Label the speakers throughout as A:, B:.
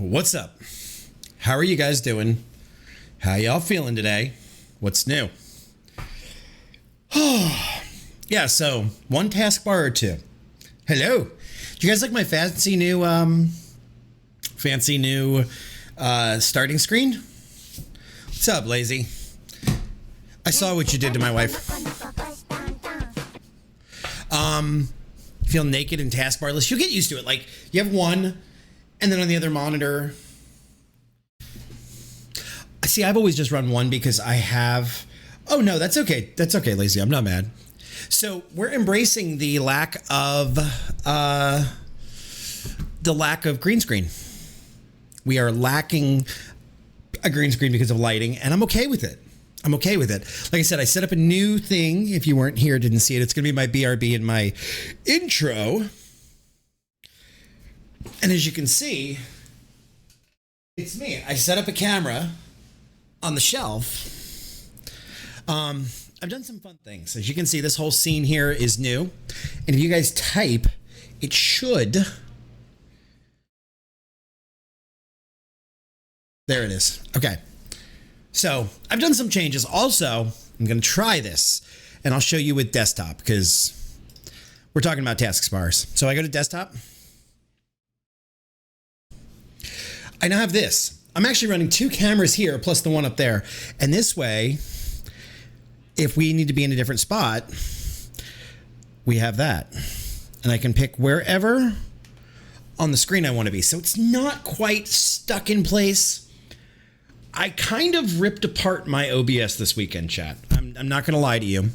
A: What's up? How are you guys doing? How y'all feeling today? What's new? Yeah, so one taskbar or two. Hello. Do you guys like my fancy new starting screen? What's up, lazy? I saw what you did to my wife. Feel naked and taskbarless. You'll get used to it. Like, you have one, and then on the other monitor. See, I've always just run one because I have. Oh no, that's okay. That's okay, lazy. I'm not mad. So we're embracing the lack of green screen. We are lacking a green screen because of lighting, and I'm okay with it. I'm okay with it. Like I said, I set up a new thing. If you weren't here, didn't see it, it's going to be my BRB and my intro. And as you can see, it's me. I set up a camera on the shelf. I've done some fun things. As you can see, this whole scene here is new. And if you guys type, it should. There it is. Okay. So I've done some changes. Also, I'm going to try this and I'll show you with desktop because we're talking about taskbars. So I go to desktop. I now have this. I'm actually running two cameras here plus the one up there. And this way, if we need to be in a different spot, we have that. And I can pick wherever on the screen I want to be. So it's not quite stuck in place. I kind of ripped apart my OBS this weekend, chat. I'm not going to lie to you.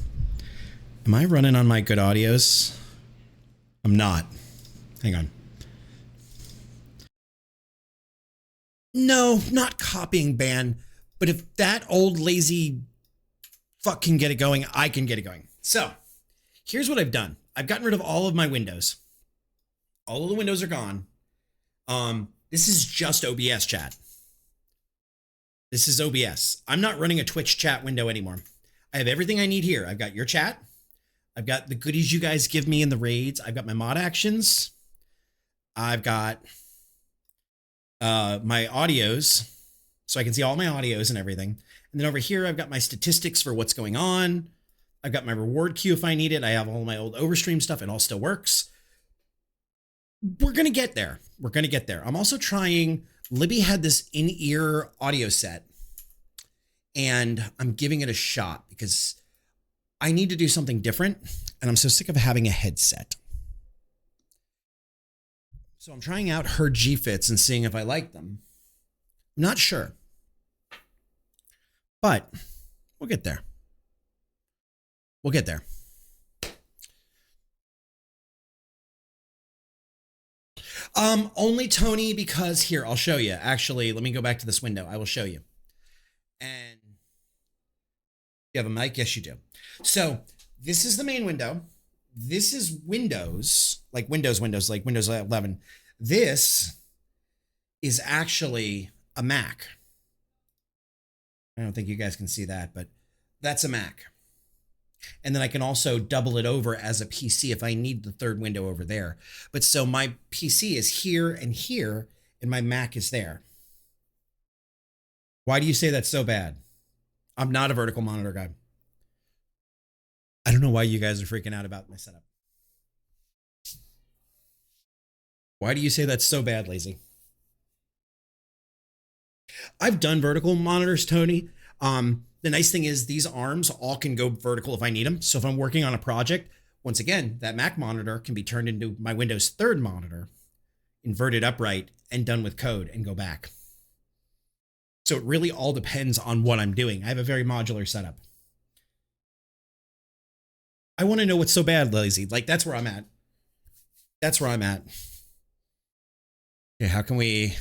A: Am I running on my good audios? I'm not. Hang on. No, not copying ban. But if that old lazy fuck can get it going, I can get it going. So here's what I've done. I've gotten rid of all of my windows. All of the windows are gone. This is just OBS, chat. This is OBS. I'm not running a Twitch chat window anymore. I have everything I need here. I've got your chat. I've got the goodies you guys give me in the raids. I've got my mod actions. I've got my audios, so I can see all my audios and everything. And then over here, I've got my statistics for what's going on. I've got my reward queue if I need it. I have all my old Overstream stuff. It all still works. We're going to get there. We're going to get there. I'm also trying... Libby had this in-ear audio set, and I'm giving it a shot because I need to do something different, and I'm so sick of having a headset. So I'm trying out her G-Fits and seeing if I like them. I'm not sure, but we'll get there. We'll get there. Only Tony, because here, I'll show you. Actually, let me go back to this window. I will show you. And you have a mic? Yes, you do. So this is the main window. This is Windows, like Windows, like Windows 11. This is actually a Mac. I don't think you guys can see that, but that's a Mac. And then I can also double it over as a PC if I need the third window over there. But so my PC is here, and my Mac is there. Why do you say that's so bad? I'm not a vertical monitor guy. I don't know why you guys are freaking out about my setup. Why do you say that's so bad, lazy? I've done vertical monitors, Tony. The nice thing is these arms all can go vertical if I need them. So if I'm working on a project, once again, that Mac monitor can be turned into my Windows 3rd monitor, inverted upright, and done with code and go back. So it really all depends on what I'm doing. I have a very modular setup. I want to know what's so bad, lazy. Like, that's where I'm at. That's where I'm at. Okay, how can we...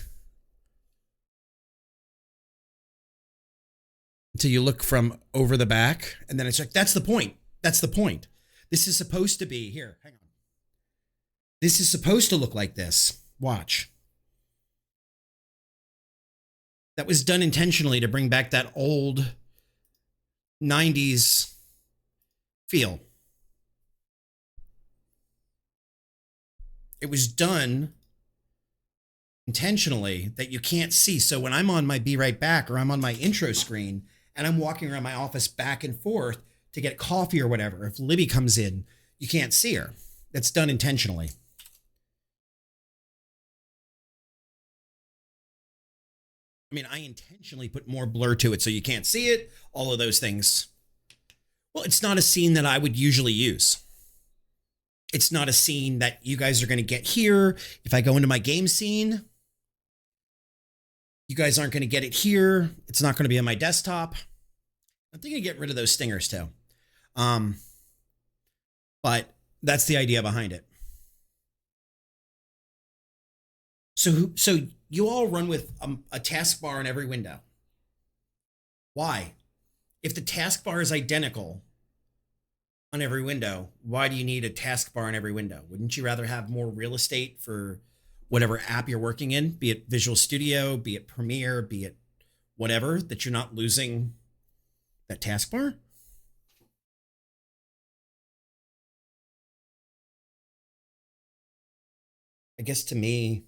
A: Until you look from over the back, and then it's like, that's the point. That's the point. This is supposed to be, here, hang on. This is supposed to look like this. Watch. That was done intentionally to bring back that old 90s feel. It was done intentionally that you can't see. So when I'm on my Be Right Back or I'm on my intro screen and I'm walking around my office back and forth to get coffee or whatever, if Libby comes in, you can't see her. That's done intentionally. I mean, I intentionally put more blur to it so you can't see it, all of those things. Well, it's not a scene that I would usually use. It's not a scene that you guys are going to get here. If I go into my game scene, you guys aren't going to get it here. It's not going to be on my desktop. I'm thinking to get rid of those stingers too. But that's the idea behind it. So you all run with a taskbar in every window. Why? If the taskbar is identical on every window, why do you need a taskbar in every window? Wouldn't you rather have more real estate for whatever app you're working in, be it Visual Studio, be it Premiere, be it whatever, that you're not losing that taskbar? I guess to me,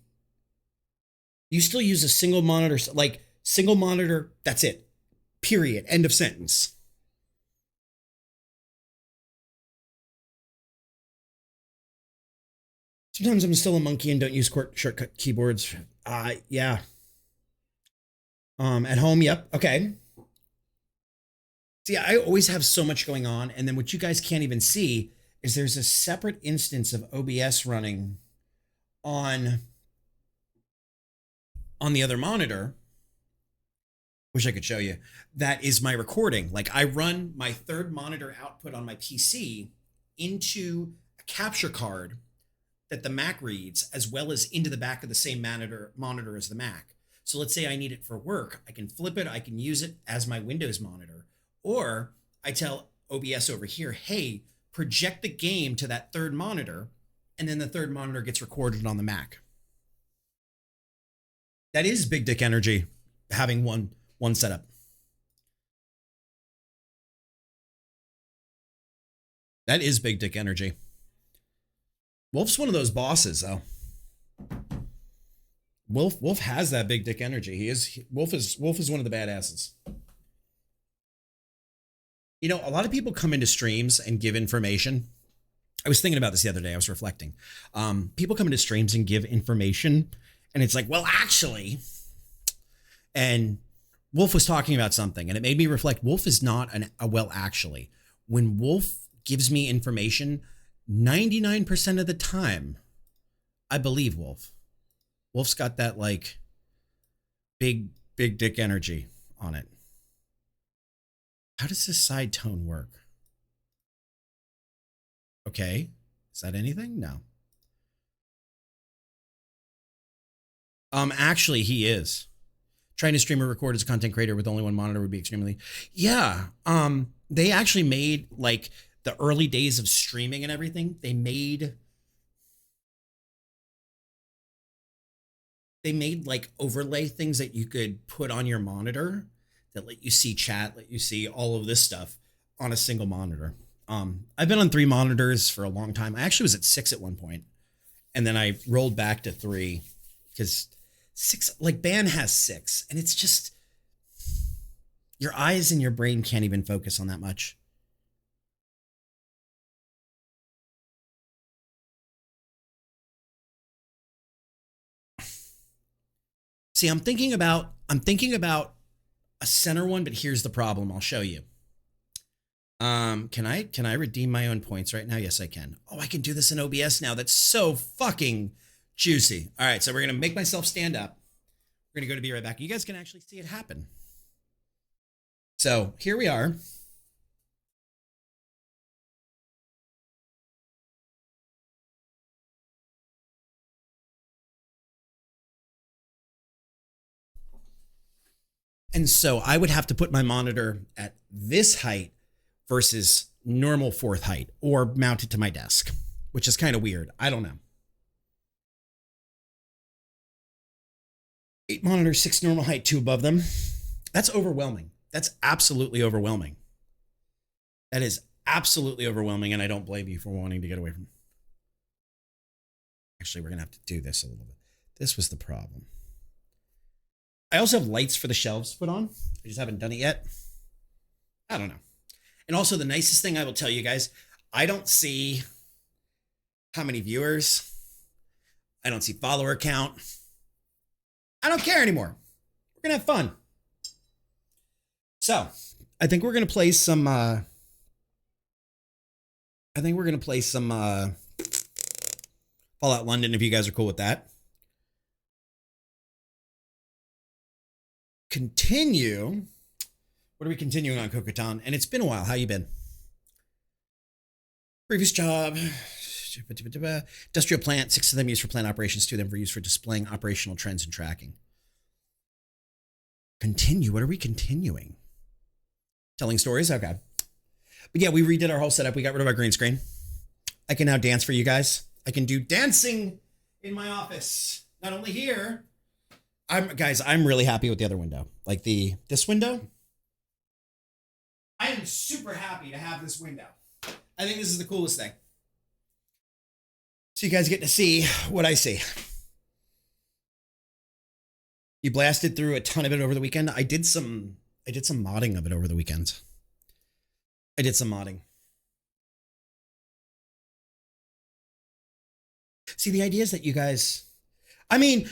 A: you still use a single monitor, like single monitor, that's it. Period. End of sentence. Sometimes I'm still a monkey and don't use shortcut keyboards. Yeah. At home, yep. Okay. See, I always have so much going on, and then what you guys can't even see is there's a separate instance of OBS running on the other monitor. Wish I could show you. That is my recording. Like, I run my third monitor output on my PC into a capture card that the Mac reads, as well as into the back of the same monitor as the Mac. So let's say I need it for work. I can flip it. I can use it as my Windows monitor. Or I tell OBS over here, hey, project the game to that third monitor, and then the third monitor gets recorded on the Mac. That is big dick energy, having one setup. That is big dick energy. Wolf's one of those bosses, though. Wolf has that big dick energy. Wolf is one of the badasses. You know, a lot of people come into streams and give information. I was thinking about this the other day. I was reflecting. People come into streams and give information, and it's like, well, actually, and Wolf was talking about something, and it made me reflect. Wolf is not a well, actually. When Wolf gives me information, 99% of the time, I believe Wolf. Wolf's got that like big dick energy on it. How does this side tone work? Okay. Is that anything? No. Actually, he is. Trying to stream or record as a content creator with only one monitor would be extremely. Yeah. They actually made, like, the early days of streaming and everything. They made like overlay things that you could put on your monitor that let you see chat, let you see all of this stuff on a single monitor. I've been on 3 monitors for a long time. I actually was at 6 at one point, and then I rolled back to 3 because 6, like, Ban has 6, and it's just, your eyes and your brain can't even focus on that much. See, I'm thinking about a center one, but here's the problem. I'll show you. Can I redeem my own points right now? Yes, I can. Oh, I can do this in OBS now. That's so fucking juicy. All right, so we're gonna make myself stand up. We're gonna go to Be Right Back. You guys can actually see it happen. So here we are. And so I would have to put my monitor at this height versus normal 4th height, or mount it to my desk, which is kind of weird. I don't know. 8 monitors, 6 normal height, 2 above them. That's overwhelming. That's absolutely overwhelming. That is absolutely overwhelming, and I don't blame you for wanting to get away from it. Actually, we're going to have to do this a little bit. This was the problem. I also have lights for the shelves put on. I just haven't done it yet. I don't know. And also the nicest thing I will tell you guys, I don't see how many viewers. I don't see follower count. I don't care anymore. We're going to have fun. So, I think we're going to play some Fallout London if you guys are cool with that. Continue. What are we continuing on, Kokoton? And it's been a while. How you been? Previous job. Industrial plant. 6 of them used for plant operations. 2 of them for use for displaying operational trends and tracking. Continue. What are we continuing? Telling stories? Okay. But yeah, we redid our whole setup. We got rid of our green screen. I can now dance for you guys. I can do dancing in my office. Not only here. I'm really happy with the other window. Like this window. I am super happy to have this window. I think this is the coolest thing. So you guys get to see what I see. You blasted through a ton of it over the weekend. I did some modding of it over the weekend. I did some modding. See, the idea is that you guys, I mean,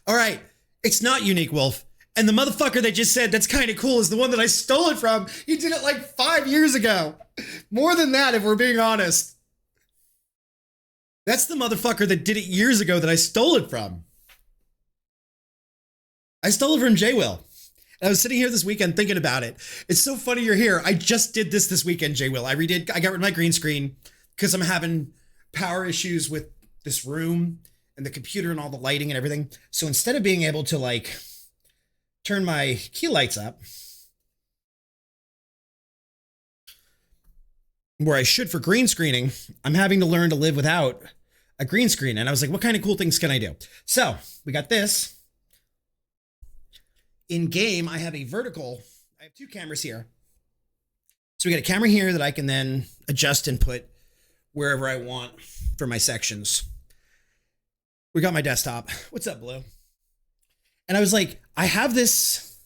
A: all right, it's not Unique Wolf. And the motherfucker that just said that's kind of cool is the one that I stole it from. He did it like 5 years ago. More than that, if we're being honest. That's the motherfucker that did it years ago that I stole it from. I stole it from J-Will. And I was sitting here this weekend thinking about it. It's so funny you're here. I just did this weekend, J-Will. I got rid of my green screen because I'm having power issues with this room and the computer and all the lighting and everything. So instead of being able to like turn my key lights up where I should for green screening, I'm having to learn to live without a green screen. And I was like, what kind of cool things can I do? So we got this. In game, I have a vertical. I have 2 cameras here. So we got a camera here that I can then adjust and put wherever I want for my sections. We got my desktop. What's up, Blue? And I was like, I have this.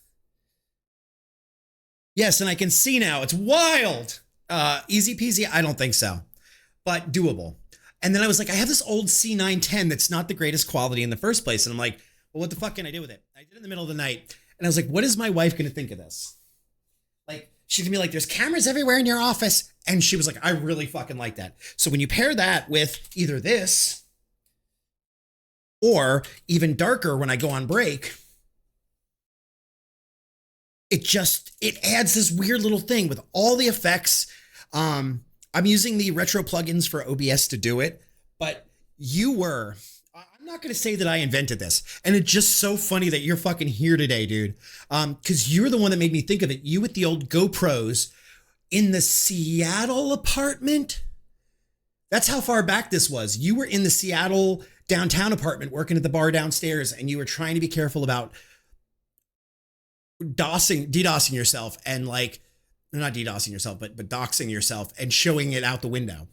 A: Yes, and I can see now. It's wild. Easy peasy? I don't think so. But doable. And then I was like, I have this old C910 that's not the greatest quality in the first place. And I'm like, well, what the fuck can I do with it? I did it in the middle of the night. And I was like, what is my wife going to think of this? Like, she's going to be like, there's cameras everywhere in your office. And she was like, I really fucking like that. So when you pair that with either this or even darker when I go on break, it adds this weird little thing with all the effects. I'm using the retro plugins for OBS to do it, but I'm not going to say that I invented this. And it's just so funny that you're fucking here today, dude. Because you're the one that made me think of it. You with the old GoPros in the Seattle apartment. That's how far back this was. You were in the Seattle downtown apartment working at the bar downstairs, and you were trying to be careful about DDoSing yourself and like, not DDoSing yourself, but doxing yourself and showing it out the window.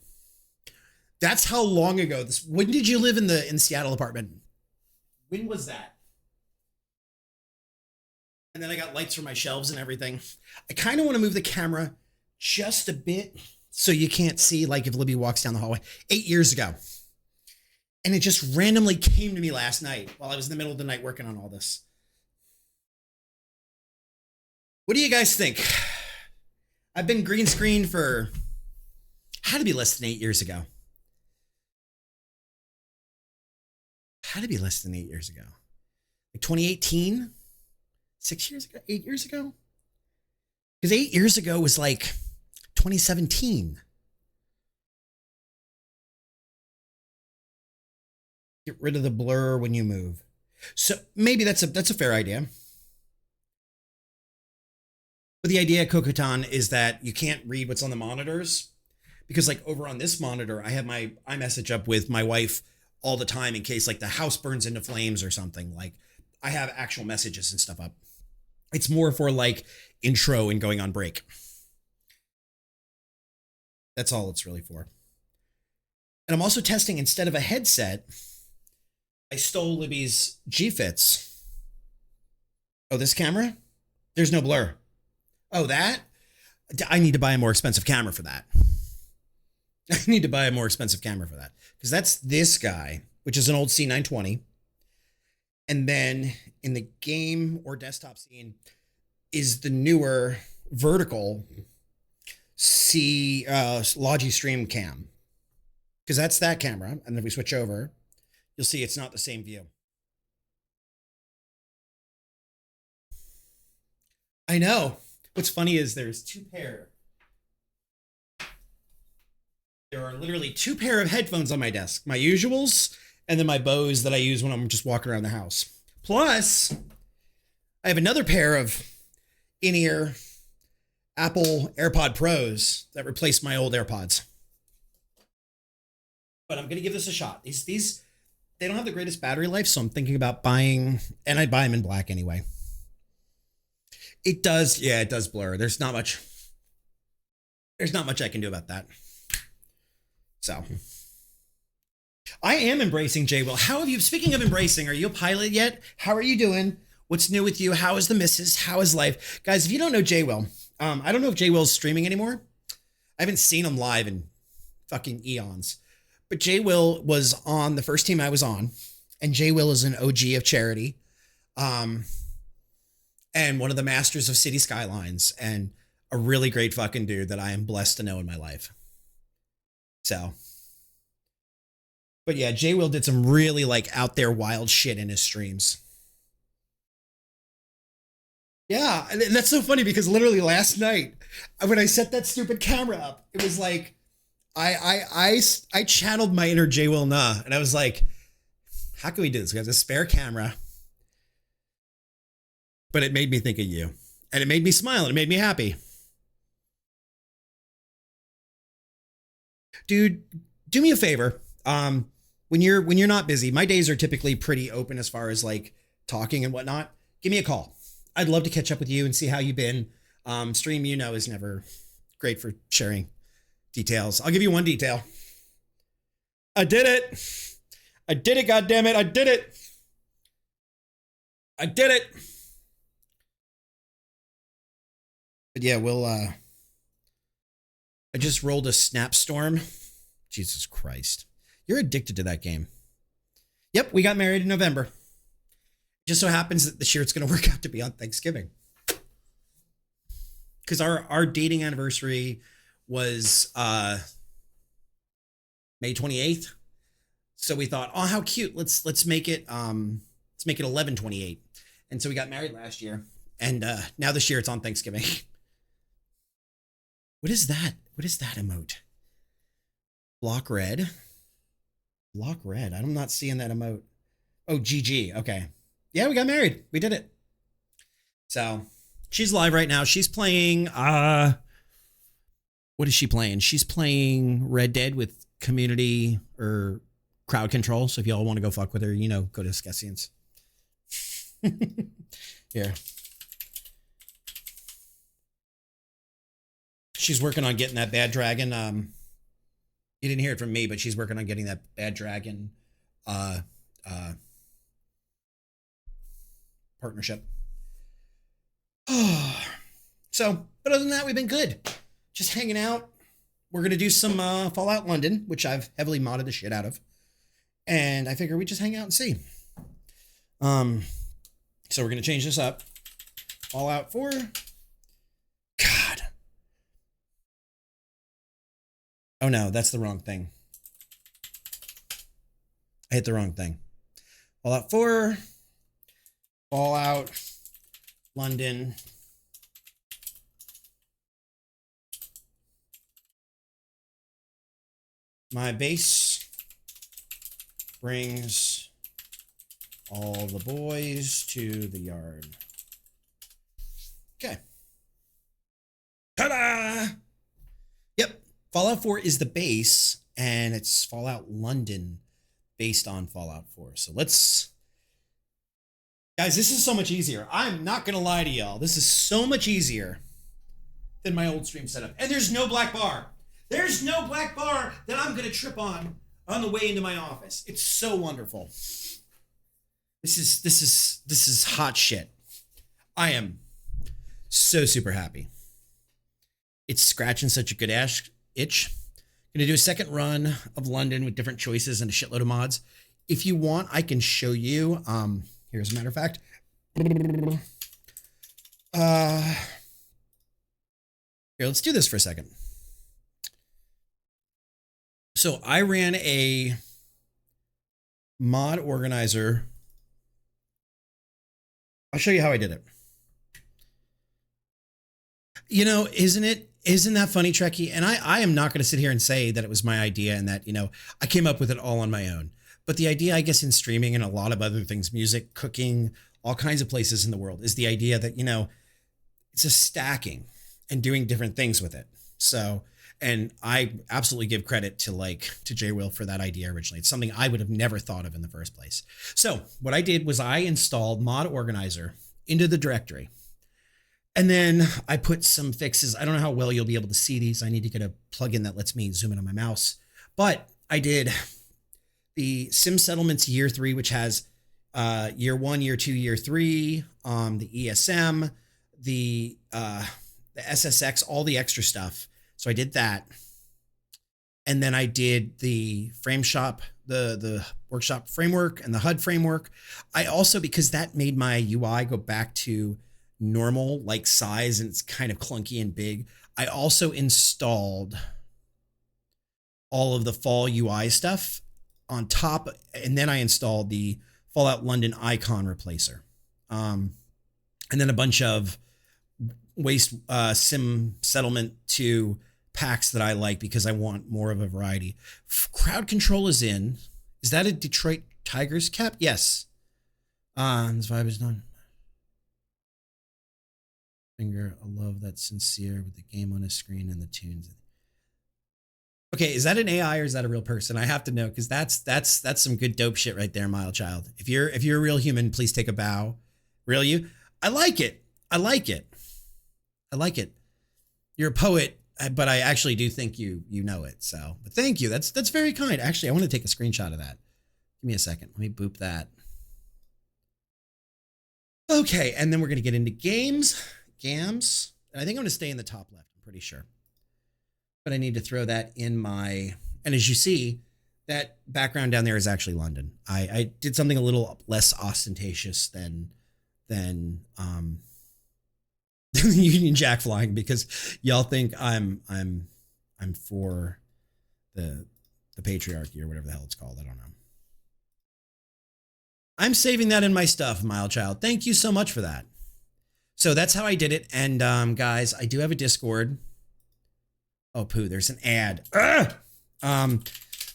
A: That's how long ago this. When did you live in the Seattle apartment? When was that? And then I got lights for my shelves and everything. I kind of want to move the camera just a bit so you can't see like if Libby walks down the hallway. 8 years ago. And it just randomly came to me last night while I was in the middle of the night working on all this. What do you guys think? I've been green screened for, had to be less than 8 years ago. Had to be less than 8 years ago. Like 2018? 6 years ago? 8 years ago? Because 8 years ago was like 2017. Get rid of the blur when you move. So maybe that's a fair idea. But the idea, Kokotan, is that you can't read what's on the monitors because like over on this monitor, I have my iMessage up with my wife all the time in case like the house burns into flames or something. Like I have actual messages and stuff up. It's more for like intro and going on break. That's all it's really for. And I'm also testing, instead of a headset, I stole Libby's G-Fits. Oh, this camera? There's no blur. Oh, that? I need to buy a more expensive camera for that. I need to buy a more expensive camera for that. Because that's this guy, which is an old C920. And then in the game or desktop scene is the newer vertical Logi Stream Cam. Because that's that camera. And then if we switch over, you'll see it's not the same view. I know. What's funny is there's there are literally two pair of headphones on my desk. My usuals and then my Bose that I use when I'm just walking around the house. Plus, I have another pair of in-ear Apple AirPod Pros that replace my old AirPods. But I'm going to give this a shot. These they don't have the greatest battery life, so I'm thinking about buying, and I'd buy them in black anyway. It does blur. There's not much I can do about that. So I am embracing J Will. How have you, speaking of embracing, are you a pilot yet? How are you doing? What's new with you? How is the missus? How is life? Guys, if you don't know J Will, I don't know if J Will's streaming anymore. I haven't seen him live in fucking eons. But J Will was on the first team I was on. And J Will is an OG of charity. And one of the masters of City Skylines. And a really great fucking dude that I am blessed to know in my life. So. But yeah, J Will did some really like out there wild shit in his streams. Yeah, and that's so funny because literally last night when I set that stupid camera up, it was like I channeled my inner J Will Nah, and I was like, how can we do this? We have a spare camera. But it made me think of you. And it made me smile and it made me happy. Dude, do me a favor. When you're not busy, my days are typically pretty open as far as like talking and whatnot. Give me a call. I'd love to catch up with you and see how you've been. Stream, is never great for sharing details. I'll give you one detail. I did it. I did it, goddammit. I did it. I did it. But yeah, I just rolled a Snapstorm. Jesus Christ. You're addicted to that game. Yep, we got married in November. Just so happens that this year it's going to work out to be on Thanksgiving. Because our dating anniversary was May 28th. So we thought, oh, how cute. Let's make it 11/28. And so we got married last year. And now this year it's on Thanksgiving. What is that? What is that emote? Block red. Block red. I'm not seeing that emote. Oh, GG. Okay. Yeah, we got married. We did it. So she's live right now. She's playing, what is she playing? She's playing Red Dead with community or crowd control. So if y'all want to go fuck with her, go to Skessians. Here. She's working on getting that bad dragon. You didn't hear it from me, but she's working on getting that bad dragon partnership. So, but other than that, we've been good. Just hanging out. We're going to do some Fallout London, which I've heavily modded the shit out of. And I figure we just hang out and see. So we're going to change this up. Fallout 4. God. Oh no, that's the wrong thing. I hit the wrong thing. Fallout 4. Fallout London. My base brings all the boys to the yard. Okay. Ta-da! Yep. Fallout 4 is the base, and it's Fallout London based on Fallout 4. So let's... Guys, this is so much easier. I'm not going to lie to y'all. This is so much easier than my old stream setup. And there's no black bar. There's no black bar that I'm going to trip on the way into my office. It's so wonderful. This is hot shit. I am so super happy. It's scratching such a good ash itch. Gonna do a second run of London with different choices and a shitload of mods. If you want, I can show you. Here's a matter of fact. Here, let's do this for a second. So I ran a mod organizer. I'll show you how I did it. You know, isn't that funny, Trekkie? And I am not going to sit here and say that it was my idea and that, you know, I came up with it all on my own. But the idea, I guess, in streaming and a lot of other things, music, cooking, all kinds of places in the world, is the idea that, you know, it's a stacking and doing different things with it. So, and I absolutely give credit to Jay Will for that idea originally. It's something I would have never thought of in the first place. So what I did was I installed Mod Organizer into the directory. And then I put some fixes. I don't know how well you'll be able to see these. I need to get a plugin that lets me zoom in on my mouse. But I did the Sim Settlements Year 3, which has Year 1, Year 2, Year 3, the ESM, the SSX, all the extra stuff. So I did that. And then I did the frame shop, the workshop framework and the HUD framework. I also, because that made my UI go back to normal like size and it's kind of clunky and big, I also installed all of the fall UI stuff on top, and then I installed the Fallout London icon replacer, and then a bunch of waste Sim Settlement 2 packs that I like because I want more of a variety. Crowd control is in. Is that a Detroit Tigers cap? Yes. This vibe is done. Finger, I love that sincere with the game on his screen and the tunes. Okay, is that an AI or is that a real person? I have to know, because that's some good dope shit right there, Mild Child. If you're a real human, please take a bow. Real you? I like it. I like it. I like it. You're a poet, but I actually do think you know it. So, but thank you. That's very kind. Actually, I want to take a screenshot of that. Give me a second. Let me boop that. Okay, and then we're gonna get into games. Gams. And I think I'm going to stay in the top left. I'm pretty sure. But I need to throw that in my, and as you see, that background down there is actually London. I did something a little less ostentatious than Union Jack flying, because y'all think I'm for the patriarchy or whatever the hell it's called. I don't know. I'm saving that in my stuff, Mild Child. Thank you so much for that. So that's how I did it. And guys, I do have a Discord. Oh, poo, there's an ad.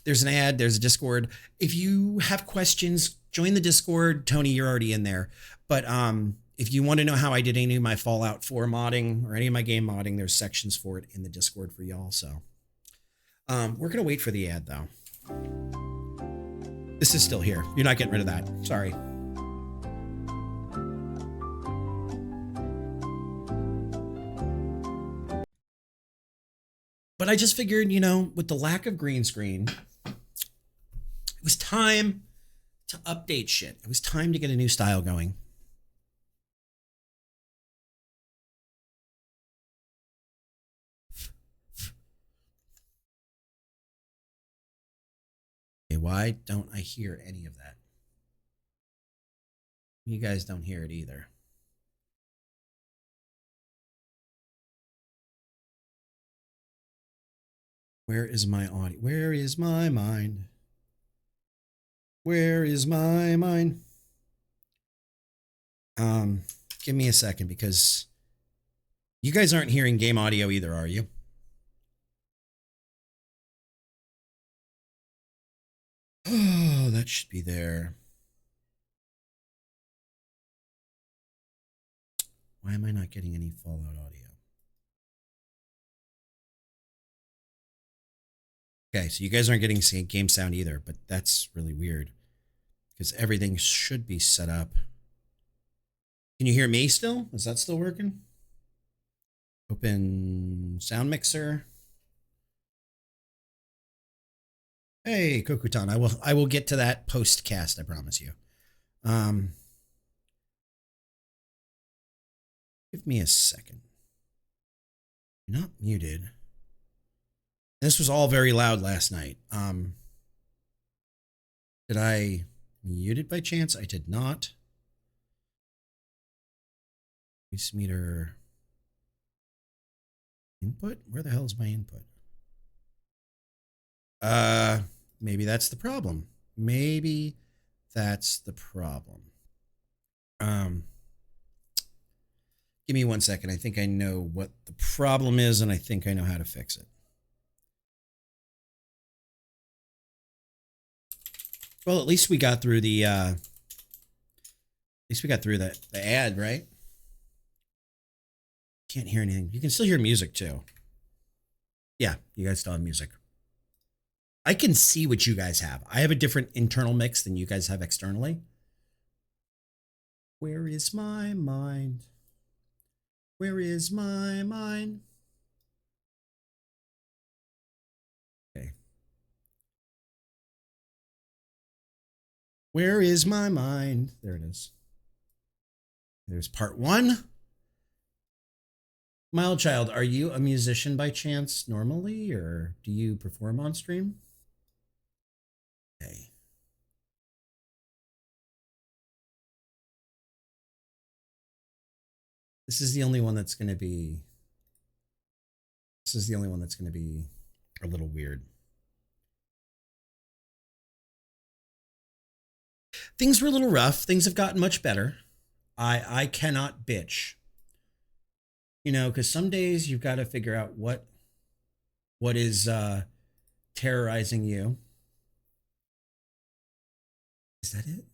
A: There's an ad, there's a Discord. If you have questions, join the Discord. Tony, you're already in there. But if you want to know how I did any of my Fallout 4 modding or any of my game modding, there's sections for it in the Discord for y'all. So we're going to wait for the ad, though. This is still here. You're not getting rid of that. Sorry. But I just figured, you know, with the lack of green screen, it was time to update shit. It was time to get a new style going. Okay, why don't I hear any of that? You guys don't hear it either. Where is my audio? Where is my mind? Where is my mind? Give me a second, because you guys aren't hearing game audio either, are you? Oh, that should be there. Why am I not getting any Fallout audio? Okay, so you guys aren't getting game sound either, but that's really weird, because everything should be set up. Can you hear me still? Is that still working? Open sound mixer. Hey, Kokutan, I will get to that post cast, I promise you. Um, give me a second. You're not muted. This was all very loud last night. Did I mute it by chance? I did not. Voice meter input? Where the hell is my input? Maybe that's the problem. Maybe that's the problem. Give me 1 second. I think I know what the problem is, and I think I know how to fix it. Well, at least we got through the the ad, right? Can't hear anything. You can still hear music too. Yeah, you guys still have music. I can see what you guys have. I have a different internal mix than you guys have externally. Where is my mind? Where is my mind? Okay. Where is my mind? There it is. There's part 1. Mild Child, are you a musician by chance normally, or do you perform on stream? Okay. This is the only one that's going to be a little weird. Things were a little rough. Things have gotten much better. I cannot bitch. You know, because some days you've got to figure out what is terrorizing you. Is that it?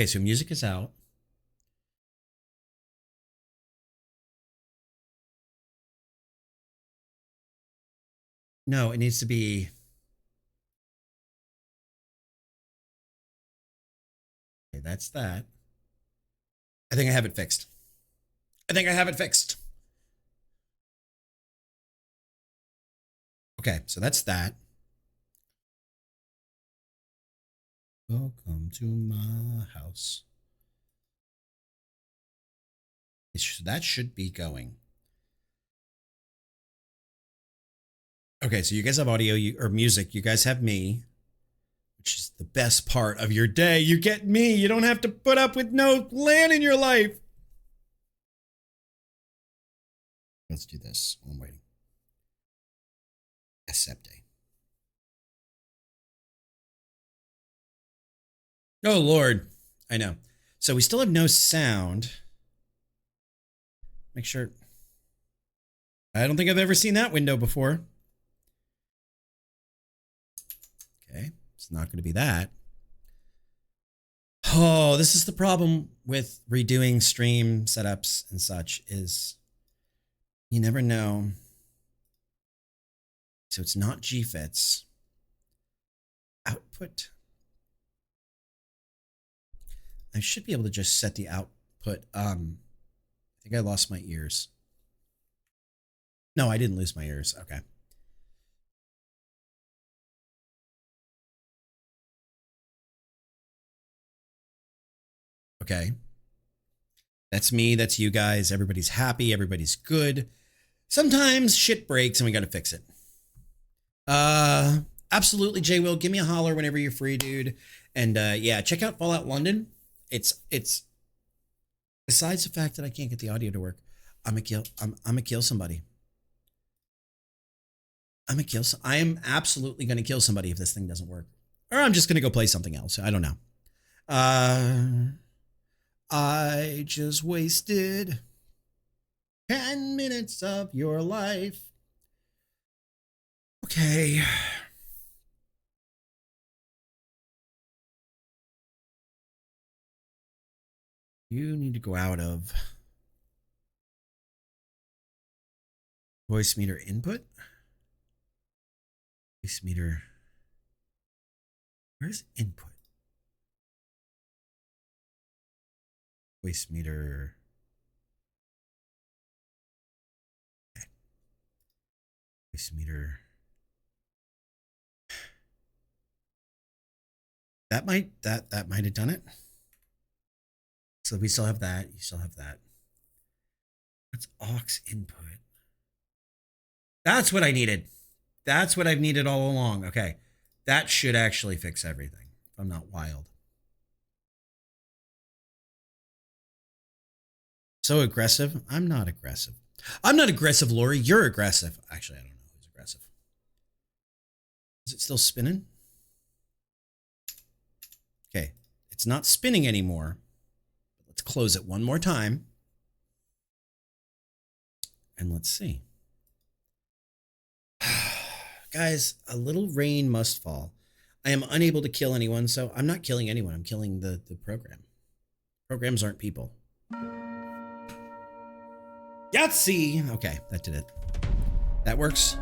A: Okay, so music is out. No, it needs to be. Okay, that's that. I think I have it fixed. Okay, so that's that. Welcome to my house. That should be going. Okay, so you guys have audio or music. You guys have me, which is the best part of your day. You get me. You don't have to put up with no land in your life. Let's do this. I'm waiting. Accept. Oh, Lord. I know. So we still have no sound. Make sure. I don't think I've ever seen that window before. Okay. It's not going to be that. Oh, this is the problem with redoing stream setups and such is you never know. So it's not GFITs. Output. I should be able to just set the output. I think I lost my ears. No, I didn't lose my ears. Okay. Okay. That's me. That's you guys. Everybody's happy. Everybody's good. Sometimes shit breaks and we got to fix it. Absolutely, J Will. Give me a holler whenever you're free, dude. And yeah, check out Fallout London. It's besides the fact that I can't get the audio to work, I'm gonna kill somebody. I am absolutely gonna kill somebody if this thing doesn't work. Or I'm just gonna go play something else. I don't know. I just wasted 10 minutes of your life. Okay. You need to go out of voice meter input. Voice meter Where's input? Voice meter. Okay. Voice meter. That might have done it. So we still have that. You still have that. What's aux input? That's what I needed. That's what I've needed all along. Okay. That should actually fix everything. If I'm not wild. So aggressive? I'm not aggressive. I'm not aggressive, Lori. You're aggressive. Actually, I don't know who's aggressive. Is it still spinning? Okay. It's not spinning anymore. Let's close it one more time. And let's see. Guys, a little rain must fall. I am unable to kill anyone, so I'm not killing anyone. I'm killing the program. Programs aren't people. Yahtzee! Okay, that did it. That works.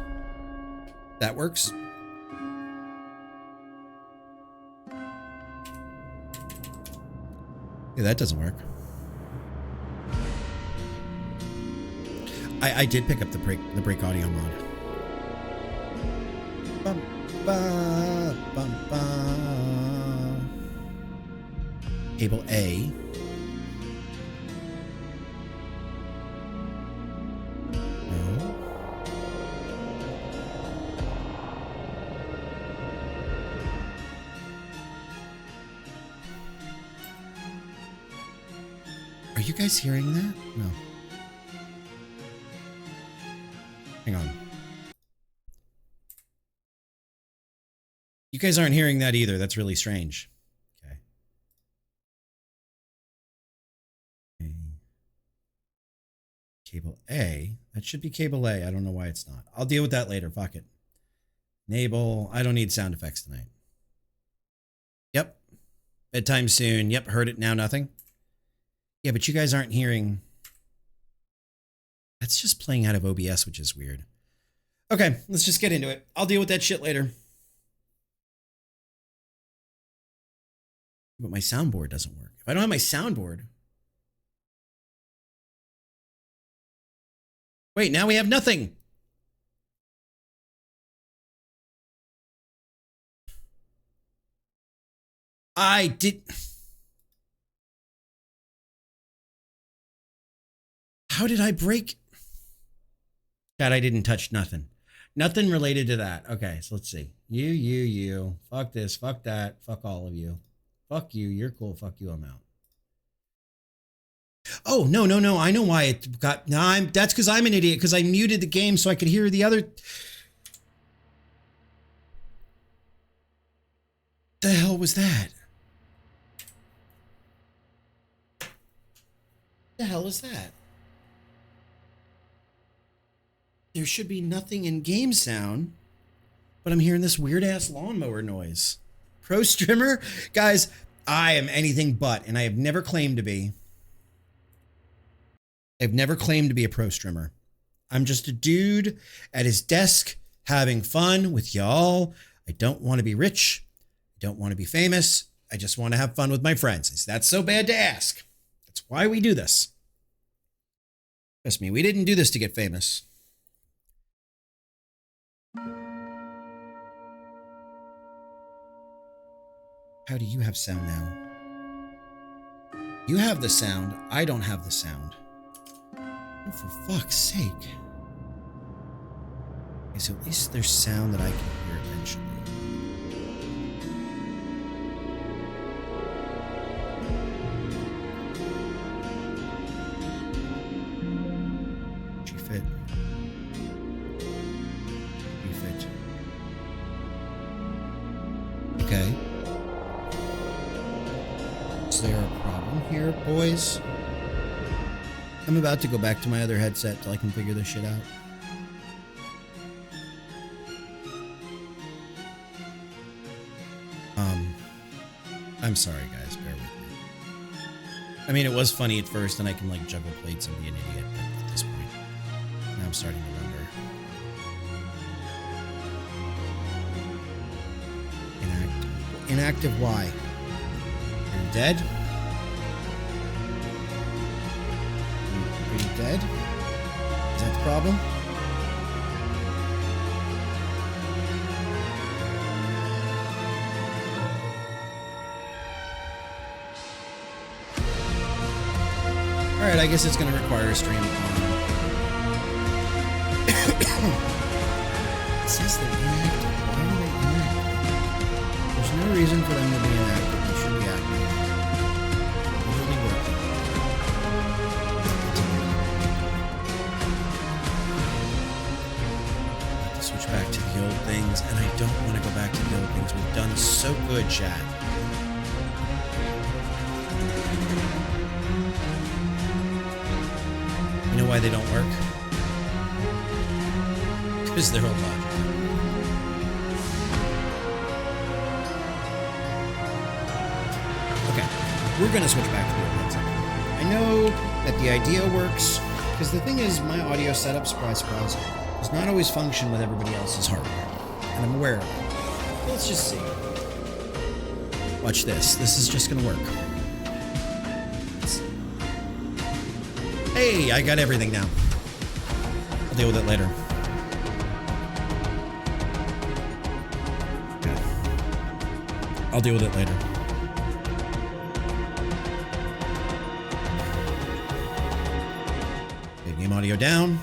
A: That works. Yeah, that doesn't work. I did pick up the break audio mod. Bum, ba, bum, ba. Cable A. No. Are you guys hearing that? No. Hang on. You guys aren't hearing that either. That's really strange. Okay. Cable A. That should be cable A. I don't know why it's not. I'll deal with that later. Fuck it. Enable. I don't need sound effects tonight. Yep. Bedtime soon. Yep. Heard it now. Nothing. Yeah, but you guys aren't hearing. That's just playing out of OBS, which is weird. Okay, let's just get into it. I'll deal with that shit later. But my soundboard doesn't work. If I don't have my soundboard. Wait, now we have nothing. I did. How did I break? God, I didn't touch nothing. Nothing related to that. Okay, so let's see. You. Fuck this, fuck that, fuck all of you. Fuck you, you're cool, fuck you, I'm out. Oh, no. I know why it got... No, that's because I'm an idiot, because I muted the game so I could hear the other... The hell was that? The hell is that? There should be nothing in game sound, but I'm hearing this weird ass lawnmower noise. Pro strimmer? Guys, I am anything but, and I have never claimed to be. I've never claimed to be a pro strimmer. I'm just a dude at his desk having fun with y'all. I don't want to be rich. I don't want to be famous. I just want to have fun with my friends. That's so bad to ask. That's why we do this. Trust me, we didn't do this to get famous. How do you have sound now? You have the sound. I don't have the sound. Oh, for fuck's sake. Okay, so at least there's sound that I can hear eventually. Refit. Okay. Is there a problem here, boys? I'm about to go back to my other headset till I can figure this shit out. I'm sorry, guys. Bear with me. I mean, it was funny at first, and I can, like, juggle plates and be an idiot, but at this point, now I'm starting to wonder. Inactive, why? You're dead? Are you dead? Is that the problem? Alright, I guess it's going to require a stream on. It says they're inactive. Why are they inactive? There's no reason for them to be inactive. They should be active. Really working. I have to switch back to the old things, and I don't want to go back to the old things. We've done so good, chat. You know why they don't work? Because they're a lot. Okay, we're going to switch back to the old ones. I know that the idea works, because the thing is, my audio setup, surprise, surprise, does not always function with everybody else's hardware. And I'm aware of it. Let's just see. Watch this. This is just going to work. Hey, I got everything now. I'll deal with it later. I'll deal with it later. Okay, game audio down.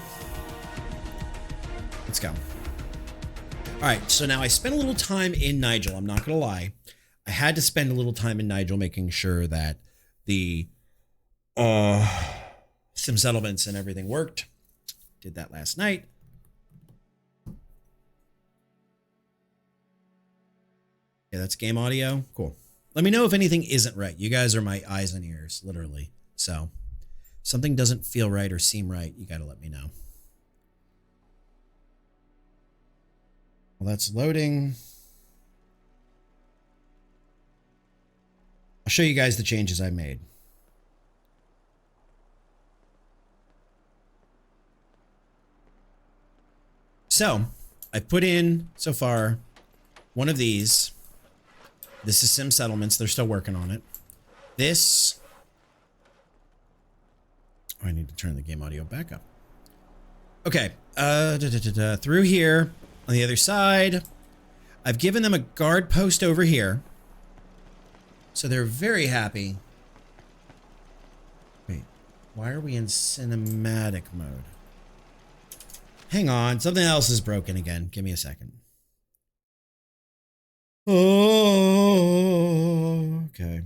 A: Let's go. All right, so now I spent a little time in Nigel. I'm not going to lie. I had to spend a little time in Nigel making sure that the sim settlements and everything worked. Did that last night. Yeah, that's game audio. Cool. Let me know if anything isn't right. You guys are my eyes and ears, literally. So if something doesn't feel right or seem right, you got to let me know. Well, that's loading. I'll show you guys the changes I made. So I put in so far one of these. This is Sim Settlements. They're still working on it. This. Oh, I need to turn the game audio back up. Okay. Through here on the other side. I've given them a guard post over here. So they're very happy. Wait, why are we in cinematic mode? Hang on, something else is broken again. Give me a second. Oh, okay.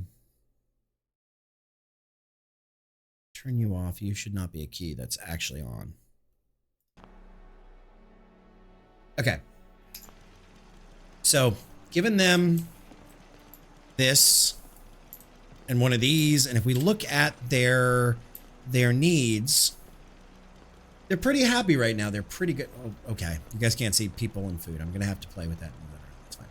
A: Turn you off. You should not be a key that's actually on. Okay. So, given them this and one of these, and if we look at their needs, they're pretty happy right now. They're pretty good. Oh, okay, you guys can't see people and food. I'm gonna have to play with that. That's fine.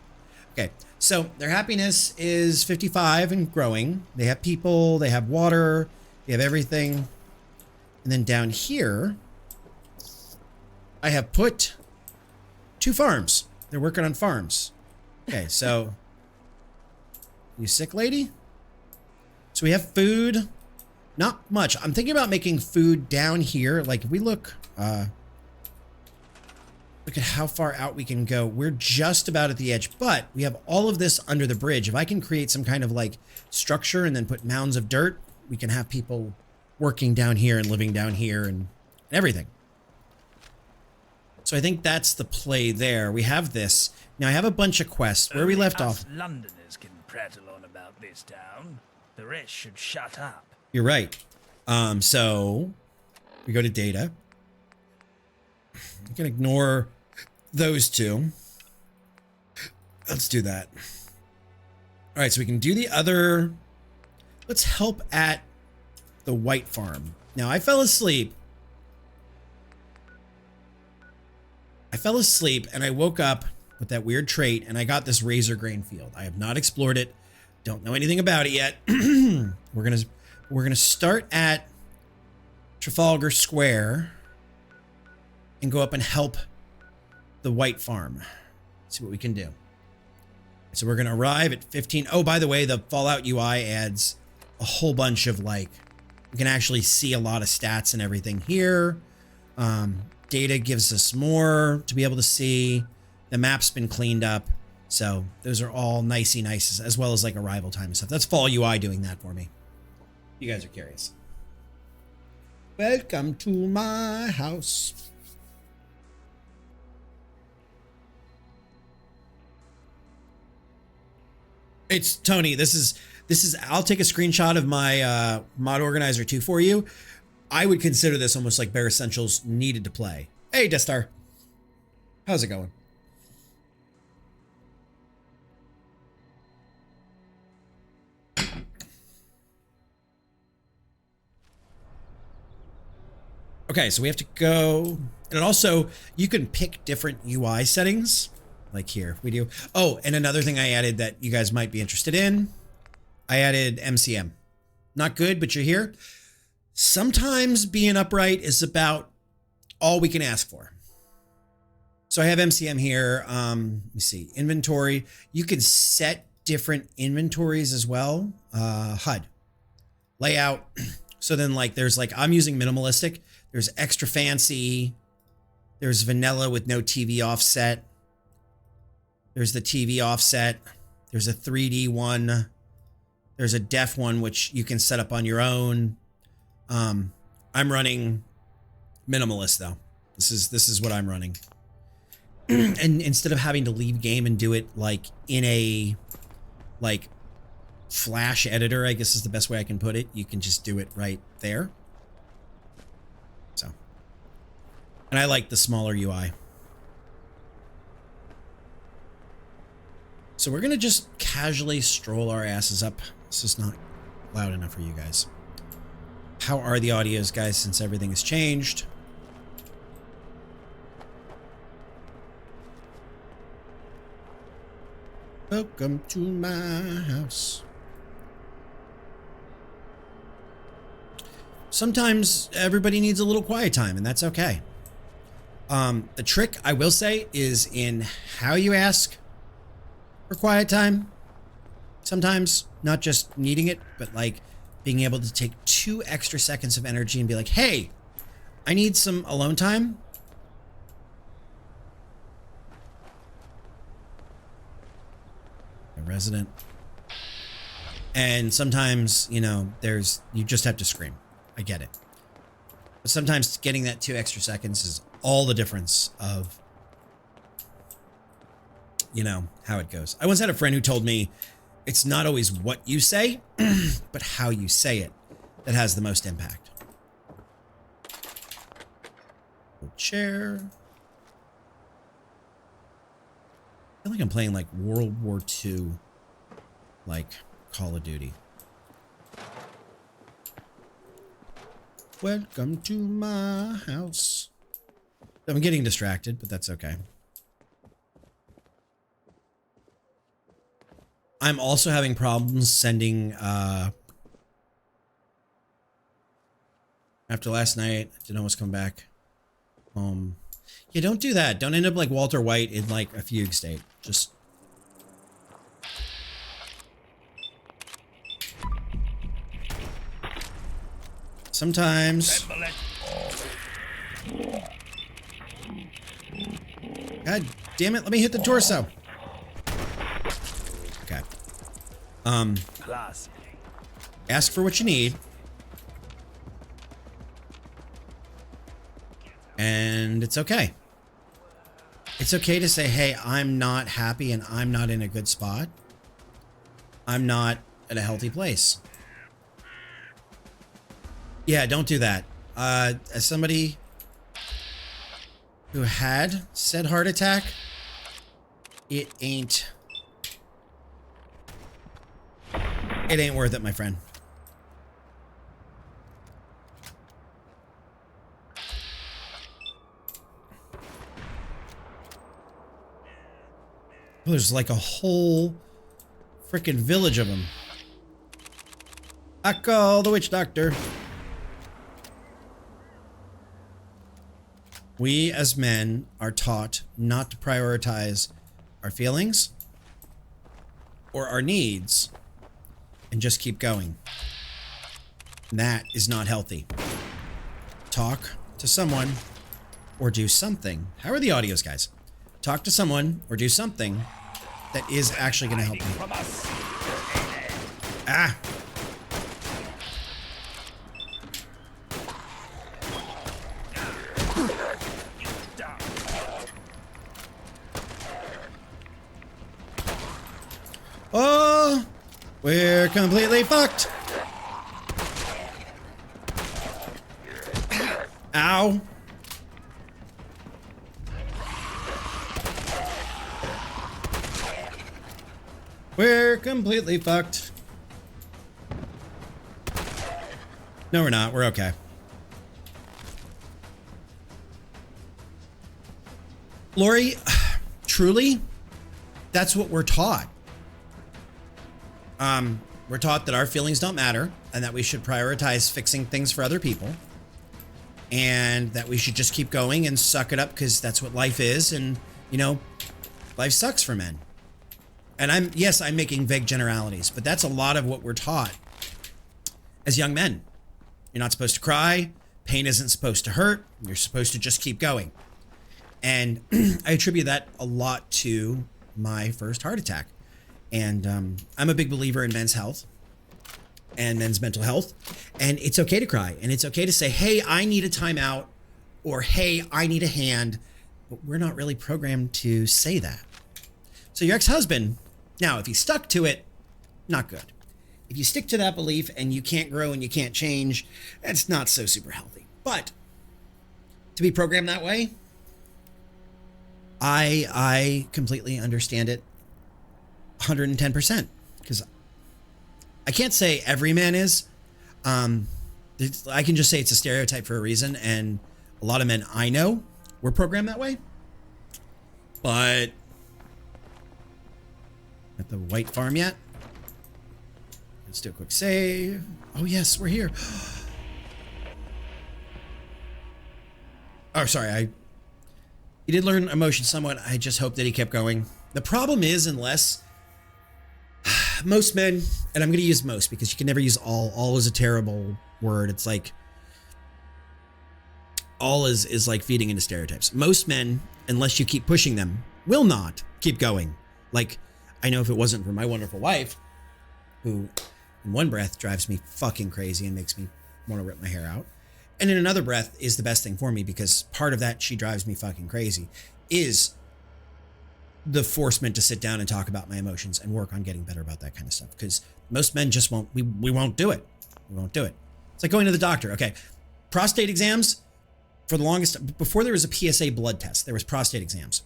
A: Okay, so their happiness is 55 and growing. They have people, they have water, they have everything. And then down here, I have put 2 farms. They're working on farms. Okay, so you sick, lady? So we have food. Not much. I'm thinking about making food down here. Like if we look at how far out we can go. We're just about at the edge, but we have all of this under the bridge. If I can create some kind of like structure and then put mounds of dirt, we can have people working down here and living down here and everything. So I think that's the play there. We have this. Now I have a bunch of quests. Where we left off.
B: Londoners can prattle on about this town. The rest should shut up.
A: You're right. So we go to data. You can ignore those 2. Let's do that. All right, so we can do the other. Let's help at the white farm. Now I fell asleep. And I woke up with that weird trait and I got this razor grain field. I have not explored it. Don't know anything about it yet. We're gonna start at Trafalgar Square and go up and help the white farm. See what we can do. So we're going to arrive at 15. Oh, by the way, the Fallout UI adds a whole bunch of like, you can actually see a lot of stats and everything here. Data gives us more to be able to see. The map's been cleaned up. So those are all nicey nice, as well as like arrival time and stuff. That's Fall UI doing that for me. You guys are curious. Welcome to my house. It's Tony. This is, I'll take a screenshot of my mod organizer too for you. I would consider this almost like Bare Essentials needed to play. Hey, Death Star. How's it going? Okay, so we have to go, and also you can pick different UI settings, like here we do. Oh, and another thing I added that you guys might be interested in, I added MCM. Not good, but you're here. Sometimes being upright is about all we can ask for. So I have MCM here. Let me see, inventory. You can set different inventories as well. HUD, layout. So then like, there's like, I'm using minimalistic. There's extra fancy. There's vanilla with no TV offset. There's the TV offset. There's a 3D one. There's a def one, which you can set up on your own. I'm running minimalist though. This is what I'm running. And instead of having to leave game and do it like in a like Flash editor, I guess is the best way I can put it. You can just do it right there. So, and I like the smaller UI. So we're going to just casually stroll our asses up. This is not loud enough for you guys. How are the audios, guys, since everything has changed? Welcome to my house. Sometimes everybody needs a little quiet time, and that's okay. The trick, I will say, is in how you ask for quiet time. Sometimes not just needing it, but like being able to take 2 extra seconds of energy and be like, hey, I need some alone time. A resident. And sometimes, you know, you just have to scream. I get it. But sometimes getting that 2 extra seconds is all the difference of, you know, how it goes. I once had a friend who told me it's not always what you say, but how you say it that has the most impact. Chair. I feel like I'm playing like World War II, like Call of Duty. Welcome to my house. I'm getting distracted, but that's okay. I'm also having problems sending, after last night, I didn't almost come back home. Yeah, don't do that. Don't end up like Walter White in like a fugue state. Just... Sometimes... God damn it, let me hit the torso. Okay. Ask for what you need. And it's okay. It's okay to say, hey, I'm not happy and I'm not in a good spot. I'm not at a healthy place. Yeah, don't do that. As somebody who had said heart attack, it ain't worth it, my friend. Oh, there's like a whole freaking village of them. I call the witch doctor. We as men are taught not to prioritize our feelings or our needs and just keep going. That is not healthy. Talk to someone or do something. How are the audios, guys? Talk to someone or do something that is actually going to help you. Ah! Oh! We're completely fucked! Ow! We're completely fucked. No, we're not. We're okay. Lori, truly, that's what we're taught. We're taught that our feelings don't matter and that we should prioritize fixing things for other people and that we should just keep going and suck it up because that's what life is. And, you know, life sucks for men. And I'm making vague generalities, but that's a lot of what we're taught as young men. You're not supposed to cry. Pain isn't supposed to hurt. You're supposed to just keep going. And I attribute that a lot to my first heart attack. And I'm a big believer in men's health and men's mental health. And it's okay to cry. And it's okay to say, hey, I need a timeout, or hey, I need a hand. But we're not really programmed to say that. So your ex-husband, now, if he stuck to it, not good. If you stick to that belief and you can't grow and you can't change, that's not so super healthy. But to be programmed that way, I completely understand it 110%, because I can't say every man is. I can just say it's a stereotype for a reason, and a lot of men I know were programmed that way. But at the white farm yet? Let's do a quick save. Oh yes, we're here. Oh, sorry, he did learn emotion somewhat. I just hope that he kept going. The problem is, unless most men, and I'm going to use most because you can never use all. All is a terrible word. It's like all is like feeding into stereotypes. Most men, unless you keep pushing them, will not keep going. Like, I know if it wasn't for my wonderful wife, who in one breath drives me fucking crazy and makes me want to rip my hair out, and in another breath is the best thing for me, because part of that she drives me fucking crazy is the forcement to sit down and talk about my emotions and work on getting better about that kind of stuff. Because most men just won't, we won't do it. We won't do it. It's like going to the doctor. Okay. Prostate exams, for the longest, before there was a PSA blood test, there was prostate exams.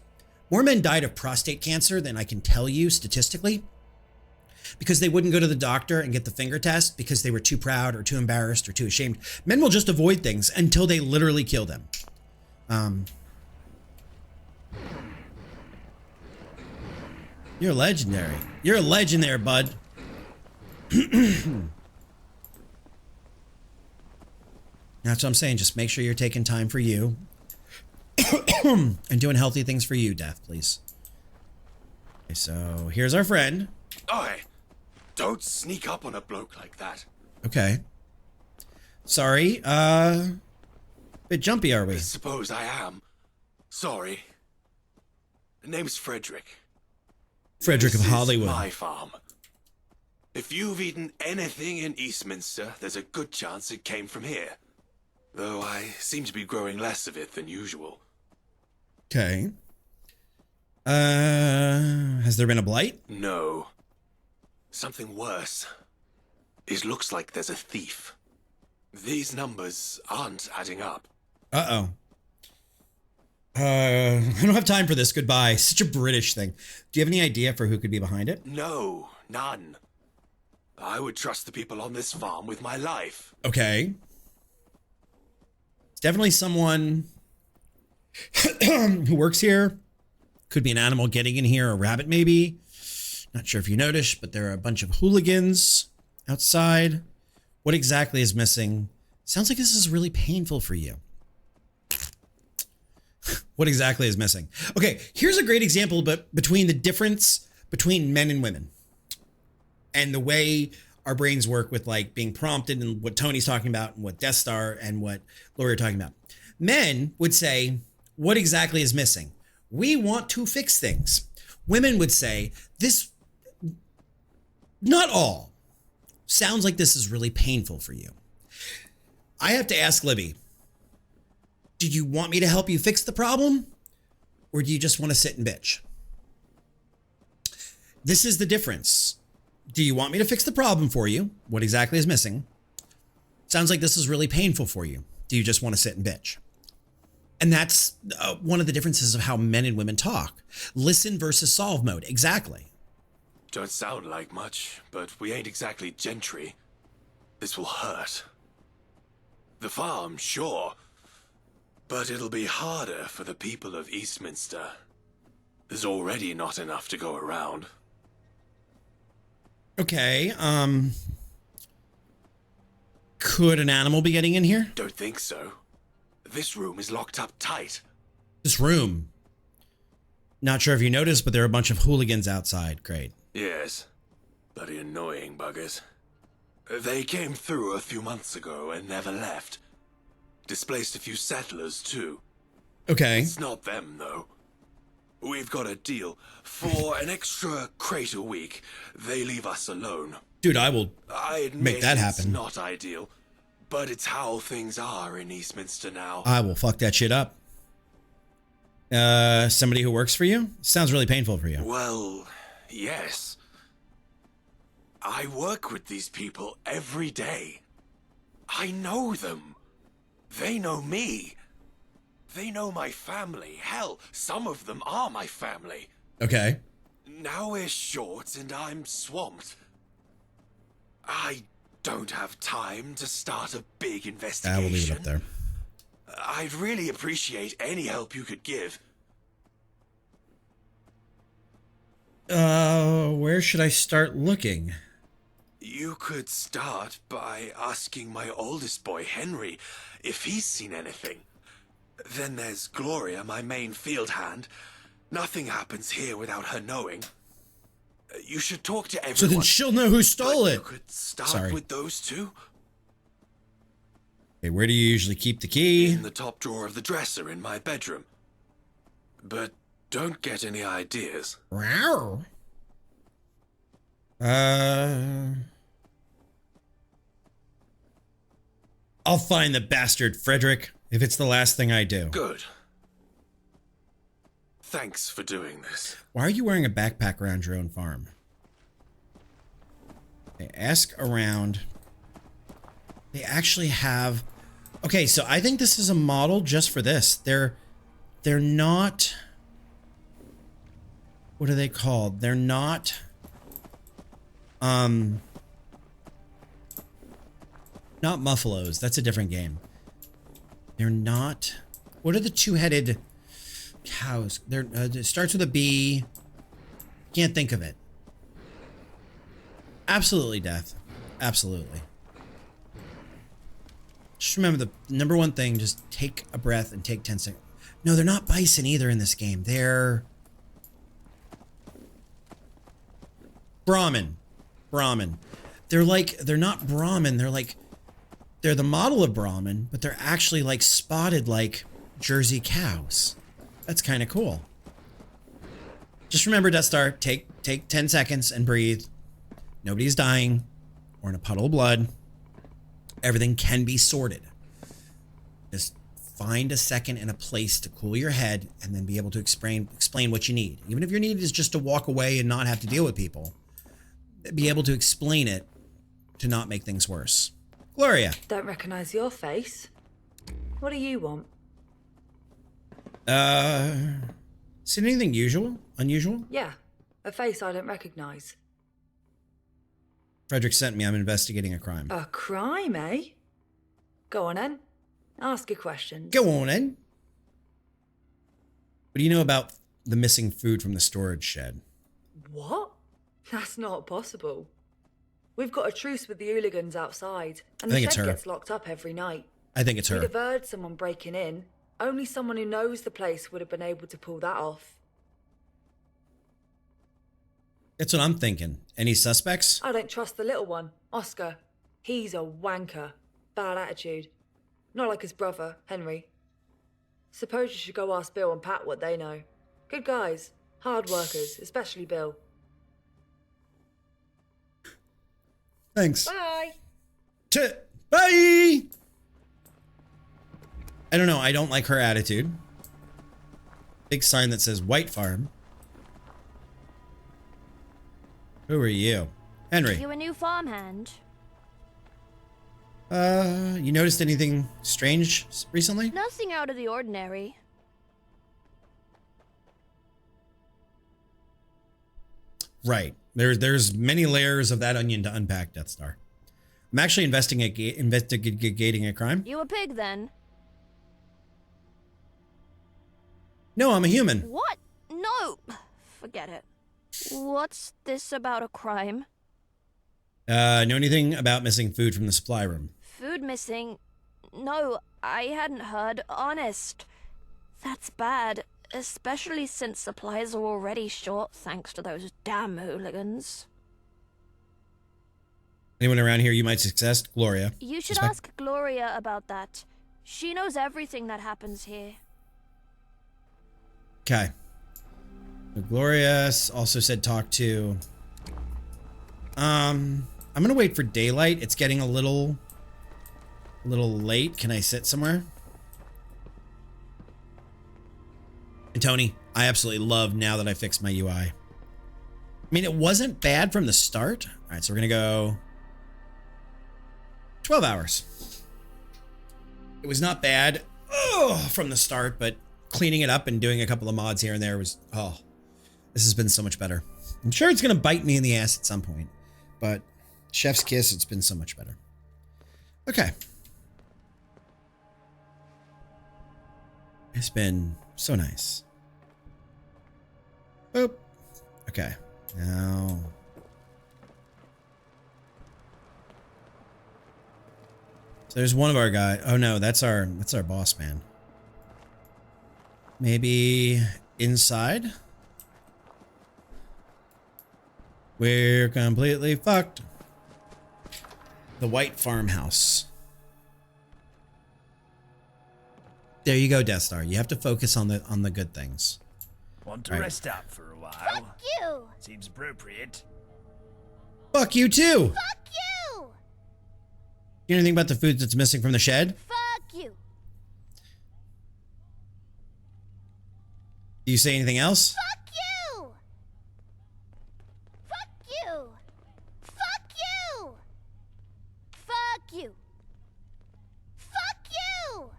A: More men died of prostate cancer than I can tell you statistically, because they wouldn't go to the doctor and get the finger test because they were too proud or too embarrassed or too ashamed. Men will just avoid things until they literally kill them. You're legendary. You're a legend there, bud. That's what I'm saying. Just make sure you're taking time for you and doing healthy things for you, Death, please. Okay, so here's our friend.
C: Oi! Don't sneak up on a bloke like that.
A: Okay. Sorry. Bit jumpy, are we?
C: I suppose I am. Sorry. The name's Frederick.
A: Frederick of
C: This is
A: Hollywood.
C: my farm. If you've eaten anything in Eastminster, there's a good chance it came from here. Though I seem to be growing less of it than usual.
A: Okay. Has there been a blight?
C: No. Something worse. It looks like there's a thief. These numbers aren't adding up.
A: Uh-oh. I don't have time for this. Goodbye. Such a British thing. Do you have any idea for who could be behind it?
C: No, none. I would trust the people on this farm with my life.
A: Okay. It's definitely someone who works here. Could be an animal getting in here, a rabbit maybe. Not sure if you noticed, but there are a bunch of hooligans outside. What exactly is missing? Sounds like this is really painful for you. What exactly is missing? Okay, here's a great example, but between the difference between men and women. And the way our brains work with like being prompted and what Tony's talking about and what Death Star and what Lori are talking about. Men would say, what exactly is missing? We want to fix things. Women would say, this, not all, sounds like this is really painful for you. I have to ask Libby, do you want me to help you fix the problem? Or do you just want to sit and bitch? This is the difference. Do you want me to fix the problem for you? What exactly is missing? Sounds like this is really painful for you. Do you just want to sit and bitch? And that's one of the differences of how men and women talk. Listen versus solve mode. Exactly.
C: Don't sound like much, but we ain't exactly gentry. This will hurt. The farm, sure. But it'll be harder for the people of Eastminster. There's already not enough to go around.
A: Okay, could an animal be getting in here?
C: Don't think so. This room is locked up tight.
A: This room. Not sure if you noticed, but there are a bunch of hooligans outside. Great.
C: Yes. Bloody annoying buggers. They came through a few months ago and never left. Displaced a few settlers, too.
A: Okay.
C: It's not them, though. We've got a deal. For an extra crate a week, they leave us alone.
A: Dude, I will
C: I admit
A: make that happen.
C: It's not ideal, but it's how things are in Eastminster now.
A: I will fuck that shit up. Somebody who works for you? Sounds really painful for you.
C: Well, yes. I work with these people every day. I know them. They know me. They know my family. Hell, some of them are my family.
A: Okay.
C: Now we're short and I'm swamped. I don't have time to start a big investigation.
A: I will leave it up there.
C: I'd really appreciate any help you could give.
A: Where should I start looking?
C: You could start by asking my oldest boy, Henry, if he's seen anything. Then there's Gloria, my main field hand. Nothing happens here without her knowing. You should talk to everyone.
A: So then she'll know who stole
C: but
A: it.
C: You could start with those two.
A: Okay, where do you usually keep the key?
C: In the top drawer of the dresser in my bedroom. But don't get any ideas.
A: Wow. I'll find the bastard, Frederick, if it's the last thing I do.
C: Good. Thanks for doing this.
A: Why are you wearing a backpack around your own farm? Okay, ask around. They actually have... Okay, so I think this is a model just for this. They're not... What are they called? They're not... Not Muffalos. That's a different game. They're not... What are the two-headed cows? They're it starts with a B. Can't think of it. Absolutely, Death. Absolutely. Just remember the number one thing, just take a breath and take 10 seconds. No, they're not bison either in this game. They're... Brahmin. Brahmin. They're like, they're not Brahmin. They're like, they're the model of Brahmin, but they're actually like spotted like Jersey cows. That's kind of cool. Just remember, Death Star, take 10 seconds and breathe. Nobody's dying or in a puddle of blood. Everything can be sorted. Just find a second and a place to cool your head and then be able to explain what you need. Even if your need is just to walk away and not have to deal with people, be able to explain it to not make things worse. Gloria.
D: Don't recognize your face. What do you want?
A: Is it anything unusual?
D: Yeah, a face I don't recognize.
A: Frederick sent me. I'm investigating a crime.
D: A crime, eh? Go on then. Ask your questions.
A: Go on then. What do you know about the missing food from the storage shed?
D: What? That's not possible. We've got a truce with the hooligans outside, and
A: I think
D: the
A: it's
D: shed
A: her.
D: gets locked up every night.
A: I think it's her.
D: We'd have heard someone breaking in. Only someone who knows the place would have been able to pull that off.
A: That's what I'm thinking. Any suspects?
D: I don't trust the little one, Oscar. He's a wanker. Bad attitude. Not like his brother, Henry. Suppose you should go ask Bill and Pat what they know. Good guys. Hard workers, especially Bill.
A: Thanks.
D: Bye.
A: Bye! I don't know. I don't like her attitude. Big sign that says White Farm. Who are you? Henry.
E: You a new farmhand?
A: You noticed anything strange recently?
E: Nothing out of the ordinary.
A: Right. There's many layers of that onion to unpack, Death Star. I'm actually investigating a crime.
E: You a pig then?
A: No, I'm a human.
E: What? No! Forget it. What's this about a crime?
A: Know anything about missing food from the supply room?
E: Food missing? No, I hadn't heard. Honest. That's bad. Especially since supplies are already short thanks to those damn hooligans.
A: Anyone around here you might suggest? Gloria.
E: You should ask Gloria about that. She knows everything that happens here.
A: Okay. Gloria also said talk to... I'm gonna wait for daylight. It's getting a little late. Can I sit somewhere? And Tony, I absolutely love now that I fixed my UI. I mean, it wasn't bad from the start. All right, so we're gonna go 12 hours. It was not bad from the start, but cleaning it up and doing a couple of mods here and there was, oh, this has been so much better. I'm sure it's gonna bite me in the ass at some point, but chef's kiss, it's been so much better. Okay. It's been so nice. Boop. Okay. Now. So there's one of our guys. Oh no, that's our boss man. Maybe inside? We're completely fucked. The white farmhouse. There you go, Death Star. You have to focus on the good things.
B: Want to
A: Right.
B: rest up for a while?
E: Fuck you!
B: Seems appropriate.
A: Fuck you too.
E: Fuck you!
A: You know anything about the food that's missing from the shed?
E: Fuck you!
A: Do you say anything else?
E: Fuck you! Fuck you! Fuck you! Fuck you! Fuck you!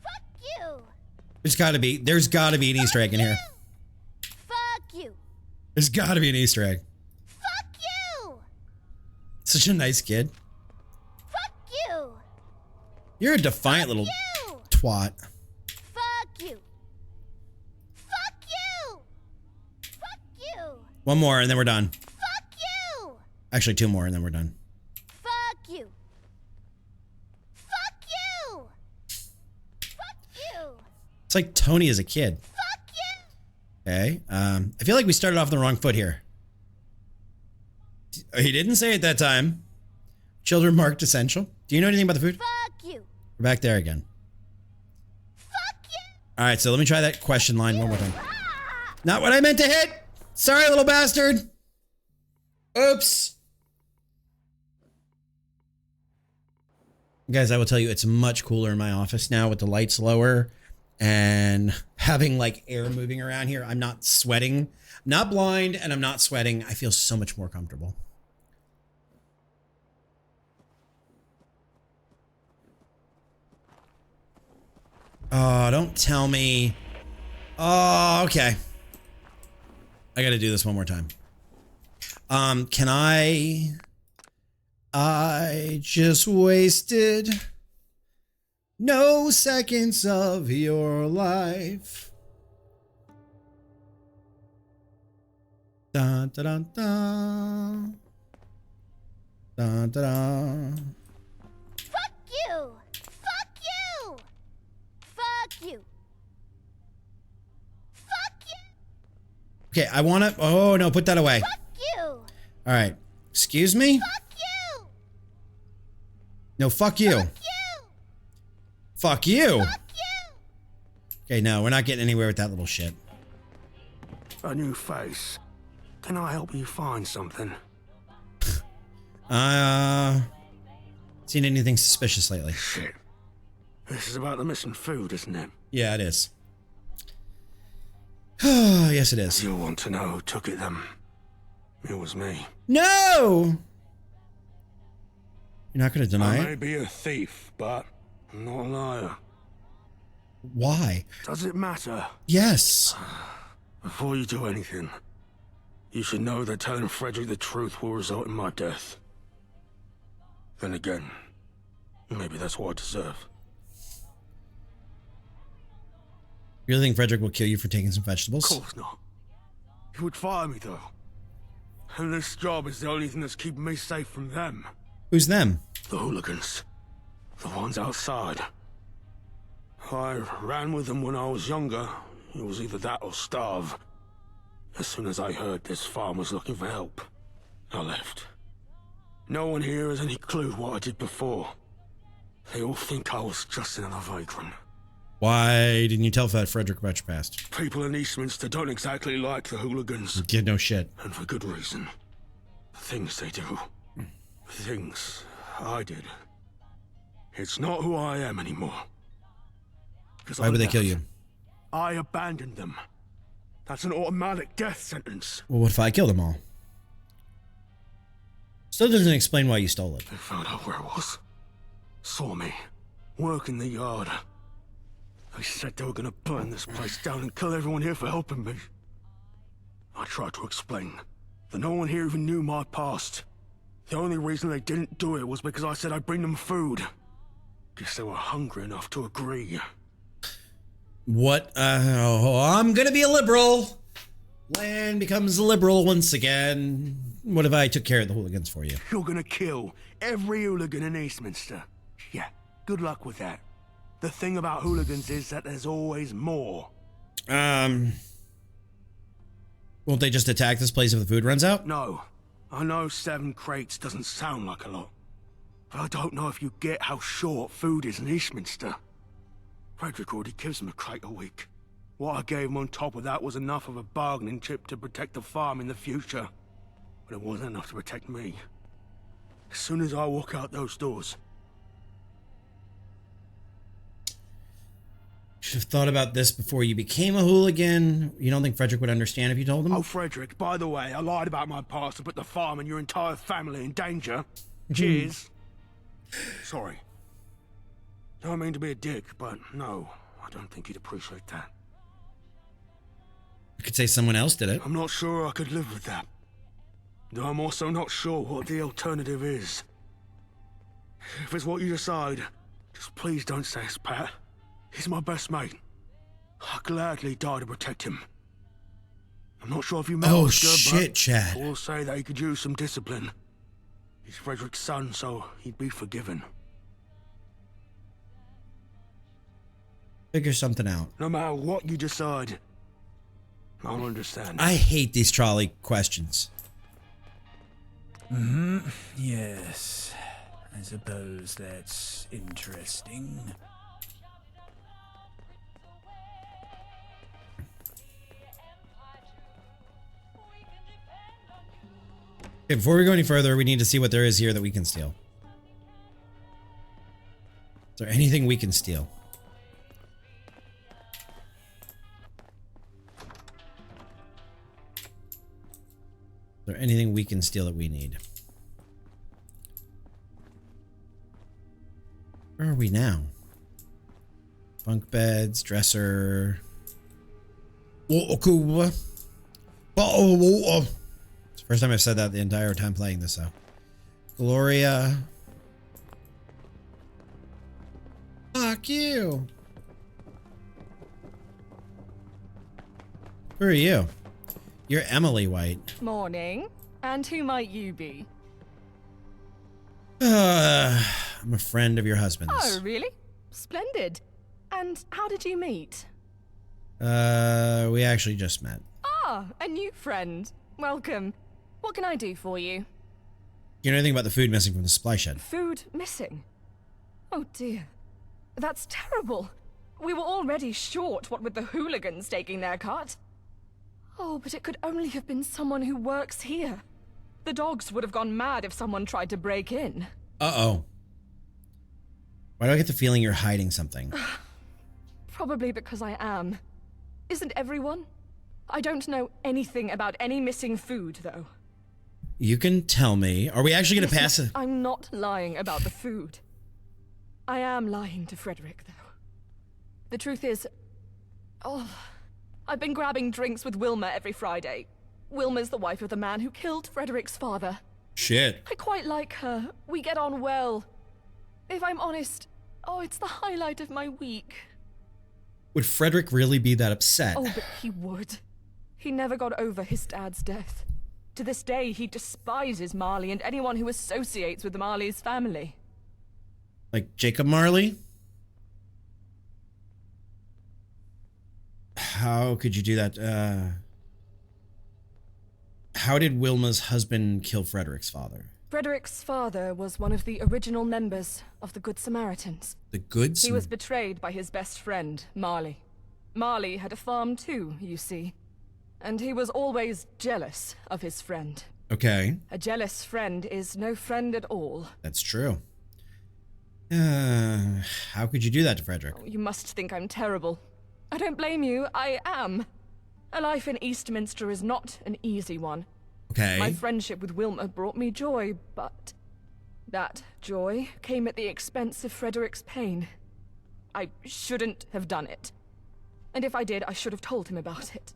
E: Fuck you!
A: There's gotta be an Easter egg in here.
E: Fuck you!
A: There's gotta be an Easter egg.
E: Fuck you!
A: Such a nice kid.
E: Fuck you!
A: You're a defiant little
E: You!
A: twat.
E: Fuck you! Fuck you! Fuck you!
A: One more and then we're done.
E: Fuck you!
A: Actually, two more and then we're done.
E: Fuck you! Fuck you! Fuck you!
A: It's like Tony as a kid.
E: Fuck you!
A: Okay. I feel like we started off on the wrong foot here. He didn't say it that time. Children marked essential. Do you know anything about the food?
E: Fuck you!
A: We're back there again.
E: Fuck you!
A: All right, so let me try that question line one more time.
E: Ah!
A: Not what I meant to hit. Sorry, little bastard. Oops. Guys, I will tell you, it's much cooler in my office now with the lights lower and having like air moving around here. I'm not sweating. I'm not blind and I'm not sweating. I feel so much more comfortable. Oh, don't tell me. Oh, okay. I gotta do this one more time. Can I just wasted no seconds of your life. Dun, dun, dun, dun. Dun, dun, dun.
E: Fuck you! Fuck you! Fuck you! Fuck you!
A: Okay, I want to... Oh, no, put that away.
E: Fuck you!
A: All right. Excuse me?
E: Fuck you!
A: No, fuck you.
E: Fuck you!
A: Fuck you.
E: Fuck you!
A: Okay, no, we're not getting anywhere with that little shit.
F: A new face. Can I help you find something?
A: Seen anything suspicious lately?
F: Shit. This is about the missing food, isn't it?
A: Yeah, it is. Yes, it is.
F: You'll want to know who took it then. It was me.
A: No! You're not going to deny
F: I may
A: it?
F: be a thief, but I'm not a liar.
A: Why?
F: Does it matter?
A: Yes.
F: Before you do anything, you should know that telling Frederick the truth will result in my death. Then again, maybe that's what I deserve.
A: You really think Frederick will kill you for taking some vegetables?
F: Of course not. He would fire me, though. And this job is the only thing that's keeping me safe from them.
A: Who's them?
F: The hooligans. The ones outside. I ran with them when I was younger. It was either that or starve. As soon as I heard this farm was looking for help, I left. No one here has any clue what I did before. They all think I was just another vagrant.
A: Why didn't you tell Frederick about your past?
F: People in Eastminster don't exactly like the hooligans.
A: Kid, no shit.
F: And for good reason. The things they do. Things I did. It's not who I am anymore.
A: Why would they kill you?
F: I abandoned them. That's an automatic death sentence.
A: Well, what if I killed them all? Still doesn't explain why you stole it.
F: They found out where I was. Saw me. Work in the yard. They said they were gonna burn this place down and kill everyone here for helping me. I tried to explain that no one here even knew my past. The only reason they didn't do it was because I said I'd bring them food. Guess they were hungry enough to agree.
A: What? I'm gonna be a liberal. Land becomes liberal once again. What if I took care of the hooligans for you?
F: You're gonna kill every hooligan in Eastminster. Yeah, good luck with that. The thing about hooligans is that there's always more.
A: Won't they just attack this place if the food runs out?
F: No. I know 7 crates doesn't sound like a lot. But I don't know if you get how short food is in Eastminster. Frederick already gives him a crate a week. What I gave him on top of that was enough of a bargaining chip to protect the farm in the future. But it wasn't enough to protect me. As soon as I walk out those doors...
A: Should have thought about this before you became a hooligan. You don't think Frederick would understand if you told him?
F: Oh, Frederick, by the way, I lied about my past to put the farm and your entire family in danger. Cheers. Sorry. Don't mean to be a dick, but no, I don't think he'd appreciate that.
A: You could say someone else did it.
F: I'm not sure I could live with that. Though I'm also not sure what the alternative is. If it's what you decide, just please don't say it's Pat. He's my best mate. I'd gladly die to protect him. I'm not sure if you met
A: Oh,
F: Oscar,
A: shit,
F: but
A: Chad.
F: I will say that he could use some discipline. He's Frederick's son, so he'd be forgiven.
A: Figure something out.
F: No matter what you decide, I'll understand.
A: I hate these trolley questions.
B: Yes. I suppose that's interesting.
A: Okay, before we go any further, we need to see what there is here that we can steal. Is there anything we can steal? Is there anything we can steal that we need? Where are we now? Bunk beds, dresser. Water cooler. Bottle of water. It's the first time I've said that the entire time playing this, so. Gloria. Fuck you. Who are you? You're Emily White.
G: Morning. And who might you be?
A: I'm a friend of your husband's.
G: Oh, really? Splendid. And how did you meet?
A: We actually just met.
G: Ah, a new friend. Welcome. What can I do for you?
A: You know anything about the food missing from the supply shed?
G: Food missing? Oh dear. That's terrible. We were already short, what with the hooligans taking their cut. Oh, but it could only have been someone who works here. The dogs would have gone mad if someone tried to break in.
A: Uh-oh. Why do I get the feeling you're hiding something?
G: Probably because I am. Isn't everyone? I don't know anything about any missing food, though.
A: You can tell me. Are we actually going to pass it?
G: I'm not lying about the food. I am lying to Frederick, though. The truth is... Oh, I've been grabbing drinks with Wilma every Friday. Wilma's the wife of the man who killed Frederick's father.
A: Shit.
G: I quite like her. We get on well. If I'm honest, it's the highlight of my week.
A: Would Frederick really be that upset?
G: Oh, but he would. He never got over his dad's death. To this day, he despises Marley and anyone who associates with Marley's family.
A: Like Jacob Marley? How could you do that? How did Wilma's husband kill Frederick's father?
G: Frederick's father was one of the original members of the Good Samaritans.
A: The Good
G: He was betrayed by his best friend, Marley. Marley had a farm too, you see. And he was always jealous of his friend.
A: Okay.
G: A jealous friend is no friend at all.
A: That's true. How could you do that to Frederick?
G: You must think I'm terrible. I don't blame you, I am. A life in Eastminster is not an easy one.
A: Okay.
G: My friendship with Wilma brought me joy, but that joy came at the expense of Frederick's pain. I shouldn't have done it. And if I did, I should have told him about it.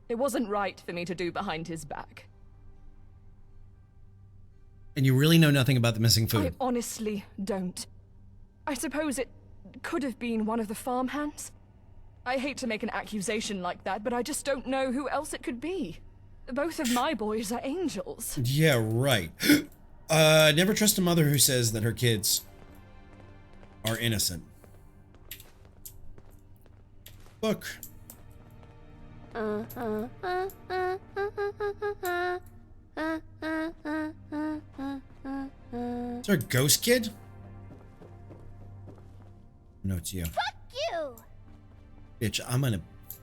G: It wasn't right for me to do behind his back.
A: And you really know nothing about the missing
G: I
A: food?
G: honestly don't. I suppose it could have been one of the farmhands. I hate to make an accusation like that, but I just don't know who else it could be. Both of my boys are angels.
A: Yeah, right. Never trust a mother who says that her kids are innocent. Look. Is there a ghost kid? No, it's you.
E: Fuck you!
A: Bitch, I'm gonna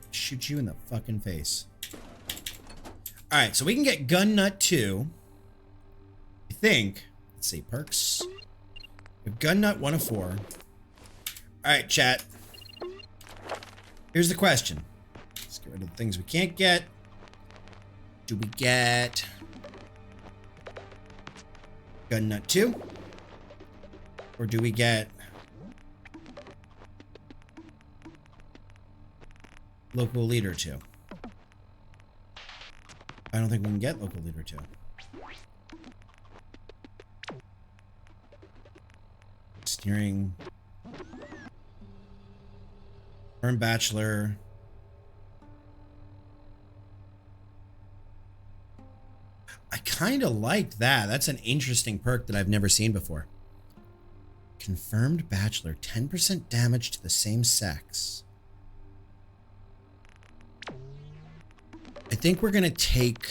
A: shoot you in the fucking face. Alright, so we can get Gun Nut 2. I think. Let's see, perks. We have Gun Nut 1 of 4. Alright, chat. Here's the question. Let's get rid of the things we can't get. Do we get Gun Nut 2? Or do we get Local Leader 2? I don't think we can get Local Leader 2. Steering. Earn Bachelor. I kind of like that. That's an interesting perk that I've never seen before. Confirmed Bachelor. 10% damage to the same sex. I think we're going to take...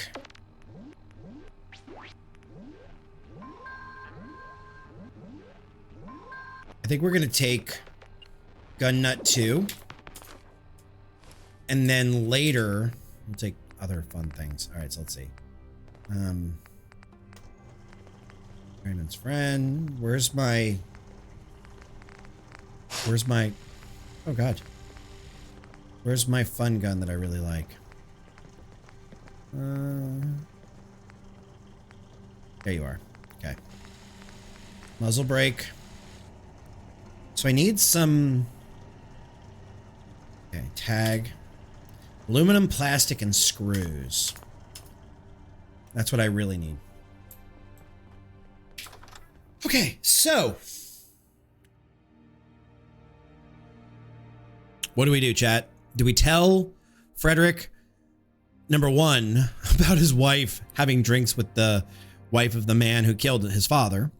A: Gun Nut 2. And then later, we'll take other fun things. All right, so let's see. Raymond's friend. Where's my... Oh, God. Where's my fun gun that I really like? There you are. Okay. Muzzle brake. So I need some... Okay, tag. Aluminum, plastic, and screws. That's what I really need. Okay, so... What do we do, chat? Do we tell Frederick, number one, about his wife having drinks with the wife of the man who killed his father?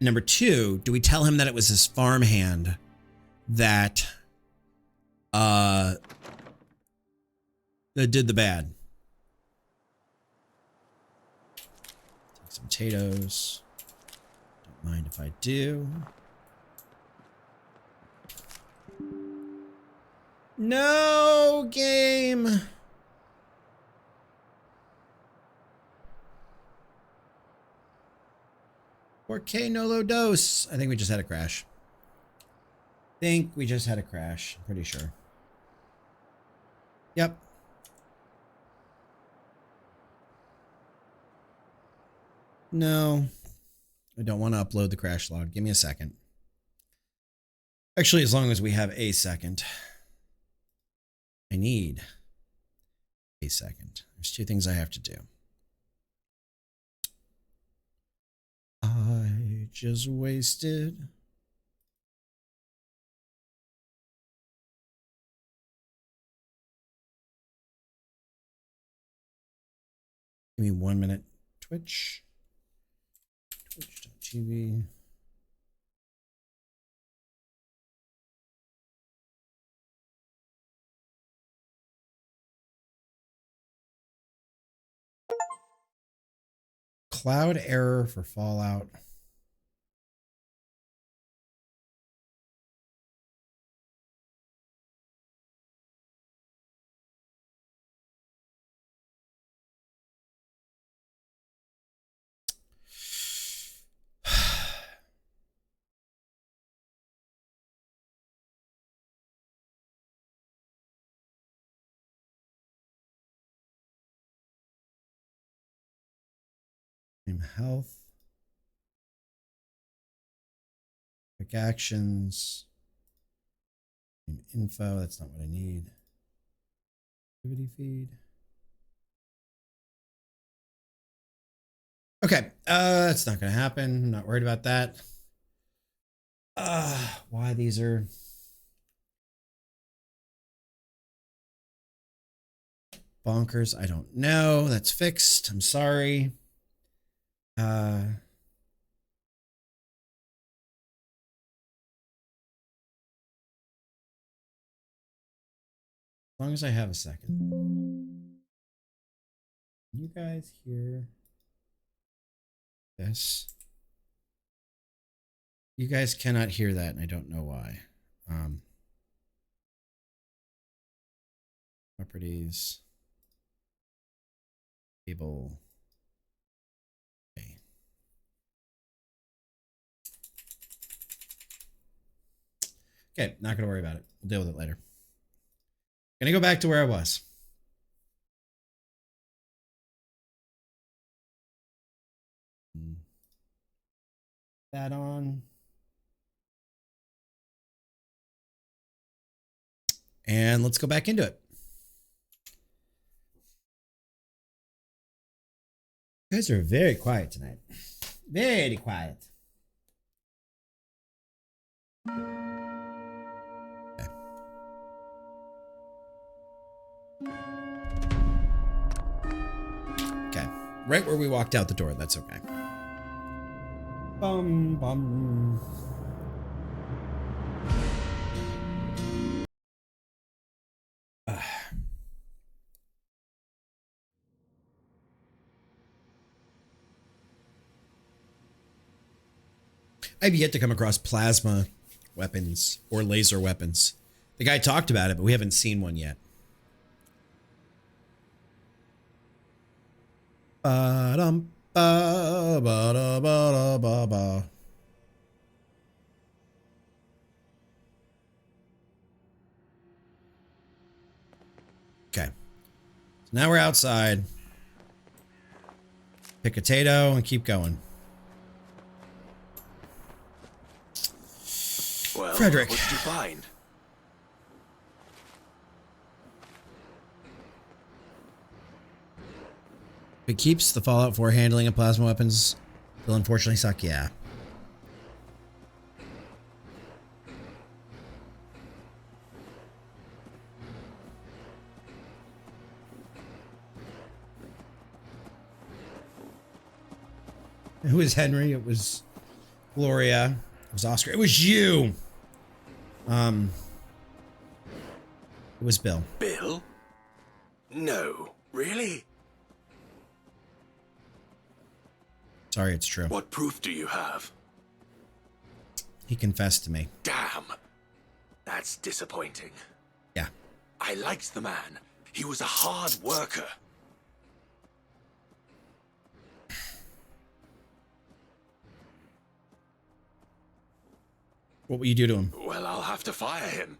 A: Number two, do we tell him that it was his farmhand that that did the bad. Take some potatoes. Don't mind if I do. No game. $4K no low dose. I think we just had a crash. I'm pretty sure. Yep. No. I don't want to upload the crash log. Give me a second. Actually, as long as we have a second. I need a second. There's two things I have to do. I just wasted. Give me 1 minute. Twitch. Twitch.tv. Cloud error for Fallout. Health. Quick actions. Info. That's not what I need. Activity feed. Okay. That's not going to happen. I'm not worried about that. Why these are... bonkers. I don't know. That's fixed. I'm sorry. As long as I have a second. Can you guys hear this? You guys cannot hear that, and I don't know why. Properties. Table. Okay. Okay, not going to worry about it. We'll deal with it later. Gonna go back to where I was. That on. And let's go back into it. You guys are very quiet tonight. Very quiet. Okay. Right where we walked out the door. That's okay. Bum, bum. I've yet to come across plasma weapons or laser weapons. The guy talked about it, but we haven't seen one yet. Ba-dum, ba, ba, ba, ba, ba. Okay. So now we're outside. Pick a potato and keep going.
C: Well,
A: Frederick.
C: what did you find?
A: If it keeps the Fallout 4 handling of plasma weapons, will unfortunately suck, yeah. It was Henry, it was Gloria, it was Oscar, it was you! It was Bill.
C: Bill? No. Really?
A: Sorry, it's true.
C: What proof do you have?
A: He confessed to me.
C: Damn. That's disappointing.
A: Yeah.
C: I liked the man. He was a hard worker.
A: What will you do to him?
C: Well, I'll have to fire him.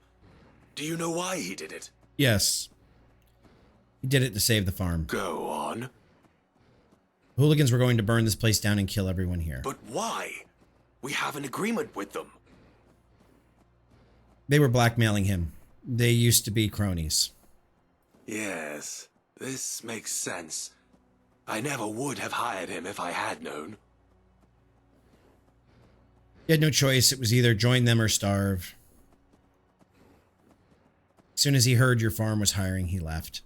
C: Do you know why he did it?
A: Yes. He did it to save the farm.
C: Go on.
A: Hooligans were going to burn this place down and kill everyone here.
C: But why? We have an agreement with them.
A: They were blackmailing him. They used to be cronies.
C: Yes, this makes sense. I never would have hired him if I had known.
A: He had no choice. It was either join them or starve. As soon as he heard your farm was hiring, he left.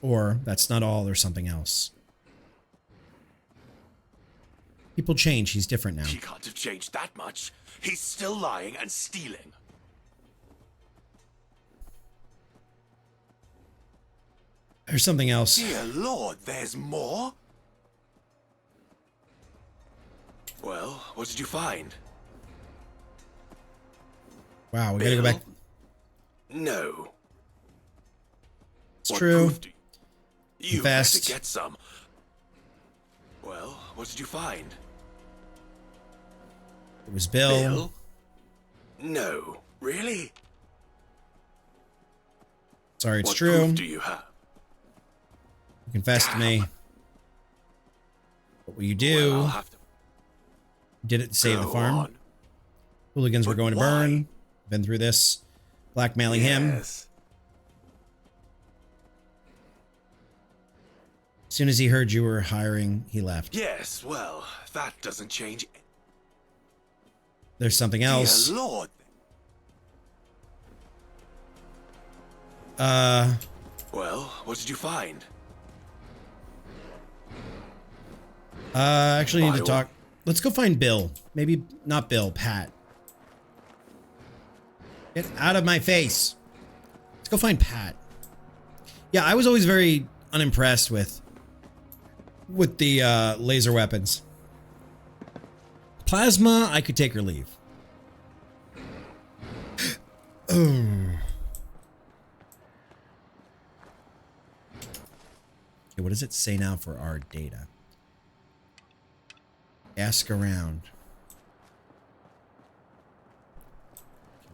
A: Or that's not all, there's something else. People change. He's different now.
C: He can't have changed that much. He's still lying and stealing.
A: There's something else.
C: Dear Lord, there's more? Well, what did you find?
A: Wow, we gotta go back.
C: No.
A: It's
C: What
A: true.
C: proof do you had
A: Confessed.
C: to get some. Well, what did you find?
A: It was Bill.
C: Bill? No. Really?
A: Sorry, it's
C: What
A: true.
C: proof do you have?
A: You confessed to me. What will you do?
C: Well, I'll have to
A: You did it to save the
C: go
A: farm.
C: on.
A: Hooligans were
C: But
A: going to
C: why?
A: burn. Been through this. Blackmailing him.
C: Yes.
A: As soon as he heard you were hiring, he left.
C: Yes, well, that doesn't change.
A: There's something else.
C: Dear Lord. Well, what did you find?
A: Actually need to
C: Why-
A: talk. Let's go find Bill. Maybe not Bill, Pat. Get out of my face. Let's go find Pat. Yeah, I was always very unimpressed with the laser weapons. Plasma, I could take or leave. Okay, what does it say now for our data? Ask around.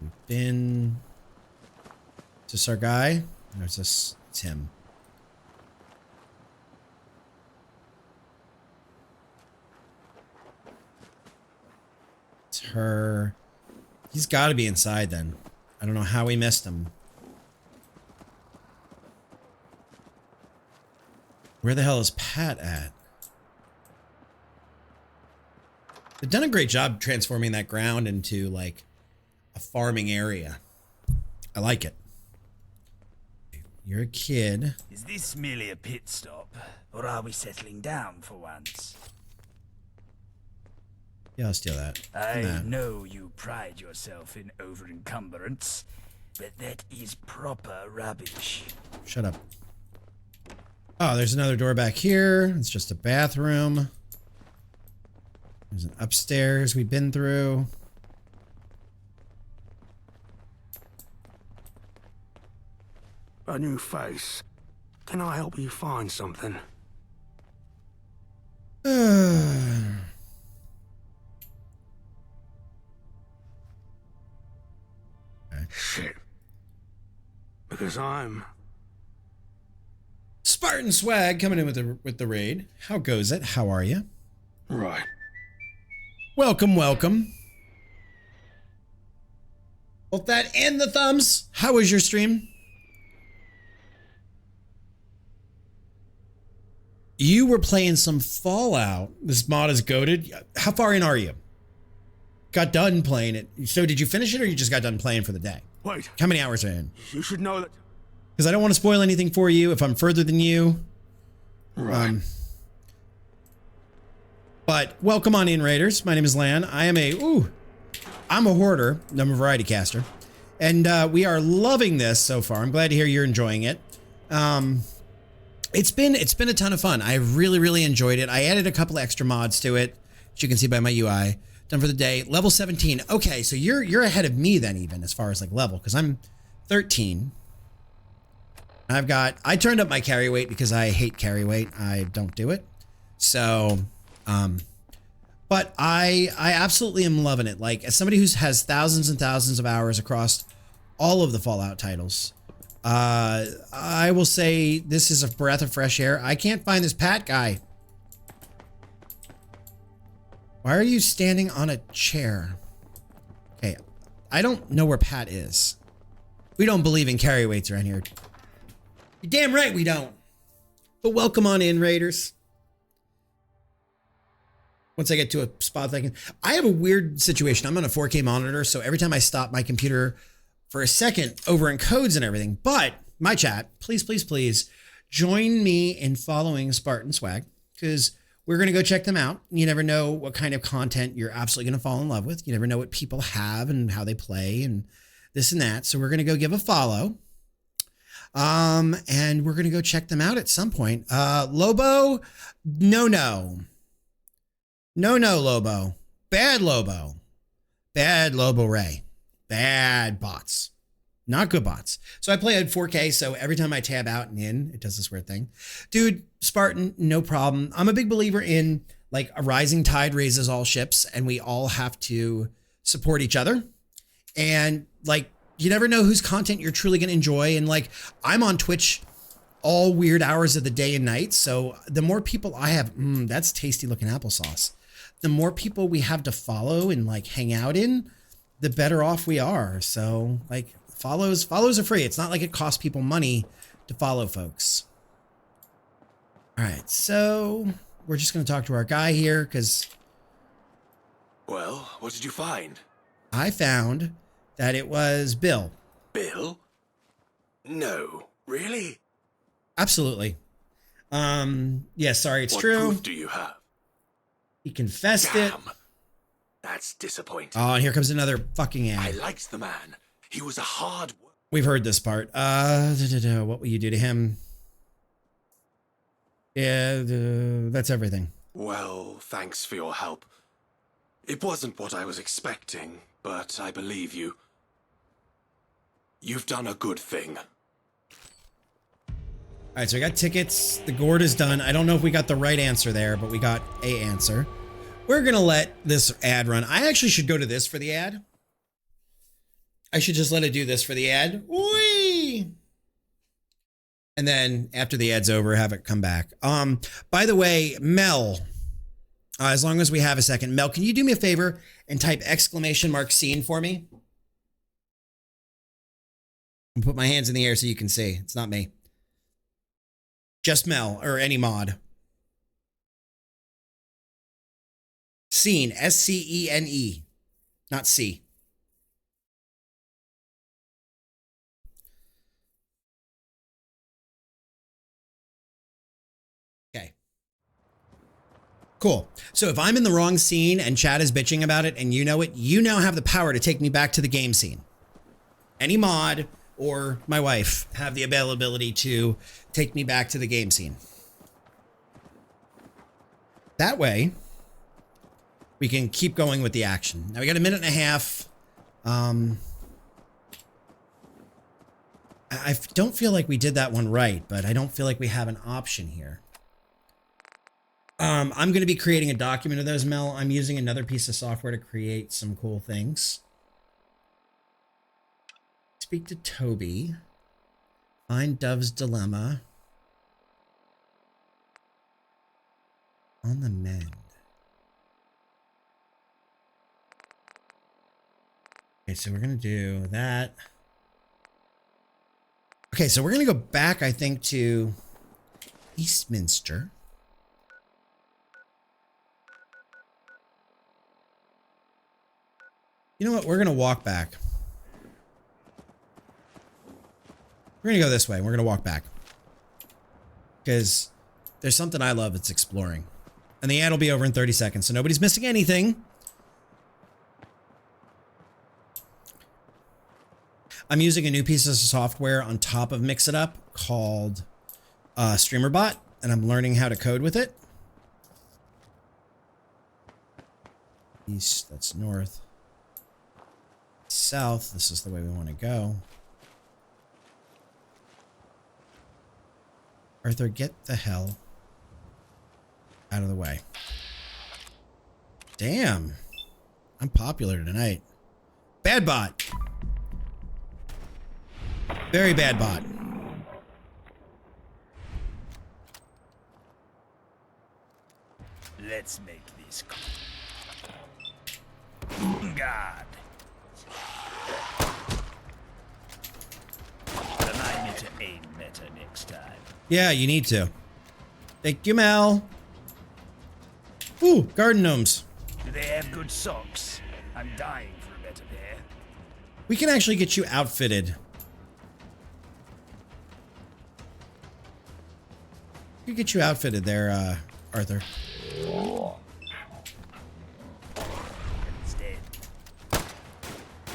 A: We've been... Is this our guy? Or is this... It's him. It's her. He's got to be inside then. I don't know how we missed him. Where the hell is Pat at? They've done a great job transforming that ground into like a farming area. I like it. You're a kid.
B: Is this merely a pit stop, or are we settling down for once?
A: Yeah, I'll steal that.
B: I
A: Nah.
B: know you pride yourself in over-encumbrance, but that is proper rubbish.
A: Shut up. Oh, there's another door back here. It's just a bathroom. There's an upstairs we've been through.
F: A new face. Can I help you find something? Shit. Because I'm...
A: Spartan swag coming in with the raid. How goes it? How are you?
F: Right.
A: Welcome, welcome. Both that and the thumbs. How was your stream? You were playing some Fallout. This mod is goated. How far in are you? Got done playing it. So did you finish it or you just got done playing for the day?
F: Wait,
A: How many hours are in?
F: you should know that...
A: Because I don't want to spoil anything for you if I'm further than you.
F: Right.
A: But welcome on in, Raiders. My name is Lan. I I'm a hoarder. I'm a variety caster. And we are loving this so far. I'm glad to hear you're enjoying it. It's been a ton of fun. I really, really enjoyed it. I added a couple extra mods to it, as you can see by my UI. Done for the day. Level 17. Okay, so you're ahead of me then, even as far as like level, because I'm 13. I turned up my carry weight because I hate carry weight. I don't do it. So, but I absolutely am loving it. Like, as somebody who has thousands and thousands of hours across all of the Fallout titles, I will say this is a breath of fresh air. I can't find this Pat guy. Why are you standing on a chair? Okay, I don't know where Pat is. We don't believe in carry weights around here. You're damn right we don't. But welcome on in, Raiders. Once I get to a spot that I have a weird situation. I'm on a 4K monitor, so every time I stop my computer for a second, over encodes and everything. But my chat, please, please, please join me in following Spartan Swag, because we're going to go check them out. You never know what kind of content you're absolutely going to fall in love with. You never know what people have and how they play and this and that. So we're going to go give a follow. And we're going to go check them out at some point. Lobo, no, Lobo. Bad Lobo. Bad Lobo Ray. Bad bots. Not good bots. So I play at 4K, so every time I tab out and in, it does this weird thing. Dude, Spartan, no problem. I'm a big believer in, like, a rising tide raises all ships, and we all have to support each other. And, like, you never know whose content you're truly going to enjoy. And, like, I'm on Twitch all weird hours of the day and night, so the more people I have, that's tasty looking applesauce. The more people we have to follow and, like, hang out in, the better off we are. So, like, follows are free. It's not like it costs people money to follow folks. All right, so we're just going to talk to our guy here because...
C: Well, what did you find?
A: I found that it was Bill.
C: Bill? No, really?
A: Absolutely. Yeah, sorry, it's true.
C: What proof do you have?
A: He confessed it.
C: Damn. That's disappointing.
A: Oh, and here comes another fucking ad.
C: I liked the man. He was a hard worker.
A: We've heard this part. What will you do to him? Yeah, that's everything.
C: Well, thanks for your help. It wasn't what I was expecting, but I believe you. You've done a good thing.
A: All right, so we got tickets. The gourd is done. I don't know if we got the right answer there, but we got a answer. We're going to let this ad run. I actually should go to this for the ad. I should just let it do this for the ad. Whee! And then after the ad's over, have it come back. By the way, Mel, as long as we have a second, Mel, can you do me a favor and type !scene for me? I'll put my hands in the air so you can see. It's not me. Just Mel or any mod. Scene, S-C-E-N-E, not C. Okay. Cool. So if I'm in the wrong scene and chat is bitching about it and you know it, you now have the power to take me back to the game scene. Any mod or my wife have the availability to take me back to the game scene. That way, we can keep going with the action. Now we got a minute and a half. I don't feel like we did that one right, but I don't feel like we have an option here. I'm going to be creating a document of those, Mel. I'm using another piece of software to create some cool things. Speak to Toby. Find Dove's dilemma. On the mend. Okay, so we're going to do that. Okay, so we're going to go back, I think, to Eastminster. You know what? We're going to walk back. We're going to go this way. We're going to walk back. Because there's something I love, it's exploring. And the ad will be over in 30 seconds, so nobody's missing anything. I'm using a new piece of software on top of Mix It Up called StreamerBot, and I'm learning how to code with it. East, that's north. South, this is the way we want to go. Arthur, get the hell out of the way. Damn. I'm popular tonight. Bad bot. Very bad bot.
B: Let's make this God. Remind me to aim better next time.
A: Yeah, you need to. Thank you, Mel. Ooh, garden gnomes.
B: Do they have good socks? I'm dying for a better pair.
A: We can actually get you outfitted. We can get you outfitted there, Arthur.
B: It's dead.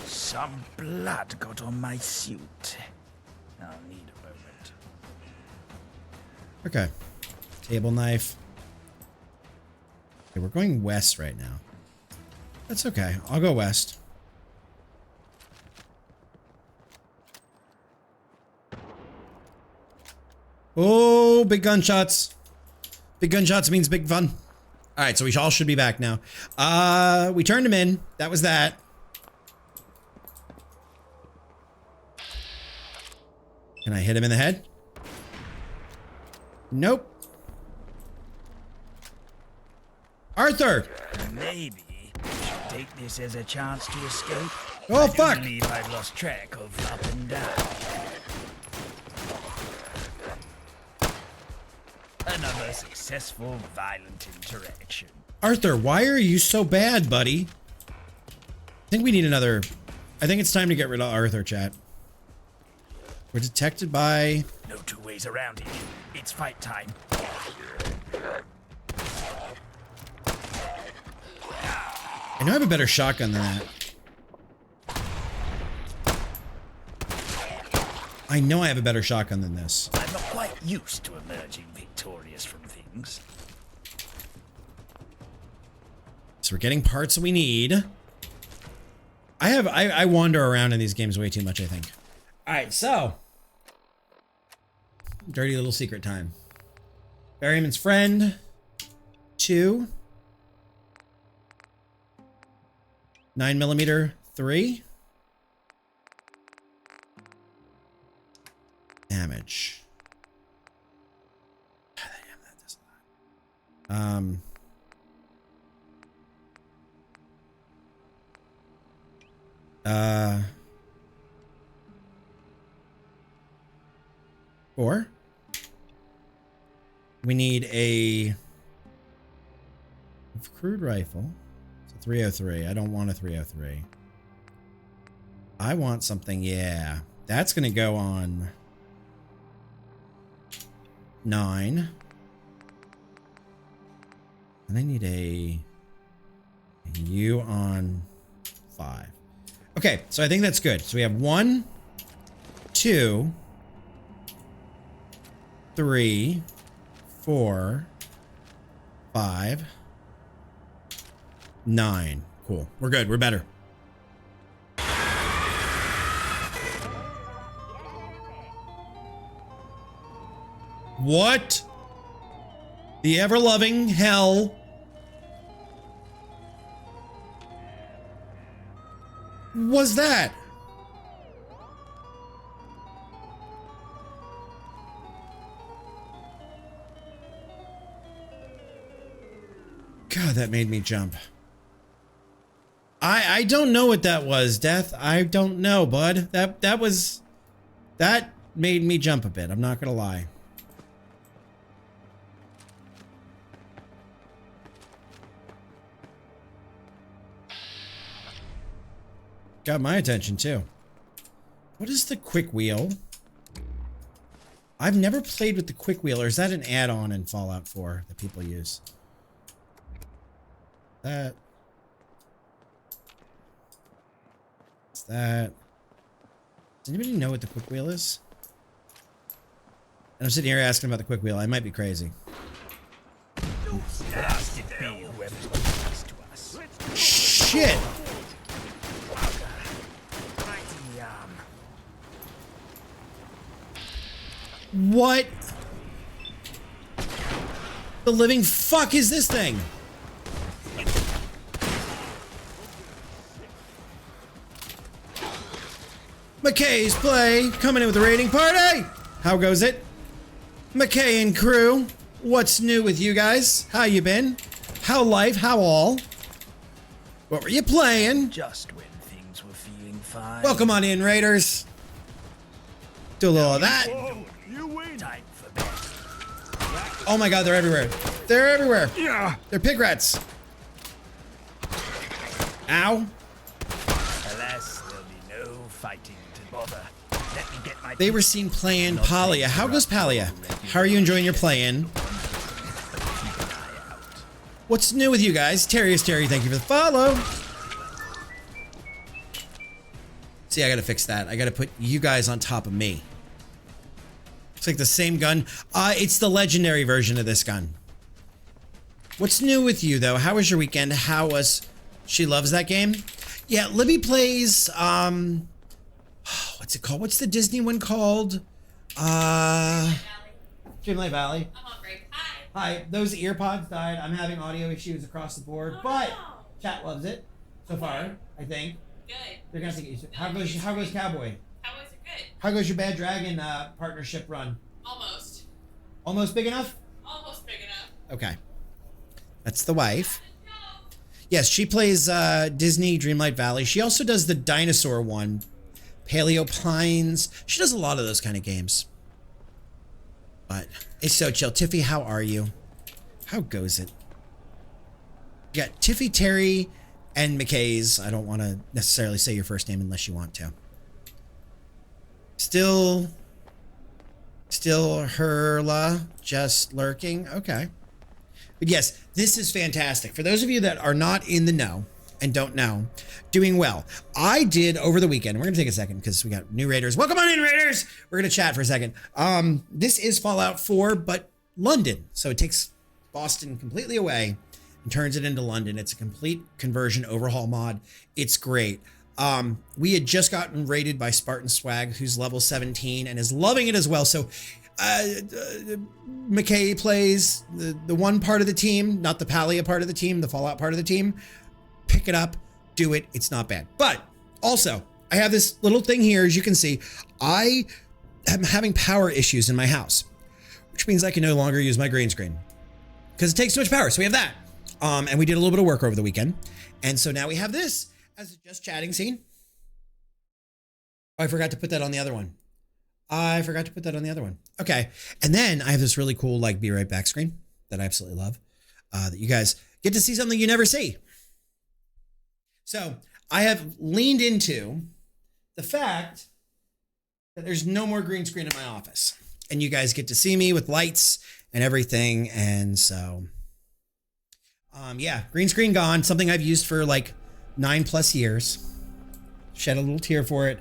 B: Some blood got on my suit. I'll need a moment.
A: Okay. Table knife. Okay, we're going west right now. That's okay. I'll go west. Oh, big gunshots. Big gunshots means big fun. All right, so we all should be back now. We turned him in. That was that. Can I hit him in the head? Nope. Arthur!
B: Maybe we should take this as a chance to escape.
A: Oh,
B: I do
A: fuck!
B: believe I've lost track of up and down. Another successful violent interaction.
A: Arthur, why are you so bad, buddy? I think we need another... I think it's time to get rid of Arthur, chat. We're detected by...
B: No two ways around it. It's fight time.
A: I know I have a better shotgun than that. I know I have a better shotgun than this.
B: I'm not quite used to emerging victorious from things.
A: So we're getting parts we need. I wander around in these games way too much, I think. All right, so. Dirty little secret time. Barryman's friend. 2. 9mm, 3. Damage. God damn, that does a lot. 4. We need a crude rifle. It's a 303. I don't want a 303. I want something, yeah. That's gonna go on 9. And I need a U on 5. Okay, so I think that's good. So we have 1, 2, 3, 4, 5, 9. Cool. We're good. We're better. What? The ever-loving hell. Was that? God, that made me jump. I don't know what that was, Death. I don't know, bud. That made me jump a bit. I'm not gonna lie. Got my attention too. What is the quick wheel? I've never played with the quick wheel, or is that an add-on in Fallout 4 that people use? That. It's that. Does anybody know what the quick wheel is? And I'm sitting here asking about the quick wheel. I might be crazy.
B: Blasted be whoever's close to us.
A: Shit!
B: Right in the arm.
A: What the living fuck is this thing? McKay's Play coming in with a rating party. How goes it? McKay and crew, what's new with you guys? How you been? How life? How all? What were you playing?
B: Just when things were feeling fine.
A: Welcome on in, Raiders. Do a little of that.
F: You win.
B: Time for bed.
A: Oh my god, they're everywhere. They're everywhere.
F: Yeah.
A: They're pig rats. Ow.
B: Alas, there'll be no fighting to bother. Let me get my
A: They were seen playing Palia. How goes Palia? How are you enjoying your play-in? What's new with you guys? Terry is Terry, thank you for the follow. See, I gotta fix that. I gotta put you guys on top of me. It's like the same gun. It's the legendary version of this gun. What's new with you, though? How was your weekend? How was... She loves that game? Yeah, Libby plays, what's it called? What's the Disney one called? Dreamlight Valley.
H: I'm on break. Hi.
A: Hi, those ear pods died. I'm having audio issues across the board, but chat loves it so far, I think.
H: Good.
A: They're gonna think how goes Cowboy?
H: Cowboys are good.
A: How goes your Bad Dragon partnership run?
H: Almost.
A: Almost big enough?
H: Almost big enough.
A: Okay. That's the wife. Yes, she plays Disney Dreamlight Valley. She also does the dinosaur one, Paleo Pines. She does a lot of those kind of games. But it's so chill. Tiffy, how are you? How goes it? You got Tiffy, Terry, and McKay's. I don't want to necessarily say your first name unless you want to. Still Herla, just lurking. Okay. But yes, this is fantastic. For those of you that are not in the know and don't know, doing well. I did over the weekend. We're going to take a second because we got new Raiders. Welcome on in, Raiders. We're going to chat for a second. This is Fallout 4, but London. So it takes Boston completely away and turns it into London. It's a complete conversion overhaul mod. It's great. We had just gotten raided by Spartan Swag, who's level 17 and is loving it as well. So McKay plays the one part of the team, not the Palia part of the team, the Fallout part of the team. Pick it up, do it. It's not bad. But also, I have this little thing here. As you can see, I am having power issues in my house, which means I can no longer use my green screen because it takes too much power. So we have that. And we did a little bit of work over the weekend. And so now we have this as a just chatting scene. Oh, I forgot to put that on the other one. Okay. And then I have this really cool, like, be right back screen that I absolutely love, that you guys get to see something you never see. So I have leaned into the fact that there's no more green screen in my office and you guys get to see me with lights and everything. And so, yeah, green screen gone, something I've used for like 9+ years, shed a little tear for it,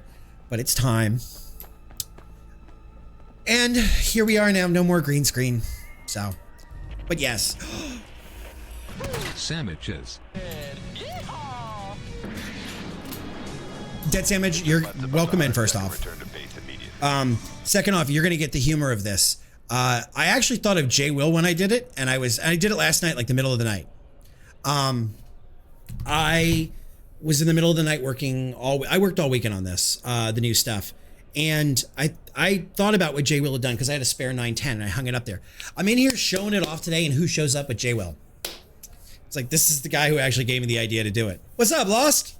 A: but it's time. And here we are now, no more green screen. So, but yes.
I: Sandwiches.
A: Dead Sandwich, you're welcome in first off. Second off, you're gonna get the humor of this. I actually thought of J. Will when I did it, and I did it last night, like the middle of the night. I was in the middle of the night I worked all weekend on this, the new stuff. And I thought about what J. Will had done because I had a spare 910 and I hung it up there. I'm in here showing it off today, and who shows up but J. Will? It's like, this is the guy who actually gave me the idea to do it. What's up, Lost?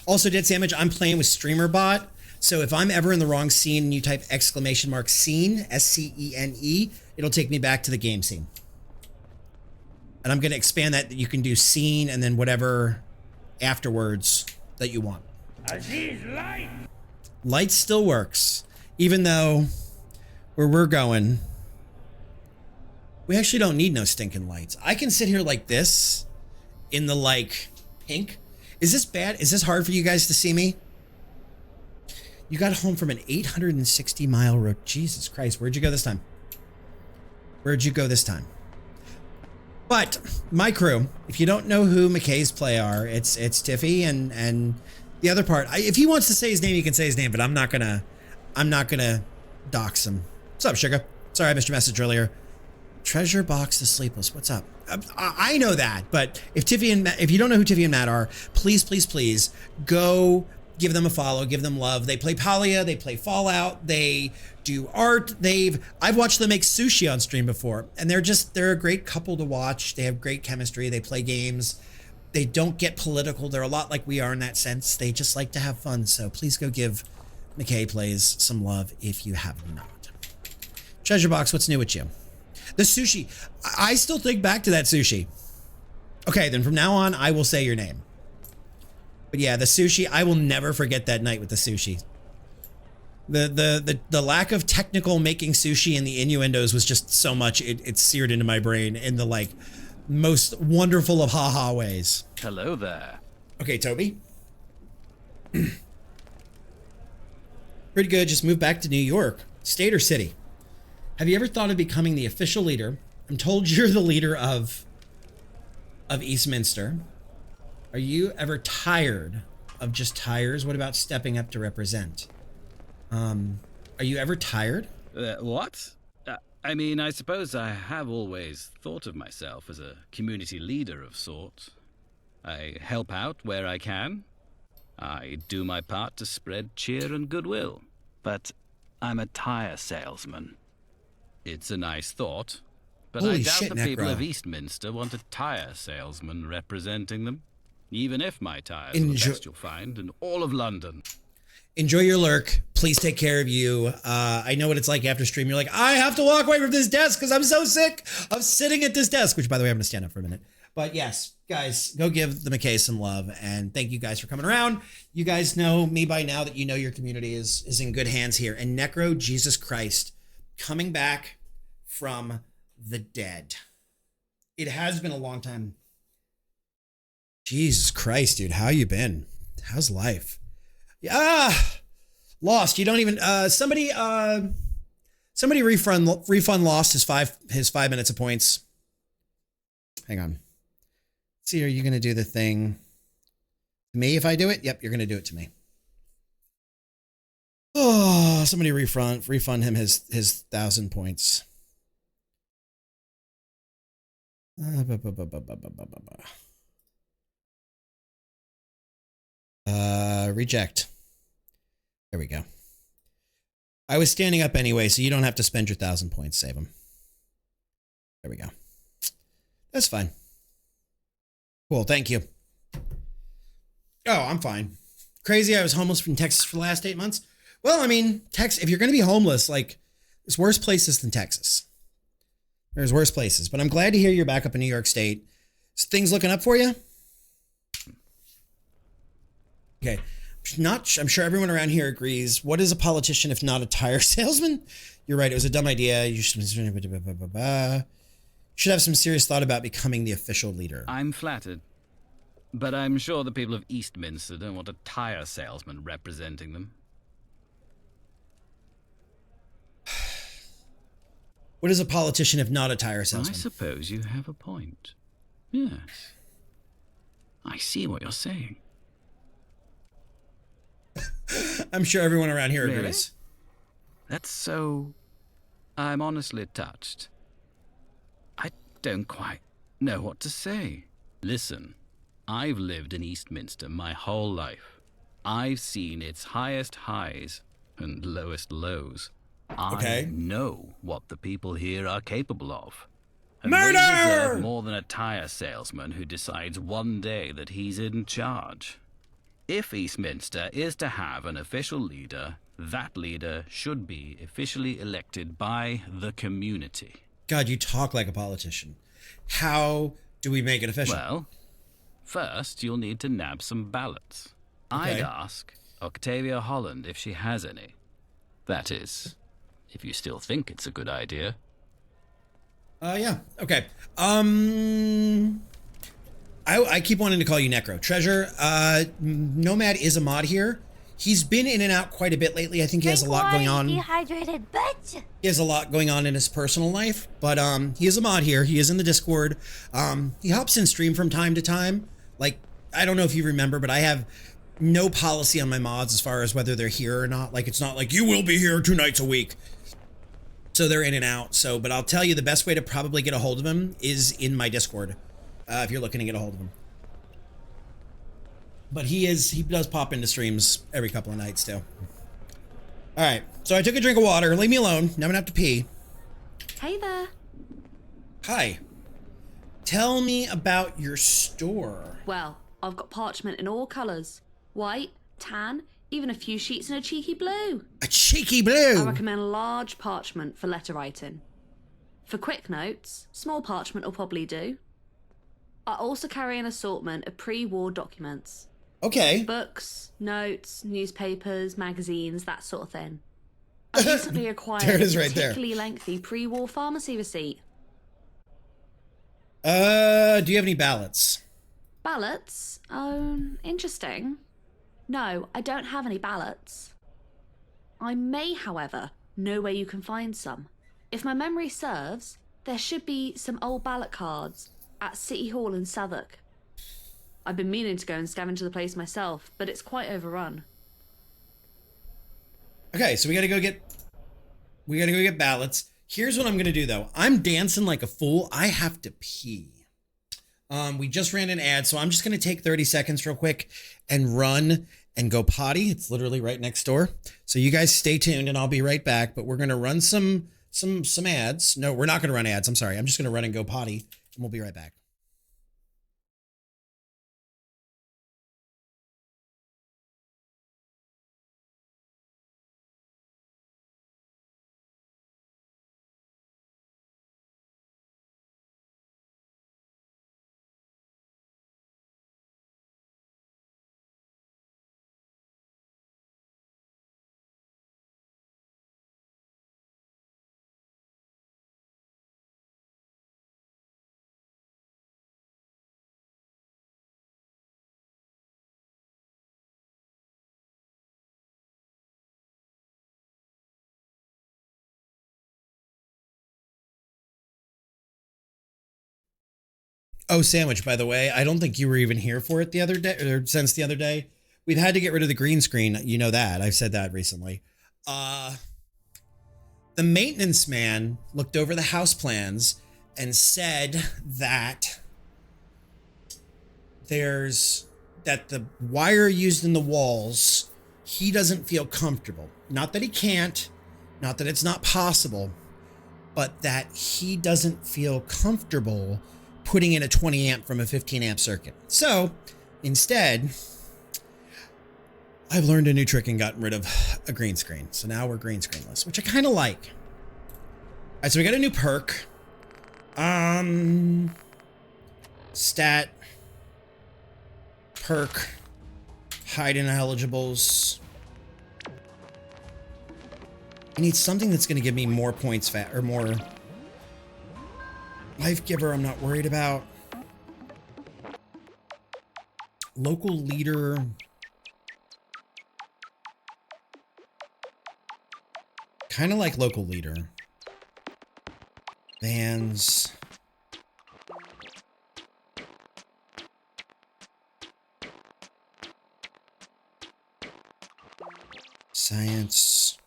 A: Also, Dead Sandwich, I'm playing with StreamerBot. So if I'm ever in the wrong scene and you type !scene, SCENE, it'll take me back to the game scene. And I'm going to expand that you can do scene and then whatever afterwards that you want. Light still works, even though where we're going, we actually don't need no stinking lights. I can sit here like this in the like pink. Is this bad? Is this hard for you guys to see me? You got home from an 860-mile road. Jesus Christ, where'd you go this time? Where'd you go this time? But my crew, if you don't know who McKay's play are, it's Tiffy and the other part. If he wants to say his name, he can say his name, but I'm not gonna dox him. What's up, Sugar? Sorry, I missed your message earlier. Treasure Box the Sleepless. What's up? I know that, but if Tiffy and Matt, if you don't know who Tiffy and Matt are, please, please, please go give them a follow, give them love. They play Palia, they play Fallout, they do art. I've watched them make sushi on stream before, and they're a great couple to watch. They have great chemistry. They play games. They don't get political. They're a lot like we are in that sense. They just like to have fun. So please go give McKay Plays some love if you have not. Treasure Box, what's new with you? The sushi. I still think back to that sushi. Okay, then from now on, I will say your name. But yeah, the sushi, I will never forget that night with the sushi. The lack of technical making sushi and the innuendos was just so much, it seared into my brain in the like most wonderful of haha ways.
B: Hello there.
A: Okay, Toby. Pretty good, just moved back to New York. State or city? Have you ever thought of becoming the official leader? I'm told you're the leader of Eastminster. Are you ever tired of just tires? What about stepping up to represent? Are you ever tired?
I: What? I mean, I suppose I have always thought of myself as a community leader of sorts. I help out where I can. I do my part to spread cheer and goodwill. But I'm a tire salesman. It's a nice thought, but
A: Holy
I: I doubt
A: shit,
I: the people
A: Necro.
I: of Eastminster want a tire salesman representing them. Even if my tires are the best you'll find in all of London.
A: Enjoy your lurk. Please take care of you. I know what it's like after stream. You're like, I have to walk away from this desk because I'm so sick of sitting at this desk, which by the way, I'm going to stand up for a minute. But yes, guys, go give the McKay some love. And thank you guys for coming around. You guys know me by now that you know your community is in good hands here. And Necro, Jesus Christ, coming back from the dead. It has been a long time. Jesus Christ, dude. How you been? How's life? Lost. You don't even somebody refund Lost his 5 minutes of points. Hang on. Let's see, are you gonna do the thing to me if I do it? Yep, you're gonna do it to me. Oh, somebody refund him his 1,000 points. Reject. There we go. I was standing up anyway, so you don't have to spend your 1,000 points. Save them. There we go. That's fine. Cool. Thank you. Oh, I'm fine. Crazy. I was homeless from Texas for the last 8 months. Well, I mean, Texas, if you're going to be homeless, like, there's worse places than Texas. There's worse places. But I'm glad to hear you're back up in New York State. Is things looking up for you? Okay. I'm sure everyone around here agrees. What is a politician if not a tire salesman? You're right. It was a dumb idea. You should have some serious thought about becoming the official leader.
I: I'm flattered. But I'm sure the people of Eastminster don't want a tire salesman representing them.
A: What is a politician if not a tire salesman?
I: I suppose you have a point. Yes. I see what you're saying.
A: I'm sure everyone around here
I: Really?
A: agrees.
I: That's so... I'm honestly touched. I don't quite know what to say. Listen, I've lived in Eastminster my whole life. I've seen its highest highs and lowest lows.
A: Okay.
I: I know what the people here are capable of. And
A: Murder!
I: They deserve more than a tire salesman who decides one day that he's in charge. If Eastminster is to have an official leader, that leader should be officially elected by the community.
A: God, you talk like a politician. How do we make it official?
I: Well, first you'll need to nab some ballots.
A: Okay.
I: I'd ask Octavia Holland if she has any. That is, if you still think it's a good idea.
A: Yeah. Okay. I keep wanting to call you Necro. Treasure, Nomad is a mod here. He's been in and out quite a bit lately. I think he has a lot going on.
E: Dehydrated bitch.
A: He has a lot going on in his personal life, but he is a mod here. He is in the Discord. He hops in stream from time to time. Like, I don't know if you remember, but I have no policy on my mods as far as whether they're here or not. Like, it's not like you will be here 2 nights a week. So they're in and out. So, but I'll tell you the best way to probably get a hold of him is in my Discord, if you're looking to get a hold of him. But he does pop into streams every couple of nights too. All right, so I took a drink of water. Leave me alone. Now I'm gonna have to pee.
J: Hey there.
A: Hi. Tell me about your store.
J: Well, I've got parchment in all colours. White, tan, even a few sheets in a cheeky blue.
A: A cheeky blue?
J: I recommend large parchment for letter writing. For quick notes, small parchment will probably do. I also carry an assortment of pre-war documents.
A: Okay.
J: Books, notes, newspapers, magazines, that sort of thing. I recently acquired
A: There it is
J: a
A: right there.
J: particularly lengthy pre-war pharmacy receipt.
A: Do you have any ballots?
J: Ballots? Interesting. No, I don't have any ballots. I may, however, know where you can find some. If my memory serves, there should be some old ballot cards at City Hall in Southwark. I've been meaning to go and scavenge the place myself, but it's quite overrun.
A: Okay, so we gotta go get ballots. Here's what I'm gonna do though. I'm dancing like a fool. I have to pee. We just ran an ad, so I'm just gonna take 30 seconds real quick and run and go potty. It's literally right next door. So you guys stay tuned and I'll be right back. But we're gonna run some ads. No, we're not gonna run ads. I'm sorry. I'm just gonna run and go potty and we'll be right back. Oh, sandwich, by the way, I don't think you were even here for it the other day, or since the other day. We've had to get rid of the green screen. You know that. I've said that recently. The maintenance man looked over the house plans and said that the wire used in the walls, he doesn't feel comfortable. Not that he can't, not that it's not possible, but that he doesn't feel comfortable putting in a 20 amp from a 15 amp circuit. So instead, I've learned a new trick and gotten rid of a green screen. So now we're green screenless, which I kind of like. All right, so we got a new perk. Stat. Perk. Hide ineligibles. I need something that's going to give me more points or more. Life giver, I'm not worried about. Local leader. Kind of like local leader. Vans. Science.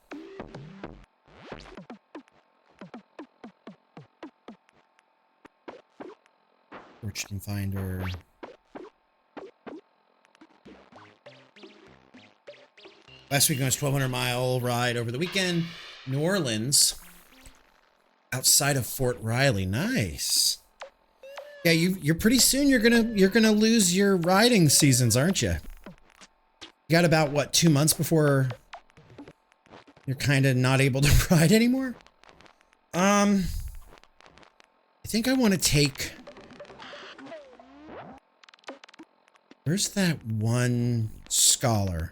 A: Fortune finder. Last week I was 1,200-mile ride over the weekend. New Orleans. Outside of Fort Riley. Nice. Yeah, you're pretty soon you're gonna lose your riding seasons, aren't you? You got about what, 2 months before you're kind of not able to ride anymore? I think I want to take. Where's that one scholar?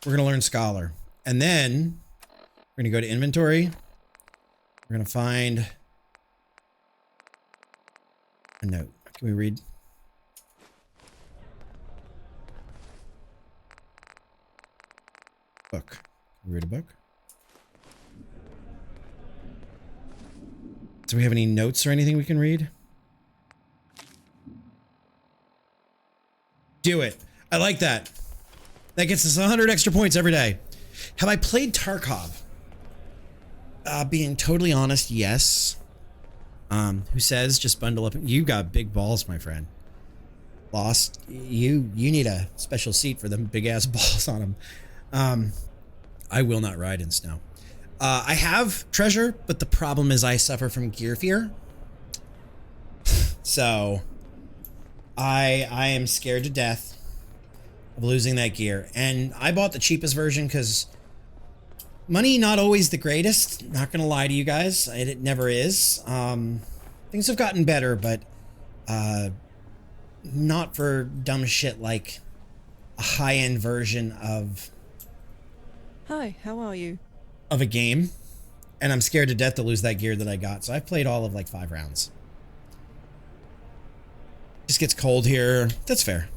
A: We're going to learn scholar. And then we're going to go to inventory. We're going to find a note. Can we read? Book. Can we read a book? Do we have any notes or anything we can read? Do it. I like that. That gets us 100 extra points every day. Have I played Tarkov? Being totally honest, yes. Who says just bundle up? You got big balls, my friend. Lost. You need a special seat for them big ass balls on them. I will not ride in snow. I have treasure, but the problem is I suffer from gear fear. So I am scared to death of losing that gear. And I bought the cheapest version because money not always the greatest. Not gonna lie to you guys. It never is. Things have gotten better, but not for dumb shit like a high-end version of
K: Hi, how are you?
A: of a game. And I'm scared to death to lose that gear that I got. So I've played all of like 5 rounds. Just gets cold here. That's fair.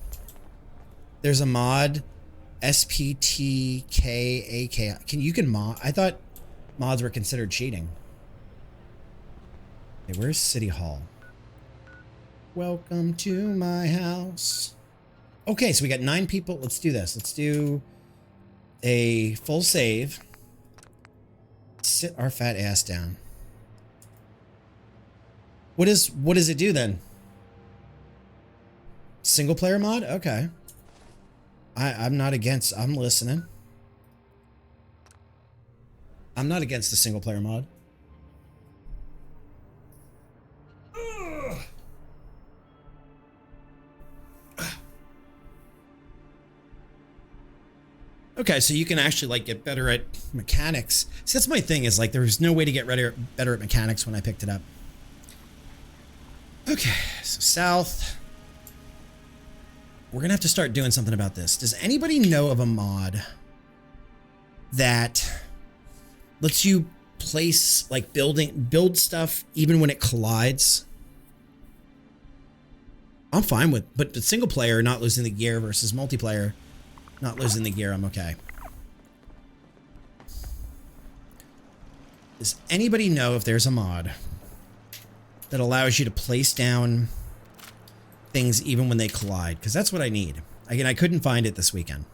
A: There's a mod, SPTKAK. You can mod? I thought mods were considered cheating. Okay, where's City Hall? Welcome to my house. Okay, so we got 9 people. Let's do this. Let's do a full save. Sit our fat ass down. What does it do then? Single player mod? Okay. I'm not against, I'm listening. I'm not against the single player mod. Okay, so you can actually like get better at mechanics. See, that's my thing is like there's no way to get better at mechanics when I picked it up. Okay, so south. We're gonna have to start doing something about this. Does anybody know of a mod that lets you place like build stuff even when it collides? I'm fine with, but the single player not losing the gear versus multiplayer not losing the gear, I'm okay. Does anybody know if there's a mod that allows you to place down things even when they collide? Because that's what I need. Again, I couldn't find it this weekend.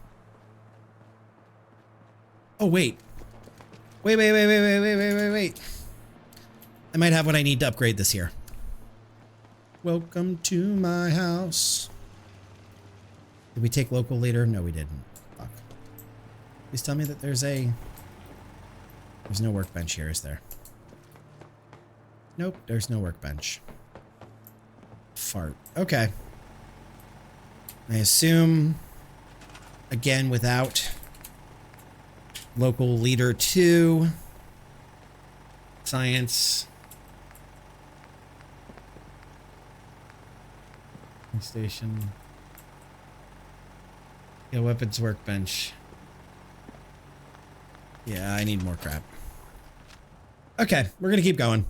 A: Oh, wait. Wait. I might have what I need to upgrade this here. Welcome to my house. Did we take local leader? No, we didn't. Fuck. Please tell me that there's no workbench here, is there? Nope, there's no workbench. Fart. Okay. I assume, again, without local leader 2, science, station, yeah, weapons workbench. Yeah, I need more crap. Okay, we're gonna keep going.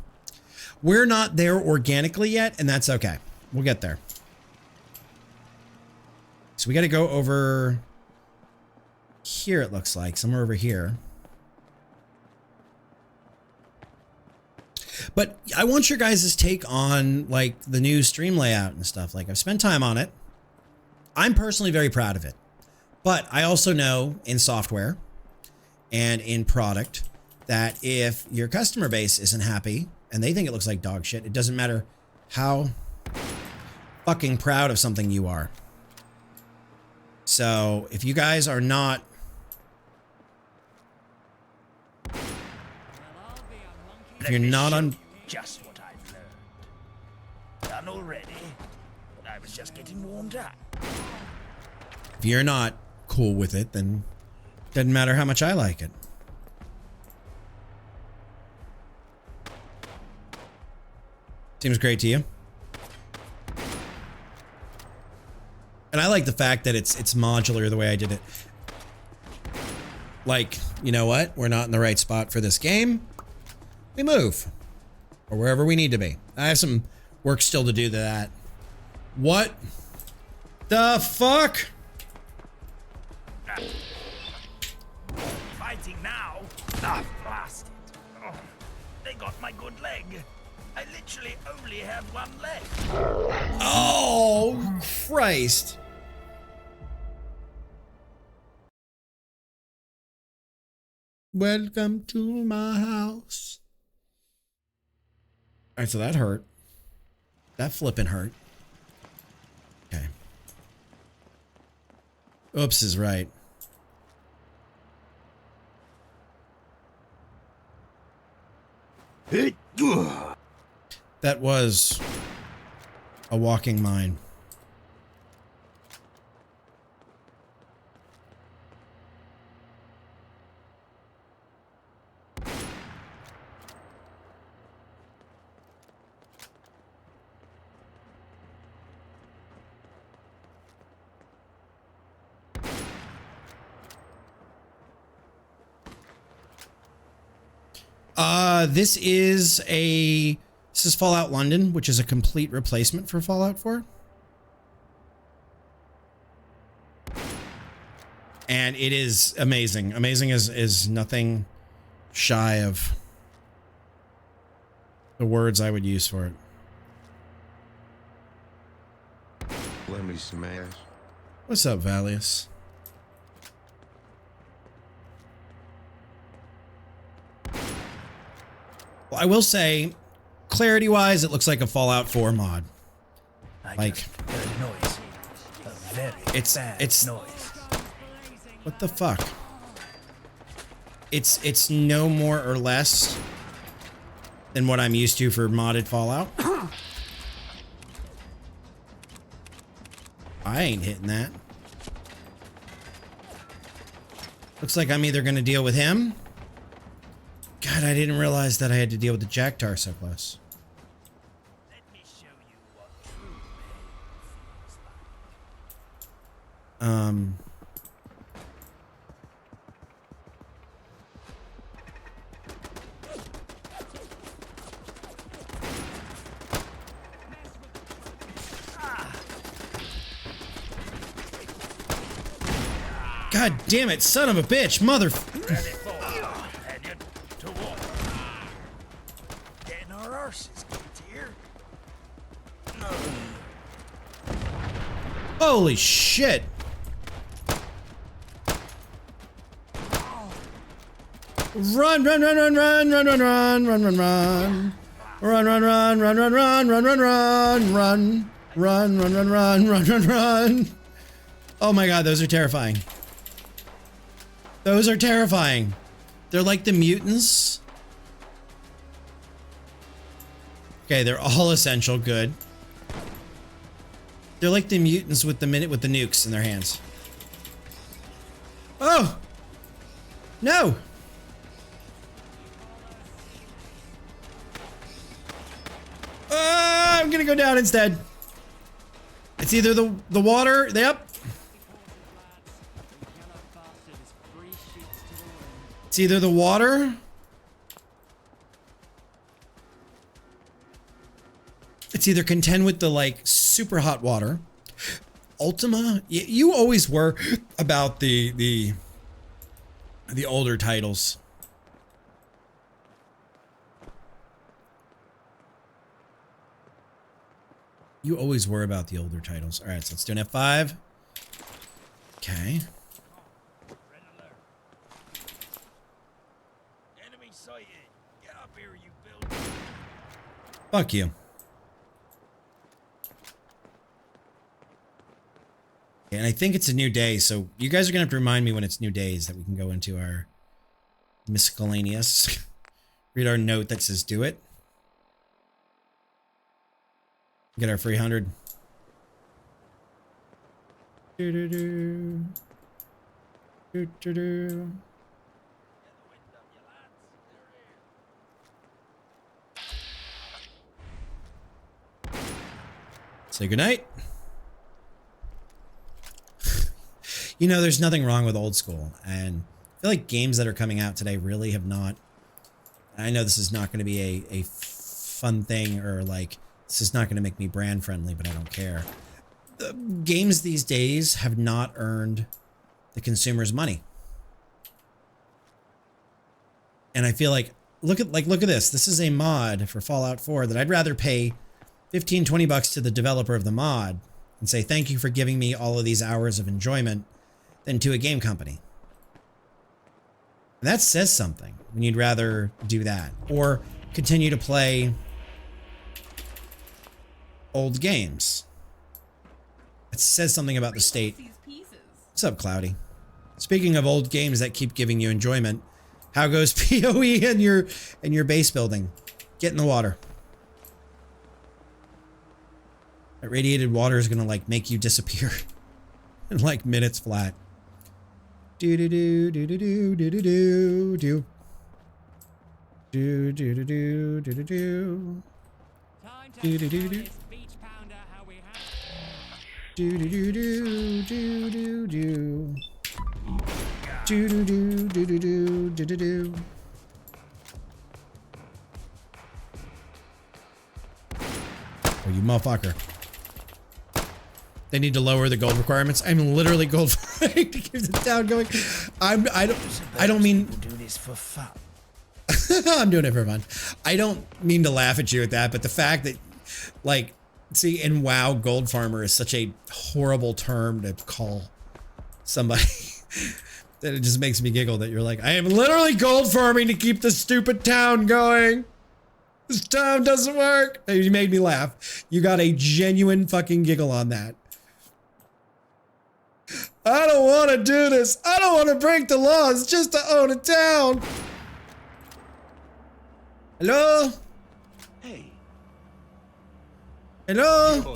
A: We're not there organically yet, and that's okay. We'll get there. So we got to go over here, it looks like. Somewhere over here. But I want your guys' take on, like, the new stream layout and stuff. Like, I've spent time on it. I'm personally very proud of it. But I also know in software and in product that if your customer base isn't happy and they think it looks like dog shit, it doesn't matter how fucking proud of something you are. So if you guys are not if you're not on
B: just what I've learned. Done already. I was just getting warmed up.
A: if you're not cool with it, then it doesn't matter how much I like it. Seems great to you. And I like the fact that it's modular the way I did it. Like, you know what? We're not in the right spot for this game. We move. Or wherever we need to be. I have some work still to do to that. What the fuck?
B: fighting now. Ah, blast it. Oh, they got my good leg. I literally only have one leg.
A: Oh, Christ. Welcome to my house. All right, so that hurt. That flipping hurt. Okay. Oops is right. That was a walking mine. This is Fallout London, which is a complete replacement for Fallout 4. And it is amazing. Amazing is nothing shy of the words I would use for it.
L: Let me smash.
A: What's up, Valius? Well, I will say, clarity-wise, it looks like a Fallout 4 mod. Like,
B: heard a noise. A very bad noise.
A: What the fuck? It's no more or less than what I'm used to for modded Fallout. I ain't hitting that. Looks like I'm either going to deal with him. God, I didn't realize that I had to deal with the Jacktar so close.
B: Let me show you what true pain feels like.
A: God damn it, son of a bitch, mother...
B: Getting our arses kicked here.
A: Holy shit! Run, run, run, run, run, run, run, run, run, run, run. Run, run, run, run, run, run, run, run, run, run. Run, run, run, run, run, run, run. Oh my god, those are terrifying. Those are terrifying. They're like the mutants. Okay, they're all essential, good. They're like the mutants with the nukes in their hands. Oh! No! I'm gonna go down instead. It's either the water, yep. It's either the water. It's either contend with the like super hot water. Ultima, you always were about the older titles. You always were about the older titles. All right, so let's do an F5. Okay.
B: Enemy sighted. Get up here, you build.
A: Fuck you. And I think it's a new day, so you guys are gonna have to remind me when it's new days that we can go into our miscellaneous. Read our note that says do it. Get our free 100. Do do do. Do do do. Say goodnight. You know, there's nothing wrong with old school, and I feel like games that are coming out today really have not. I know this is not going to be a fun thing, or like this is not going to make me brand friendly, but I don't care. The games these days have not earned the consumer's money. And I feel like, look at this. This is a mod for Fallout 4 that I'd rather pay 15, 20 bucks to the developer of the mod and say, thank you for giving me all of these hours of enjoyment than to a game company. And that says something when you'd rather do that or continue to play old games. It says something about the state. What's up, Cloudy? Speaking of old games that keep giving you enjoyment, how goes PoE in your base building? Get in the water. That radiated water is gonna like make you disappear in like minutes flat. Do do do do do do do do do do do do do do do do do. Do do do do. Do do do do do do do. Do do do do do do do do do. Oh, you motherfucker. They need to lower the gold requirements. I'm literally gold trying to keep the town going. I don't mean
B: We'll do this for fun.
A: I'm doing it for fun. I don't mean to laugh at you at that, but the fact that, like, see, in WoW, gold farmer is such a horrible term to call somebody that it just makes me giggle that you're like, I am literally gold farming to keep this stupid town going. This town doesn't work. You made me laugh. You got a genuine fucking giggle on that. I don't want to do this. I don't want to break the laws just to own a town. Hello?
B: Hey.
A: Hello?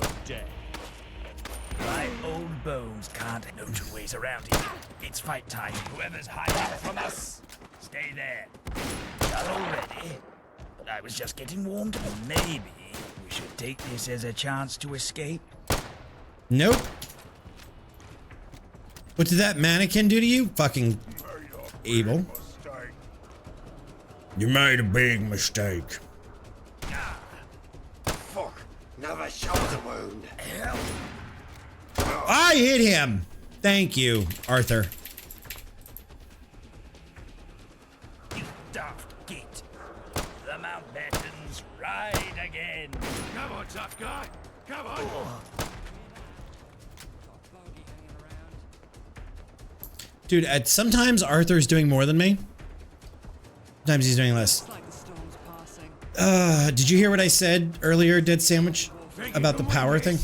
B: My old bones can't know two ways around it. It's fight time. Whoever's hiding from us, stay there. Not already, but I was just getting warmed up. Maybe we should take this as a chance to escape.
A: Nope. What did that mannequin do to you? Fucking evil. You made a big mistake.
L: Fuck. Another shoulder wound.
A: I hit him. Thank you, Arthur.
B: You daft git. The Mountbattens ride again.
C: Come on, tough guy. Come on.
A: Dude, sometimes Arthur's doing more than me. Sometimes he's doing less. Did you hear what I said earlier, Dead Sandwich? About the power thing?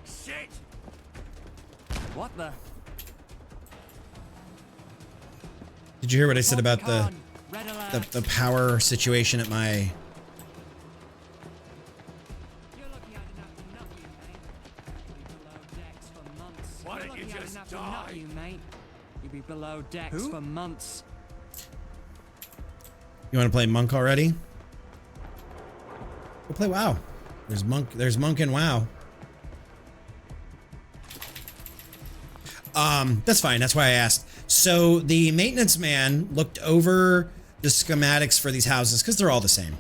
B: Shit.
M: What the?
A: Did you hear what I said about the power situation at my...
C: Why don't you just die?
M: You, mate. You'll be below decks for months.
A: You want to play Monk already? Go play WoW. There's Monk in WoW. That's fine. That's why I asked. So the maintenance man looked over the schematics for these houses because they're all the same.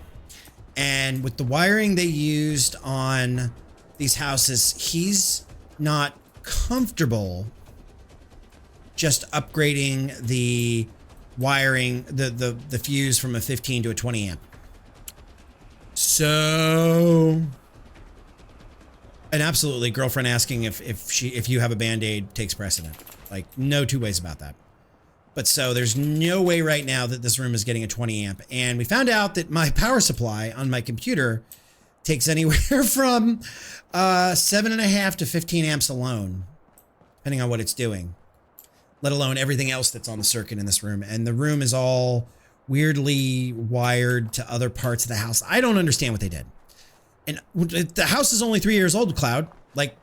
A: And with the wiring they used on these houses, he's not comfortable just upgrading the wiring, the fuse from a 15 to a 20 amp. So, and absolutely, girlfriend asking if you have a Band-Aid takes precedent. Like, no two ways about that. But so there's no way right now that this room is getting a 20 amp. And we found out that my power supply on my computer takes anywhere from 7.5 to 15 amps alone, depending on what it's doing, let alone everything else that's on the circuit in this room. And the room is all weirdly wired to other parts of the house. I don't understand what they did. And the house is only 3 years old, Cloud. Like,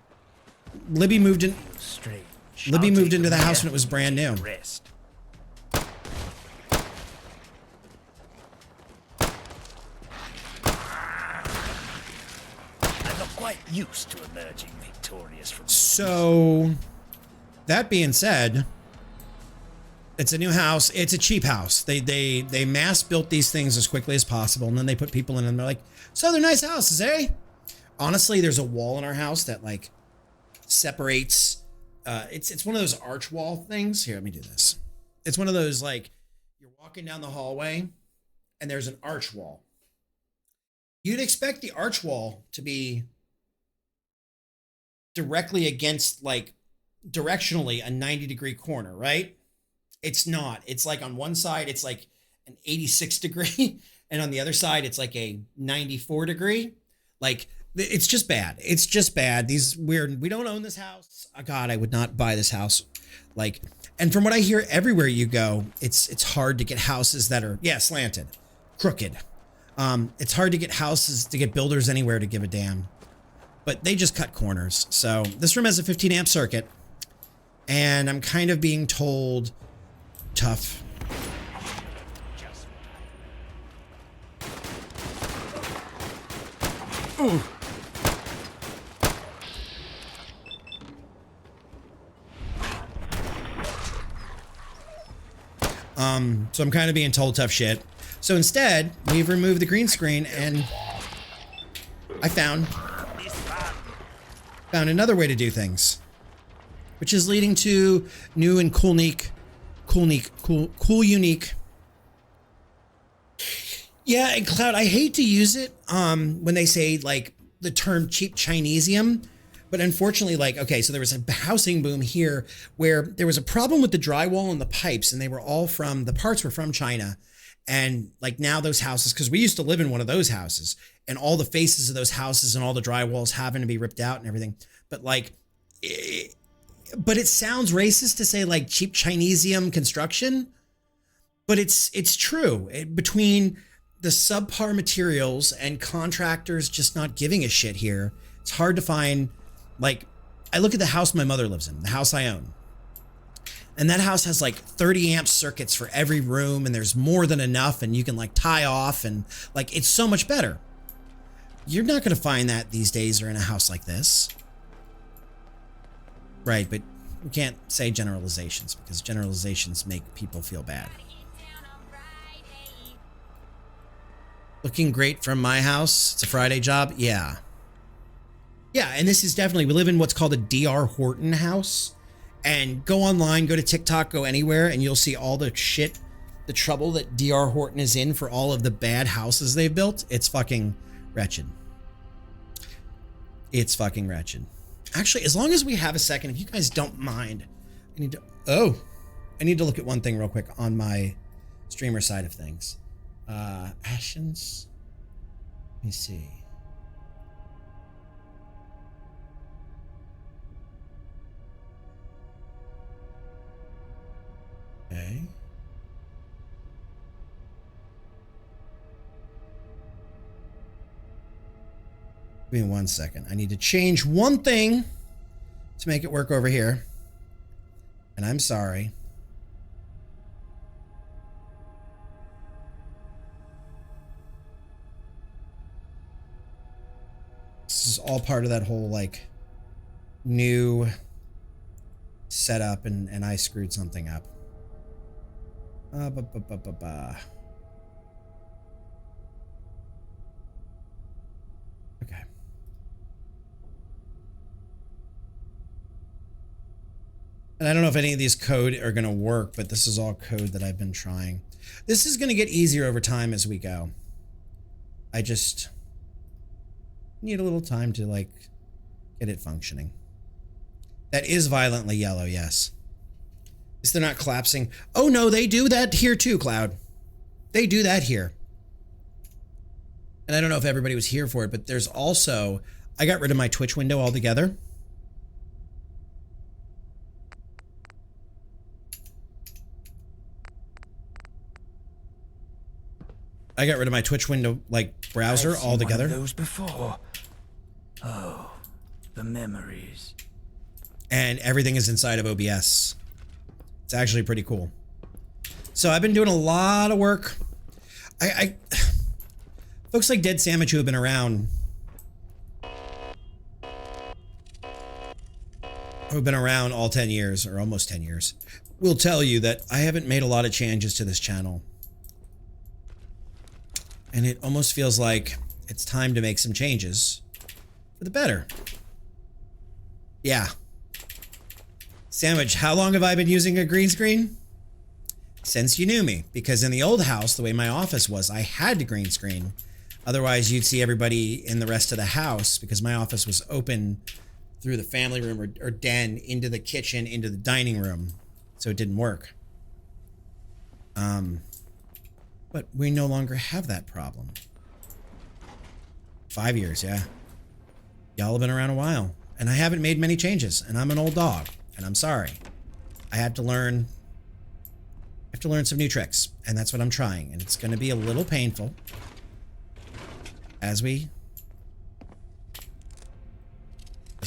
A: Libby moved in.
B: Strange.
A: Libby moved into the house when it was brand new.
B: Rest. I'm not quite used to emerging victorious from.
A: So, that being said, it's a new house. It's a cheap house. They mass built these things as quickly as possible, and then they put people in and they're like, so they're nice houses, eh? Honestly, there's a wall in our house that like separates. It's one of those arch wall things. Here, let me do this. It's one of those, like, you're walking down the hallway and there's an arch wall. You'd expect the arch wall to be directly against, like, directionally a 90-degree corner, right? It's not. It's like on one side, it's like an 86 degree. And on the other side, it's like a 94 degree. Like, it's just bad. It's just bad. We don't own this house. Oh, God, I would not buy this house. Like, and from what I hear everywhere you go, it's hard to get houses that are, slanted, crooked. It's hard to get builders anywhere to give a damn. But they just cut corners. So this room has a 15 amp circuit. And I'm kind of being told tough. Ooh. So I'm kind of being told tough shit. So instead, we've removed the green screen and I found another way to do things, which is leading to new and cool, unique. Yeah, and Cloud, I hate to use it when they say, like, the term cheap Chinesium, but unfortunately, like, okay, so there was a housing boom here where there was a problem with the drywall and the pipes, and the parts were from China. And like now those houses, because we used to live in one of those houses, and all the faces of those houses and all the drywalls having to be ripped out and everything. But like, but it sounds racist to say like cheap Chinesium construction, but it's true. Between the subpar materials and contractors just not giving a shit here, it's hard to find. Like, I look at the house my mother lives in, the house I own. And that house has like 30 amp circuits for every room, and there's more than enough, and you can like tie off, and like it's so much better. You're not going to find that these days or in a house like this. Right, but we can't say generalizations because generalizations make people feel bad. Looking great from my house. It's a Friday job. Yeah. Yeah, and this is definitely, we live in what's called a D.R. Horton house. And go online, go to TikTok, go anywhere, and you'll see all the shit, the trouble that D.R. Horton is in for all of the bad houses they've built. It's fucking wretched. It's fucking wretched. Actually, as long as we have a second, if you guys don't mind, I need to look at one thing real quick on my streamer side of things. Ashens. Let me see. Okay. Give me 1 second. I need to change one thing to make it work over here. And I'm sorry. This is all part of that whole like new setup, and I screwed something up. Okay. And I don't know if any of these code are going to work, but this is all code that I've been trying. This is going to get easier over time as we go. I just need a little time to like get it functioning. That is violently yellow, yes. Is they're not collapsing? Oh no, they do that here too, Cloud. They do that here. And I don't know if everybody was here for it, but there's also, I got rid of my Twitch window altogether. I got rid of my Twitch window, like, browser altogether.
B: I've seen one of those before. Oh, the memories.
A: And everything is inside of OBS. It's actually pretty cool. So I've been doing a lot of work. Folks like Dead Sandwich who have been around, all 10 years, or almost 10 years, will tell you that I haven't made a lot of changes to this channel. And it almost feels like it's time to make some changes for the better. Yeah. Sandwich, how long have I been using a green screen? since you knew me, because in the old house, the way my office was, I had to green screen. Otherwise, you'd see everybody in the rest of the house because my office was open through the family room or den into the kitchen, into the dining room. So it didn't work. But we no longer have that problem. 5 years, yeah. Y'all have been around a while. And I haven't made many changes. And I'm an old dog. And I'm sorry. I have to learn some new tricks. And that's what I'm trying. And it's going to be a little painful. As we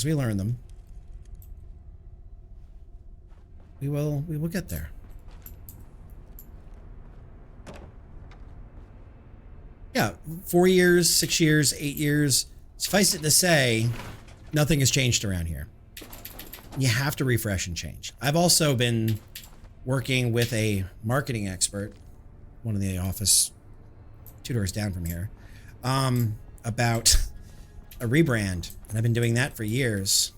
A: learn them. We will get there. Yeah, 4 years, 6 years, 8 years. Suffice it to say, nothing has changed around here. You have to refresh and change. I've also been working with a marketing expert, one in the office 2 doors down from here, about a rebrand. And I've been doing that for years.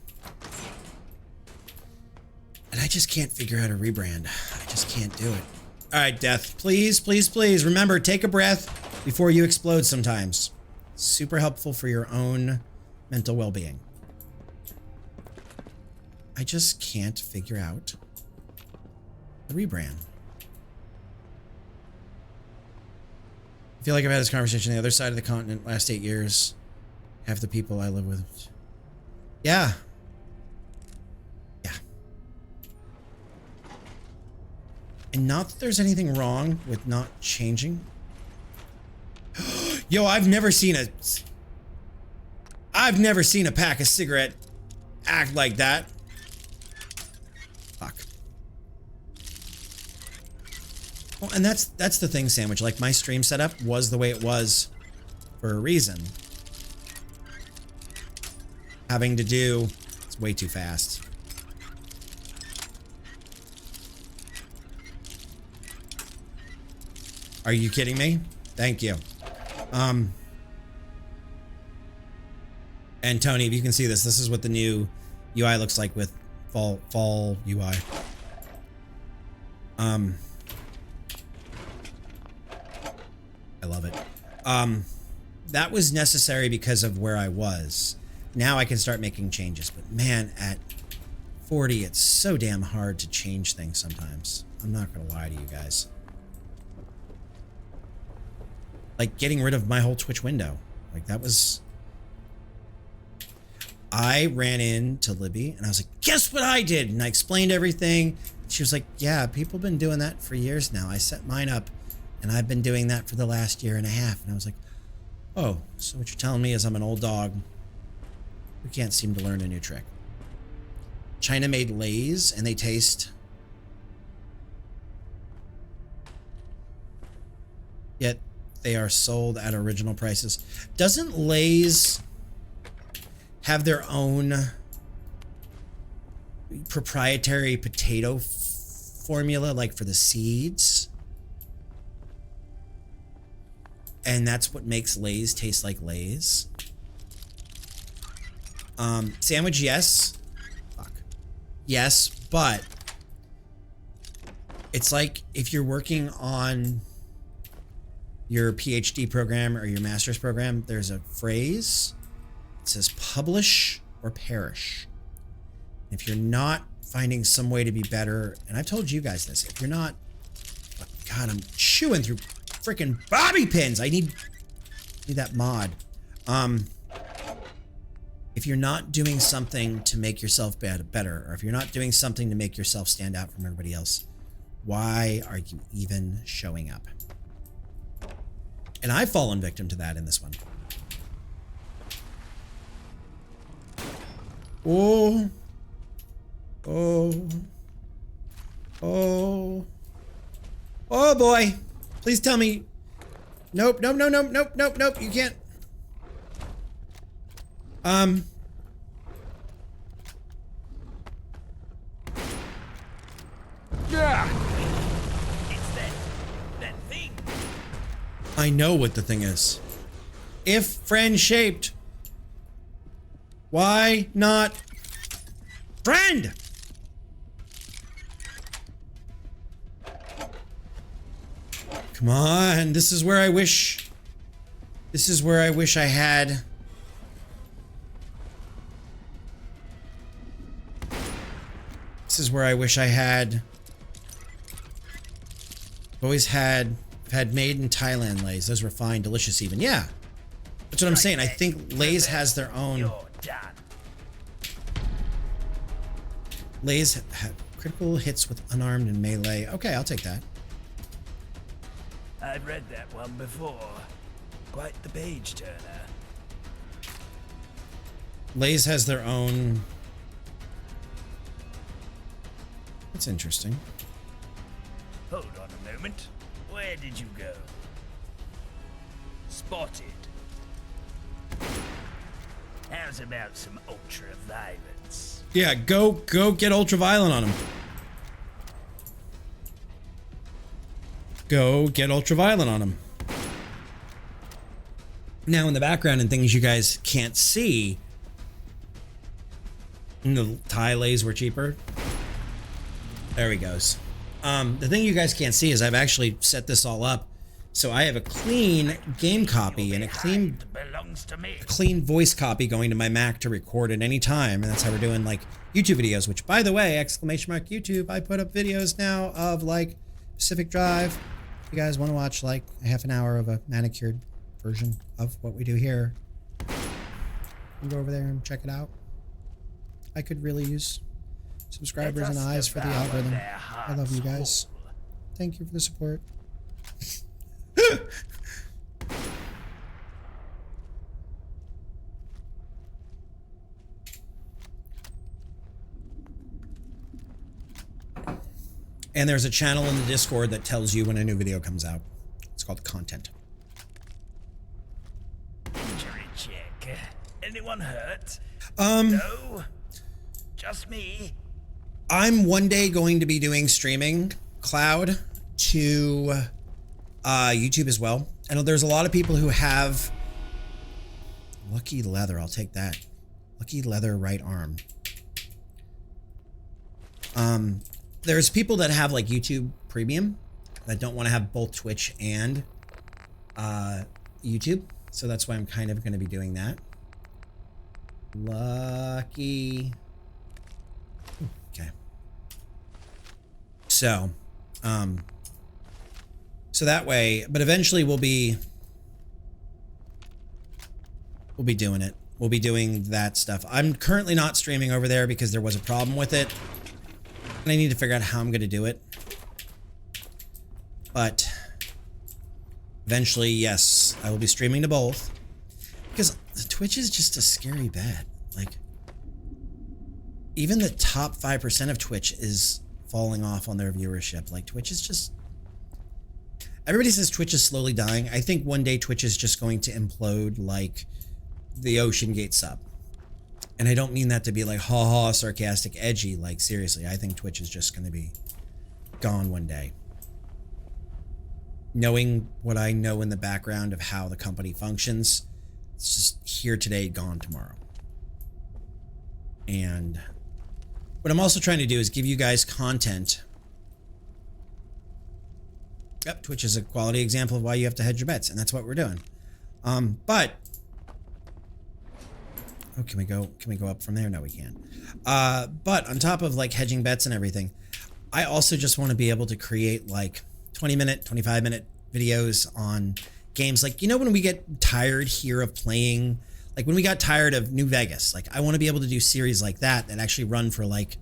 A: And I just can't figure out a rebrand. I just can't do it. All right, Death, please, please, please. Remember, take a breath before you explode sometimes. Super helpful for your own mental well-being. I just can't figure out the rebrand. I feel like I've had this conversation on the other side of the continent last 8 years. Half the people I live with. Yeah. Yeah. And not that there's anything wrong with not changing. Yo, I've never seen a pack of cigarette act like that. Fuck. Well, and that's the thing, Sandwich. Like, my stream setup was the way it was for a reason. Having to do... It's way too fast. Are you kidding me? Thank you. And Tony, if you can see this, this is what the new UI looks like with fall UI. I love it. That was necessary because of where I was. Now I can start making changes, but man, at 40, it's so damn hard to change things sometimes. I'm not gonna lie to you guys. Like getting rid of my whole Twitch window. Like that was... I ran into Libby and I was like, guess what I did? And I explained everything. She was like, yeah, people have been doing that for years now. I set mine up and I've been doing that for the last year and a half. And I was like, oh, so what you're telling me is I'm an old dog who can't seem to learn a new trick. China made Lay's and they taste... Yet they are sold at original prices. Doesn't Lay's have their own proprietary potato formula, like for the seeds? And that's what makes Lay's taste like Lay's? Sandwich, yes. Fuck. Yes, but it's like if you're working on your PhD program or your master's program, there's a phrase. It says publish or perish. If you're not finding some way to be better, and I've told you guys this, if you're not, God, I'm chewing through freaking bobby pins. I need that mod. If you're not doing something to make yourself better, or if you're not doing something to make yourself stand out from everybody else, why are you even showing up? And I've fallen victim to that in this one. Oh. Oh. Oh. Oh boy. Please tell me. Nope, nope, nope, nope, nope, nope, nope. You can't.
B: Yeah. It's that thing.
A: I know what the thing is. If friend shaped, why not friend? Come on, this is where I wish... This is where I wish I had... This is where I wish I had... Always had made in Thailand Lays. Those were fine, delicious even. Yeah. That's what I'm saying. I think Lays has their own... Lays have critical hits with unarmed and melee. Okay, I'll take that.
B: I've read that one before. Quite the page turner.
A: Lays has their own... That's interesting.
B: Hold on a moment. Where did you go? Spotted. How's about some ultra violence?
A: Yeah, go get ultraviolet on him. Go get ultraviolet on him. Now in the background and things you guys can't see, the Thai Lays were cheaper. There he goes. The thing you guys can't see is I've actually set this all up. So I have a clean game copy and a clean voice copy going to my Mac to record at any time. And that's how we're doing like YouTube videos, which by the way, ! YouTube, I put up videos now of like Pacific Drive. If you guys want to watch like a half an hour of a manicured version of what we do here, you can go over there and check it out. I could really use subscribers and eyes for the algorithm. I love you guys. Thank you for the support. And there's a channel in the Discord that tells you when a new video comes out. It's called content.
B: Injury check. Anyone hurt?
A: No.
B: Just me.
A: I'm one day going to be doing streaming cloud to YouTube as well. I know there's a lot of people who have lucky leather. I'll take that. Lucky leather right arm. There's people that have like YouTube Premium that don't want to have both Twitch and YouTube. So that's why I'm kind of going to be doing that. Lucky. Okay. So, so that way, but eventually we'll be doing it. We'll be doing that stuff. I'm currently not streaming over there because there was a problem with it. And I need to figure out how I'm going to do it. But eventually, yes, I will be streaming to both. Because Twitch is just a scary bet. Like, even the top 5% of Twitch is falling off on their viewership. Like, Twitch is just... Everybody says Twitch is slowly dying. I think one day Twitch is just going to implode like the Ocean Gate sub. And I don't mean that to be like, ha-ha, sarcastic, edgy. Like, seriously, I think Twitch is just going to be gone one day. Knowing what I know in the background of how the company functions, it's just here today, gone tomorrow. And what I'm also trying to do is give you guys content. Yep, Twitch is a quality example of why you have to hedge your bets, and that's what we're doing. But oh, can we go up from there? No, we can't. But on top of like hedging bets and everything, I also just want to be able to create like 20-minute, 25-minute videos on games. Like, you know, when we get tired here of playing, like when we got tired of New Vegas, like I want to be able to do series like that actually run for like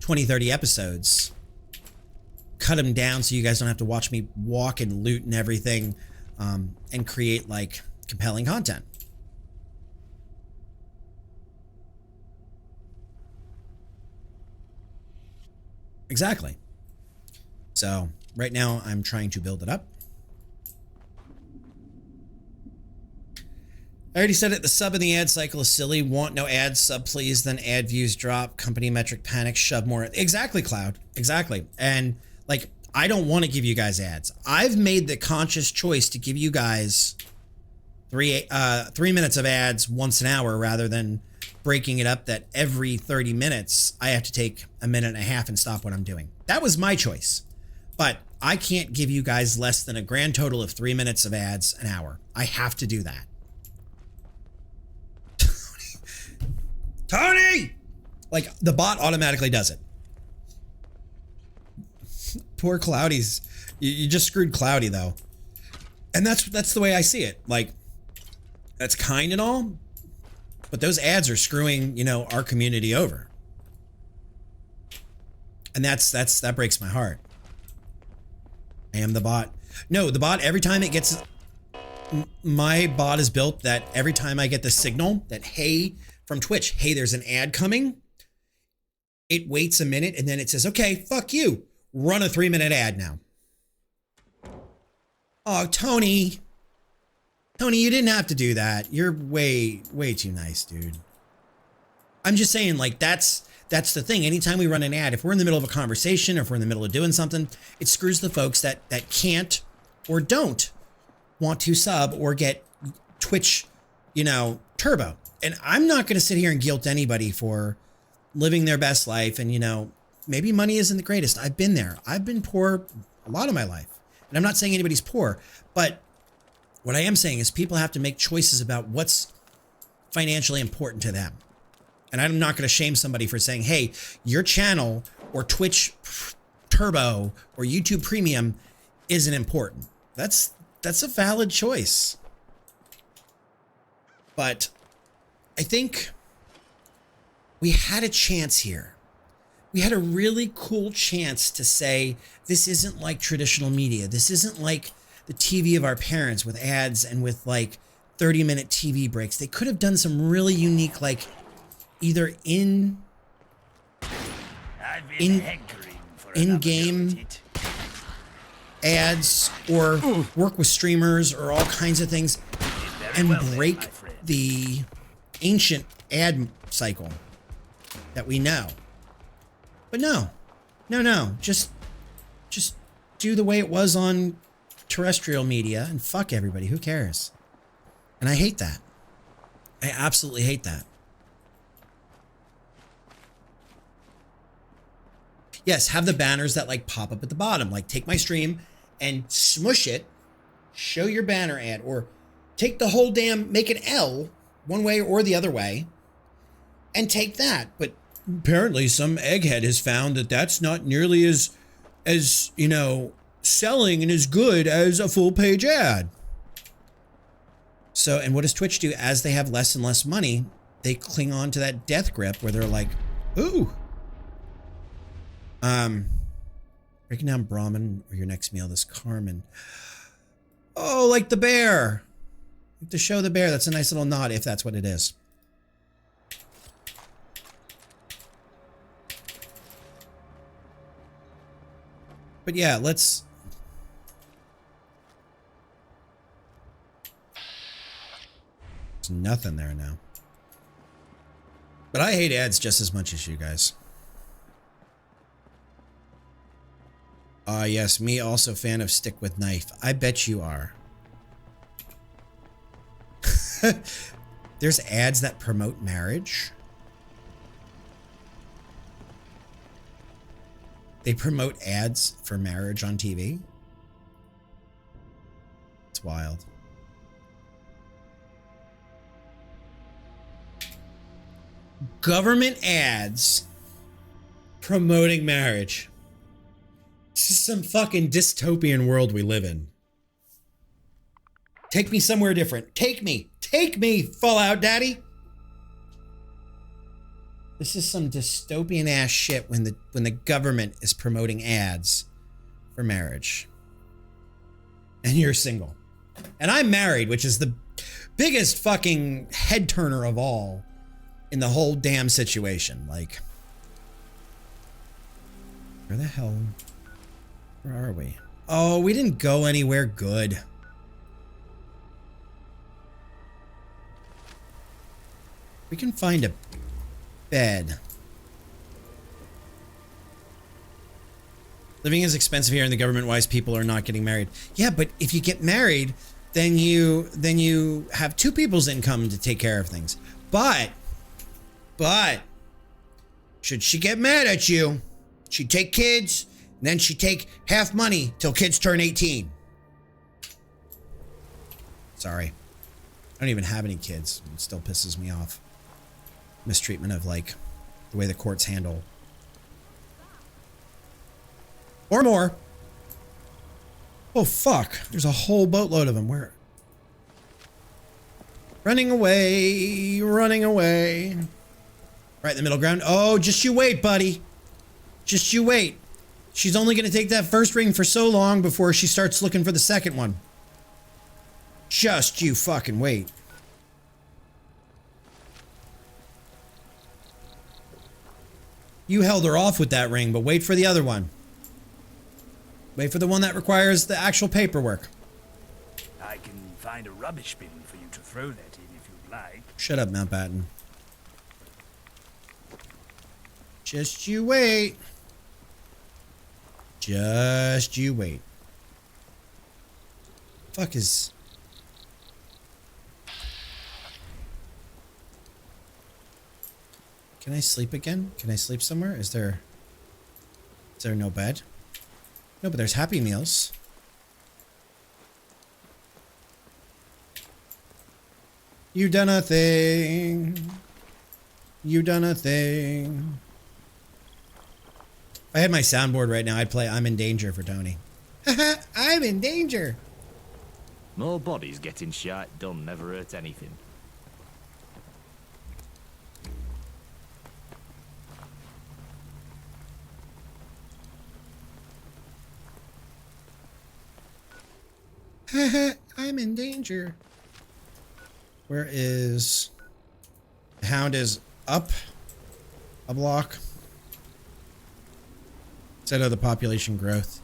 A: 20, 30 episodes, cut them down so you guys don't have to watch me walk and loot and everything, and create like compelling content. Exactly. So right now I'm trying to build it up. I already said it. The sub in the ad cycle is silly. Want no ads, sub please, then ad views drop, company metric panic, shove more. Exactly, Cloud. Exactly. And like, I don't want to give you guys ads. I've made the conscious choice to give you guys 3 minutes of ads once an hour rather than breaking it up that every 30 minutes I have to take a minute and a half and stop what I'm doing. That was my choice. But I can't give you guys less than a grand total of 3 minutes of ads an hour. I have to do that. Tony! Like, the bot automatically does it. Poor Cloudy's. You just screwed Cloudy, though. And that's the way I see it. Like, that's kind and all, but those ads are screwing, you know, our community over. And that breaks my heart. I am the bot. No, the bot, every time it gets... My bot is built that every time I get the signal that, hey, from Twitch, hey, there's an ad coming, it waits a minute and then it says, okay, fuck you. Run a 3-minute ad now. Oh, Tony. Tony, you didn't have to do that. You're way too nice, dude. I'm just saying, like, that's the thing. Anytime we run an ad, if we're in the middle of a conversation, or if we're in the middle of doing something, it screws the folks that can't or don't want to sub or get Twitch, you know, turbo. And I'm not going to sit here and guilt anybody for living their best life. And, you know, maybe money isn't the greatest. I've been there. I've been poor a lot of my life. And I'm not saying anybody's poor, but what I am saying is people have to make choices about what's financially important to them. And I'm not going to shame somebody for saying, hey, your channel or Twitch Turbo or YouTube Premium isn't important. That's a valid choice. But I think we had a chance here. We had a really cool chance to say, this isn't like traditional media. This isn't like the TV of our parents with ads and with like 30-minute TV breaks. They could have done some really unique, like either in-game ads or work with streamers or all kinds of things and break the ancient ad cycle that we know. But no, just do the way it was on terrestrial media and fuck everybody. Who cares? And I hate that. I absolutely hate that. Yes, have the banners that like pop up at the bottom. Like take my stream and smush it, show your banner ad, or take the whole damn, make an L one way or the other way and take that. But apparently some egghead has found that that's not nearly as you know, selling and as good as a full page ad. So, and what does Twitch do? As they have less and less money, they cling on to that death grip where they're like, ooh. Breaking down Brahmin or your next meal, this Carmen. Oh, like the bear. To show the bear, that's a nice little nod if that's what it is. But yeah, let's... There's nothing there now. But I hate ads just as much as you guys. Yes, me also fan of Stick with Knife. I bet you are. There's ads that promote marriage. They promote ads for marriage on TV. It's wild. Government ads promoting marriage. This is some fucking dystopian world we live in. Take me somewhere different. Take me, Fallout Daddy. This is some dystopian ass shit when the government is promoting ads for marriage. And you're single. And I'm married, which is the biggest fucking head turner of all in the whole damn situation. Like, where the hell? Where are we? Oh, we didn't go anywhere good. We can find a bed. Living is expensive here and the government-wise people are not getting married. Yeah, but if you get married, then you have two people's income to take care of things. But should she get mad at you, she'd take kids And then she'd take half money till kids turn 18. Sorry. I don't even have any kids. It still pisses me off. Mistreatment of, like, the way the courts handle. Or more. Oh, fuck. There's a whole boatload of them. Where? Running away. Running away. Right in the middle ground. Oh, just you wait, buddy. Just you wait. She's only going to take that first ring for so long before she starts looking for the second one. Just you fucking wait. You held her off with that ring, but wait for the other one. Wait for the one that requires the actual paperwork.
B: I can find a rubbish bin for you to throw that in if you'd like.
A: Shut up, Mountbatten. Just you wait. Just you wait. Fuck is... Can I sleep again? Can I sleep somewhere? Is there no bed? No, but there's Happy Meals. You done a thing. You done a thing. If I had my soundboard right now, I'd play I'm in Danger for Tony. Haha, I'm in danger.
N: More bodies getting shot done never hurt anything.
A: Haha, I'm in danger. Where is... The Hound is up a block. Instead of the population growth.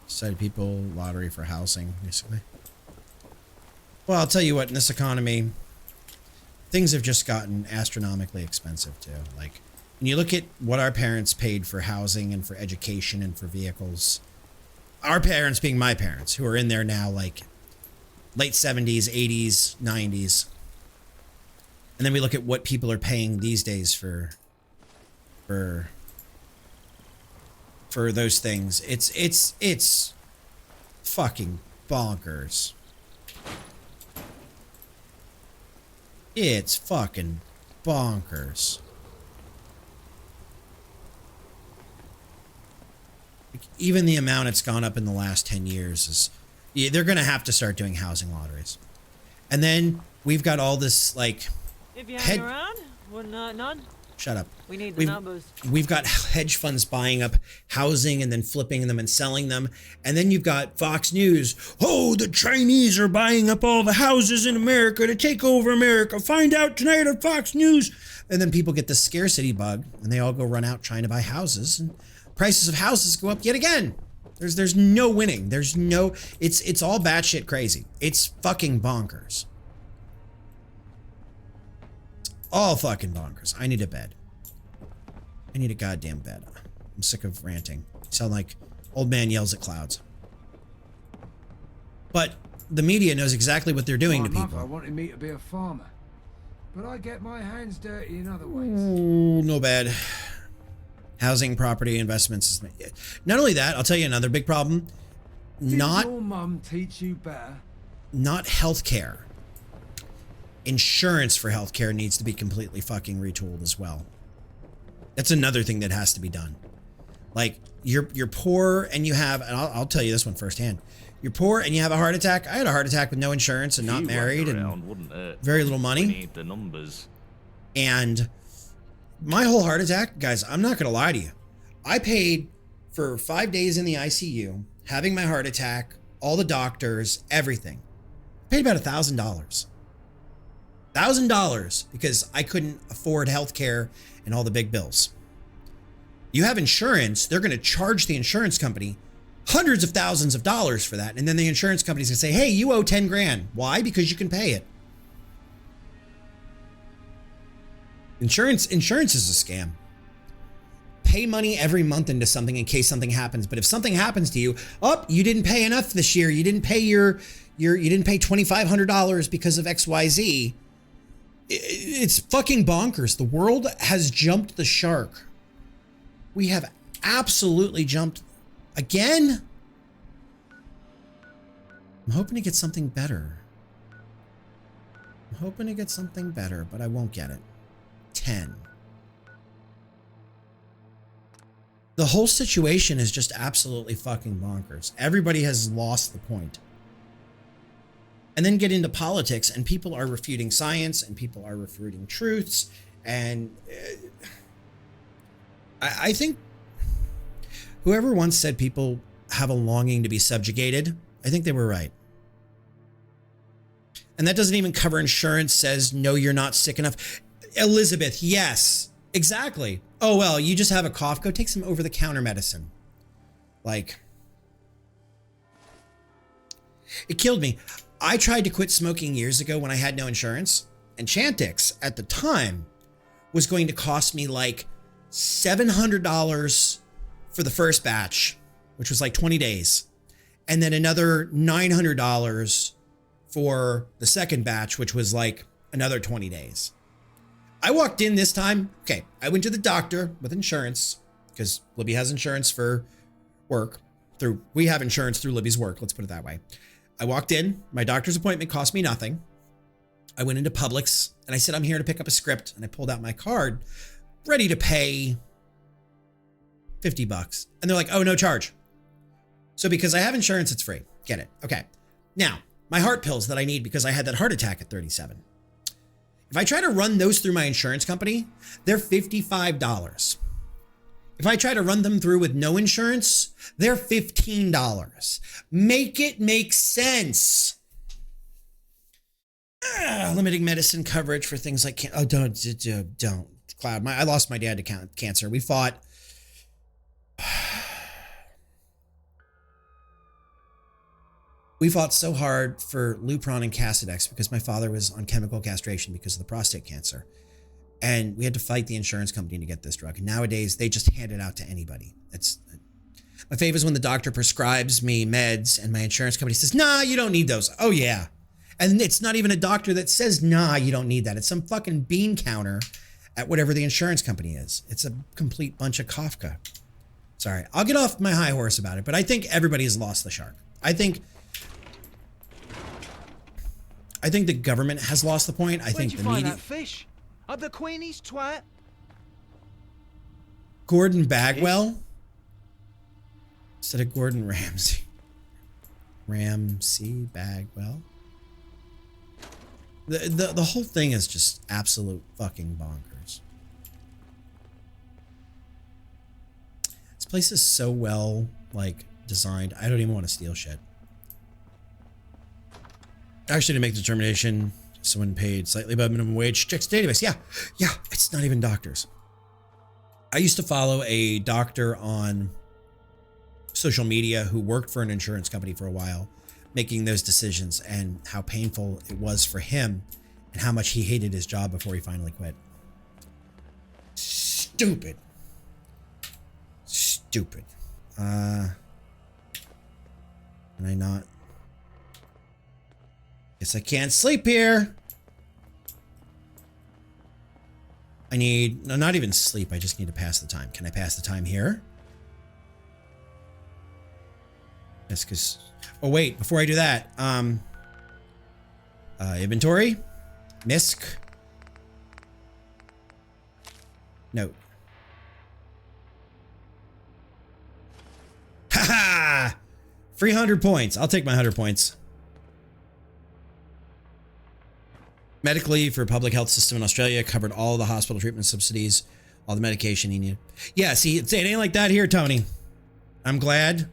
A: Decided people lottery for housing, basically. Well, I'll tell you what, in this economy, things have just gotten astronomically expensive too. Like, when you look at what our parents paid for housing and for education and for vehicles, our parents being my parents, who are in there now, like, late 70s, 80s, 90s. And then we look at what people are paying these days for those things. It's fucking bonkers. It's fucking bonkers. Like, even the amount it's gone up in the last 10 years is... Yeah, they're going to have to start doing housing lotteries. And then we've got all this, like...
O: If you hang around, wouldn't none?
A: Shut up.
O: We need the numbers.
A: We've got hedge funds buying up housing and then flipping them and selling them. And then you've got Fox News. Oh, the Chinese are buying up all the houses in America to take over America. Find out tonight on Fox News. And then people get the scarcity bug and they all go run out trying to buy houses. And prices of houses go up yet again. There's no winning. There's no... It's all batshit crazy. It's fucking bonkers. All fucking bonkers. I need a bed. I need a goddamn bed. I'm sick of ranting. I sound like old man yells at clouds. But the media knows exactly what they're doing to people.
P: My mother wanted me to be a farmer, but I get my hands dirty in other ways.
A: Ooh, no bad. Housing, property, investments. Not only that, I'll tell you another big problem.
P: Did your mum teach you better?
A: Not healthcare. Insurance for healthcare needs to be completely fucking retooled as well. That's another thing that has to be done. Like, you're poor and you have, and I'll tell you this one firsthand. You're poor and you have a heart attack. I had a heart attack with no insurance and not married and very little money.
N: We need the numbers.
A: And my whole heart attack, guys, I'm not going to lie to you. I paid for 5 days in the ICU, having my heart attack, all the doctors, everything. I paid about $1,000. $1,000 because I couldn't afford healthcare and all the big bills. You have insurance, they're going to charge the insurance company hundreds of thousands of dollars for that. And then the insurance company's going to say, hey, you owe 10 grand. Why? Because you can pay it. Insurance is a scam. Pay money every month into something in case something happens. But if something happens to you, you didn't pay enough this year. You didn't pay you didn't pay $2,500 because of XYZ. It's fucking bonkers. The world has jumped the shark. We have absolutely jumped Again? I'm hoping to get something better. I'm hoping to get something better, but I won't get it. 10. The whole situation is just absolutely fucking bonkers. Everybody has lost the point. And then get into politics, and people are refuting science, and people are refuting truths, and I think whoever once said people have a longing to be subjugated, I think they were right. And that doesn't even cover insurance says, no, you're not sick enough. Elizabeth, yes, exactly. Oh, well, you just have a cough. Go take some over-the-counter medicine. Like, it killed me. I tried to quit smoking years ago when I had no insurance, and Chantix at the time was going to cost me like $700 for the first batch, which was like 20 days, and then another $900 for the second batch, which was like another 20 days. I walked in this time. Okay, I went to the doctor with insurance because Libby has insurance for work. We have insurance through Libby's work. Let's put it that way. I walked in. My doctor's appointment cost me nothing. I went into Publix and I said, I'm here to pick up a script. And I pulled out my card, ready to pay $50. And they're like, oh, no charge. So because I have insurance, it's free. Get it. Okay. Now, my heart pills that I need because I had that heart attack at 37. If I try to run those through my insurance company, they're $55. If I try to run them through with no insurance, they're $15. Make it make sense. Limiting medicine coverage for things like don't, Cloud. I lost my dad to cancer. We fought. We fought so hard for Lupron and Casodex because my father was on chemical castration because of the prostate cancer. And we had to fight the insurance company to get this drug. And nowadays, they just hand it out to anybody. My fave is when the doctor prescribes me meds and my insurance company says, nah, you don't need those. Oh, yeah. And it's not even a doctor that says, nah, you don't need that. It's some fucking bean counter at whatever the insurance company is. It's a complete bunch of Kafka. Sorry, I'll get off my high horse about it, but I think everybody has lost the shark. I think the government has lost the point. I think the media.
Q: That fish? At the Queenie's twat?
A: Gordon Bagwell instead of Gordon Ramsay. Ramsay Bagwell. The whole thing is just absolute fucking bonkers. This place is so well designed. I don't even want to steal shit. Actually, to make the determination, someone paid slightly above minimum wage. Checks database. Yeah, it's not even doctors. I used to follow a doctor on social media who worked for an insurance company for a while, making those decisions and how painful it was for him and how much he hated his job before he finally quit. Stupid. Can I not? Guess I can't sleep here. I need, no, not even sleep. I just need to pass the time. Can I pass the time here? Yes, because, oh wait, before I do that, inventory, misc, note. Haha! Free 100 points. I'll take my 100 points. Medically for public health system in Australia covered all the hospital treatment subsidies, all the medication you need. Yeah, see, it ain't like that here, Tony. I'm glad.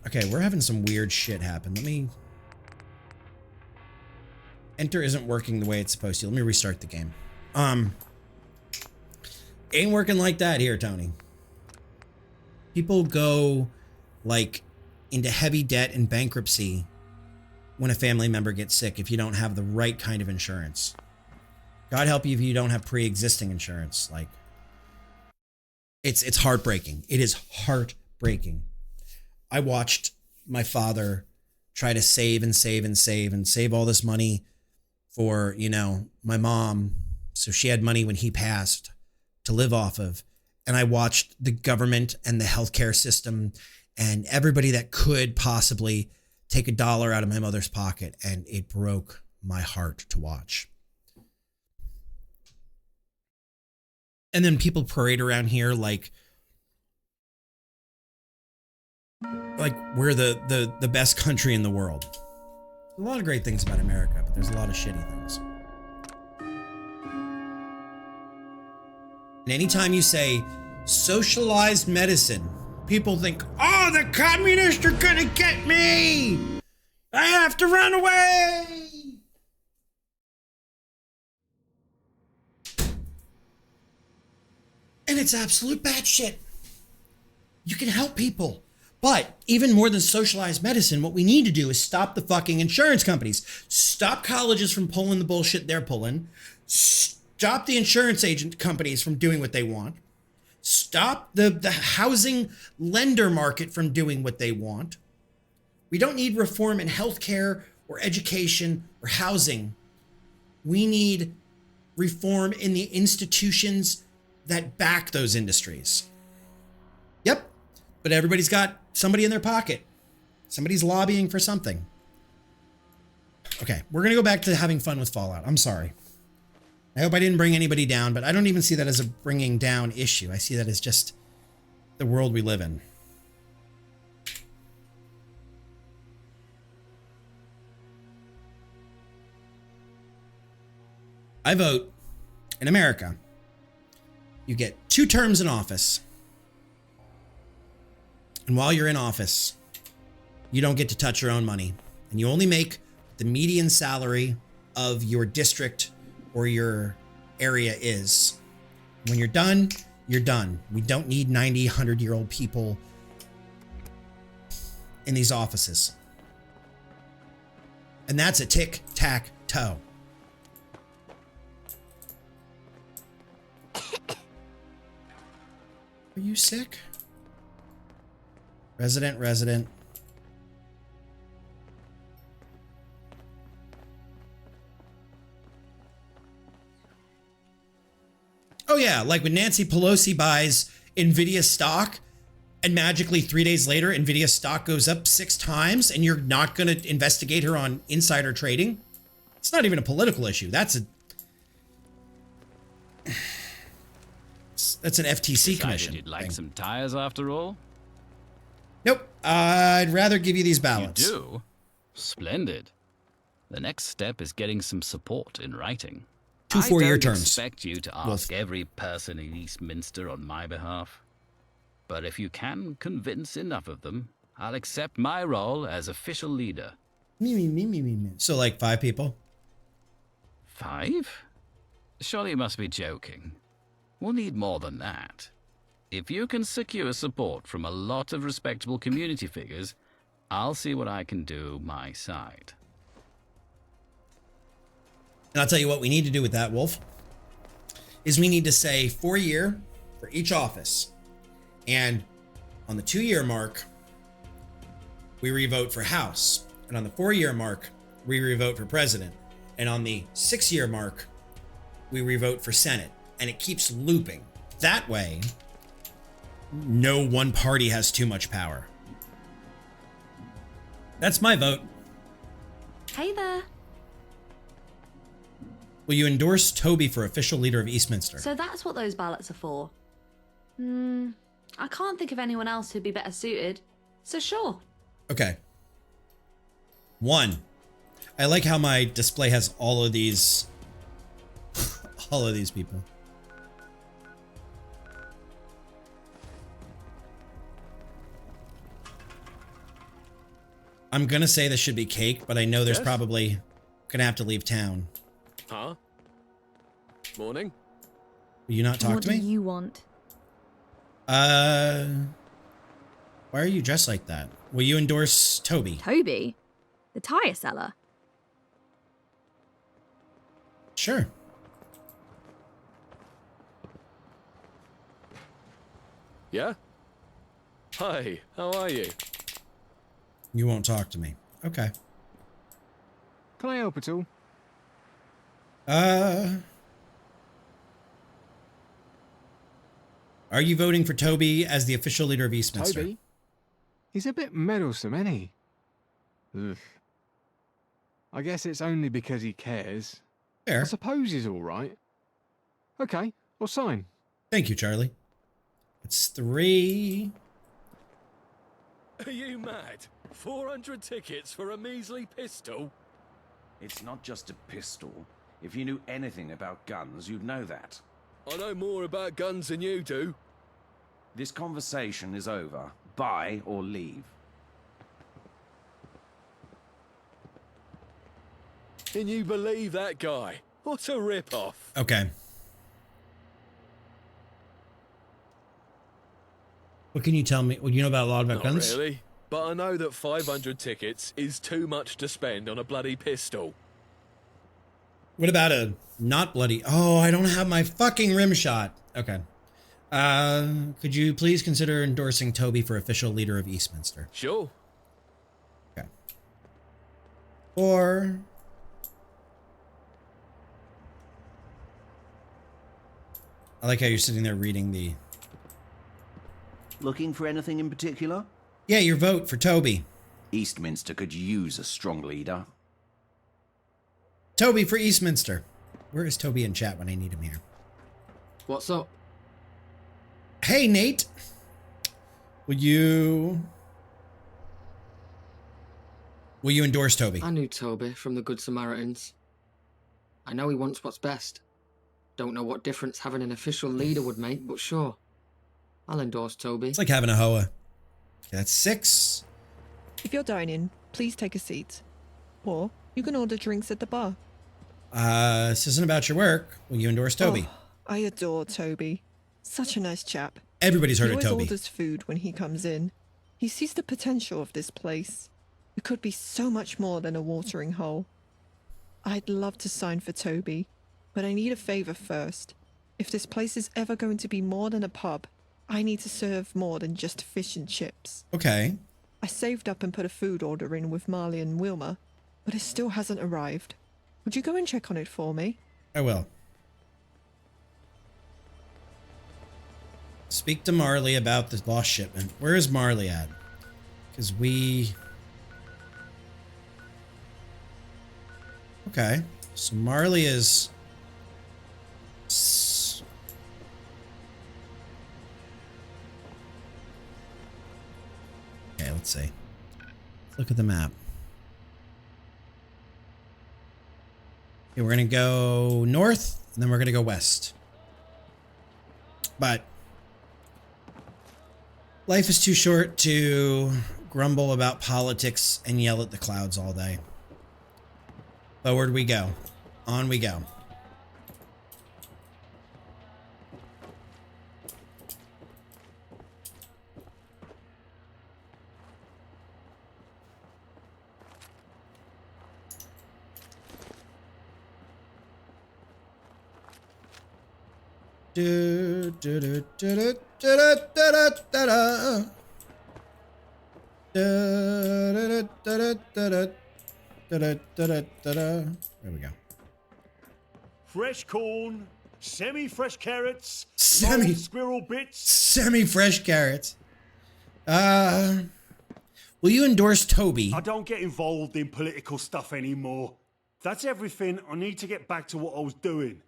A: Okay, we're having some weird shit happen. Let me... Enter isn't working the way it's supposed to. Let me restart the game. Ain't working like that here, Tony. People go, into heavy debt and bankruptcy when a family member gets sick if you don't have the right kind of insurance. God help you if you don't have pre-existing insurance. It's heartbreaking. It is heartbreaking. I watched my father try to save and save all this money for, my mom, so she had money when he passed to live off of. and I watched the government and the healthcare system and everybody that could possibly take $1 out of my mother's pocket, and it broke my heart to watch. And then people parade around here like we're the best country in the world. There's a lot of great things about America, but there's a lot of shitty things. And anytime you say socialized medicine, people think, oh, the communists are gonna get me! I have to run away! And it's absolute bad shit. You can help people. But even more than socialized medicine, what we need to do is stop the fucking insurance companies. Stop colleges from pulling the bullshit they're pulling. Stop the insurance agent companies from doing what they want. Stop the housing lender market from doing what they want. We don't need reform in healthcare or education or housing. We need reform in the institutions that back those industries. Yep. But everybody's got somebody in their pocket. Somebody's lobbying for something. Okay, we're going to go back to having fun with Fallout. I'm sorry. I hope I didn't bring anybody down, but I don't even see that as a bringing down issue. I see that as just the world we live in. I vote in America. You get 2 terms in office. And while you're in office, you don't get to touch your own money. And you only make the median salary of your district or your area is. When you're done, you're done. We don't need 90, 100-year-old people in these offices. And that's a tic-tac-toe. Are you sick? Resident. Oh yeah, like when Nancy Pelosi buys Nvidia stock and magically 3 days later Nvidia stock goes up 6 times and you're not going to investigate her on insider trading? It's not even a political issue. That's an FTC commission.
I: You'd like some tires after all?
A: Nope. I'd rather give you these ballots.
I: You do? Splendid. The next step is getting some support in writing.
A: 2 4-year
I: I don't
A: terms.
I: expect you to ask every person in Eastminster on my behalf. But if you can convince enough of them, I'll accept my role as official leader.
A: Me. So like 5 people?
I: 5? Surely you must be joking. We'll need more than that. If you can secure support from a lot of respectable community figures, I'll see what I can do my side.
A: And I'll tell you what we need to do with that, Wolf, is we need to say 4-year for each office. And on the 2-year mark, we revote for House. And on the 4-year mark, we revote for President. And on the 6-year mark, we revote for Senate. And it keeps looping. That way, no one party has too much power. That's my vote.
J: Hey there.
A: Will you endorse Toby for official leader of Eastminster?
J: So that's what those ballots are for. I can't think of anyone else who'd be better suited. So sure.
A: Okay. 1. I like how my display has all of these people. I'm gonna say this should be Cake, but I know there's probably gonna have to leave town.
R: Huh? Morning.
A: Will you not talk to me?
S: What do you want?
A: Why are you dressed like that? Will you endorse Toby?
S: Toby? The tire seller?
A: Sure.
R: Yeah? Hi, how are you?
A: You won't talk to me. Okay.
P: Can I help at all?
A: Are you voting for Toby as the official leader of Eastminster?
F: Toby? He's a bit meddlesome, isn't he? Ugh. I guess it's only because he cares.
A: Fair.
F: I suppose he's all right. Okay, I'll sign.
A: Thank you, Charlie. It's 3.
R: Are you mad? 400 tickets for a measly pistol?
T: It's not just a pistol. If you knew anything about guns, you'd know that.
R: I know more about guns than you do.
T: This conversation is over. Buy or leave.
R: Can you believe that guy? What a rip-off.
A: Okay. What can you tell me? Well, you know about a lot about
R: Not
A: guns?
R: really, but I know that 500 tickets is too much to spend on a bloody pistol.
A: What about a not bloody? Oh, I don't have my fucking rim shot. Okay. Could you please consider endorsing Toby for official leader of Eastminster?
R: Sure.
A: Okay. Or I like how you're sitting there reading the.
T: Looking for anything in particular?
A: Yeah, your vote for Toby.
T: Eastminster could use a strong leader.
A: Toby for Eastminster. Where is Toby in chat when I need him here?
U: What's up?
A: Hey, Nate. Will you endorse Toby?
U: I knew Toby from the Good Samaritans. I know he wants what's best. Don't know what difference having an official leader would make, but sure. I'll endorse Toby.
A: It's like having a Hoa. Okay, that's 6.
K: If you're dining, please take a seat. Or you can order drinks at the bar.
A: This isn't about your work. Will you endorse Toby?
K: Oh, I adore Toby. Such a nice chap.
A: Everybody's heard of
K: He
A: Toby.
K: always orders food when he comes in. He sees the potential of this place. It could be so much more than a watering hole. I'd love to sign for Toby, but I need a favor first. If this place is ever going to be more than a pub, I need to serve more than just fish and chips.
A: Okay.
K: I saved up and put a food order in with Marley and Wilma, but it still hasn't arrived. Would you go and check on it for me?
A: I will. Speak to Marley about the lost shipment. Where is Marley at? Because we... Okay. So Marley is... Okay, let's see. Let's look at the map. Okay, we're going to go north, and then we're going to go west. But life is too short to grumble about politics and yell at the clouds all day. Forward we go. On we go. Do, do, do, do, do, do, do, do, do, do. There we go.
V: Fresh corn, semi-fresh carrots, squirrel bits.
A: Semi-fresh carrots. Will you endorse Toby?
V: I don't get involved in political stuff anymore. That's everything. I need to get back to what I was doing.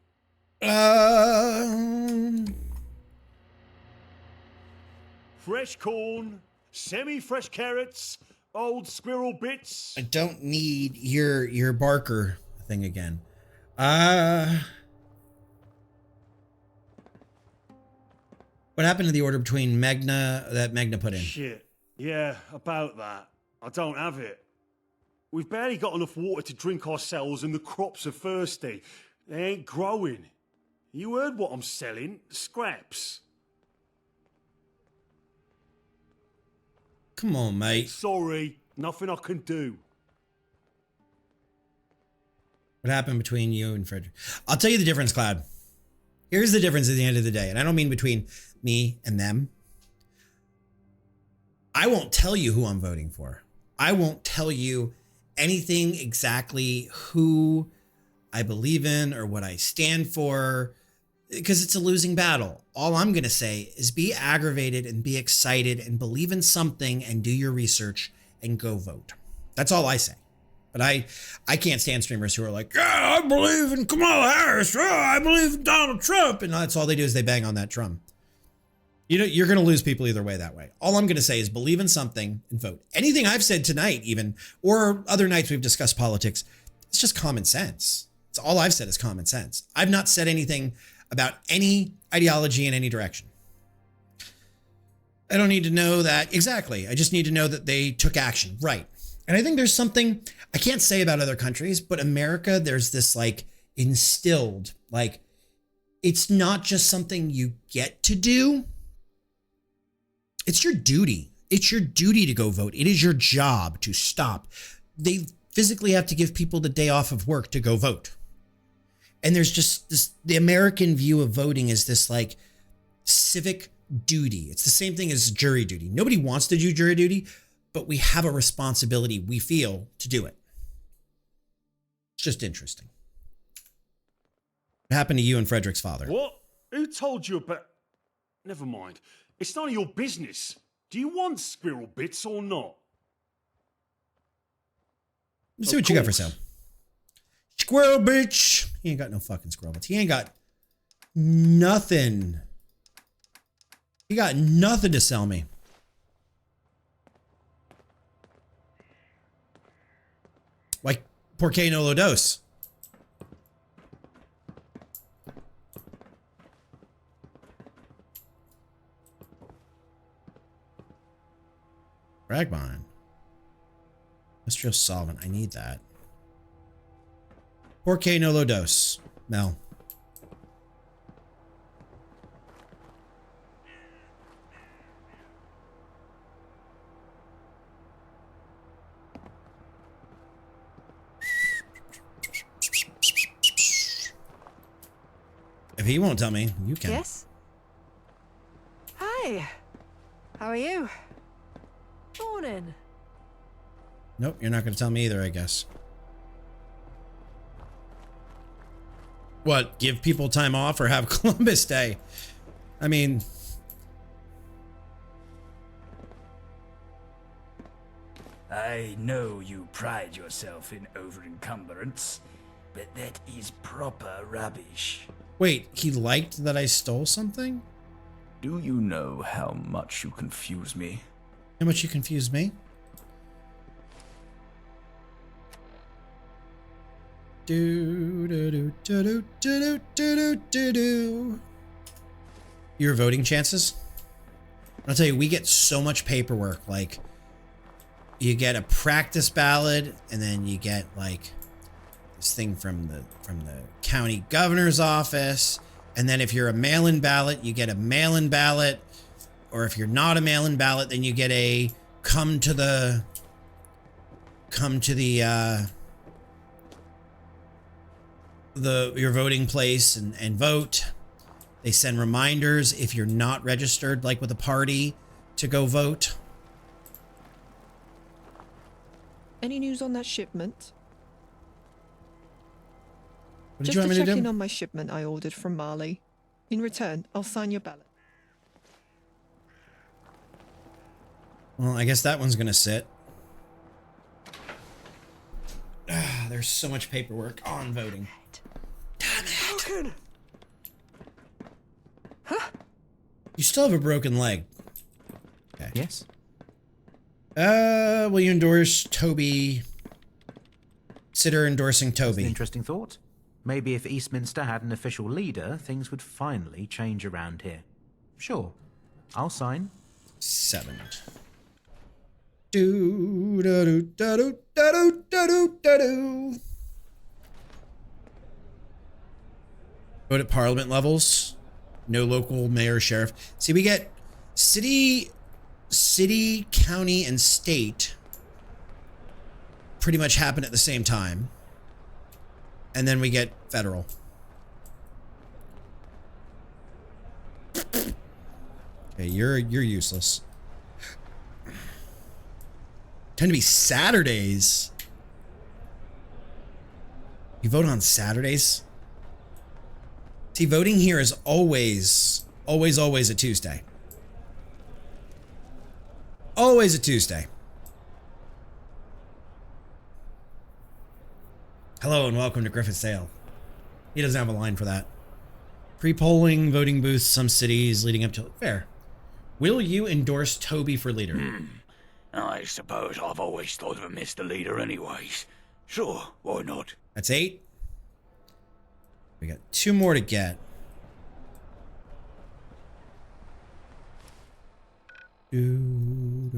V: Fresh corn, semi-fresh carrots, old squirrel bits.
A: I don't need your Barker thing again. What happened to the order between that Magna put in?
V: Shit. Yeah, about that. I don't have it. We've barely got enough water to drink ourselves and the crops are thirsty. They ain't growing. You heard what I'm selling? Scraps.
A: Come on, mate.
V: Sorry, nothing I can do.
A: What happened between you and Frederick? I'll tell you the difference, Cloud. Here's the difference at the end of the day. And I don't mean between me and them. I won't tell you who I'm voting for. I won't tell you anything exactly who I believe in or what I stand for. because it's a losing battle. All I'm going to say is be aggravated and be excited and believe in something and do your research and go vote. That's all I say. But I can't stand streamers who are like, yeah, I believe in Kamala Harris. Oh, I believe in Donald Trump. And that's all they do is they bang on that drum. You know, you're going to lose people either way that way. All I'm going to say is believe in something and vote. Anything I've said tonight even, or other nights we've discussed politics, it's just common sense. It's all I've said is common sense. I've not said anything about any ideology in any direction. I don't need to know that exactly. I just need to know that they took action. Right. And I think there's something I can't say about other countries, but America, there's this like instilled, like it's not just something you get to do. It's your duty. It's your duty to go vote. It is your job to stop. They physically have to give people the day off of work to go vote. And there's just this, the American view of voting is this like civic duty. It's the same thing as jury duty. Nobody wants to do jury duty, but we have a responsibility, we feel, to do it. It's just interesting. What happened to you and Frederick's father?
V: What? Who told you about... Never mind. It's none of your business. Do you want squirrel bits or not?
A: Let's see what you got for sale. Squirrel bitch. He ain't got no fucking squirrel bits. He ain't got nothing. He got nothing to sell me. Like, por qué no lo dos? Ragmine. Industrial solvent. I need that. Por qué no lo dos? Mel. If he won't tell me, you can.
D: Yes? Hi. How are you? Morning.
A: Nope, you're not going to tell me either, I guess. What, give people time off or have Columbus Day? I mean...
B: I know you pride yourself in over-encumbrance, but that is proper rubbish.
A: Wait, he liked that I stole something?
B: Do you know how much you confuse me?
A: How much you confused me? Your voting chances? I'll tell you, we get so much paperwork. Like, you get a practice ballot, and then you get like this thing from the county governor's office, and then if you're a mail-in ballot, you get a mail-in ballot, or if you're not a mail-in ballot, then you get a come to the your voting place and vote. They send reminders if you're not registered, like with a party, to go vote.
K: Any news on that shipment?
A: What did
K: Just
A: you want me
K: to
A: to
K: check
A: do?
K: in on my shipment I ordered from Mali. In return, I'll sign your ballot.
A: Well, I guess that one's gonna sit. There's so much paperwork on voting. Damn it!
D: Huh?
A: You still have a broken leg. Okay.
N: Yes.
A: Will you endorse Toby? Consider endorsing
N: That's an
A: Toby.
N: interesting thought. Maybe if Eastminster had an official leader, things would finally change around here. Sure. I'll sign.
A: 7. Do da do da do da do da do da do. Vote at Parliament levels. No local mayor, sheriff. See, we get city, county, and state pretty much happen at the same time. And then we get federal. Okay, you're useless. Tend to be Saturdays. You vote on Saturdays? See, voting here is always a Tuesday. Always a Tuesday. Hello and welcome to Griffith's Sale. He doesn't have a line for that. Pre-polling, voting booths, some cities leading up to... Fair. Will you endorse Toby for leader?
B: I suppose I've always thought of him as the leader anyways. Sure, why not?
A: That's 8. We got 2 more to get. And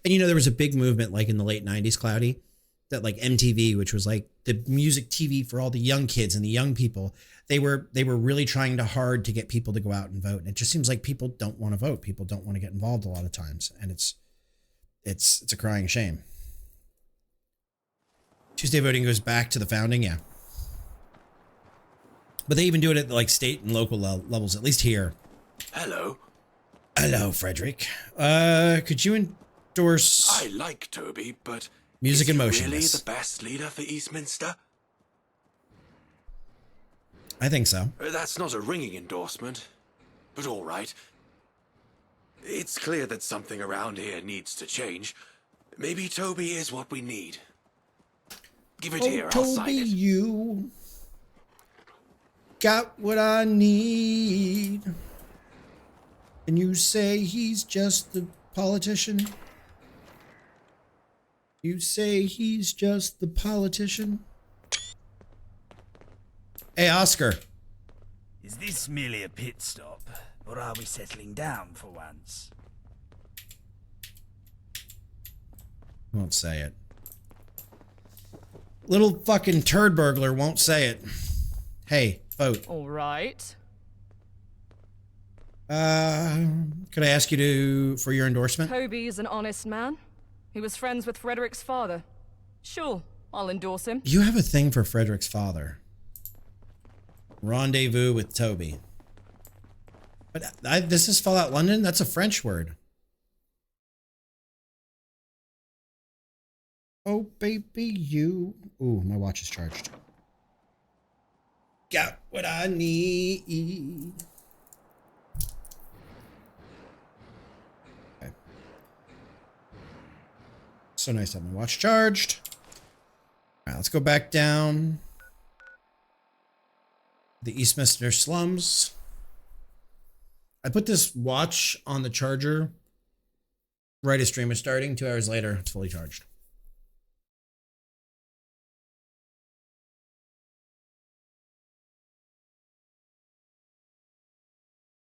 A: you know, there was a big movement like in the late 90s, Cloudy, that like MTV, which was like the music TV for all the young kids and the young people, they were really trying hard to get people to go out and vote. And it just seems like people don't want to vote. People don't want to get involved a lot of times. And it's a crying shame. Tuesday voting goes back to the founding, yeah. But they even do it at like state and local levels, at least here.
C: Hello.
A: Hello, Frederick. Could you endorse...
C: I like Toby, but...
A: Music and Motion.
C: Really the best leader for Eastminster?
A: I think so.
C: That's not a ringing endorsement, but all right. It's clear that something around here needs to change. Maybe Toby is what we need. Give it here, I'll sign it.
A: You got what I need. And you say he's just the politician? You say he's just the politician? Hey, Oscar.
B: Is this merely a pit stop, or are we settling down for once?
A: Won't say it. Little fucking turd burglar won't say it. Hey, vote.
G: All right.
A: Could I ask you for your endorsement?
G: Toby is an honest man. He was friends with Frederick's father. Sure, I'll endorse him.
A: You have a thing for Frederick's father. Rendezvous with Toby. But this is Fallout London? That's a French word. Oh, baby, you... Ooh, my watch is charged. Got what I need. Okay. So nice to have my watch charged. All right, let's go back down. The Eastminster slums. I put this watch on the charger right as stream is starting. 2 hours later, it's fully charged.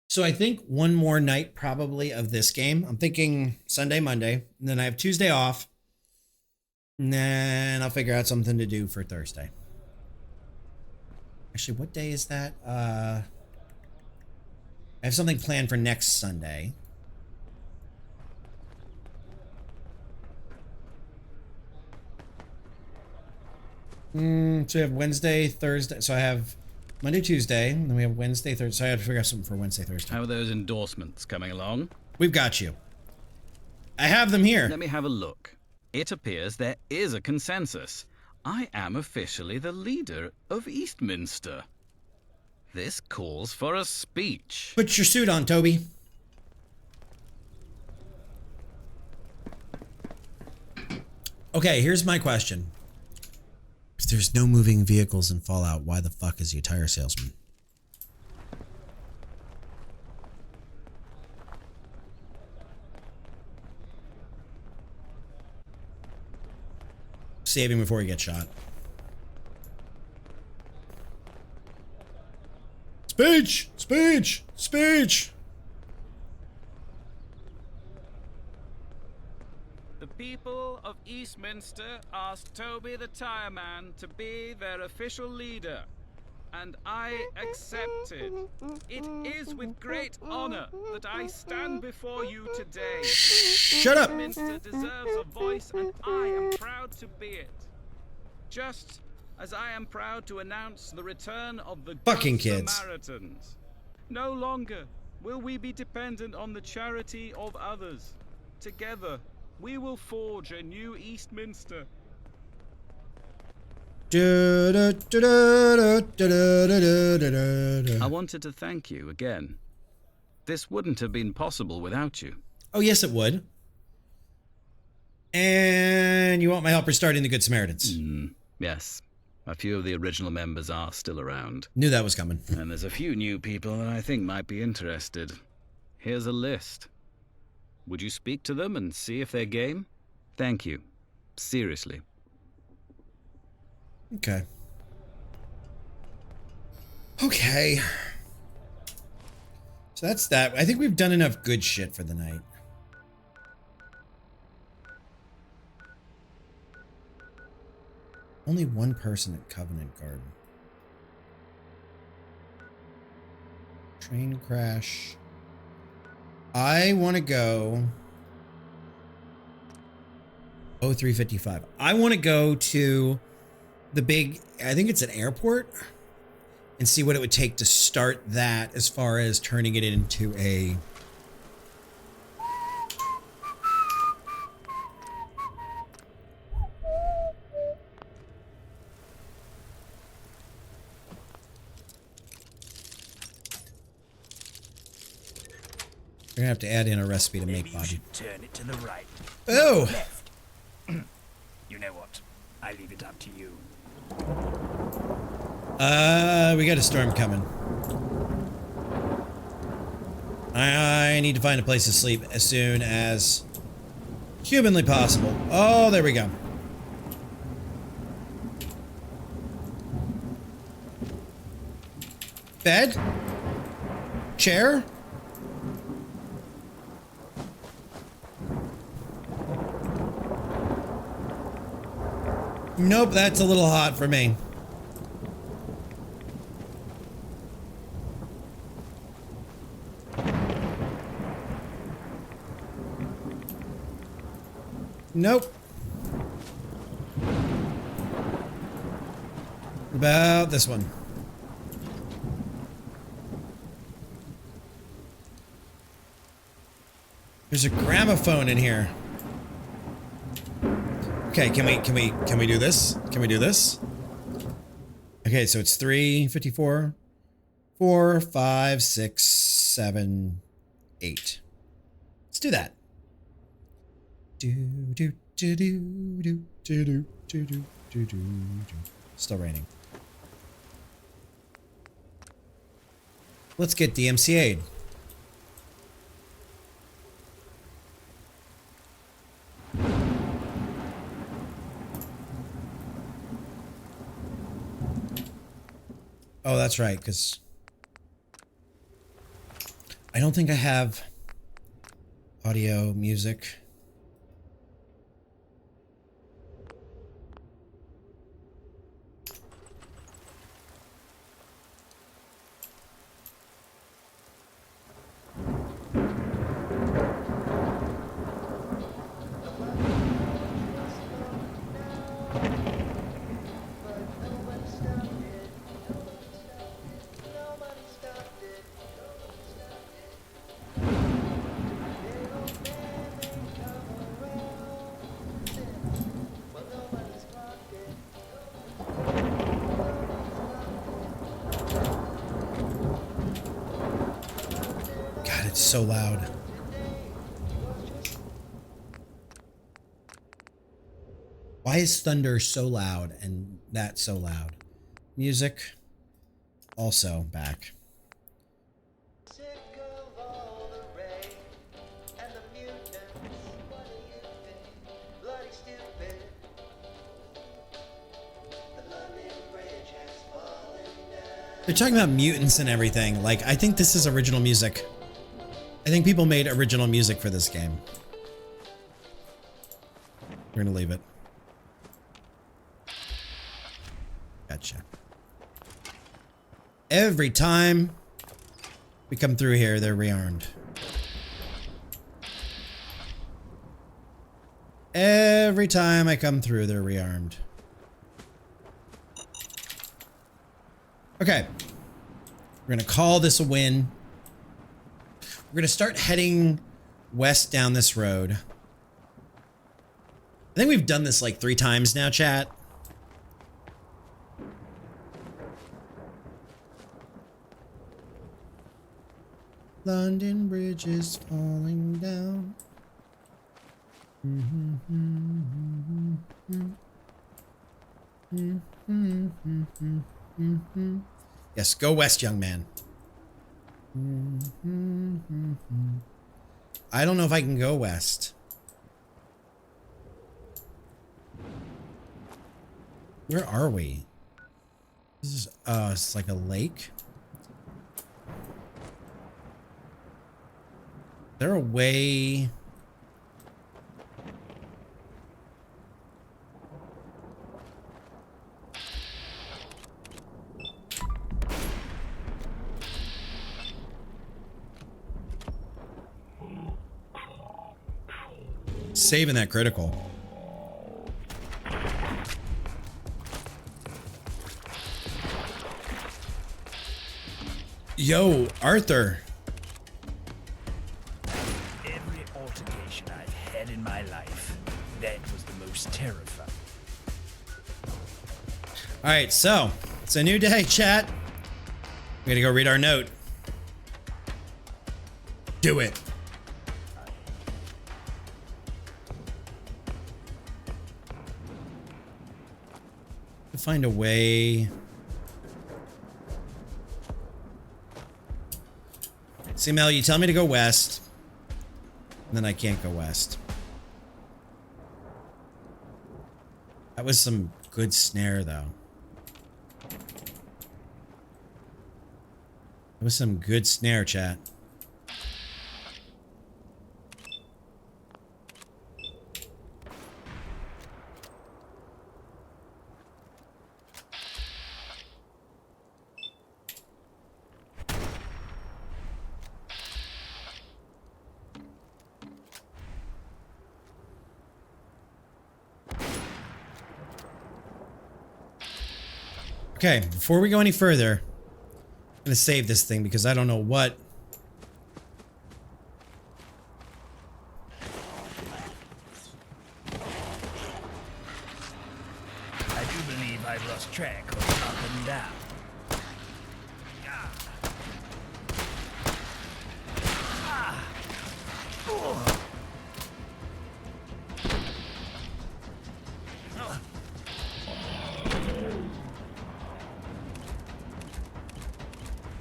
A: So I think one more night probably of this game. I'm thinking Sunday, Monday, and then I have Tuesday off. And then I'll figure out something to do for Thursday. Actually, what day is that? I have something planned for next Sunday. So we have Wednesday, Thursday. So I have Monday, Tuesday, and then we have Wednesday, Thursday. So I have to figure out something for Wednesday, Thursday.
I: How are those endorsements coming along?
A: We've got you. I have them here.
I: Let me have a look. It appears there is a consensus. I am officially the leader of Eastminster. This calls for a speech.
A: Put your suit on, Toby. Okay, here's my question. If there's no moving vehicles in Fallout, why the fuck is he a tire salesman? Save him before he gets shot. Speech! Speech! Speech!
I: The people of Eastminster asked Toby the Tire Man to be their official leader, and I accepted. It is with great honor that I stand before you today.
A: Shut up!
I: Eastminster deserves a voice, and I am proud to be it. Just as I am proud to announce the return of the
A: Fucking
I: Good
A: kids.
I: Samaritans. No longer will we be dependent on the charity of others. Together, we will forge a new Eastminster. I wanted to thank you again. This wouldn't have been possible without you.
A: Oh, yes, it would. And you want my help restarting the Good Samaritans?
I: Yes. A few of the original members are still around.
A: Knew that was coming.
I: And there's a few new people that I think might be interested. Here's a list. Would you speak to them and see if they're game? Thank you. Seriously.
A: Okay. Okay. So that's that. I think we've done enough good shit for the night. Only one person at Covenant Garden. Train crash. I want to go 0355. I want to go to the big, I think it's an airport, and see what it would take to start that as far as turning it into a We're gonna have to add in a recipe to make Bobby.
B: Turn it to the right.
A: Oh!
B: Left. You know what? I leave it up to you.
A: We got a storm coming. I need to find a place to sleep as soon as humanly possible. Oh, there we go. Bed? Chair? Nope, that's a little hot for me. Nope. About this one. There's a gramophone in here. Okay, can we do this? Can we do this? Okay, so it's 3:54, 4, 5, 6, 7, 8. Let's do that. Still raining. Let's get DMCA'd. Oh, that's right, because I don't think I have audio music. So loud. Why is thunder so loud and that so loud? Music also back. They're talking about mutants and everything. Like, I think this is original music. I think people made original music for this game. We're gonna leave it. Gotcha. Every time we come through here, they're rearmed. Every time I come through, they're rearmed. Okay. We're gonna call this a win. We're going to start heading west down this road. I think we've done this like 3 times now, chat. London Bridge is falling down. Yes, go west, young man. I don't know if I can go west. Where are we? This is, it's like a lake. Is there a way? Saving that critical. Yo, Arthur.
B: Every altercation I've had in my life, that was the most terrifying.
A: All right, so it's a new day, chat. We're gonna go read our note. Do it. Find a way. See, Mel, you tell me to go west, and then I can't go west. That was some good snare, though. That was some good snare, chat. Okay, before we go any further, I'm gonna save this thing because I don't know what.
B: I do believe I've lost track of up and down.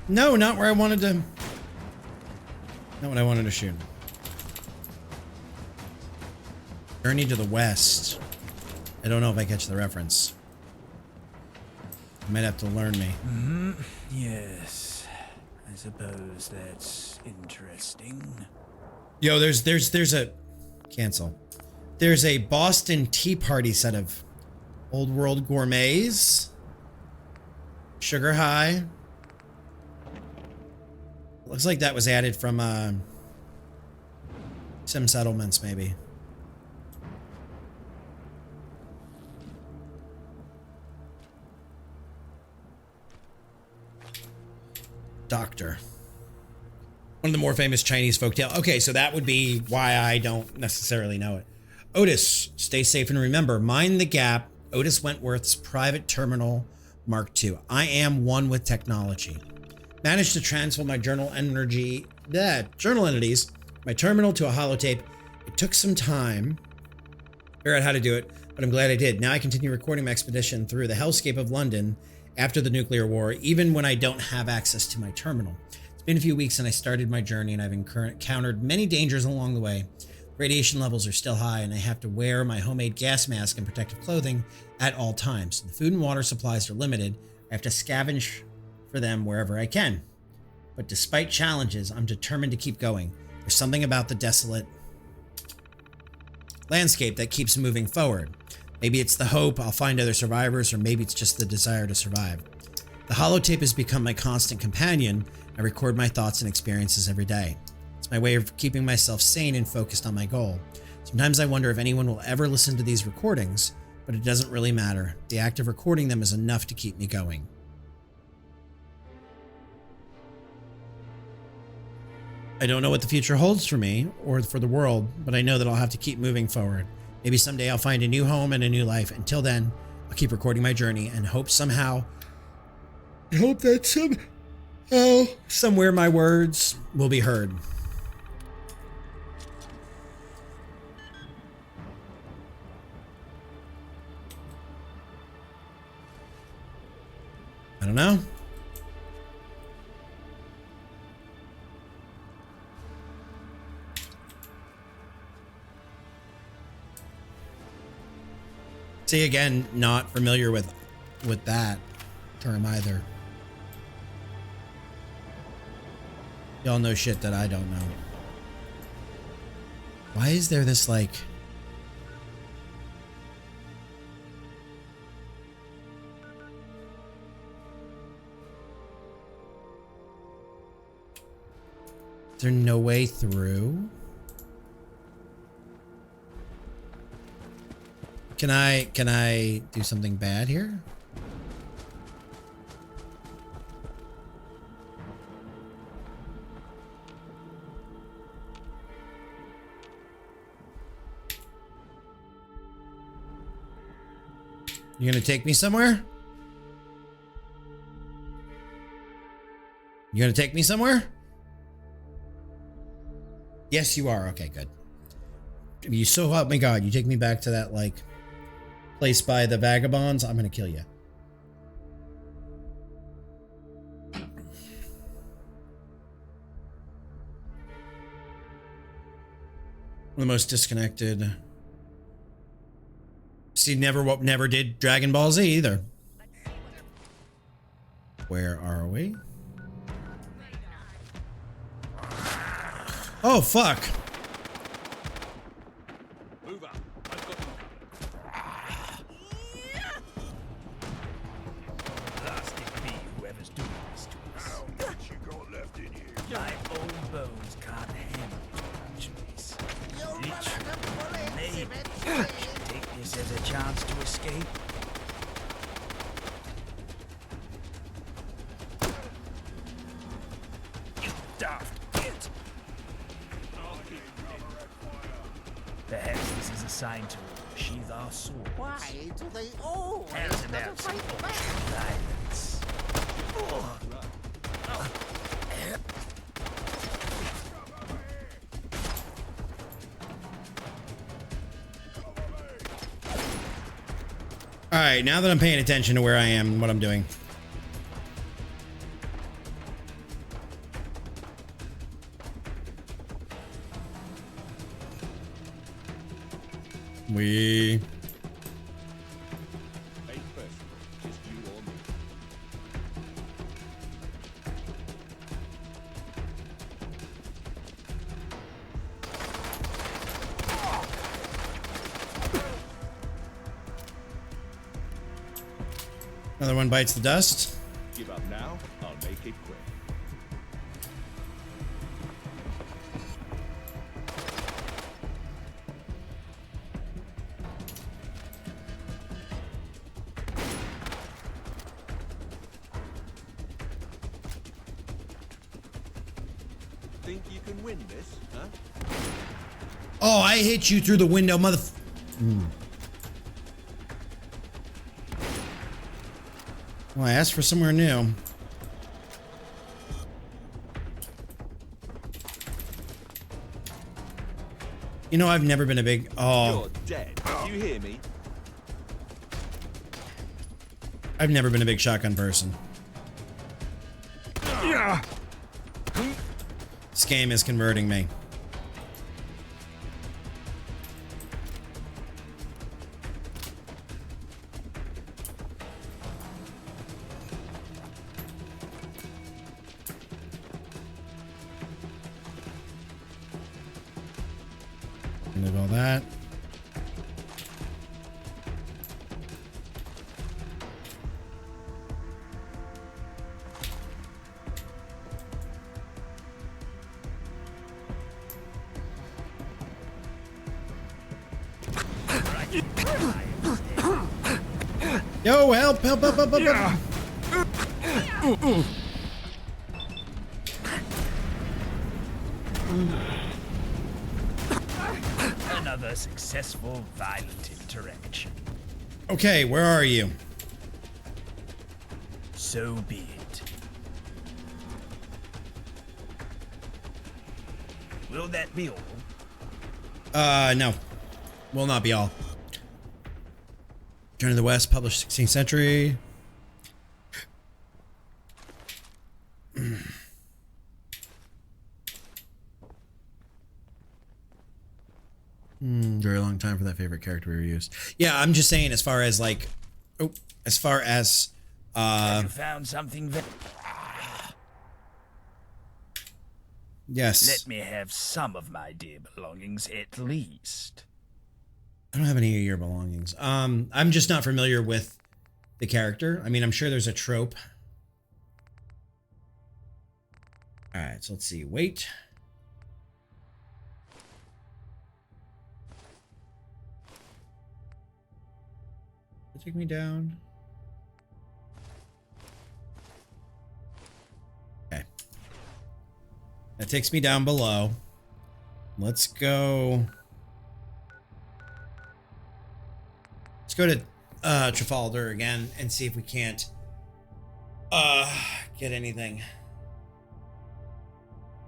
A: No, not where I wanted to. Not what I wanted to shoot. Journey to the West. I don't know if I catch the reference. You might have to learn me.
B: Mm-hmm. Yes. I suppose that's interesting.
A: Yo, there's a cancel. There's a Boston Tea Party set of Old World Gourmets. Sugar High. Looks like that was added from Sim Settlements, maybe. Doctor. One of the more famous Chinese folktale. Okay, so that would be why I don't necessarily know it. Otis, stay safe and remember, mind the gap. Otis Wentworth's private terminal Mark II. I am one with technology. Managed to transfer my journal entities, my terminal to a holotape. It took some time to figure out how to do it, but I'm glad I did. Now I continue recording my expedition through the hellscape of London after the nuclear war, even when I don't have access to my terminal. It's been a few weeks and I started my journey and I've encountered many dangers along the way. Radiation levels are still high and I have to wear my homemade gas mask and protective clothing at all times. The food and water supplies are limited. I have to scavenge for them wherever I can. But despite challenges, I'm determined to keep going. There's something about the desolate landscape that keeps moving forward. Maybe it's the hope I'll find other survivors, or maybe it's just the desire to survive. The holotape has become my constant companion. I record my thoughts and experiences every day. It's my way of keeping myself sane and focused on my goal. Sometimes I wonder if anyone will ever listen to these recordings, but it doesn't really matter. The act of recording them is enough to keep me going. I don't know what the future holds for me or for the world, but I know that I'll have to keep moving forward. Maybe someday I'll find a new home and a new life. Until then, I'll keep recording my journey and hope that somewhere my words will be heard. I don't know. See, again, not familiar with that term either. Y'all know shit that I don't know. Why is there this like... Is there no way through? Can I do something bad here? You gonna take me somewhere? You gonna take me somewhere? Yes, you are. Okay, good. If you so help me God, you take me back to that, like, place by the vagabonds, I'm gonna kill you. The most disconnected. See, never did Dragon Ball Z either. Where are we? Oh, fuck.
R: Move up.
B: Plastic be whoever's doing this to us.
L: How much you got left in you?
B: My old bones can't handle luxuries. Literally, maybe I should take this as a chance to escape. You daft git! Perhaps this is a sign to sheathe our swords.
L: Why do they always
B: How's about some violence? Oh.
A: All right, now that I'm paying attention to where I am and what I'm doing. We... Another one bites the dust.
E: Give up now, I'll make it quick. Think you can win this, huh?
A: Oh, I hit you through the window, mother... Well, I asked for somewhere new. You know, I've never been a big... Oh.
E: You're dead. Do you hear me?
A: I've never been a big shotgun person. This game is converting me. Look at all that. Yo, help, help, help, help, help, help.
B: Another successful violent interaction.
A: Okay, where are you?
B: So be it. Will that be all?
A: No. Will not be all. Journey to the West, published 16th century. Very long time for that favorite character we used. Yeah, I'm just saying as far as like,
B: Have you found something
A: yes.
B: Let me have some of my dear belongings at least.
A: I don't have any of your belongings. I'm just not familiar with the character. I mean, I'm sure there's a trope. All right, so let's see. Wait. Take me down. Okay. That takes me down below. Let's go. Let's go to Trafalgar again and see if we can't get anything.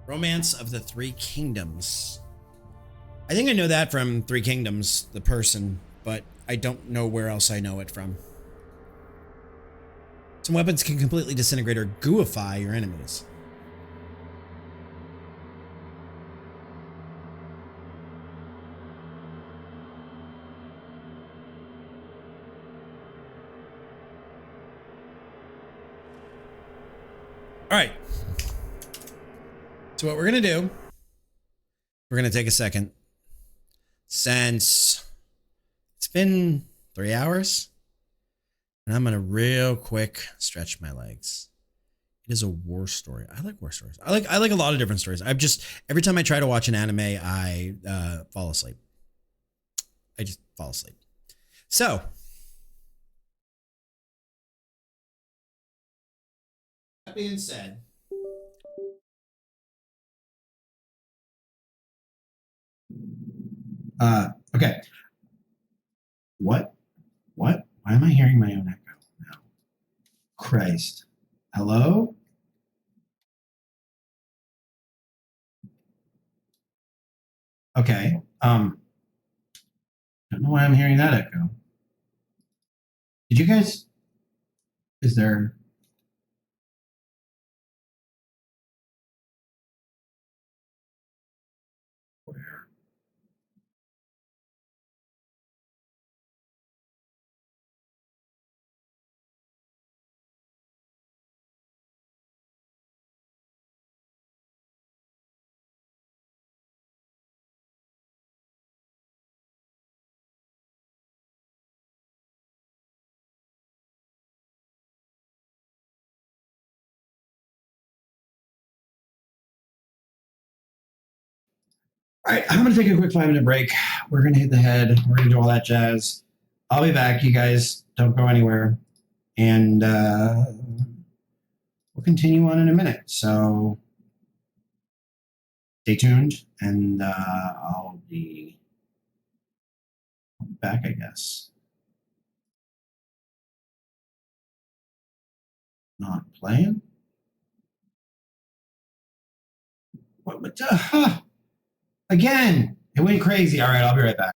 A: Romance of the Three Kingdoms. I think I know that from Three Kingdoms, the person, but I don't know where else I know it from. Some weapons can completely disintegrate or gooify your enemies. All right. So what we're going to do, we're going to take a second. Since it's been 3 hours, and I'm going to real quick stretch my legs. It is a war story. I like war stories. I like a lot of different stories. I've just, every time I try to watch an anime, I fall asleep. I just fall asleep. So, that being said, okay. What? Why am I hearing my own echo now? Christ. Hello? Okay. Don't know why I'm hearing that echo. Did you guys, is there, where? All right, I'm going to take a quick 5-minute break. We're going to hit the head. We're going to do all that jazz. I'll be back. You guys don't go anywhere. And we'll continue on in a minute. So stay tuned, and I'll be back, I guess. Not playing? What? Again, it went crazy. All right, I'll be right back.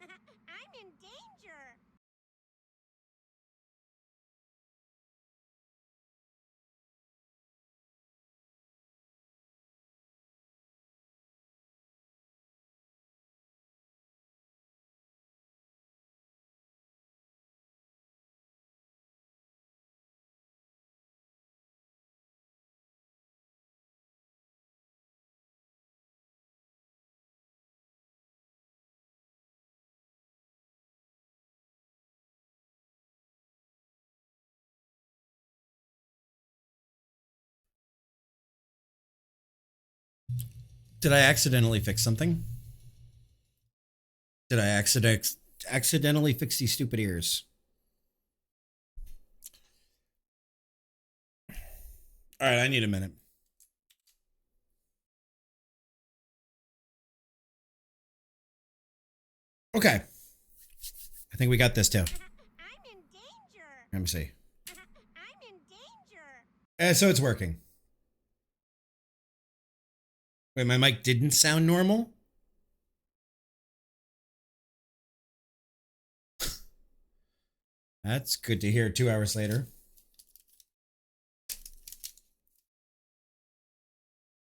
H: I'm in danger.
A: Did I accidentally fix something? Did I accidentally fix these stupid ears? All right, I need a minute. Okay. I think we got this too.
H: I'm in danger.
A: Let me see.
H: I'm in danger.
A: So it's working. Wait, my mic didn't sound normal? That's good to hear 2 hours later.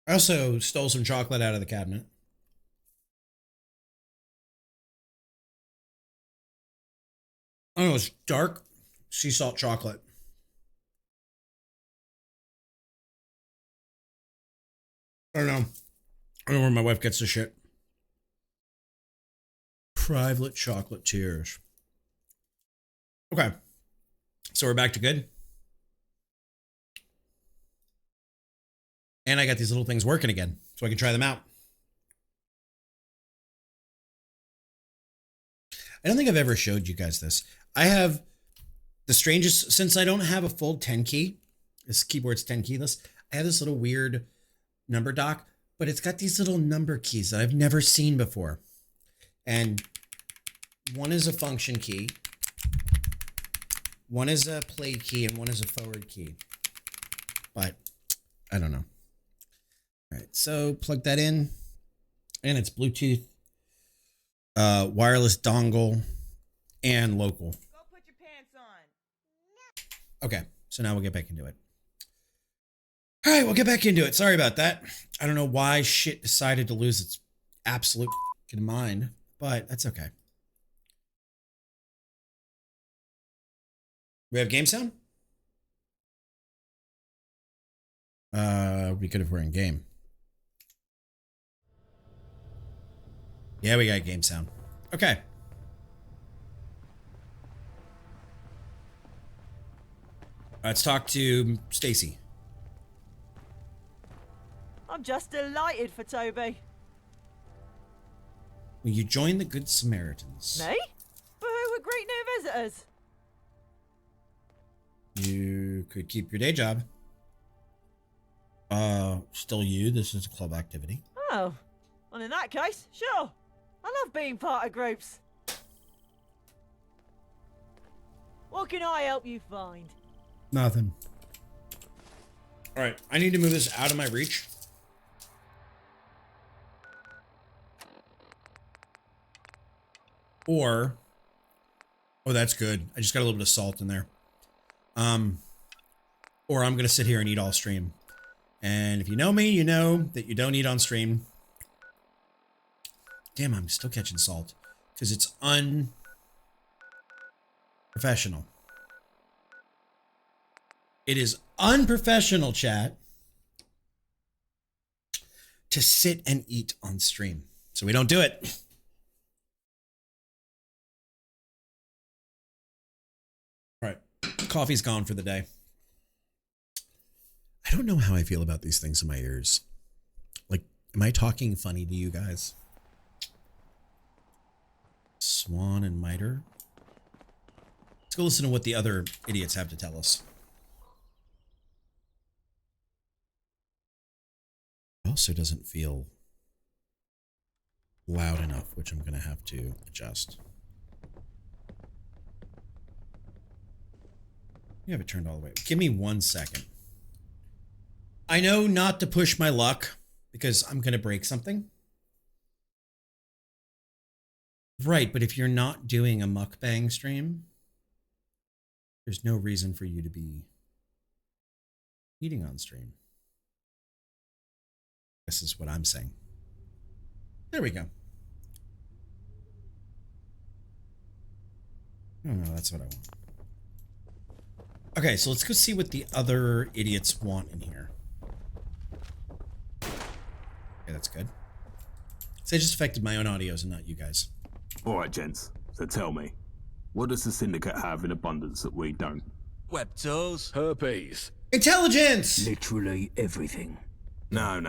A: I also stole some chocolate out of the cabinet. Oh, it's dark sea salt chocolate. I don't know. I don't know where my wife gets the shit. Private chocolate tears. Okay. So we're back to good. And I got these little things working again, so I can try them out. I don't think I've ever showed you guys this. I have the strangest, since I don't have a full 10 key, this keyboard's 10 keyless, I have this little weird number dock, but it's got these little number keys that I've never seen before. And one is a function key, one is a play key, and one is a forward key. But I don't know. All right, so plug that in, and it's Bluetooth, wireless dongle, and local.
O: Go put your pants on.
A: Okay, so now we'll get back into it. All right, we'll get back into it. Sorry about that. I don't know why shit decided to lose its absolute mind, but that's okay. We have game sound? We could if we're in game. Yeah, we got game sound. Okay. Let's talk to Stacy.
O: I'm just delighted for Toby.
A: Will you join the Good Samaritans?
O: Me? But who would greet new visitors?
A: You could keep your day job. Still you. This is a club activity.
O: Oh, well in that case, sure. I love being part of groups. What can I help you find?
A: Nothing. All right, I need to move this out of my reach. Or, oh, that's good. I just got a little bit of salt in there. Or I'm gonna sit here and eat all stream. And if you know me, you know that you don't eat on stream. Damn, I'm still catching salt because it's unprofessional. It is unprofessional, chat, to sit and eat on stream. So we don't do it. All right. Coffee's gone for the day. I don't know how I feel about these things in my ears. Like, am I talking funny to you guys? Swan and Miter. Let's go listen to what the other idiots have to tell us. It also doesn't feel loud enough, which I'm going to have to adjust. You have it turned all the way. Give me 1 second. I know not to push my luck because I'm going to break something. Right, but if you're not doing a mukbang stream, there's no reason for you to be eating on stream. This is what I'm saying. There we go. Oh no, that's what I want. Okay, so let's go see what the other idiots want in here. Okay, that's good. So I just affected my own audios and not you guys.
F: Alright, gents, so tell me, what does the Syndicate have in abundance that we don't?
R: Web tools. Herpes.
A: Intelligence!
F: Literally everything. No.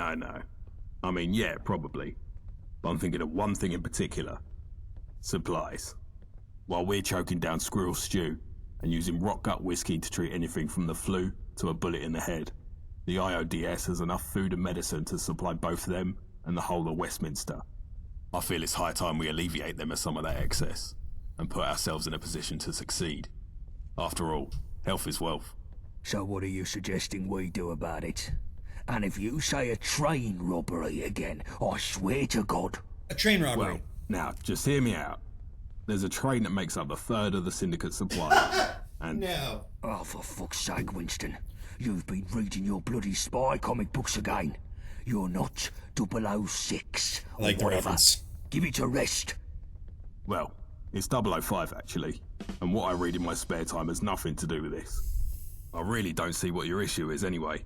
F: I mean, yeah, probably. But I'm thinking of one thing in particular. Supplies. While we're choking down squirrel stew and using rock gut whiskey to treat anything from the flu to a bullet in the head, the IODS has enough food and medicine to supply both them and the whole of Westminster. I feel it's high time we alleviate them of some of that excess and put ourselves in a position to succeed. After all, health is wealth.
M: So what are you suggesting we do about it? And if you say a train robbery again, I swear to God.
A: A train robbery.
F: Well, now, just hear me out. There's a train that makes up a third of the Syndicate supply. And
A: no.
M: Oh, for fuck's sake, Winston. You've been reading your bloody spy comic books again. You're not 006.
A: I like the reference.
M: Give it a rest.
F: Well, it's 005 actually, and what I read in my spare time has nothing to do with this. I really don't see what your issue is anyway.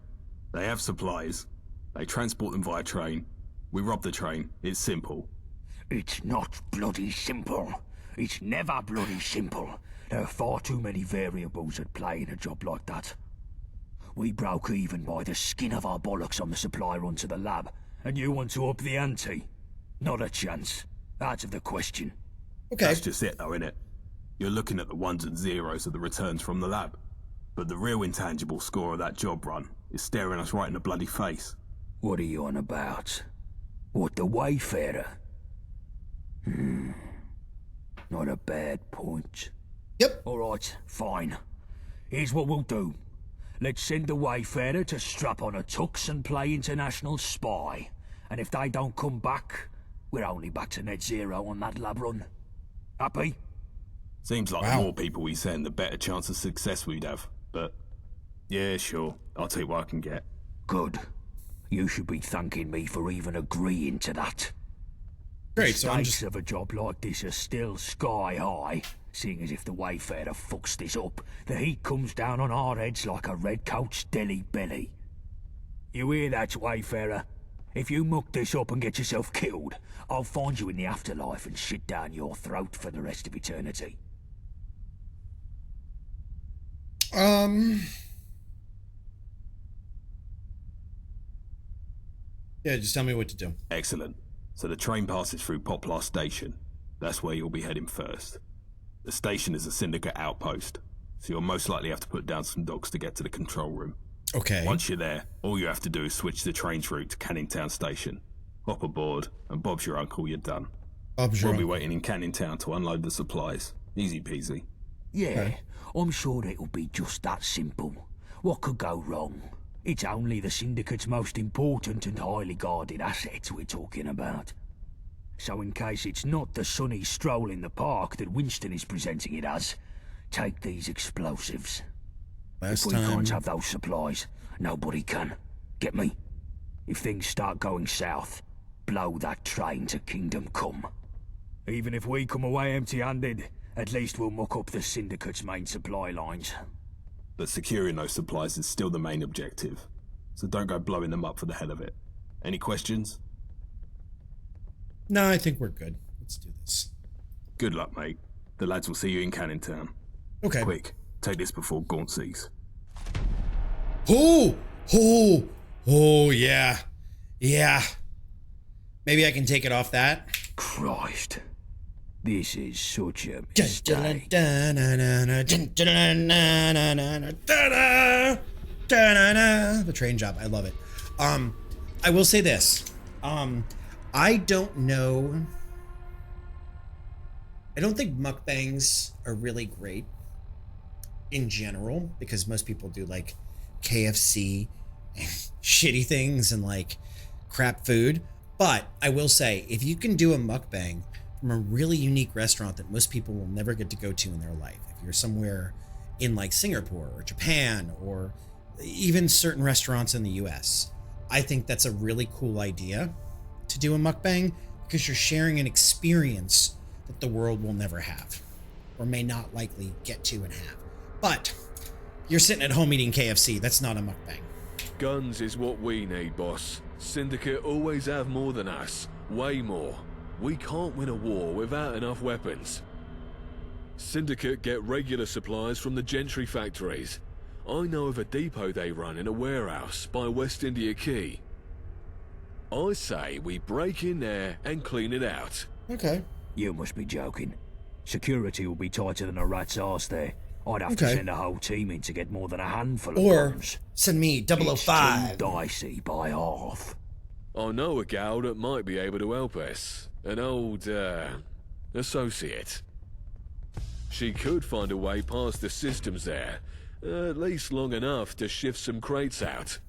F: They have supplies, they transport them via train, we rob the train, it's simple.
M: It's not bloody simple. It's never bloody simple. There are far too many variables at play in a job like that. We broke even by the skin of our bollocks on the supply run to the lab, and you want to up the ante? Not a chance. Out of the question.
A: Okay.
F: That's just it though, innit? You're looking at the ones and zeros of the returns from the lab. But the real intangible score of that job run is staring us right in the bloody face.
M: What are you on about? What, the Wayfarer? Not a bad point.
A: Yep.
M: Alright, fine. Here's what we'll do. Let's send the Wayfarer to strap on a tux and play international spy. And if they don't come back, we're only back to net zero on that lab run. Happy?
F: Seems like the more people we send, the better chance of success we'd have. But, yeah, sure. I'll take what I can get.
M: Good. You should be thanking me for even agreeing to that.
A: Great,
M: the
A: so I'm
M: stakes of a job like this are still sky high, seeing as if the Wayfarer fucks this up, the heat comes down on our heads like a redcoat's deli belly. You hear that, Wayfarer? If you muck this up and get yourself killed, I'll find you in the afterlife and shit down your throat for the rest of eternity.
A: Yeah, just tell me what to do.
F: Excellent. So the train passes through Poplar Station. That's where you'll be heading first. The station is a Syndicate outpost, so you'll most likely have to put down some dogs to get to the control room.
A: Okay.
F: Once you're there, all you have to do is switch the train's route to Canning Town Station. Hop aboard, and Bob's your uncle, you're done.
A: Bob's your
F: We'll be
A: uncle.
F: waiting in Canning Town to unload the supplies. Easy peasy.
M: Yeah, I'm sure it'll be just that simple. What could go wrong? It's only the Syndicate's most important and highly guarded assets we're talking about. So in case it's not the sunny stroll in the park that Winston is presenting it as, take these explosives. If we can't have those supplies, nobody can. Get me? If things start going south, blow that train to Kingdom Come. Even if we come away empty-handed, at least we'll muck up the Syndicate's main supply lines.
F: But securing those supplies is still the main objective, so don't go blowing them up for the hell of it. Any questions?
A: No, I think we're good. Let's do this.
F: Good luck, mate. The lads will see you in Canning Town.
A: Okay.
F: Quick, take this before Gaunt sees.
A: Oh, yeah. Yeah. Maybe I can take it off that.
M: Christ. This is such a mistake.
A: The train job. I love it. I will say this. I don't know. I don't think mukbangs are really great in general because most people do like KFC and shitty things and like crap food. But I will say, if you can do a mukbang from a really unique restaurant that most people will never get to go to in their life. If you're somewhere in like Singapore or Japan or even certain restaurants in the US, I think that's a really cool idea to do a mukbang because you're sharing an experience that the world will never have or may not likely get to and have. But you're sitting at home eating KFC. That's not a mukbang.
R: Guns is what we need, boss. Syndicate always have more than us. Way more. We can't win a war without enough weapons. Syndicate get regular supplies from the Gentry factories. I know of a depot they run in a warehouse by West India Quay. I say we break in there and clean it out.
A: Okay.
M: You must be joking. Security will be tighter than a rat's arse there. I'd have to send a whole team in to get more than a handful of guns.
A: Send me 005.
M: It's too dicey by half.
R: I know a gal that might be able to help us. An old, associate. She could find a way past the systems there, at least long enough to shift some crates out.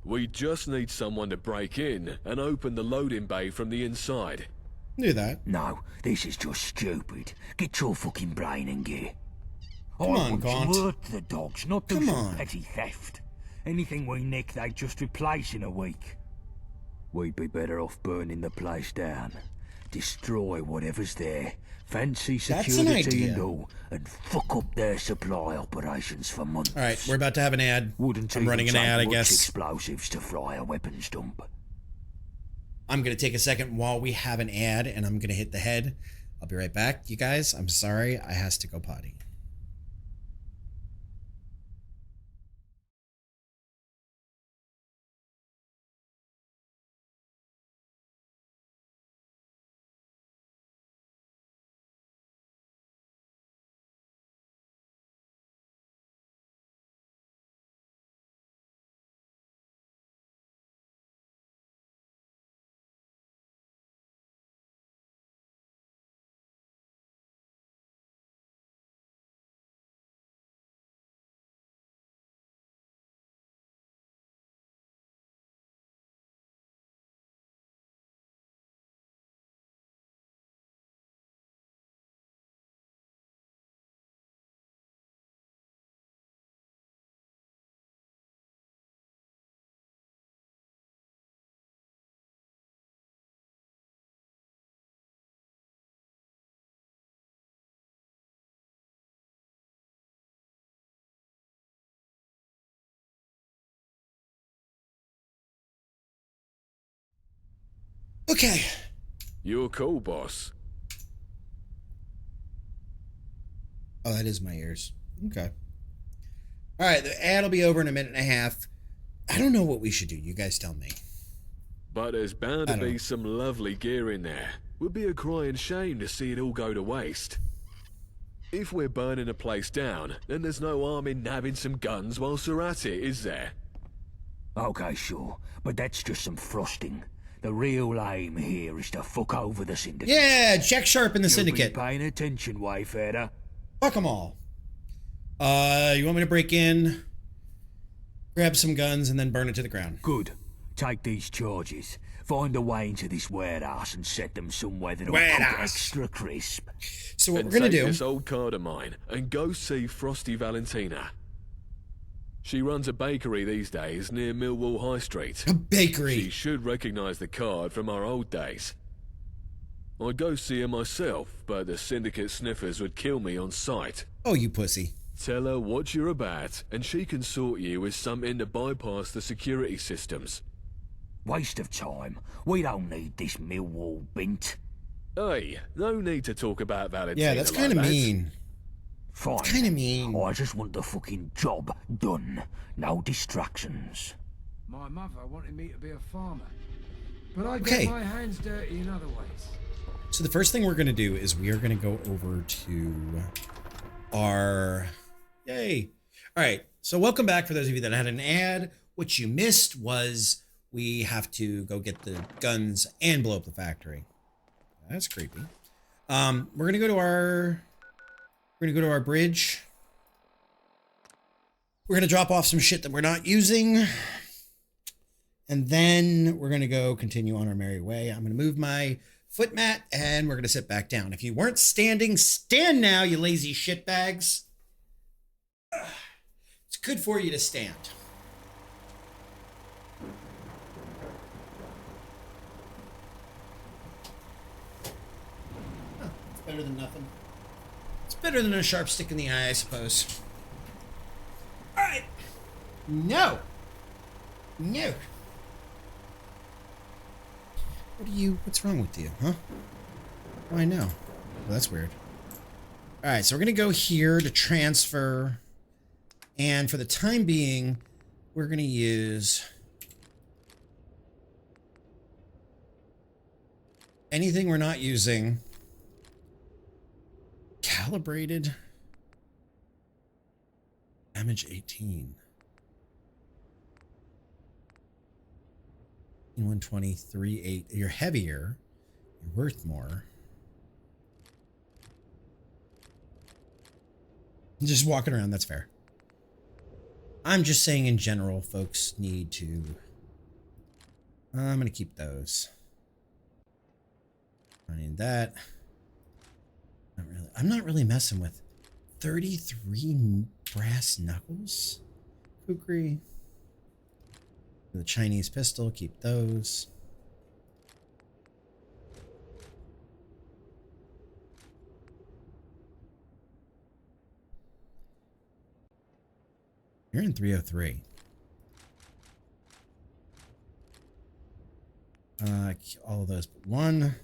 R: We just need someone to break in and open the loading bay from the inside.
A: Do that.
M: No, this is just stupid. Get your fucking brain in gear.
A: Come on,
M: I
A: Gaunt.
M: want to hurt the dogs, not do
A: Come
M: some
A: on.
M: petty theft. Anything we nick, they just replace in a week. We'd be better off burning the place down. Destroy whatever's there. Fancy
A: That's an
M: security
A: idea.
M: and all, and fuck up their supply operations for months.
A: All right, we're about to have an ad.
M: Wouldn't
A: I'm running an ad, I
M: much
A: guess.
M: explosives to fry a weapons dump.
A: I'm going to take a second while we have an ad, and I'm going to hit the head. I'll be right back. You guys, I'm sorry. I has to go potty. Okay.
R: You're cool, boss.
A: Oh, that is my ears. Okay. All right, the ad will be over in a minute and a half. I don't know what we should do. You guys tell me.
R: But there's bound
A: I
R: to
A: don't
R: be
A: know.
R: some lovely gear in there. Would be a crying shame to see it all go to waste. If we're burning a place down, then there's no harm in nabbing some guns whilst we're at it, is there?
M: Okay, sure, but that's just some frosting. The real aim here is to fuck over the syndicate.
A: Yeah, Jack Sharp in the
M: You'll
A: syndicate.
M: Be paying attention, Wayfarer.
A: Fuck them all. You want me to break in, grab some guns, and then burn it to the ground?
M: Good. Take these charges. Find a way into this warehouse and set them somewhere that'll
A: Warehouse.
M: cook extra crisp.
A: So what
R: And
A: we're gonna
R: take
A: do?
R: this old card of mine and go see Frosty Valentina. She runs a bakery these days near Millwall High Street.
A: A bakery.
R: She should recognise the card from our old days. I'd go see her myself, but the syndicate sniffers would kill me on sight.
A: Oh, you pussy.
R: Tell her what you're about, and she can sort you with something to bypass the security systems.
M: Waste of time. We don't need this Millwall bint.
R: Hey, no need to talk about Valentina.
A: Yeah, that's kind of
R: like that.
A: mean.
M: Fine.
A: It's kind of mean.
M: I just want the fucking job done. No distractions.
P: My mother wanted me to be a farmer, but I
A: Okay.
P: get my hands dirty in other ways.
A: So the first thing we're going to do is we are going to go over to our... Yay. All right. So welcome back for those of you that had an ad. What you missed was we have to go get the guns and blow up the factory. That's creepy. We're going to go to our... We're going to go to our bridge. We're going to drop off some shit that we're not using. And then we're going to go continue on our merry way. I'm going to move my foot mat, and we're going to sit back down. If you weren't standing, stand now, you lazy shitbags. It's good for you to stand. Huh, it's better than nothing. It's better than a sharp stick in the eye, I suppose. All right. No. No. What's wrong with you, huh? Oh, I know. Well, that's weird. All right, so we're going to go here to transfer. And for the time being, we're going to use anything we're not using. Calibrated. Damage 18. 123, 8. You're heavier. You're worth more. Just walking around, that's fair. I'm just saying in general, folks need to... I'm going to keep those. I need that. Not really. I'm not really messing with 33 brass knuckles. Kukri. The Chinese pistol, keep those. You're in 303. All of those but one.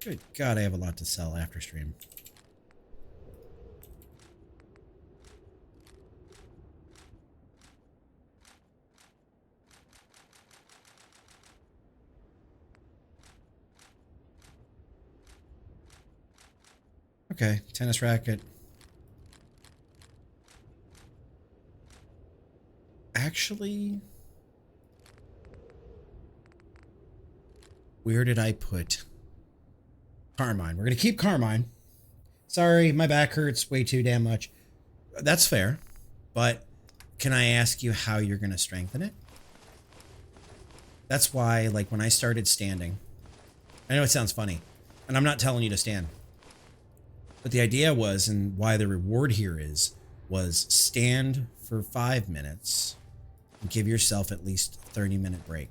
A: Good God, I have a lot to sell after stream. Okay, tennis racket. Actually, where did I put Carmine? We're going to keep Carmine. Sorry, my back hurts way too damn much. That's fair. But can I ask you how you're going to strengthen it? That's why, like, when I started standing, I know it sounds funny, and I'm not telling you to stand. But the idea was, and why the reward here was stand for 5 minutes and give yourself at least a 30-minute break.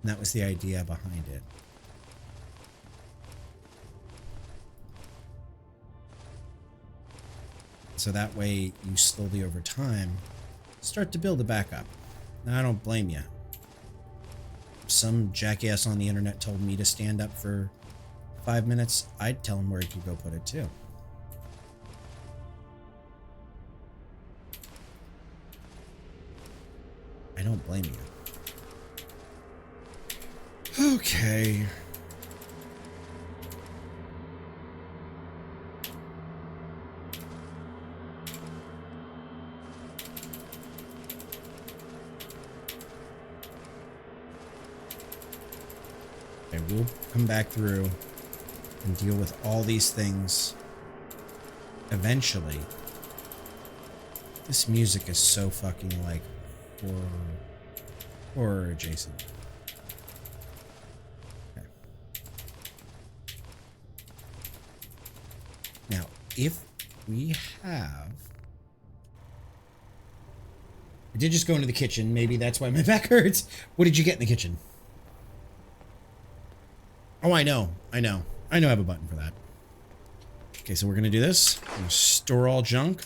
A: And that was the idea behind it. So that way you slowly over time start to build it back up. Now, I don't blame you. If some jackass on the internet told me to stand up for 5 minutes, I'd tell him where he could go put it too. I don't blame you. Okay. Okay, we'll come back through and deal with all these things eventually. This music is so fucking like horror adjacent. Okay. Now, if we have... I did just go into the kitchen. Maybe that's why my back hurts. What did you get in the kitchen? Oh, I know. I have a button for that. Okay, so we're going to do this. I'm going to store all junk.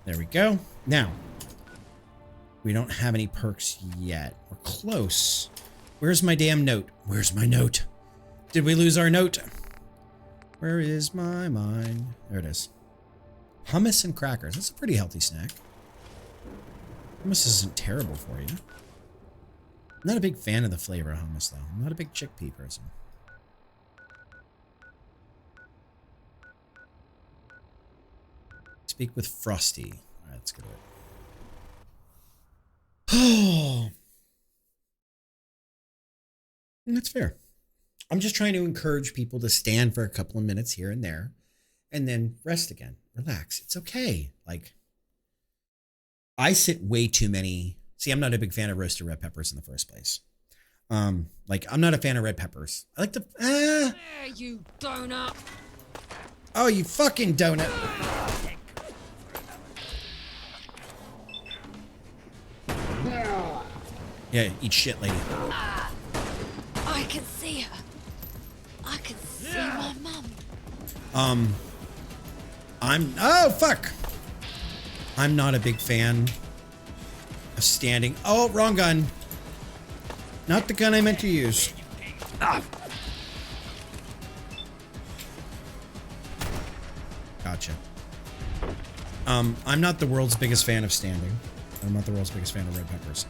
A: There we go. Now, we don't have any perks yet. We're close. Where's my damn note? Where's my note? Did we lose our note? Where is my mind? There it is. Hummus and crackers. That's a pretty healthy snack. Hummus isn't terrible for you. I'm not a big fan of the flavor of hummus, though. I'm not a big chickpea person. Speak with Frosty. All right, let's go to it. Oh, that's fair. I'm just trying to encourage people to stand for a couple of minutes here and there and then rest again. Relax. It's okay. Like, I sit way too many See, I'm not a big fan of roasted red peppers in the first place. Like, I'm not a fan of red peppers. I like the,
G: There, you donut.
A: Oh, you fucking donut. Yeah, eat shit, lady.
G: I can see her. I can see my mum.
A: Oh, fuck. I'm not a big fan of standing. Oh, wrong gun. Not the gun I meant to use. Gotcha. I'm not the world's biggest fan of standing. I'm not the world's biggest fan of red peppers.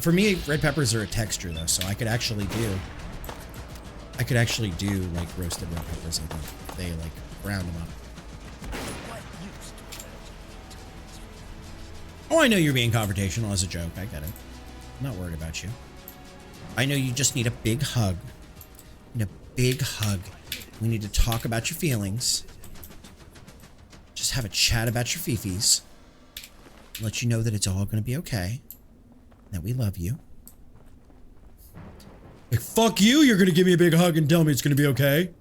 A: For me, red peppers are a texture though, so I could actually do like roasted red peppers. I think they like ground them up. Oh, I know you're being confrontational as a joke. I get it. I'm not worried about you. I know you just need a big hug. You need a big hug. We need to talk about your feelings. Just have a chat about your fifis. Let you know that it's all going to be okay. That we love you. Like, fuck you, you're going to give me a big hug and tell me it's going to be okay.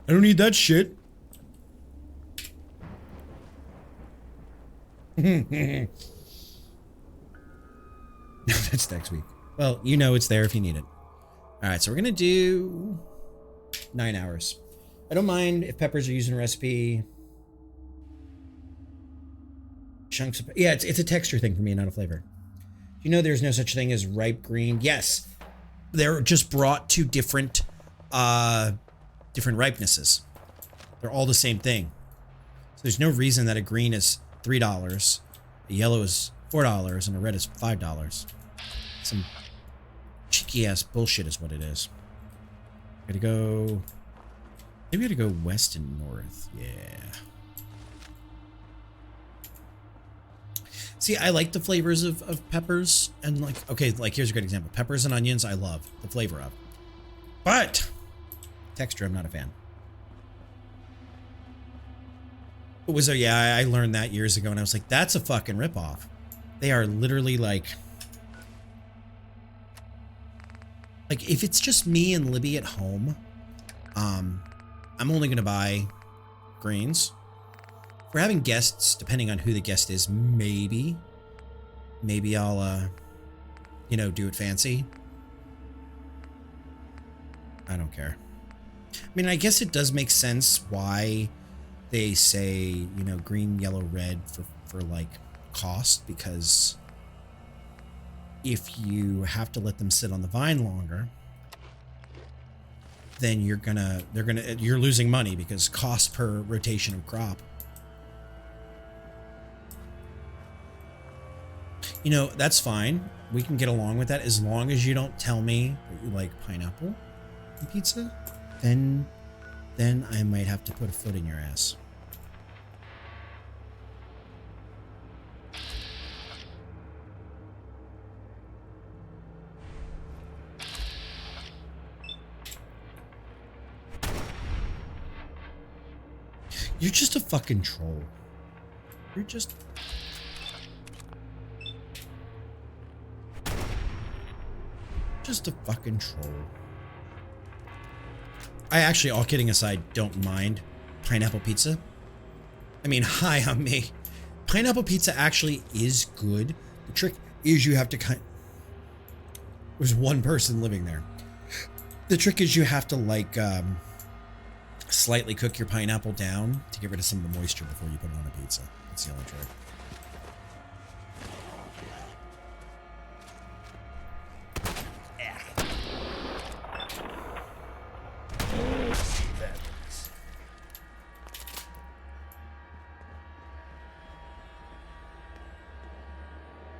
A: I don't need that shit. That's next week. Well, you know it's there if you need it. All right, so we're going to do 9 hours. I don't mind if peppers are used in a recipe. Chunks of... Yeah, it's a texture thing for me, not a flavor. Do you know there's no such thing as ripe green? Yes. They're just brought to different ripenesses. They're all the same thing. So there's no reason that a green is $3, a yellow is $4, and a red is $5. Some cheeky ass bullshit is what it is. Gotta go... Maybe we gotta go west and north. Yeah. See, I like the flavors of peppers and like, okay, like here's a great example. Peppers and onions, I love the flavor of. But texture, I'm not a fan. It was yeah, I learned that years ago and I was like, that's a fucking ripoff. They are literally like if it's just me and Libby at home, I'm only gonna buy greens. If we're having guests, depending on who the guest is, maybe I'll you know, do it fancy. I don't care. I mean, I guess it does make sense why they say, you know, green, yellow, red for like cost, because if you have to let them sit on the vine longer, then you're losing money because cost per rotation of crop. You know, that's fine. We can get along with that as long as you don't tell me that you like pineapple on pizza. Then I might have to put a foot in your ass. You're just a fucking troll. You're just... a fucking troll. I actually, all kidding aside, don't mind pineapple pizza. I mean, hi on me. Pineapple pizza actually is good. The trick is you have to there's one person living there. The trick is you have to like slightly cook your pineapple down to get rid of some of the moisture before you put it on a pizza. That's the only trick.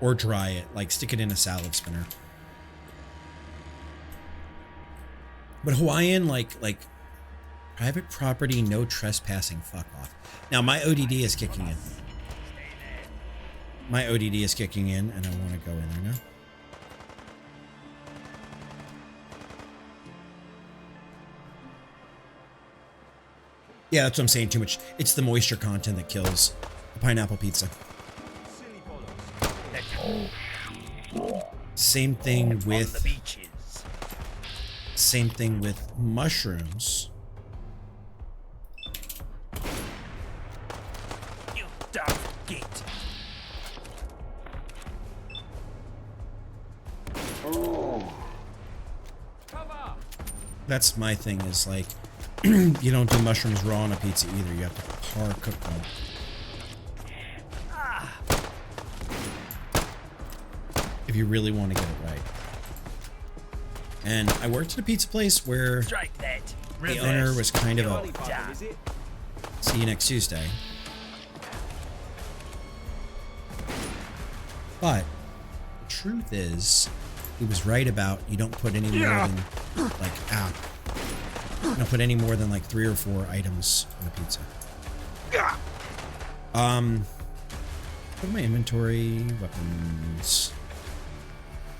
A: Or dry it, like stick it in a salad spinner. But Hawaiian, like private property, no trespassing, fuck off. Now my ODD is kicking in. My ODD is kicking in and I want to go in there now. Yeah, that's what I'm saying, too much. It's the moisture content that kills the pineapple pizza. Same thing
B: On the
A: with
B: beaches.
A: mushrooms.
B: You don't get.
A: That's my thing is like, you don't do mushrooms raw on a pizza either. You have to par cook them. If you really want to get it right. And I worked at a pizza place where the owner was kind of a see you next Tuesday. But the truth is, he was right about you don't put any more than like you don't put any more than like 3 or 4 items on a pizza. Put my inventory, weapons,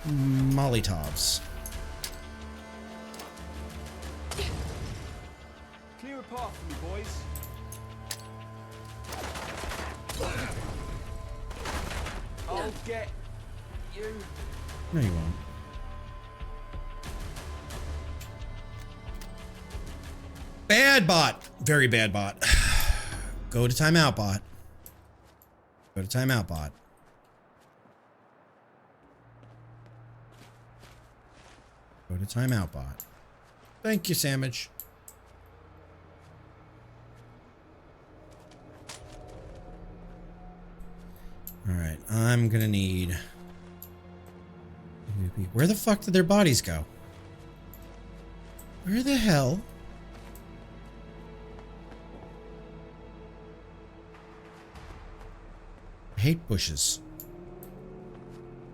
A: Molotovs.
E: Clear a path for me, boys. I'll get you.
A: No, you won't. Bad bot. Very bad bot. Go to timeout, bot. Go to timeout, bot. Go to timeout, bot. Thank you, Sandwich. Alright, I'm gonna need... Where the fuck did their bodies go? Where the hell? I hate bushes.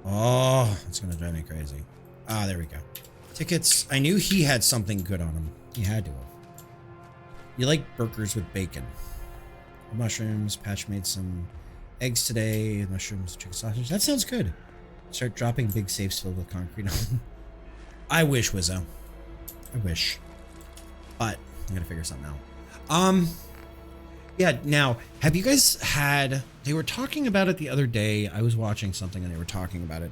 A: Oh, it's gonna drive me crazy. Ah, there we go. Tickets. I knew he had something good on him. He had to have. You like burgers with bacon. Mushrooms. Patch made some eggs today. Mushrooms, chicken sausage. That sounds good. Start dropping big safes filled with concrete on. I wish, Wizzo. I wish. But I'm gonna figure something out. Yeah, now, have you guys had... They were talking about it the other day. I was watching something and they were talking about it.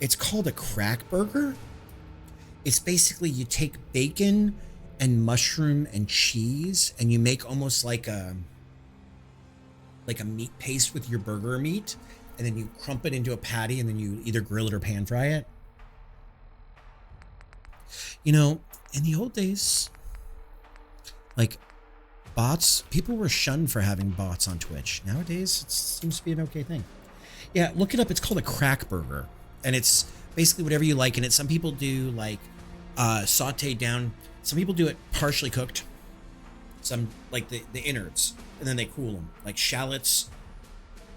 A: It's called a crack burger. It's basically you take bacon and mushroom and cheese and you make almost like a meat paste with your burger meat, and then you crump it into a patty and then you either grill it or pan fry it. You know, in the old days, like bots, people were shunned for having bots on Twitch. Nowadays, it seems to be an okay thing. Yeah, look it up. It's called a crack burger, and it's basically whatever you like in it. Some people do like sauteed down. Some people do it partially cooked. Some like the innards, and then they cool them, like shallots,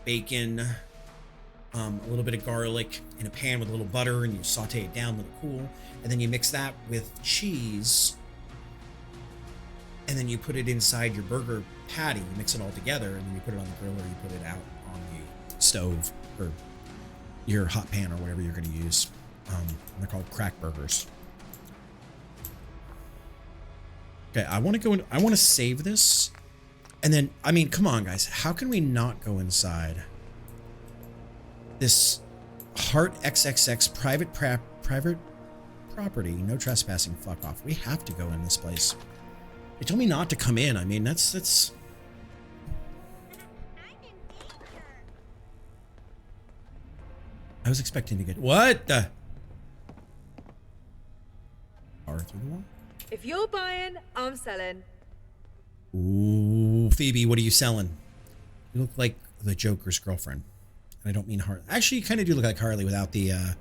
A: bacon, a little bit of garlic in a pan with a little butter, and you saute it down, let it cool, and then you mix that with cheese, and then you put it inside your burger patty. You mix it all together, and then you put it on the grill or you put it out on the stove or your hot pan or whatever you're going to use. They're called crack burgers. Okay, I want to go in. I want to save this, and then I mean, come on, guys, how can we not go inside this Heart XXX private property? No trespassing. Fuck off. We have to go in this place. They told me not to come in. I mean, that's. I was expecting to get what the. Power through the wall.
D: If you're buying, I'm selling.
A: Ooh, Phoebe, what are you selling? You look like the Joker's girlfriend. And I don't mean Harley. Actually, you kind of do look like Harley without the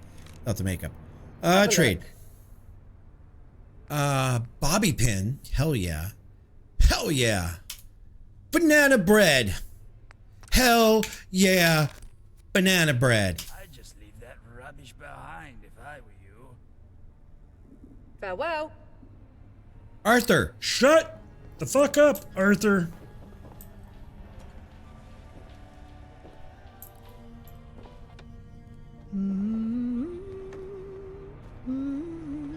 A: makeup. Trade. Bobby pin. Hell yeah. Hell yeah. Banana bread. Hell yeah. Banana bread.
B: I'd just leave that rubbish behind if I were you.
D: Farewell.
A: Arthur, shut the fuck up, Arthur.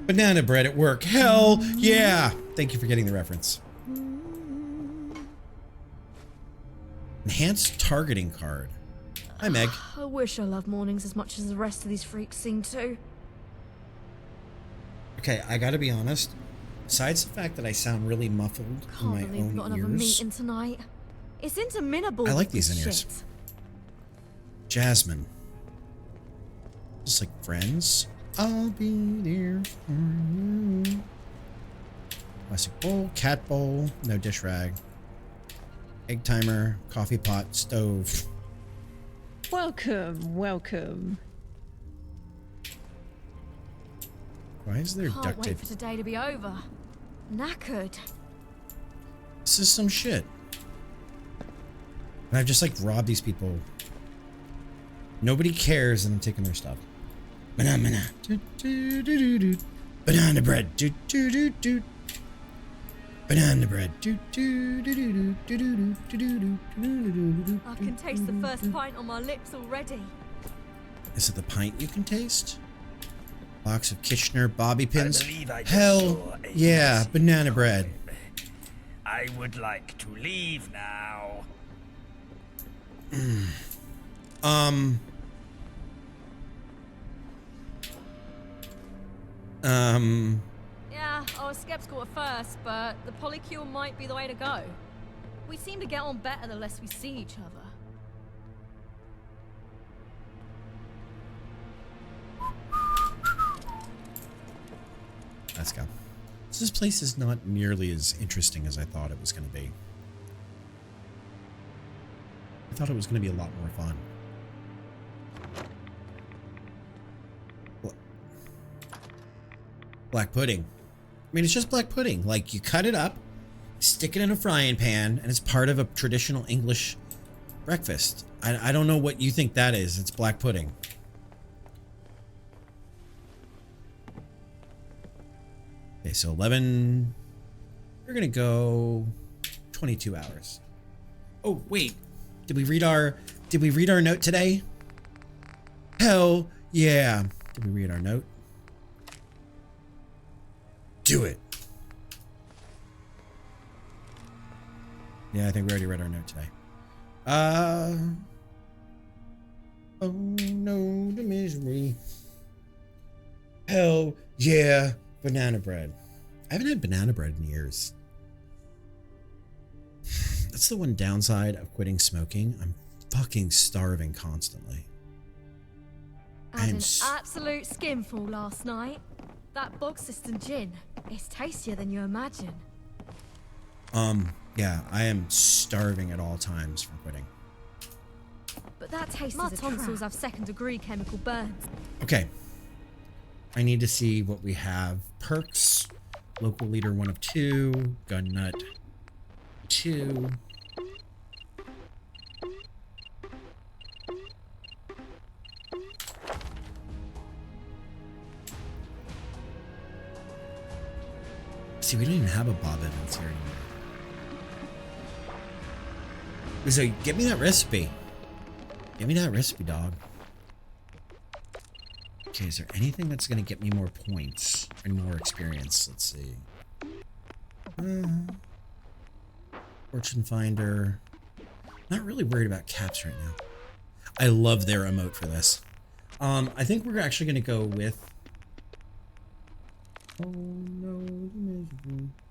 A: Banana bread at work. Hell yeah. Thank you for getting the reference. Enhanced targeting card. Hi, Meg.
S: I wish I loved mornings as much as the rest of these freaks seem to.
A: Okay, I gotta be honest. Besides the fact that I sound really muffled in my
S: Can't believe we've got
A: own
S: another
A: ears,
S: meeting tonight. It's interminable.
A: I like
S: with
A: these
S: this
A: in-ears.
S: shit.
A: Jasmine. Just like friends. I'll be there for you. Plastic bowl, cat bowl, no dish rag. Egg timer, coffee pot, stove.
K: Welcome, welcome.
A: Why is there
S: Can't
A: duct
S: wait
A: tape?
S: for today to be over. Knackered.
A: This is some shit. And I've just like robbed these people. Nobody cares and I'm taking their stuff. Banana. Banana bread. Banana bread.
S: I can taste the first pint on my lips already.
A: Is it the pint you can taste? Box of Kitchener bobby pins.
B: I believe I just
A: Hell
B: saw a
A: yeah,
B: massive
A: banana bread.
B: I would like to leave now.
S: Yeah, I was skeptical at first, but the polycule might be the way to go. We seem to get on better the less we see each other.
A: Let's go. So this place is not nearly as interesting as I thought it was going to be. I thought it was going to be a lot more fun. Black pudding. I mean, it's just black pudding. Like, you cut it up, stick it in a frying pan, and it's part of a traditional English breakfast. I don't know what you think that is. It's black pudding. Okay, so 11. We're gonna go 22 hours. Oh, wait. Did we read our note today? Hell yeah. Did we read our note? Do it. Yeah, I think we already read our note today. Oh no, the misery. Hell yeah, banana bread. I haven't had banana bread in years. That's the one downside of quitting smoking. I'm fucking starving constantly.
S: I had an absolute skinful last night. That bog system gin, it's tastier than you imagine.
A: Yeah, I am starving at all times from quitting.
S: But that taste my tonsils have second-degree chemical burns.
A: Okay. I need to see what we have. Perks. Local leader 1 of 2. Gun nut 2. See, we don't even have a Bob Evans here anymore. So, get me that recipe. Give me that recipe, dog. Okay, is there anything that's going to get me more points and more experience? Let's see. Fortune Finder. Not really worried about caps right now. I love their emote for this. I think we're actually going to go with... Oh no,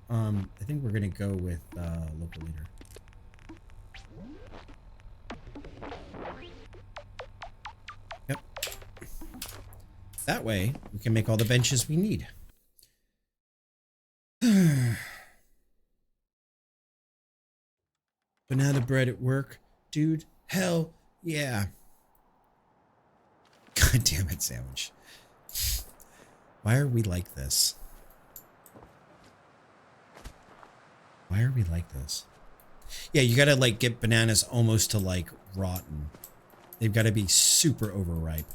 A: I think we're going to go with local leader. Yep. That way, we can make all the benches we need. Banana bread at work? Dude, hell yeah. God damn it, sandwich. Why are we like this? Why are we like this? Yeah, you gotta like get bananas almost to like rotten. They've got to be super overripe.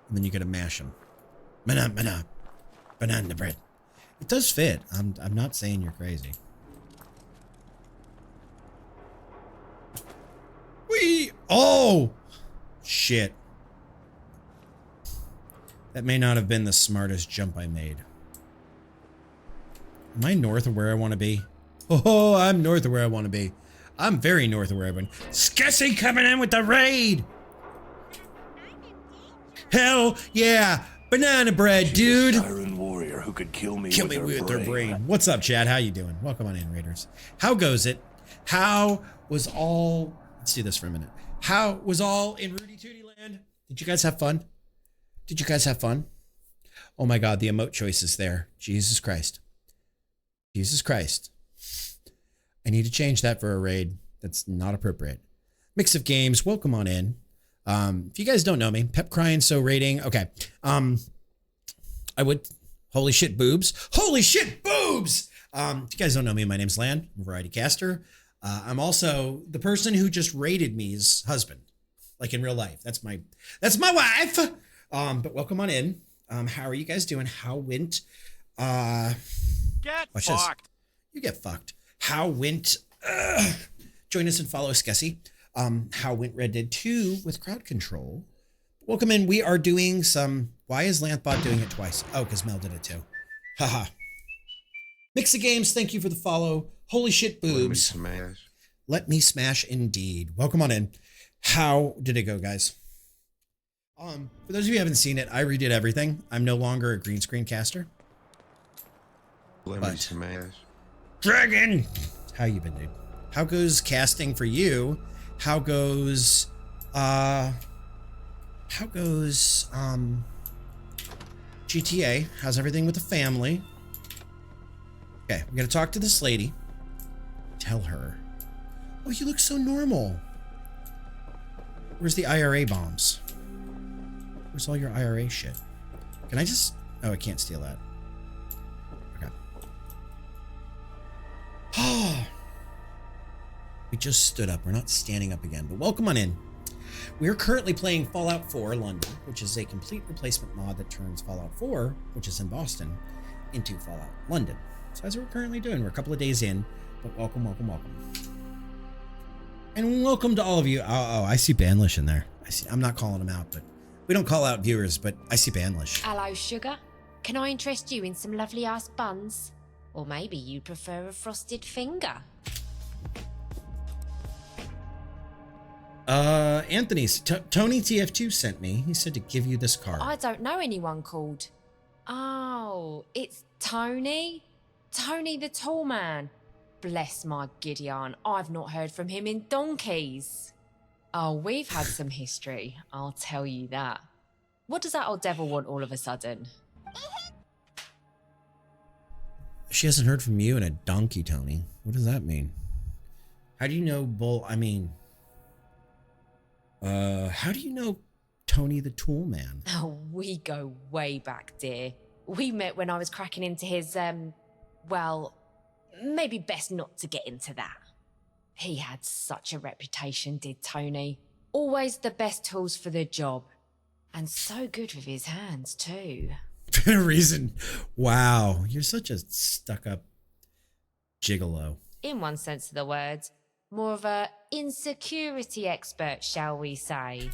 A: And then you gotta mash them. Banana bread. It does fit. I'm not saying you're crazy. Oh! Shit. That may not have been the smartest jump I made. Am I north of where I want to be? Oh, I'm north of where I want to be. I'm very north of where I've been. Skessy coming in with the raid! Hell yeah! Banana bread, dude!
C: Siren warrior who
L: could kill me
A: Kill
L: with
A: me
L: her
A: with their
L: brain.
A: brain. What's up, Chad? How you doing? Welcome on in, Raiders. How goes it? How was all... Let's do this for a minute. How was all in Rudy Tooty Land? Did you guys have fun? Did you guys have fun? Oh my God, the emote choices there. Jesus Christ. Jesus Christ. I need to change that for a raid. That's not appropriate. Mix of games. Welcome on in. If you guys don't know me, Pep Crying So Rating. Okay. I would... Holy shit, boobs. Holy shit, boobs! If you guys don't know me, my name's Lan. I'm a variety caster. I'm also the person who just raided me's husband. Like in real life. That's my wife! But welcome on in. How are you guys doing? How went...
B: Get
A: watch
B: fucked.
A: This. You get fucked. How went... join us and follow Skessy. How went Red Dead 2 with crowd control. Welcome in. We are doing some... Why is Lanthbot doing it twice? Oh, because Mel did it too. Haha. Mix of games. Thank you for the follow. Holy shit, boobs. Let me smash indeed. Welcome on in. How did it go, guys? For those of you who haven't seen it, I redid everything. I'm no longer a green screen caster.
L: Let me smash.
A: Dragon! How you been, dude? How goes casting for you? How goes GTA? How's everything with the family? Okay, we gotta talk to this lady. Tell her. Oh, you look so normal. Where's the IRA bombs? Where's all your IRA shit? Can I just... Oh, I can't steal that. Okay. We just stood up. We're not standing up again, but welcome on in. We are currently playing Fallout 4 London, which is a complete replacement mod that turns Fallout 4, which is in Boston, into Fallout London. So that's what we're currently doing. We're a couple of days in, but welcome, welcome, welcome. And welcome to all of you. Oh, I see Banlish in there. I'm not calling him out, but we don't call out viewers, but I see Banlish.
J: Hello, sugar. Can I interest you in some lovely ass buns? Or maybe you prefer a frosted finger?
A: Anthony, Tony TF2 sent me. He said to give you this card.
J: I don't know anyone called. Oh, it's Tony? Tony the tall man. Bless my Gideon, I've not heard from him in donkeys. Oh, we've had some history, I'll tell you that. What does that old devil want all of a sudden?
A: She hasn't heard from you in a donkey, Tony. What does that mean? How do you know how do you know Tony the Tool Man?
J: Oh, we go way back, dear. We met when I was cracking into his, well, maybe best not to get into that. He had such a reputation, did Tony. Always the best tools for the job. And so good with his hands, too.
A: For a reason. Wow, you're such a stuck-up gigolo.
J: In one sense of the word, more of a insecurity expert, shall we say.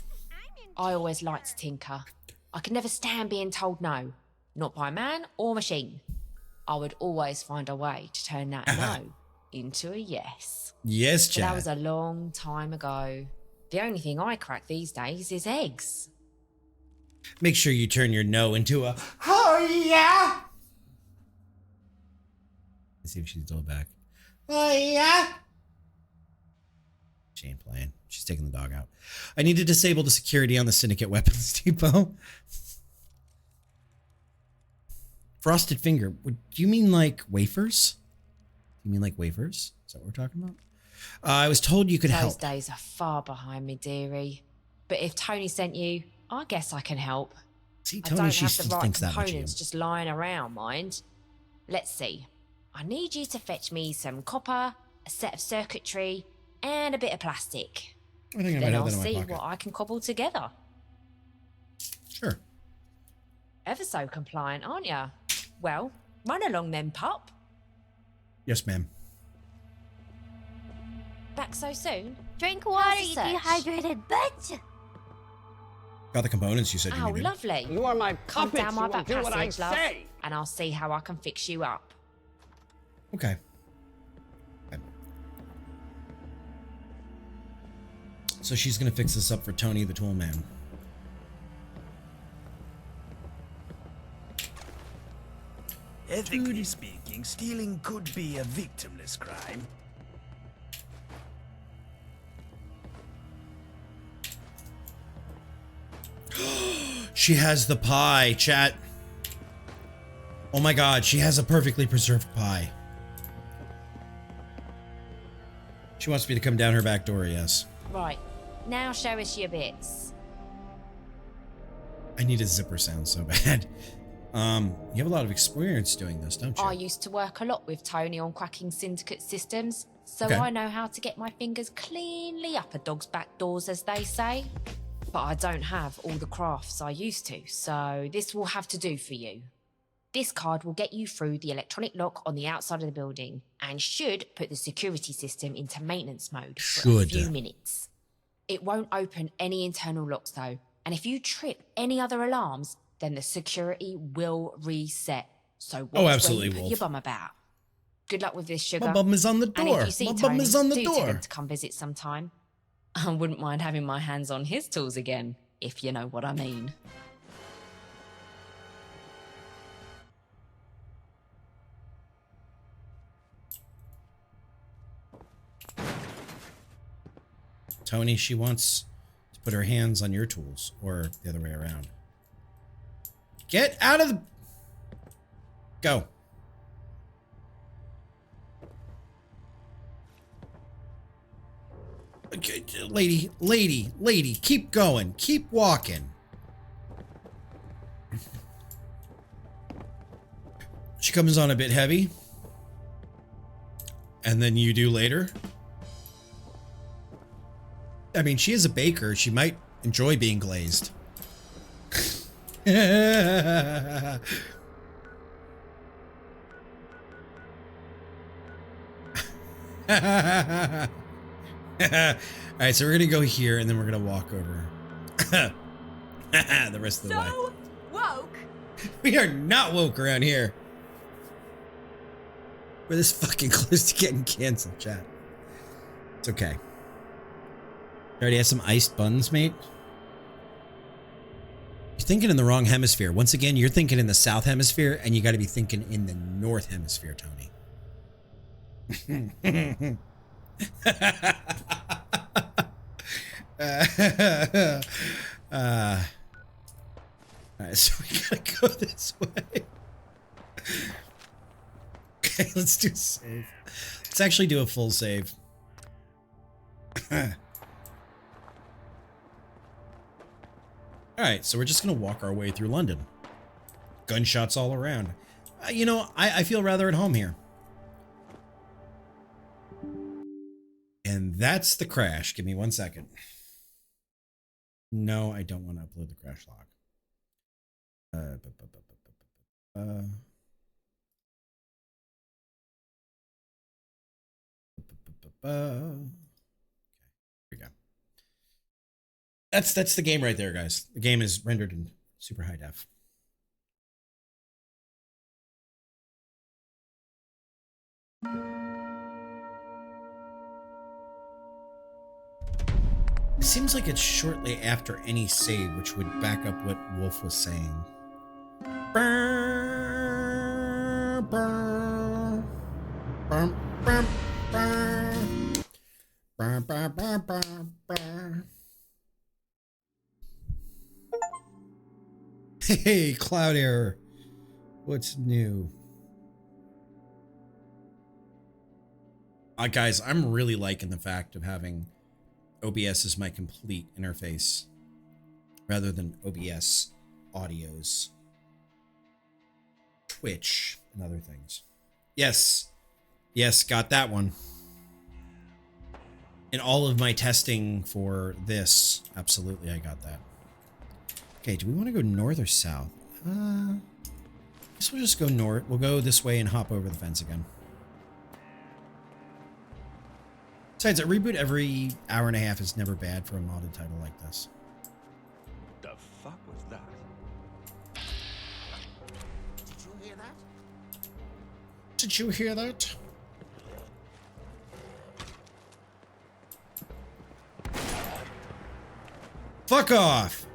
J: I always liked to tinker. I could never stand being told no. Not by man or machine. I would always find a way to turn that no into a yes.
A: Yes,
J: But
A: Chad.
J: that was a long time ago. The only thing I crack these days is eggs.
A: Make sure you turn your no into a oh yeah. Let's see if she's still back. Oh yeah. She ain't playing. She's taking the dog out. I need to disable the security on the Syndicate Weapons Depot. Frosted finger. Do you mean like wafers? You mean like wafers? Is that what we're talking about? I was told you could help.
J: Those days are far behind me, dearie. But if Tony sent you, I guess I can help.
A: See,
J: I
A: Tony,
J: don't
A: she
J: have the
A: still
J: right
A: thinks that much of you.
J: components just lying around, mind. Let's see. I need you to fetch me some copper, a set of circuitry, and a bit of plastic.
A: I think I might
J: Then
A: have
J: I'll
A: that in my
J: see
A: pocket.
J: what I can cobble together.
A: Sure.
J: Ever so compliant, aren't ya? Well, run along then, pup.
A: Yes, ma'am.
J: Back so soon?
H: Drink water,
J: How's
H: you
J: the search?
H: dehydrated bitch.
A: Got the components you said you
J: Oh,
A: needed.
J: lovely.
M: You are my
J: Come
M: puppet,
J: down
M: you
J: my
M: will
J: back
M: do what I
J: passage, love,
M: say.
J: and I'll see how I can fix you up.
A: Okay. So she's gonna fix this up for Tony the Tool Man.
B: Ethically speaking, stealing could be a victimless crime.
A: She has the pie, chat. Oh my god, she has a perfectly preserved pie. She wants me to come down her back door, yes.
J: Right, now show us your bits.
A: I need a zipper sound so bad. You have a lot of experience doing this, don't you?
J: I used to work a lot with Tony on cracking syndicate systems, so
A: Okay.
J: I know how to get my fingers cleanly up a dog's back doors, as they say. But I don't have all the crafts I used to, so this will have to do for you. This card will get you through the electronic lock on the outside of the building and should put the security system into maintenance mode for a few minutes. It won't open any internal locks though, and if you trip any other alarms, then the security will reset. So watch
A: absolutely,
J: where you put
A: Wolf.
J: your bum about. Good luck with this, sugar.
A: My bum is on the
J: And
A: door.
J: if you see
A: My
J: Tony,
A: bum is on the
J: do tell him
A: door.
J: to come visit sometime. I wouldn't mind having my hands on his tools again, if you know what I mean.
A: Tony, she wants to put her hands on your tools, or the other way around. Get out of the... Go. Okay, lady, keep going. Keep walking. She comes on a bit heavy. And then you do later. I mean, she is a baker. She might enjoy being glazed. Alright, so we're gonna go here and then we're gonna walk over. The rest of the way.
D: So woke.
A: We are not woke around here. We're this fucking close to getting canceled, chat. It's okay. You already have some iced buns, mate? You're thinking in the wrong hemisphere. Once again, you're thinking in the south hemisphere, and you gotta be thinking in the north hemisphere, Tony. Alright, so we gotta go this way. Okay, let's do a save. Let's actually do a full save. Alright, so we're just gonna walk our way through London. Gunshots all around. You know, I feel rather at home here. And that's the crash. Give me 1 second. No, I don't want to upload the crash log. Okay, here we go. That's the game right there, guys. The game is rendered in super high def. It seems like it's shortly after any save, which would back up what Wolf was saying. Brr, brr, brr, brr, brr. Brr, brr, brr, brr, brr. Hey, Cloud Error. What's new? Guys, I'm really liking the fact of having OBS as my complete interface rather than OBS audios, Twitch, and other things. Yes, got that one. In all of my testing for this, absolutely, I got that. Okay, do we want to go north or south? I guess we'll just go north. We'll go this way and hop over the fence again. Besides, a reboot every hour and a half is never bad for a modded title like this.
E: The fuck was that?
L: Did you hear that?
A: Did you hear that? Fuck off!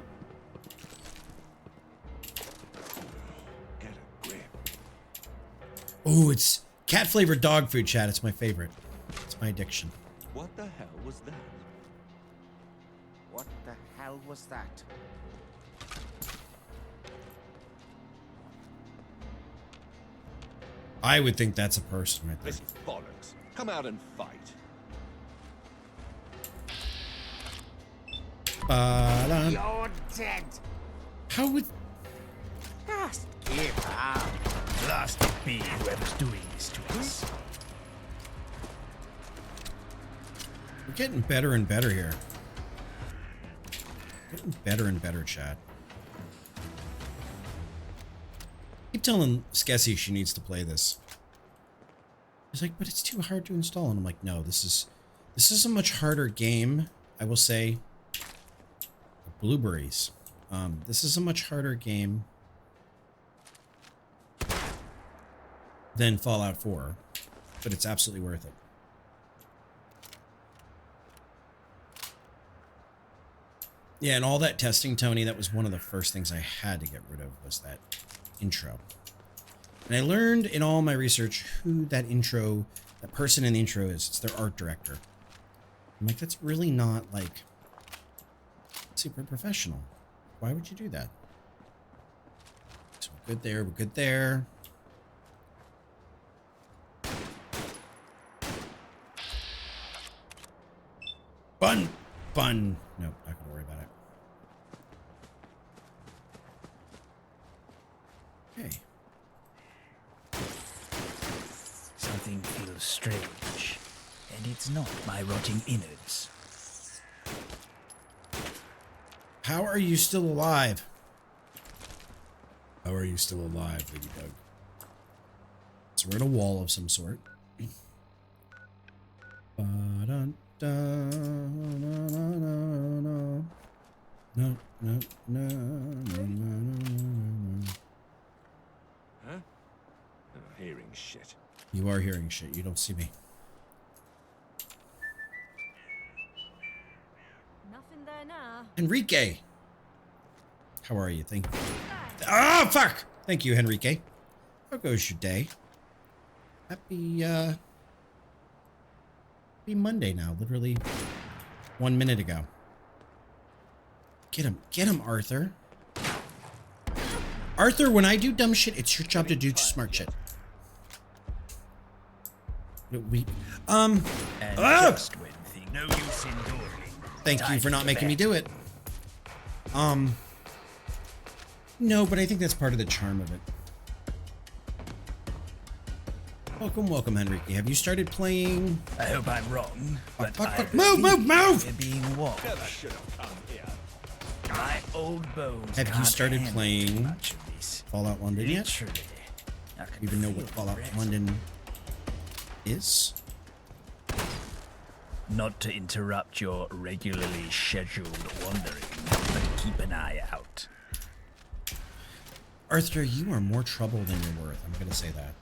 E: Get a grip.
A: Oh, it's cat flavored dog food, chat. It's my favorite. It's my addiction.
E: What the hell was that?
L: What the hell was that?
A: I would think that's a person right there.
E: This is bollocks. Come out and fight.
L: You're dead.
A: How would...
L: Just give up.
B: Blast it be whoever's doing this to us.
A: We're getting better and better here. Getting better and better, chat. Keep telling Skessy she needs to play this. He's like, but it's too hard to install. And I'm like, no, this is a much harder game, I will say. Blueberries. This is a much harder game than Fallout 4, but it's absolutely worth it. Yeah, and all that testing, Tony, that was one of the first things I had to get rid of was that intro. And I learned in all my research who that person in the intro is. It's their art director. I'm like, that's really not, like, super professional. Why would you do that? So we're good there, we're good there. Bun! Nope, not gonna worry about it. Okay.
B: Something feels strange, and it's not my rotting innards.
A: How are you still alive? How are you still alive, Lady Doug? So we're in a wall of some sort. No.
E: Huh? I'm hearing shit.
A: You are hearing shit. You don't see me.
S: Nothing there now.
A: Enrique! How are you? Thank you. Ah, fuck! Thank you, Enrique. How goes your day? Happy Monday now. Literally 1 minute ago. Get him, Arthur. Arthur, when I do dumb shit, it's your job to do smart shit.
B: Just when things no use in dueling.
A: Thank you for not making me do it. No, but I think that's part of the charm of it. Welcome, Enrique. Have you started playing?
B: I hope I'm wrong, but
A: move!
B: We're being watched. My old bones.
A: Have you started playing
B: much of this.
A: Fallout London yet?
B: Literally, I can
A: Even know what
B: feel
A: Fallout
B: the
A: London is?
B: Not to interrupt your regularly scheduled wandering, but keep an eye out.
A: Arthur, you are more trouble than you're worth. I'm gonna say that.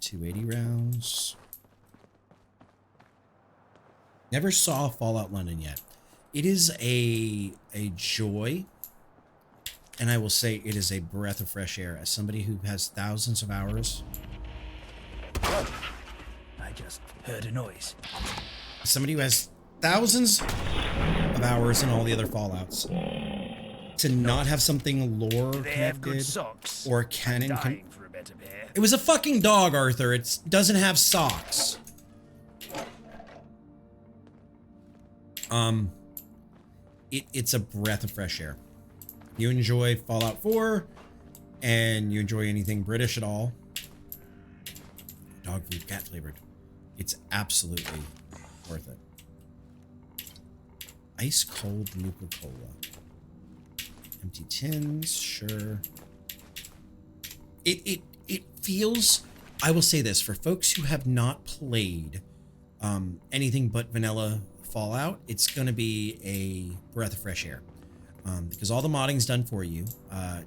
A: 280 rounds. Never saw Fallout London yet. It is a joy, and I will say it is a breath of fresh air. As somebody who has thousands of hours,
B: I just heard a noise.
A: as somebody who has thousands of hours in all the other Fallouts, to not have something lore connected or canon. It was a fucking dog, Arthur. It doesn't have socks. It's a breath of fresh air. You enjoy Fallout 4 and you enjoy anything British at all, dog food, cat flavored, it's absolutely worth it. Ice cold Nuka-Cola. Empty tins, sure. It feels, I will say this, for folks who have not played anything but vanilla Fallout, it's going to be a breath of fresh air. Because all the modding's done for you.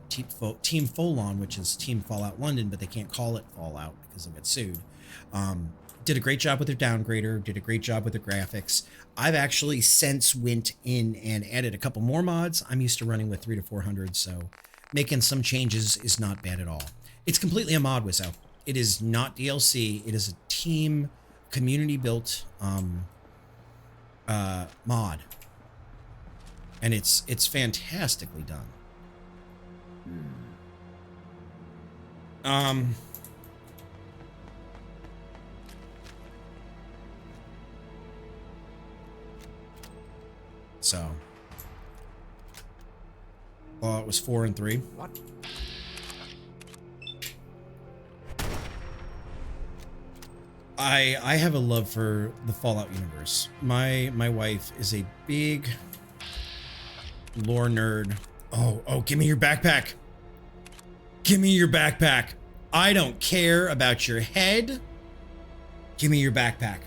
A: Team Folon, which is Team Fallout London, but they can't call it Fallout because they'll get sued, did a great job with their downgrader, did a great job with the graphics. I've actually since went in and added a couple more mods. I'm used to running with 300 to 400, so making some changes is not bad at all. It's completely a mod, Wizzo. It is not DLC. It is a team, community-built mod. And it's fantastically done. So, well, it was 4 and 3.
L: What?
A: I have a love for the Fallout universe. My wife is a big lore nerd. Oh, give me your backpack. Give me your backpack. I don't care about your head. Give me your backpack.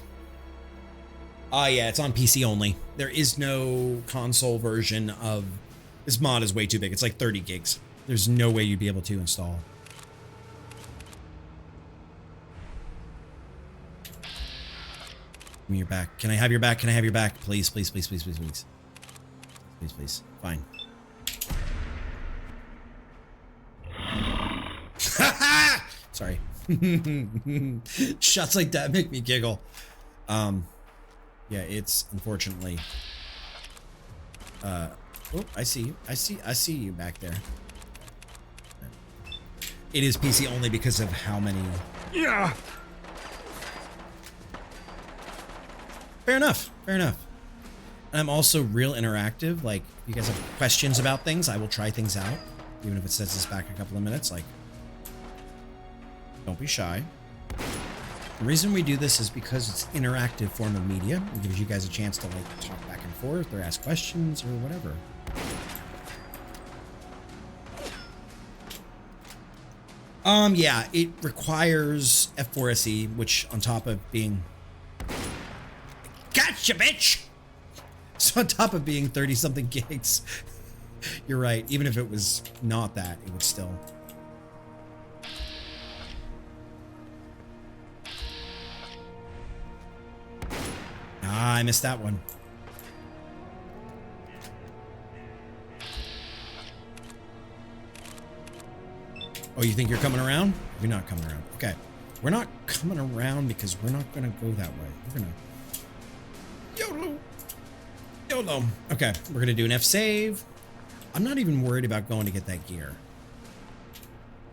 A: Oh yeah, it's on PC only. There is no console version of this mod. Is way too big. It's like 30 gigs. There's no way you'd be able to install. Give me your back. Can I have your back? Can I have your back? Please, please, please, please, please, please. Please, please. Fine. Sorry. Shots like that make me giggle. Yeah, it's unfortunately. Oh, I see you. I see you back there. It is PC only because of how many.
F: Yeah.
A: Fair enough. Fair enough. And I'm also real interactive. Like, if you guys have questions about things, I will try things out, even if it sets us back a couple of minutes. Like, don't be shy. The reason we do this is because it's an interactive form of media. It gives you guys a chance to like talk back and forth or ask questions or whatever. Yeah, it requires F4SE, which on top of being gotcha, bitch! So on top of being 30 something gigs, you're right. Even if it was not that, it would still. Ah, I missed that one. Oh, you think you're coming around? You're not coming around. Okay. We're not coming around because we're not going to go that way. We're going to... YOLO! YOLO! Okay, we're going to do an F save. I'm not even worried about going to get that gear.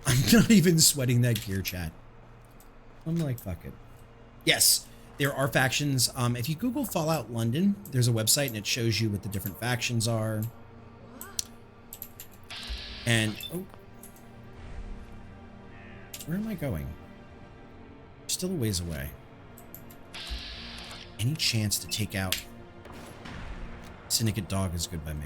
A: I'm not even sweating that gear, chat. I'm like, fuck it. Yes, there are factions. If you Google Fallout London, there's a website and it shows you what the different factions are. And... oh. Where am I going? Still a ways away. Any chance to take out Syndicate Dog is good by me.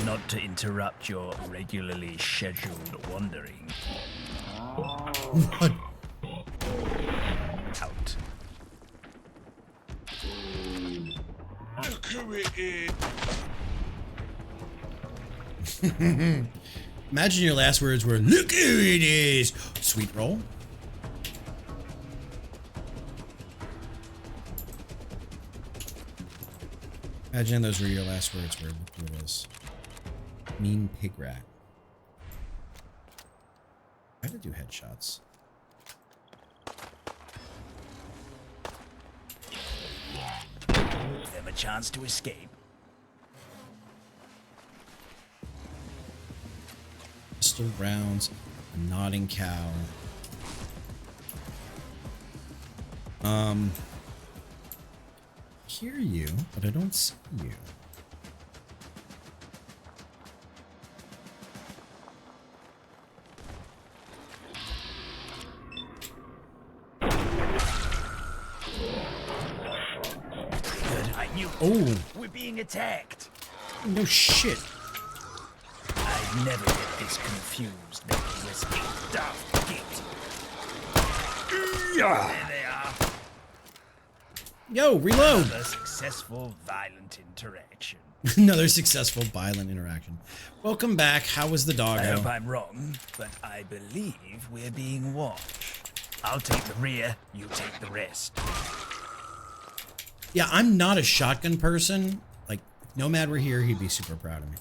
B: Not to interrupt your regularly scheduled wandering.
A: What?
B: Out.
L: Look who it is.
A: Imagine your last words were, "Look who it is!" Sweet roll. Imagine those were your last words were, "Look who it is." Mean pig rat. I had to do headshots.
B: Give them a chance to escape.
A: Pistol rounds, a nodding cow. Hear you, but I don't see you.
B: Good, I knew.
A: Oh.
B: We're being attacked.
A: No shit.
B: I'd never get this confused making this daft git.
A: Yeah.
B: There they are.
A: Yo, reload.
B: Another successful violent interaction.
A: Another successful violent interaction. Welcome back. How was the doggo?
B: I hope I'm wrong, but I believe we're being watched. I'll take the rear, you take the rest.
A: Yeah, I'm not a shotgun person. Like, Nomad were here, he'd be super proud of me.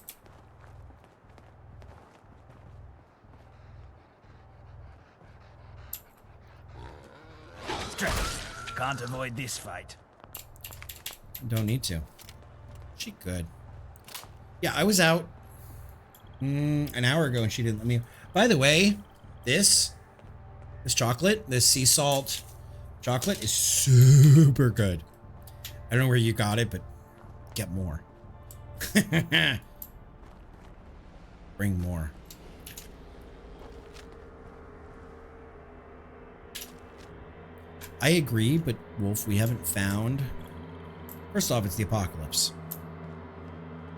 B: Strength. Can't avoid this fight.
A: Don't need to. She could. Yeah, I was out an hour ago and she didn't let me. By the way, this chocolate, this sea salt chocolate is super good. I don't know where you got it, but get more. Bring more. I agree, but Wolf, we haven't found... First off, it's the apocalypse.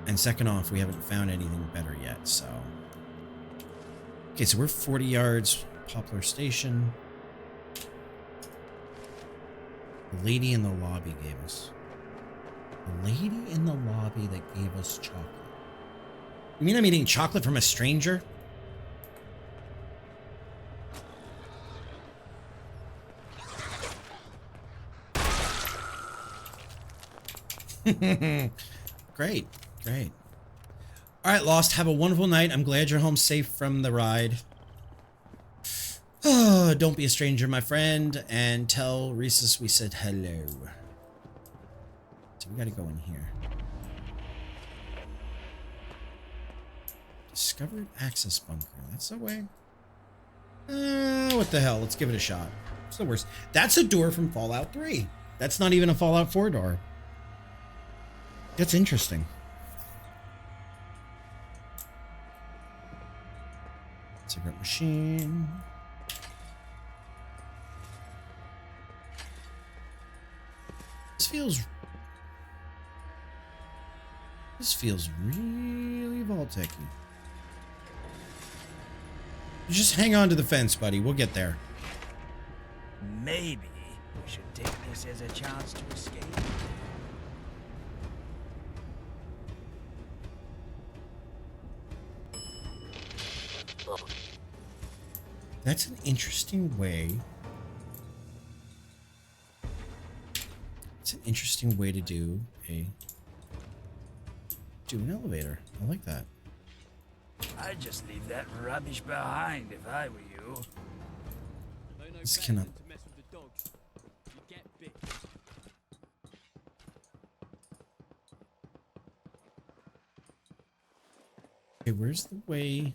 A: And second off, we haven't found anything better yet, so... Okay, so we're 40 yards, Poplar Station. The lady in the lobby gave us... The lady in the lobby that gave us chocolate. You mean I'm eating chocolate from a stranger? Great, great. All right, Lost, have a wonderful night. I'm glad you're home safe from the ride. Oh, don't be a stranger, my friend, and tell Rhesus we said hello. So we gotta go in here. Discovered access bunker. That's the way. What the hell? Let's give it a shot. It's the worst. That's a door from Fallout 3. That's not even a Fallout 4 door. That's interesting. Cigarette machine. This feels really Vault-Tech-y. You just hang on to the fence, buddy. We'll get there.
B: Maybe we should take this as a chance to escape.
A: That's an interesting way. It's an interesting way to do an elevator. I like that.
B: I'd just leave that rubbish behind if I were you.
A: This cannot. Okay, where's the way?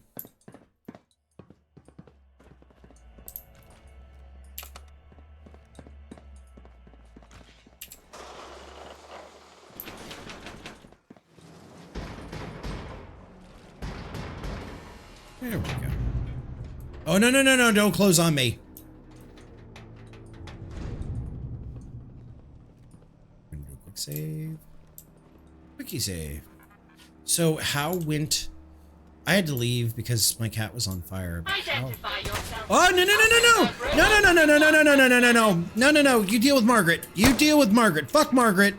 A: There we go. Oh, no, no, no, no, don't close on me. I'm gonna do a quick save. Quickie save. So how went... I had to leave because my cat was on fire. Oh, no, no, no, no, no! No, no, no, no, no, no, no, no, no, no, no. No, no, no, you deal with Margaret. You deal with Margaret. Fuck Margaret.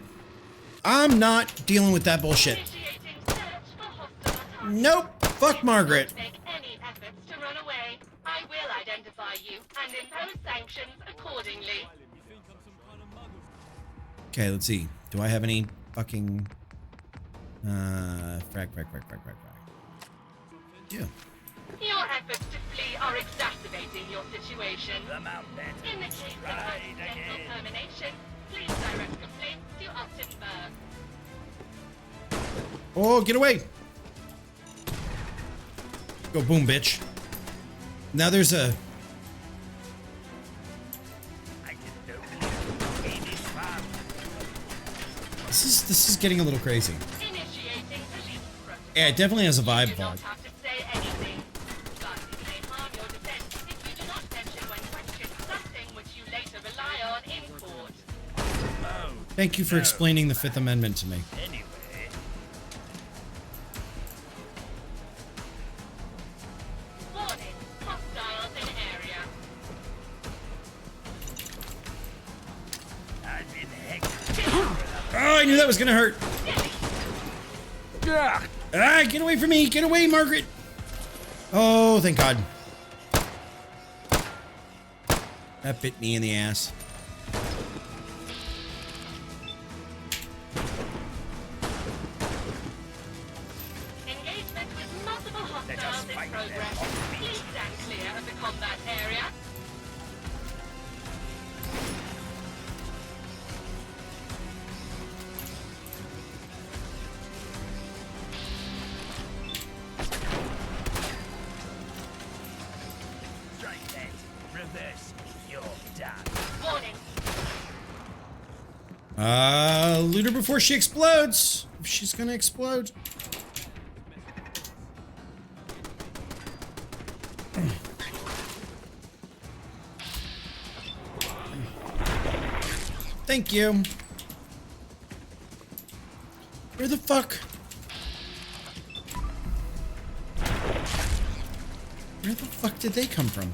A: I'm not dealing with that bullshit. Nope. Fuck Margaret. Okay, let's see. Do I have any fucking frag. Yeah.
Q: Your efforts to flee are exacerbating your situation. In the case of accidental termination, please direct complaints to Upton Burr.
A: Oh, get away! Go boom, bitch. Now there's a... This is getting a little crazy. Yeah, it definitely has a vibe. Thank you for explaining the Fifth Amendment to me. Oh, I knew that was gonna hurt. Ah, get away from me! Get away, Margaret! Oh, thank God. That bit me in the ass.
Q: Hostiles in progress. Please stand clear of the combat area.
B: Strike that. Reverse. You're done.
Q: Warning.
A: Loot her before she explodes. If she's gonna explode. Thank you. Where the fuck? Where the fuck did they come from?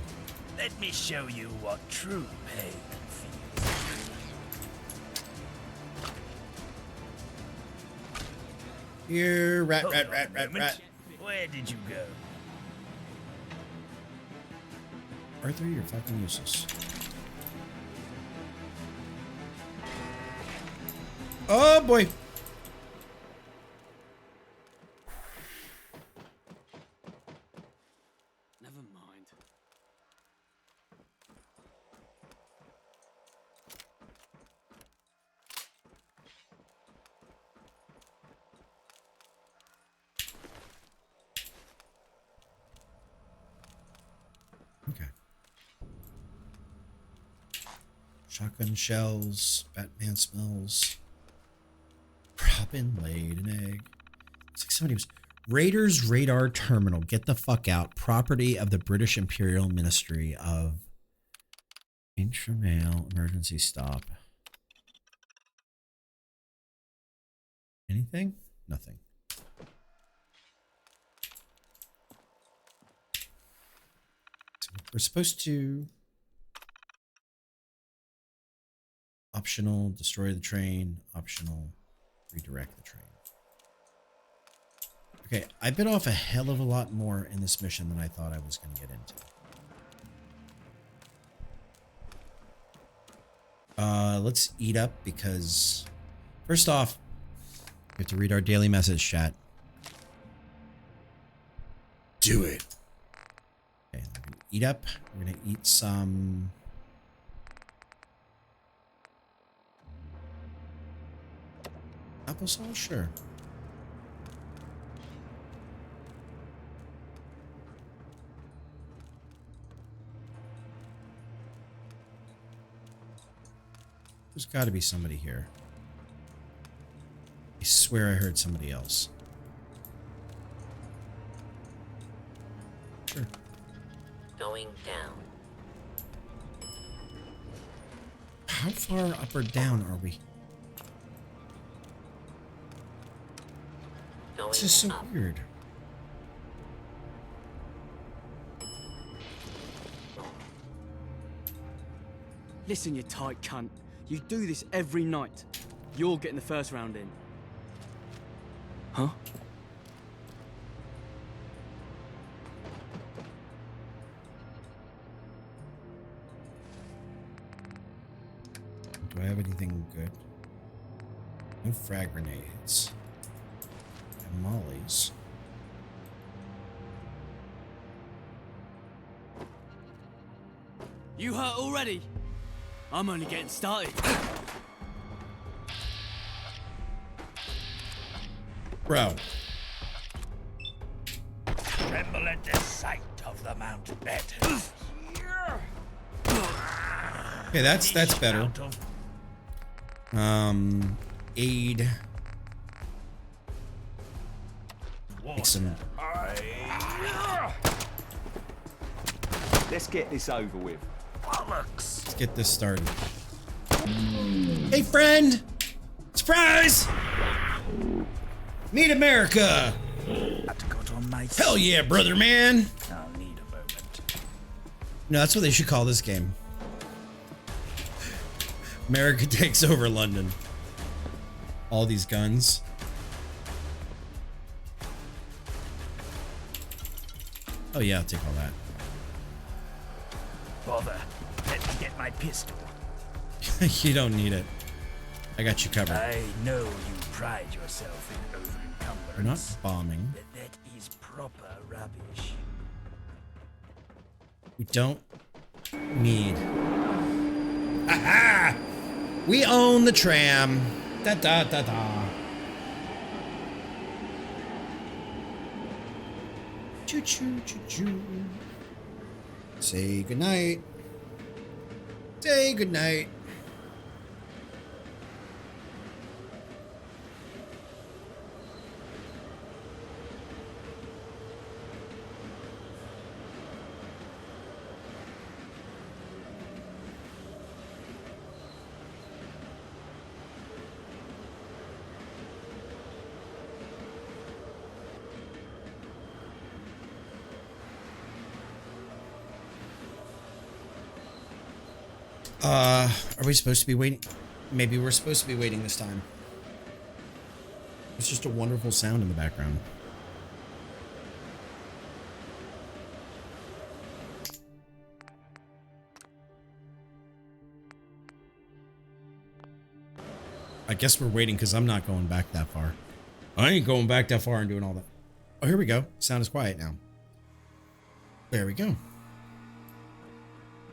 B: Let me show you what true pain feels.
A: Here, rat.
B: Where did you go?
A: Arthur, you're fucking useless. Oh boy.
T: Never mind.
A: Okay. Shotgun shells, Batman smells. Robin laid an egg. It's like somebody was. Raiders radar terminal. Get the fuck out. Property of the British Imperial Ministry of Intramail emergency stop. Anything? Nothing. So we're supposed to optional destroy the train, optional redirect the train. Okay, I bit off a hell of a lot more in this mission than I thought I was going to get into. Let's eat up because first off, we have to read our daily message chat. Do it. Okay, we're going to eat up. We're going to eat some applesauce, sure. There's got to be somebody here. I swear I heard somebody else. Sure.
U: Going down.
A: How far up or down are we? This is so weird.
T: Listen, you tight cunt. You do this every night. You're getting the first round in. Huh?
A: Do I have anything good? No frag grenades. And mollies.
T: You hurt already? I'm only getting started.
A: Bro.
B: Tremble at the sight of the Mountbatten.
A: Okay, that's better. Aid. Make some.
E: Let's get this over with.
A: Let's get this started. Hey, friend! Surprise! Meet America! Hell yeah, brother man!
B: I'll need a moment.
A: No, that's what they should call this game. America takes over London. All these guns. Oh yeah, I'll take all that.
B: Bother. Let me get my pistol.
A: You don't need it. I got you covered.
B: I know you pride yourself in over-encumbrance.
A: We're not bombing.
B: Then internet is proper rubbish.
A: We don't need. Aha! We own the tram. Da da da da. Choo choo choo choo. Say goodnight. Say goodnight. Are we supposed to be waiting? Maybe we're supposed to be waiting this time. It's just a wonderful sound in the background. I guess we're waiting because I'm not going back that far. I ain't going back that far and doing all that. Oh, here we go. Sound is quiet now. There we go.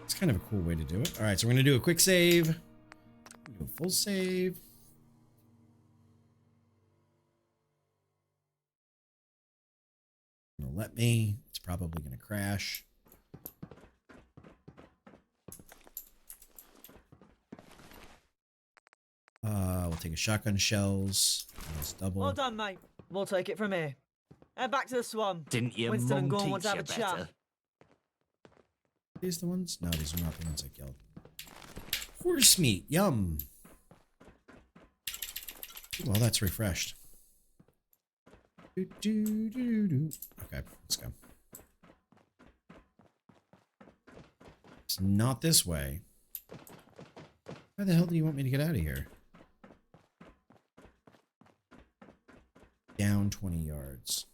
A: It's kind of a cool way to do it. All right, so we're going to do a quick save. Do a full save. It'll let me. It's probably going to crash. We'll take a shotgun shells. Let's double.
O: Well done, mate. We'll take it from here. Head back to the Swan.
B: Didn't your
O: Winston and
B: mum
O: Gorn want to
B: teach
O: have a
B: you
O: chat.
B: better?
A: These the ones? No, these are not the ones I killed. Horse meat, yum. Well, that's refreshed. Okay, let's go. It's not this way. Why the hell do you want me to get out of here? Down 20 yards.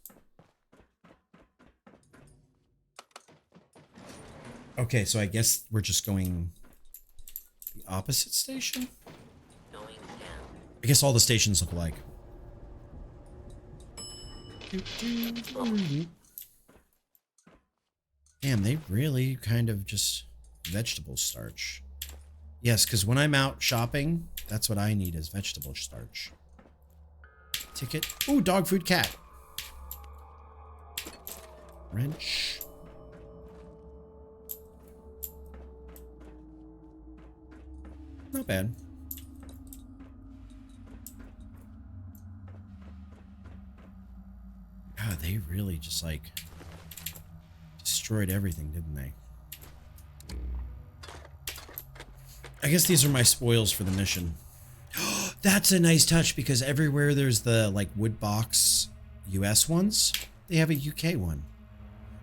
A: Okay, so I guess we're just going the opposite station?
U: Going down.
A: I guess all the stations look alike. Damn, they really kind of just vegetable starch. Yes, because when I'm out shopping, that's what I need is vegetable starch. Ticket. Ooh, dog food cat. Wrench. Not bad. God, they really just like destroyed everything, didn't they? I guess these are my spoils for the mission. That's a nice touch because everywhere there's the like wood box US ones, they have a UK one.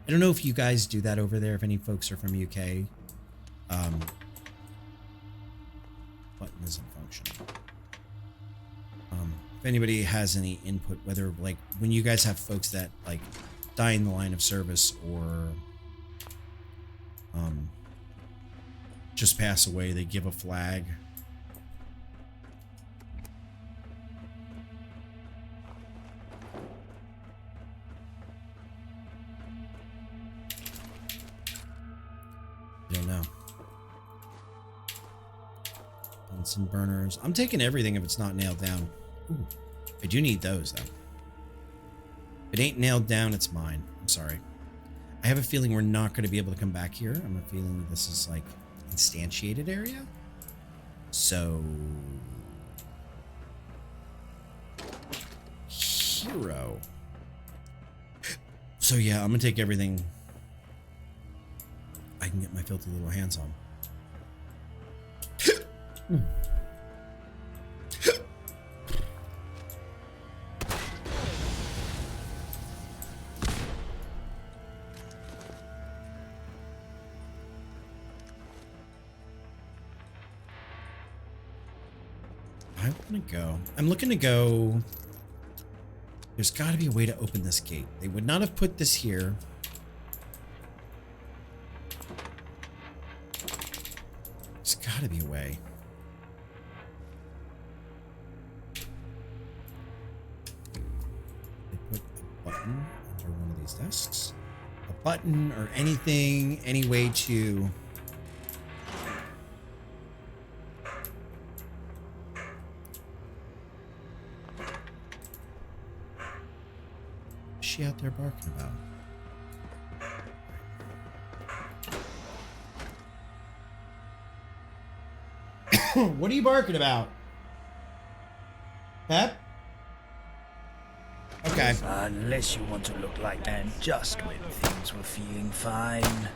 A: I don't know if you guys do that over there, if any folks are from UK. Button isn't functioning. If anybody has any input, whether like when you guys have folks that like die in the line of service or just pass away, they give a flag. I don't know. Bunsen burners. I'm taking everything if it's not nailed down. Ooh, I do need those though. If it ain't nailed down, it's mine. I'm sorry. I have a feeling we're not going to be able to come back here. I'm a feeling this is like instantiated area. So hero. So yeah, I'm gonna take everything I can get my filthy little hands on. I want to go. I'm looking to go. There's got to be a way to open this gate. They would not have put this here. There's got to be a way. They put a button in through one of these desks. A button or anything, any way to... What's she out there barking about? What are you barking about? Pep? Okay.
B: Unless you want to look like and just when things were feeling fine.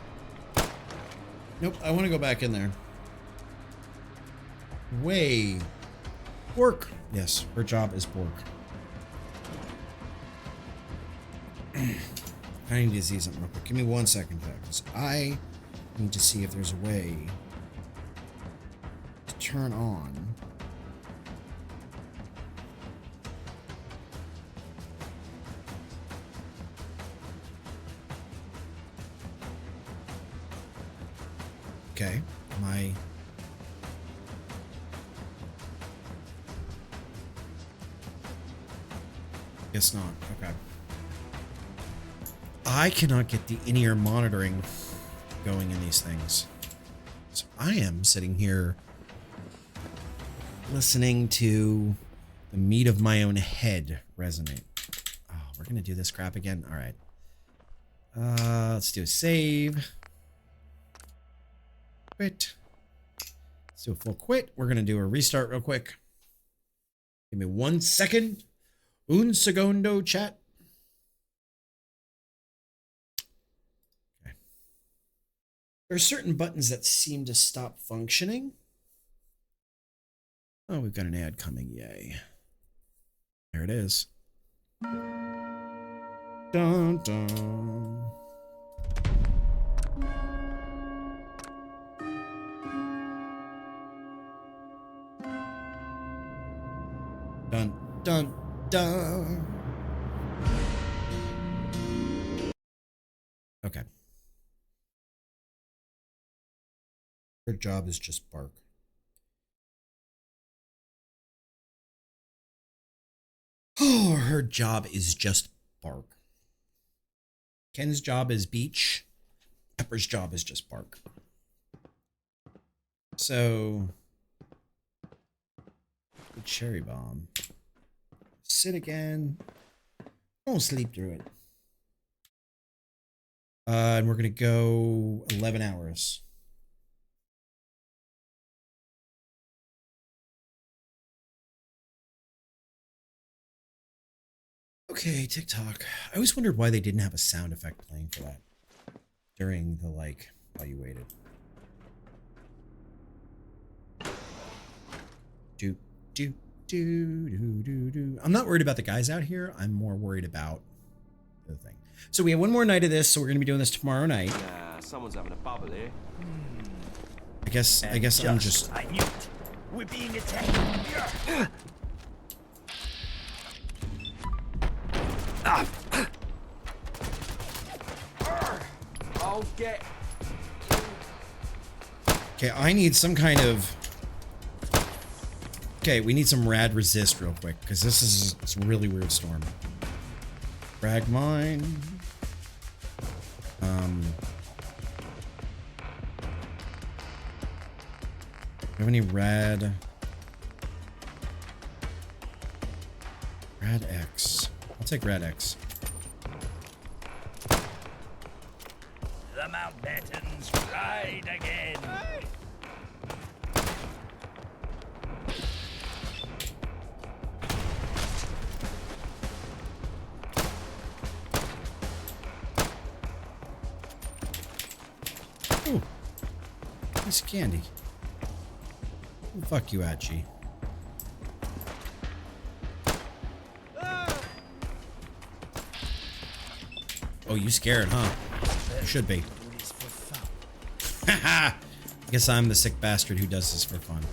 A: Nope, I want to go back in there. Way. Work. Yes, her job is work. I need to see something real quick. Give me 1 second, because I need to see if there's a way to turn on. Okay, guess not. Okay. I cannot get the in-ear monitoring going in these things. So I am sitting here listening to the meat of my own head resonate. Oh, we're gonna do this crap again? All right. Let's do a save. Quit. Let's do a full quit. We're going to do a restart real quick. Give me 1 second. Un segundo, chat. Okay. There are certain buttons that seem to stop functioning. Oh, we've got an ad coming. Yay. There it is. Dun, dun. Dun, dun, dun. Okay. Her job is just bark. Oh, her job is just bark. Ken's job is beach. Pepper's job is just bark. So... the cherry bomb. Sit again. Don't sleep through it. And we're gonna go 11 hours. Okay, TikTok. I always wondered why they didn't have a sound effect playing for that during the, like, while you waited. Do, do, do, do, do, do. I'm not worried about the guys out here. I'm more worried about the thing. So we have one more night of this, so we're going to be doing this tomorrow night.
E: Someone's having a bubble here.
A: I guess I'm just...
B: I knew it. We're being attacked.
E: I'll get...
A: Okay, I need some kind of... Okay, we need some rad resist real quick, because this is a really weird storm. Frag mine. Do you have any rad? Rad X. I'll take rad X.
B: The Mountbattens ride again.
A: Ooh. Piece of candy. Oh, fuck you, Achi. Oh, you scared, huh? You should be. Haha! I guess I'm the sick bastard who does this for fun.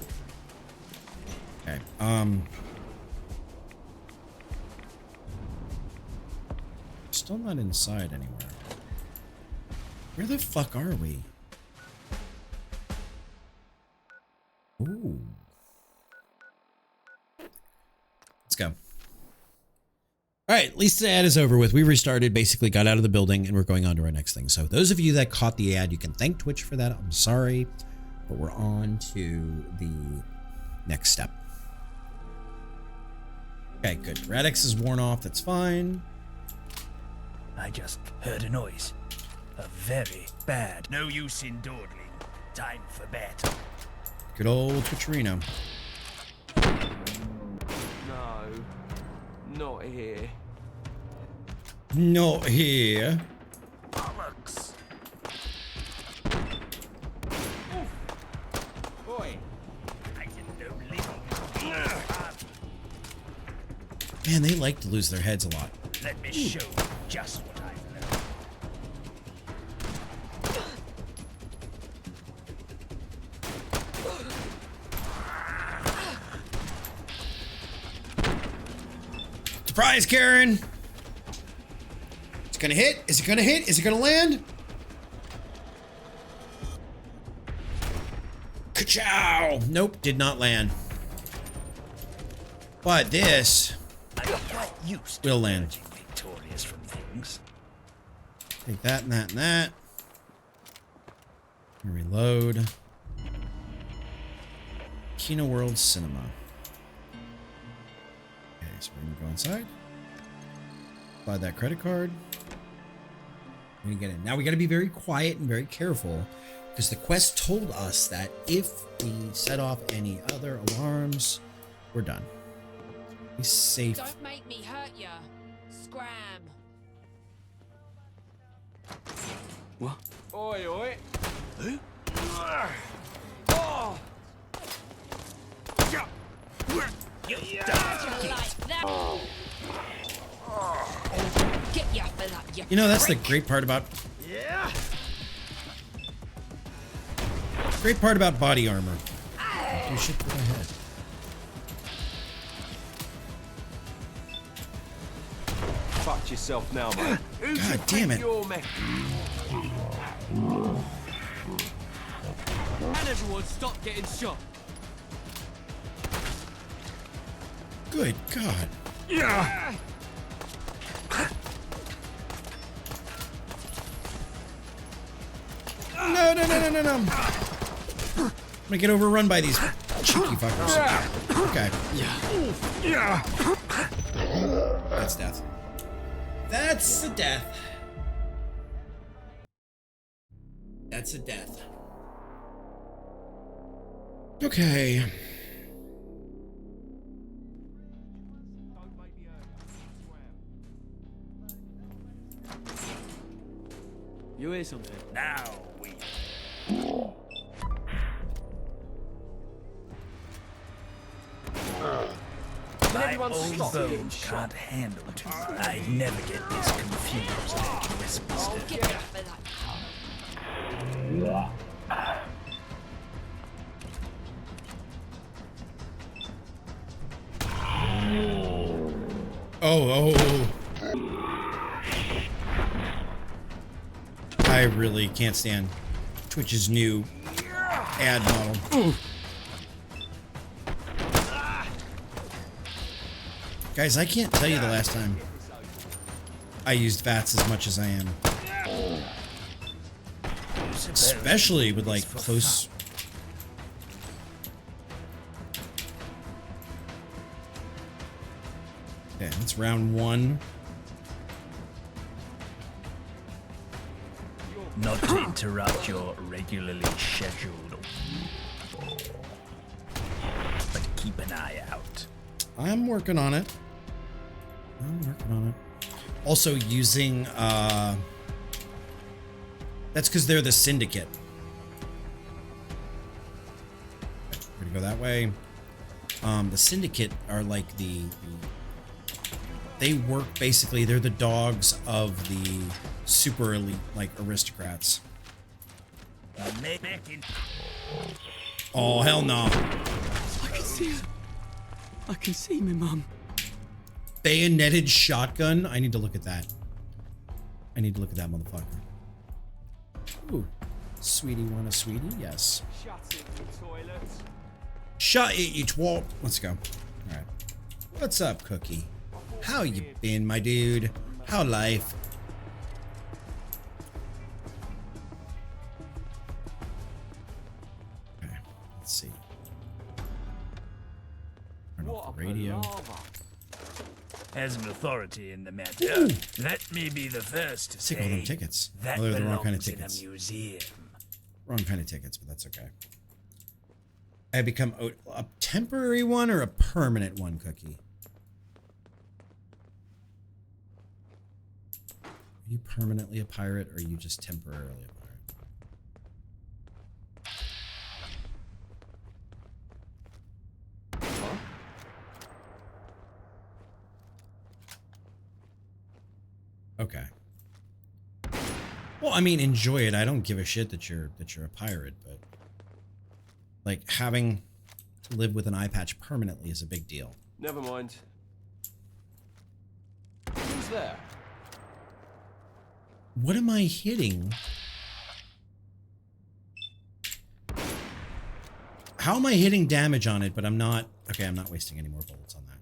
A: Okay, still not inside anywhere. Where the fuck are we? Ooh. Let's go. All right, at least the ad is over with. We restarted, basically got out of the building, and we're going on to our next thing. So those of you that caught the ad, you can thank Twitch for that. I'm sorry, but we're on to the next step. Okay, good. Radix is worn off. That's fine.
B: I just heard a noise. A very bad. No use in dawdling. Time for bed.
A: Good old Twitcherino.
E: No, not here.
A: Not here.
B: Bollocks.
E: Boy,
B: I didn't know living.
A: Man, they like to lose their heads a lot.
B: Let me show you just what I've learned.
A: Surprise, Karen! It's gonna hit. Is it gonna hit? Is it gonna land? Ka-chow! Nope, did not land. But this will land.
B: Victorious from things.
A: Take that and that and that. Reload. Kino World Cinema. Okay, so we're gonna go inside. Buy that credit card. We're gonna get in. Now we gotta be very quiet and very careful because the quest told us that if we set off any other alarms, we're done. Be safe.
J: Don't make me hurt ya. Scram.
T: What?
E: oi, oi.
T: Who?
E: Oh.
J: You like that? Get ya for that, you
A: You know, that's the
J: prick.
A: great part about
B: Yeah.
A: body armor. You should put my head.
E: Fuck yourself now, mate. Who
A: God
E: you
A: damn
E: think
A: it.
E: you're, mate?
T: And everyone stop getting shot.
A: Good God.
T: Yeah.
A: No, no, no, no, no, no. I'm gonna get overrun by these cheeky fuckers. Okay.
T: Yeah.
A: That's death. That's a death. That's a death. Okay.
T: You hear something?
B: Now we. My old bones can't handle it. I never get this confused,
J: Oh,
B: Westminster.
J: get ya for that.
A: Oh. I really can't stand Twitch's new ad model. Guys, I can't tell you the last time I used VATS as much as I am. Especially with like close. Okay, that's round one.
B: Not to interrupt your regularly scheduled, but keep an eye out.
A: I'm working on it. Also using, that's because they're the syndicate. We're gonna go that way. The syndicate are like they work basically, they're the dogs of the super elite, like aristocrats. Oh, hell no.
T: I can see her. I can see me, Mum.
A: Bayoneted shotgun. I need to look at that. I need to look at that motherfucker. Ooh. Sweetie, want a sweetie? Yes.
E: Shut it, you toilet.
A: Shut it, you twat. Let's go. Alright. What's up, Cookie?
E: I thought
A: How you been, my dude? How life? Okay, let's see. Turn off the radio.
B: As an authority in the matter,
A: Ooh.
B: let me be the first to
A: Take all them
B: say
A: tickets.
B: that
A: Oh, they're the wrong kind of
B: belongs in a
A: tickets.
B: museum.
A: Wrong kind of tickets, but that's okay. I become a temporary one or a permanent one, Cookie? Are you permanently a pirate or are you just temporarily a pirate? Okay. Well, I mean, enjoy it. I don't give a shit that you're a pirate, but like having to live with an eye patch permanently is a big deal.
E: Never mind. Who's there?
A: What am I hitting? How am I hitting damage on it, but I'm not... Okay, I'm not wasting any more bullets on that.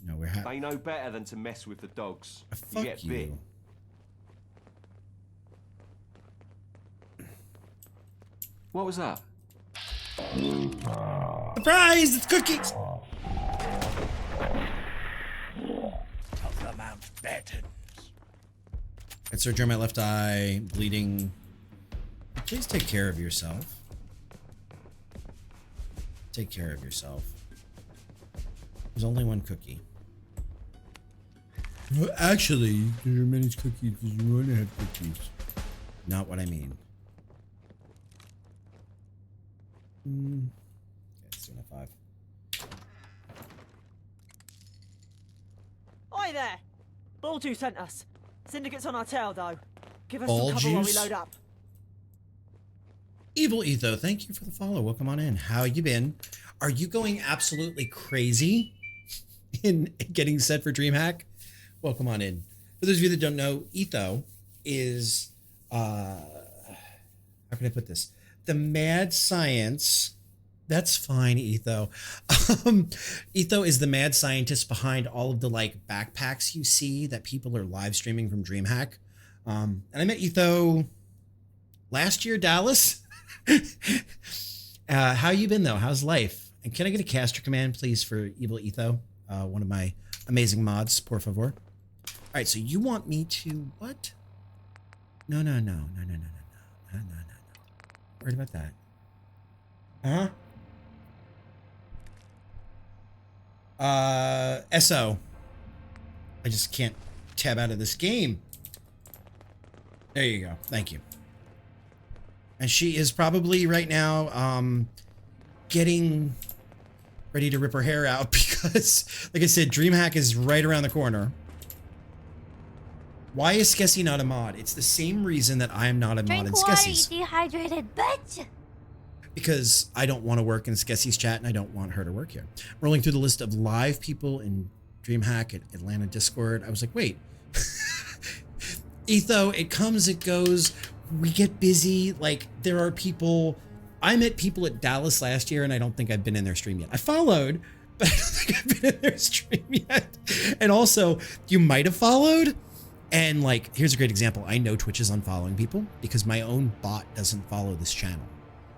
A: No, we're
E: They know better than to mess with the dogs.
A: Fuck
E: get
A: you.
E: bit. What was that?
A: Surprise! It's cookies!
B: Of the Mountbattens.
A: Got surgery on my left eye, bleeding. Please take care of yourself. Take care of yourself. There's only one cookie. Well, actually, there are many cookies because you want to have cookies. Not what I mean. Okay, it's 2.5.
O: Oi there! Ball Juice sent us. Syndicate's on our tail, though. Give us
A: Ball
O: some cover while we
A: Juice?
O: load up.
A: Evil Etho, thank you for the follow. Welcome on in. How you been? Are you going absolutely crazy in getting set for DreamHack? Welcome on in. For those of you that don't know, Etho is how can I put this? The mad science. That's fine, Etho. Etho is the mad scientist behind all of the like backpacks you see that people are live streaming from DreamHack. And I met Etho last year, Dallas. How you been though? How's life? And can I get a caster command, please, for Evil Etho? One of my amazing mods, por favor. All right, so you want me to what? No. Worried about that. SO. I just can't tab out of this game. There you go. Thank you. And she is probably right now getting ready to rip her hair out because, like I said, DreamHack is right around the corner. Why is Skessy not a mod? It's the same reason that I am not a mod in Skessy's.
H: Dehydrated bitch.
A: Because I don't want to work in Skessy's chat and I don't want her to work here. Rolling through the list of live people in DreamHack at Atlanta Discord, I was like, wait. Etho, it comes, it goes. We get busy. Like, there are people. I met people at Dallas last year and I don't think I've been in their stream yet. I followed, but I don't think I've been in their stream yet. And also, you might have followed. And like, here's a great example. I know Twitch is unfollowing people because my own bot doesn't follow this channel.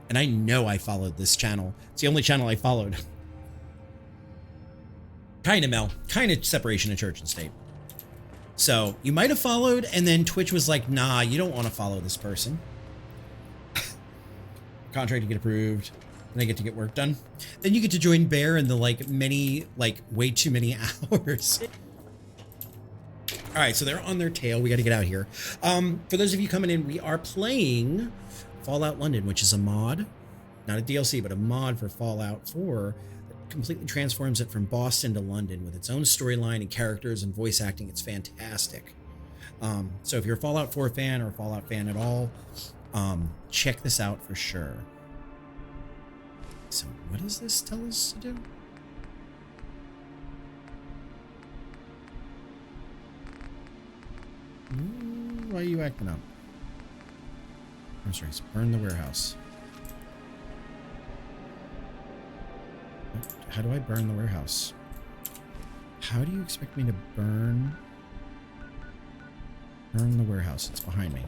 A: And I know I followed this channel. It's the only channel I followed. Kind of, Mel. Kind of separation of church and state. So you might have followed and then Twitch was like, nah, you don't want to follow this person. Contract to get approved. And I get to get work done. Then you get to join Bear in the like many, like way too many hours. All right, so they're on their tail. We got to get out here. For those of you coming in, we are playing Fallout London, which is a mod, not a DLC, but a mod for Fallout 4 that completely transforms it from Boston to London with its own storyline and characters and voice acting. It's fantastic. So if you're a Fallout 4 fan or a Fallout fan at all, check this out for sure. So what does this tell us to do? Why are you acting up? I'm sorry, burn the warehouse. How do I burn the warehouse? How do you expect me to burn the warehouse? It's behind me.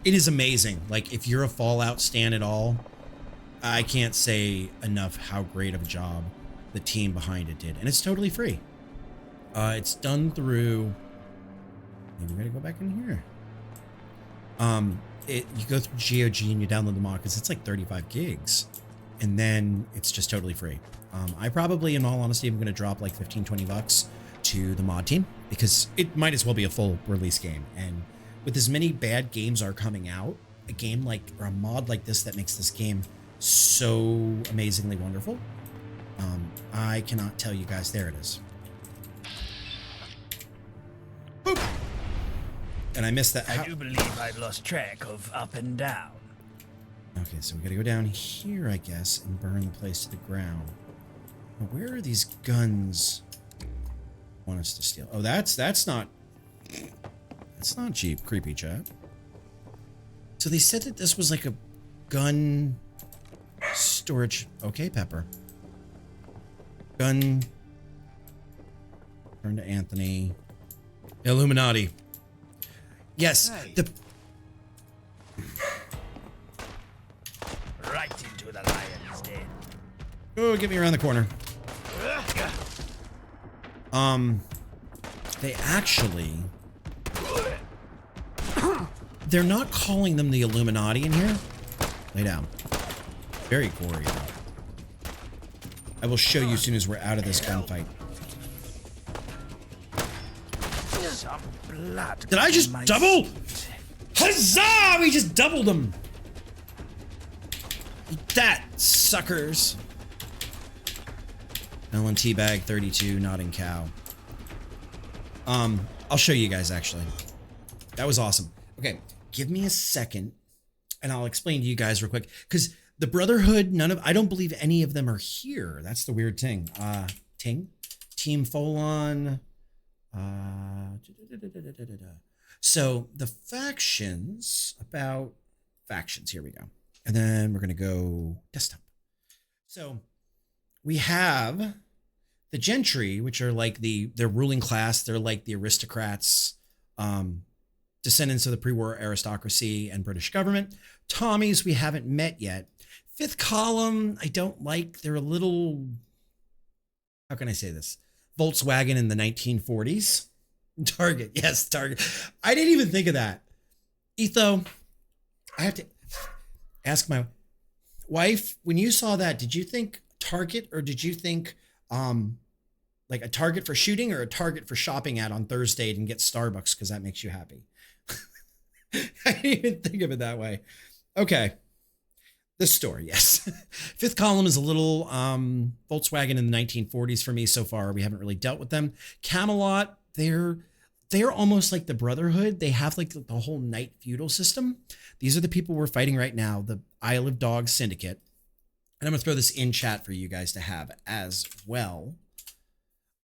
A: It is amazing. Like, if you're a Fallout stan at all, I can't say enough how great of a job the team behind it did. And it's totally free. It's done through... Maybe we gotta go back in here. You go through GOG and you download the mod because it's like 35 gigs. And then it's just totally free. I probably, in all honesty, am going to drop like 15, 20 bucks to the mod team because it might as well be a full release game. And with as many bad games are coming out, a game like, or a mod like this that makes this game so amazingly wonderful, I cannot tell you guys. There it is. Boop. And I missed that.
B: I do believe I've lost track of up and down.
A: Okay, so we gotta go down here, I guess, and burn the place to the ground. Now, where are these guns want us to steal? Oh, that's not cheap, creepy chat. So they said that this was like a gun storage. Okay, Pepper. Gun. Turn to Anthony. Illuminati. Yes, the...
B: Right into the lion's den.
A: Oh, get me around the corner. They actually... They're not calling them the Illuminati in here. Lay down. Very gory, though. I will show you as soon as we're out of this gunfight.
B: Some blood.
A: Did I just double? Huzzah! We just doubled them. Eat that, suckers. Ellen Teabag 32, nodding cow. I'll show you guys actually. That was awesome. Okay, give me a second and I'll explain to you guys real quick. Because the Brotherhood, I don't believe any of them are here. That's the weird thing. Team Folon. So the factions, here we go. And then we're going to go desktop. So we have the gentry, which are like their ruling class. They're like the aristocrats, descendants of the pre-war aristocracy and British government. Tommies we haven't met yet. Fifth column, I don't like. They're a little, how can I say this? Volkswagen in the 1940s. Target, yes, Target. I didn't even think of that. Etho, I have to ask my wife, when you saw that, did you think Target or did you think like a Target for shooting or a Target for shopping at on Thursday and get Starbucks because that makes you happy? I didn't even think of it that way. Okay. This story, yes. Fifth column is a little Volkswagen in the 1940s for me so far. We haven't really dealt with them. Camelot, they're almost like the Brotherhood. They have like the whole knight feudal system. These are the people we're fighting right now, the Isle of Dogs Syndicate. And I'm going to throw this in chat for you guys to have as well.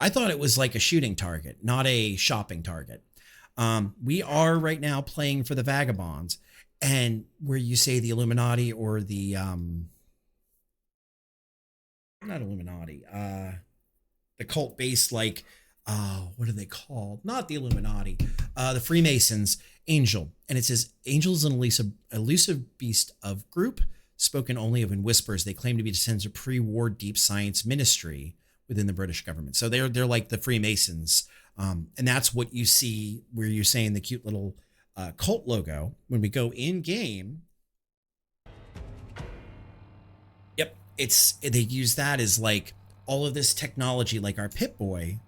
A: I thought it was like a shooting target, not a shopping target. We are right now playing for the Vagabonds. And where you say the Illuminati or the, not Illuminati, the cult based, like, what are they called? Not the Illuminati, the Freemasons, Angel. And it says, Angel is an elusive beast of group, spoken only of in whispers. They claim to be descendants of pre-war deep science ministry within the British government. So they're like the Freemasons. And that's what you see where you're saying the cute little cult logo when we go in game. Yep, they use that as like all of this technology, like our Pip-Boy,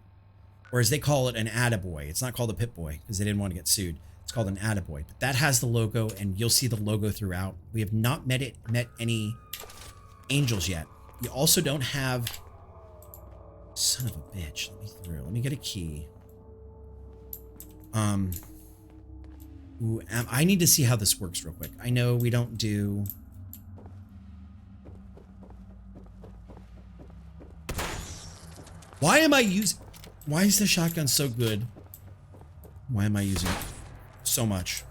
A: or as they call it, an Attaboy. It's not called a Pip-Boy because they didn't want to get sued. It's called an Attaboy, but that has the logo, and you'll see the logo throughout. We have not met any angels yet. You also don't have. Son of a bitch! Let me through. Let me get a key. Ooh, I need to see how this works real quick. I know we don't do... Why am I using... Why is the shotgun so good? Why am I using it so much?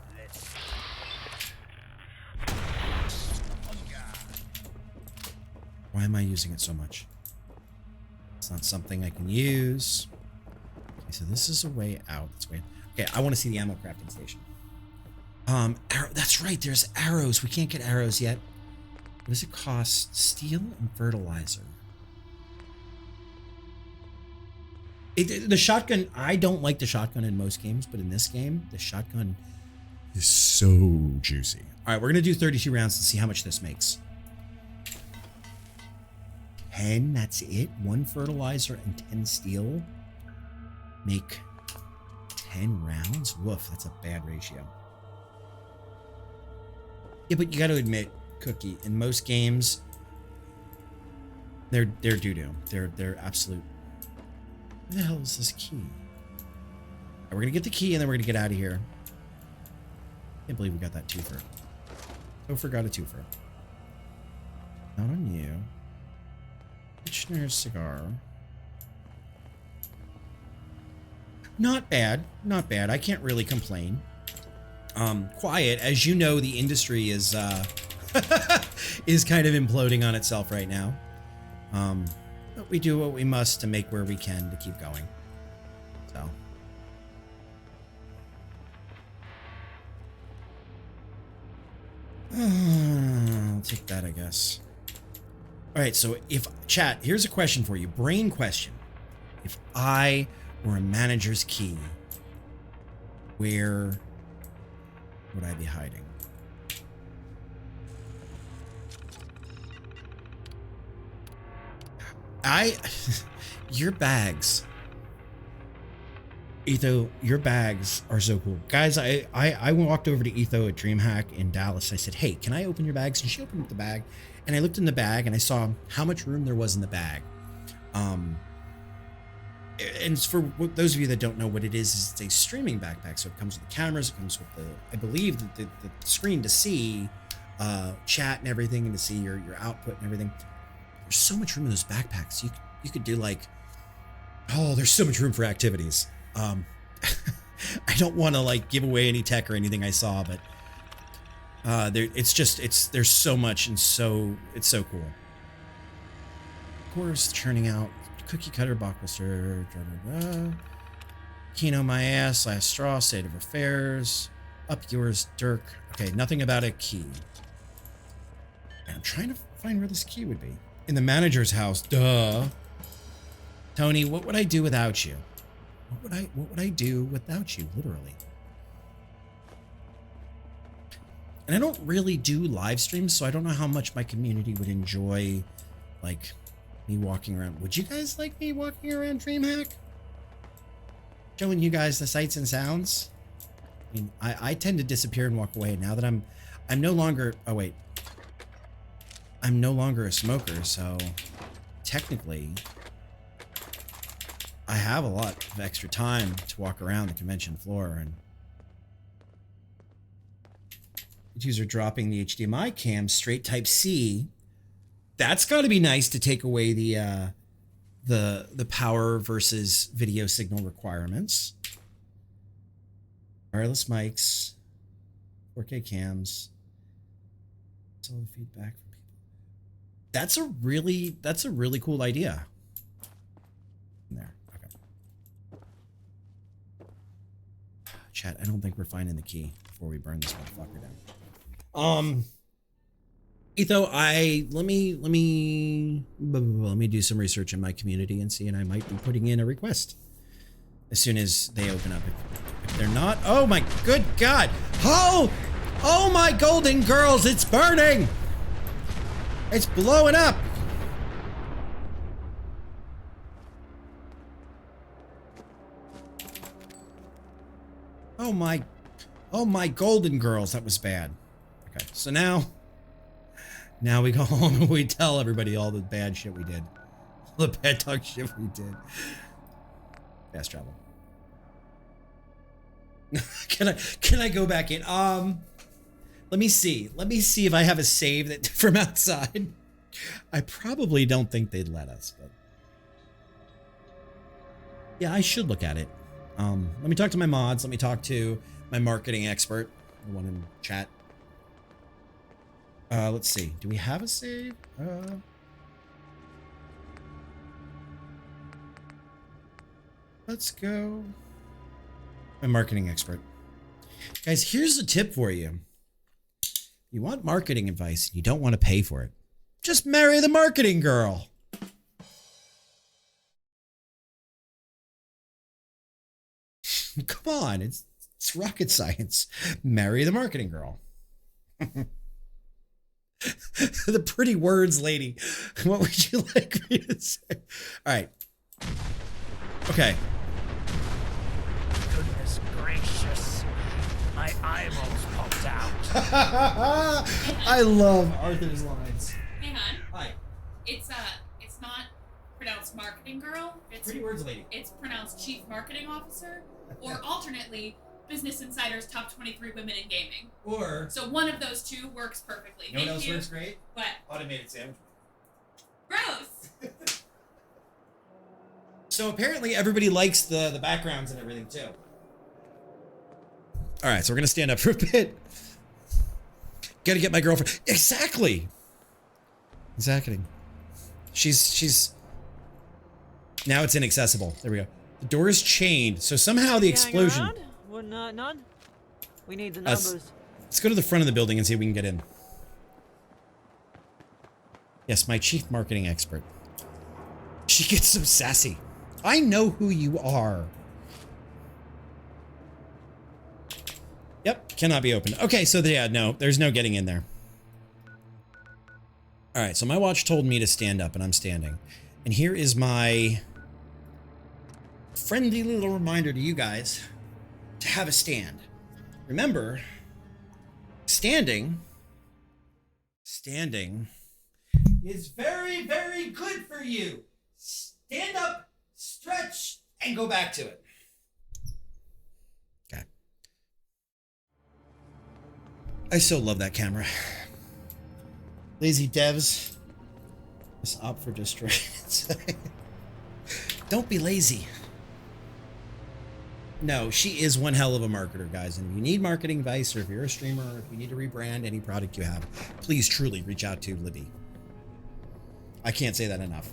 A: Why am I using it so much? It's not something I can use. Okay, so this is a way out. That's weird. Okay, I want to see the ammo crafting station. Arrow. That's right. There's arrows. We can't get arrows yet. What does it cost? Steel and fertilizer. The shotgun. I don't like the shotgun in most games, but in this game, the shotgun is so juicy. All right, we're gonna do 32 rounds to see how much this makes. 10. That's it. 1 fertilizer and 10 steel. Make 10 rounds. Woof. That's a bad ratio. Yeah, but you got to admit, Cookie, in most games, they're doo-doo. They're absolute. Where the hell is this key? Right, we're gonna get the key and then we're gonna get out of here. Can't believe we got that twofer. Topher got a twofer. Not on you. Kitchener's cigar. Not bad. Not bad. I can't really complain. Quiet. As you know, the industry is is kind of imploding on itself right now. But we do what we must to make where we can to keep going. So. I'll take that, I guess. All right, so if chat, here's a question for you. Brain question. If I were a manager's key, where would I be hiding? Your bags. Etho, your bags are so cool. Guys, I walked over to Etho at DreamHack in Dallas. I said, hey, can I open your bags? And she opened up the bag. And I looked in the bag and I saw how much room there was in the bag. And for those of you that don't know what it is it's a streaming backpack. So it comes with the cameras. It comes with the, I believe, the screen to see chat and everything and to see your output and everything. There's so much room in those backpacks. You could do like, oh, there's so much room for activities. I don't want to like give away any tech or anything I saw, but there's so much and it's so cool. Of course, churning out cookie cutter blockbuster. Keno my ass, last straw, state of affairs. Up yours, Dirk. Okay, nothing about a key. I'm trying to find where this key would be. In the manager's house, duh. Tony, what would I do without you? What would I do without you, literally? And I don't really do live streams, so I don't know how much my community would enjoy, like, me walking around. Would you guys like me walking around DreamHack? Showing you guys the sights and sounds? I mean, I tend to disappear and walk away now that I'm no longer, oh wait. I'm no longer a smoker, so technically I have a lot of extra time to walk around the convention floor. And user dropping the HDMI cam straight Type-C. That's got to be nice to take away the power versus video signal requirements. Wireless mics, 4K cams. That's all the feedback from people. That's a really cool idea. There, okay. Chat, I don't think we're finding the key before we burn this motherfucker down. Etho, let me do some research in my community and see, and I might be putting in a request as soon as they open up. If they're not, oh my good God! Oh my golden girls! It's burning! It's blowing up! Oh my golden girls! That was bad. Okay, so now we go home and we tell everybody all the bad shit we did. All the bad dog shit we did. Fast travel. Can I go back in? Let me see. Let me see if I have a save that from outside. I probably don't think they'd let us, but yeah, I should look at it. Let me talk to my mods. Let me talk to my marketing expert, the one in chat. Let's see. Do we have a save? Let's go. I'm a marketing expert. Guys, here's a tip for you. You want marketing advice and you don't want to pay for it. Just marry the marketing girl. Come on, it's rocket science. Marry the marketing girl. The pretty words lady. What would you like me to say? All right. Okay.
B: Goodness gracious. My eyeballs popped out.
A: I love Arthur's lines.
N: Hey, hon.
A: Hi.
N: It's not pronounced marketing girl. It's
A: Pretty words lady.
N: It's pronounced chief marketing officer, or alternately, Business Insider's top 23 women in gaming.
A: Or
N: so one of those two works perfectly.
A: You know what else works great?
N: What?
A: Automated sandwich.
N: Gross.
A: So apparently everybody likes the backgrounds and everything too. All right, so we're gonna stand up for a bit. Gotta get my girlfriend. Exactly. She's. Now it's inaccessible. There we go. The door is chained, so somehow the explosion.
O: None. We need the numbers.
A: Let's go to the front of the building and see if we can get in. Yes, my chief marketing expert. She gets so sassy. I know who you are. Yep, cannot be opened. Okay, so yeah, no, there's no getting in there. All right, so my watch told me to stand up, and I'm standing. And here is my friendly little reminder to you guys to have a stand. Remember, standing is very, very good for you. Stand up, stretch, and go back to it. Okay. I so love that camera. Lazy devs, just opt for destroy. Don't be lazy. No, she is one hell of a marketer, guys. And if you need marketing advice, or if you're a streamer, or if you need to rebrand any product you have, please truly reach out to Libby. I can't say that enough.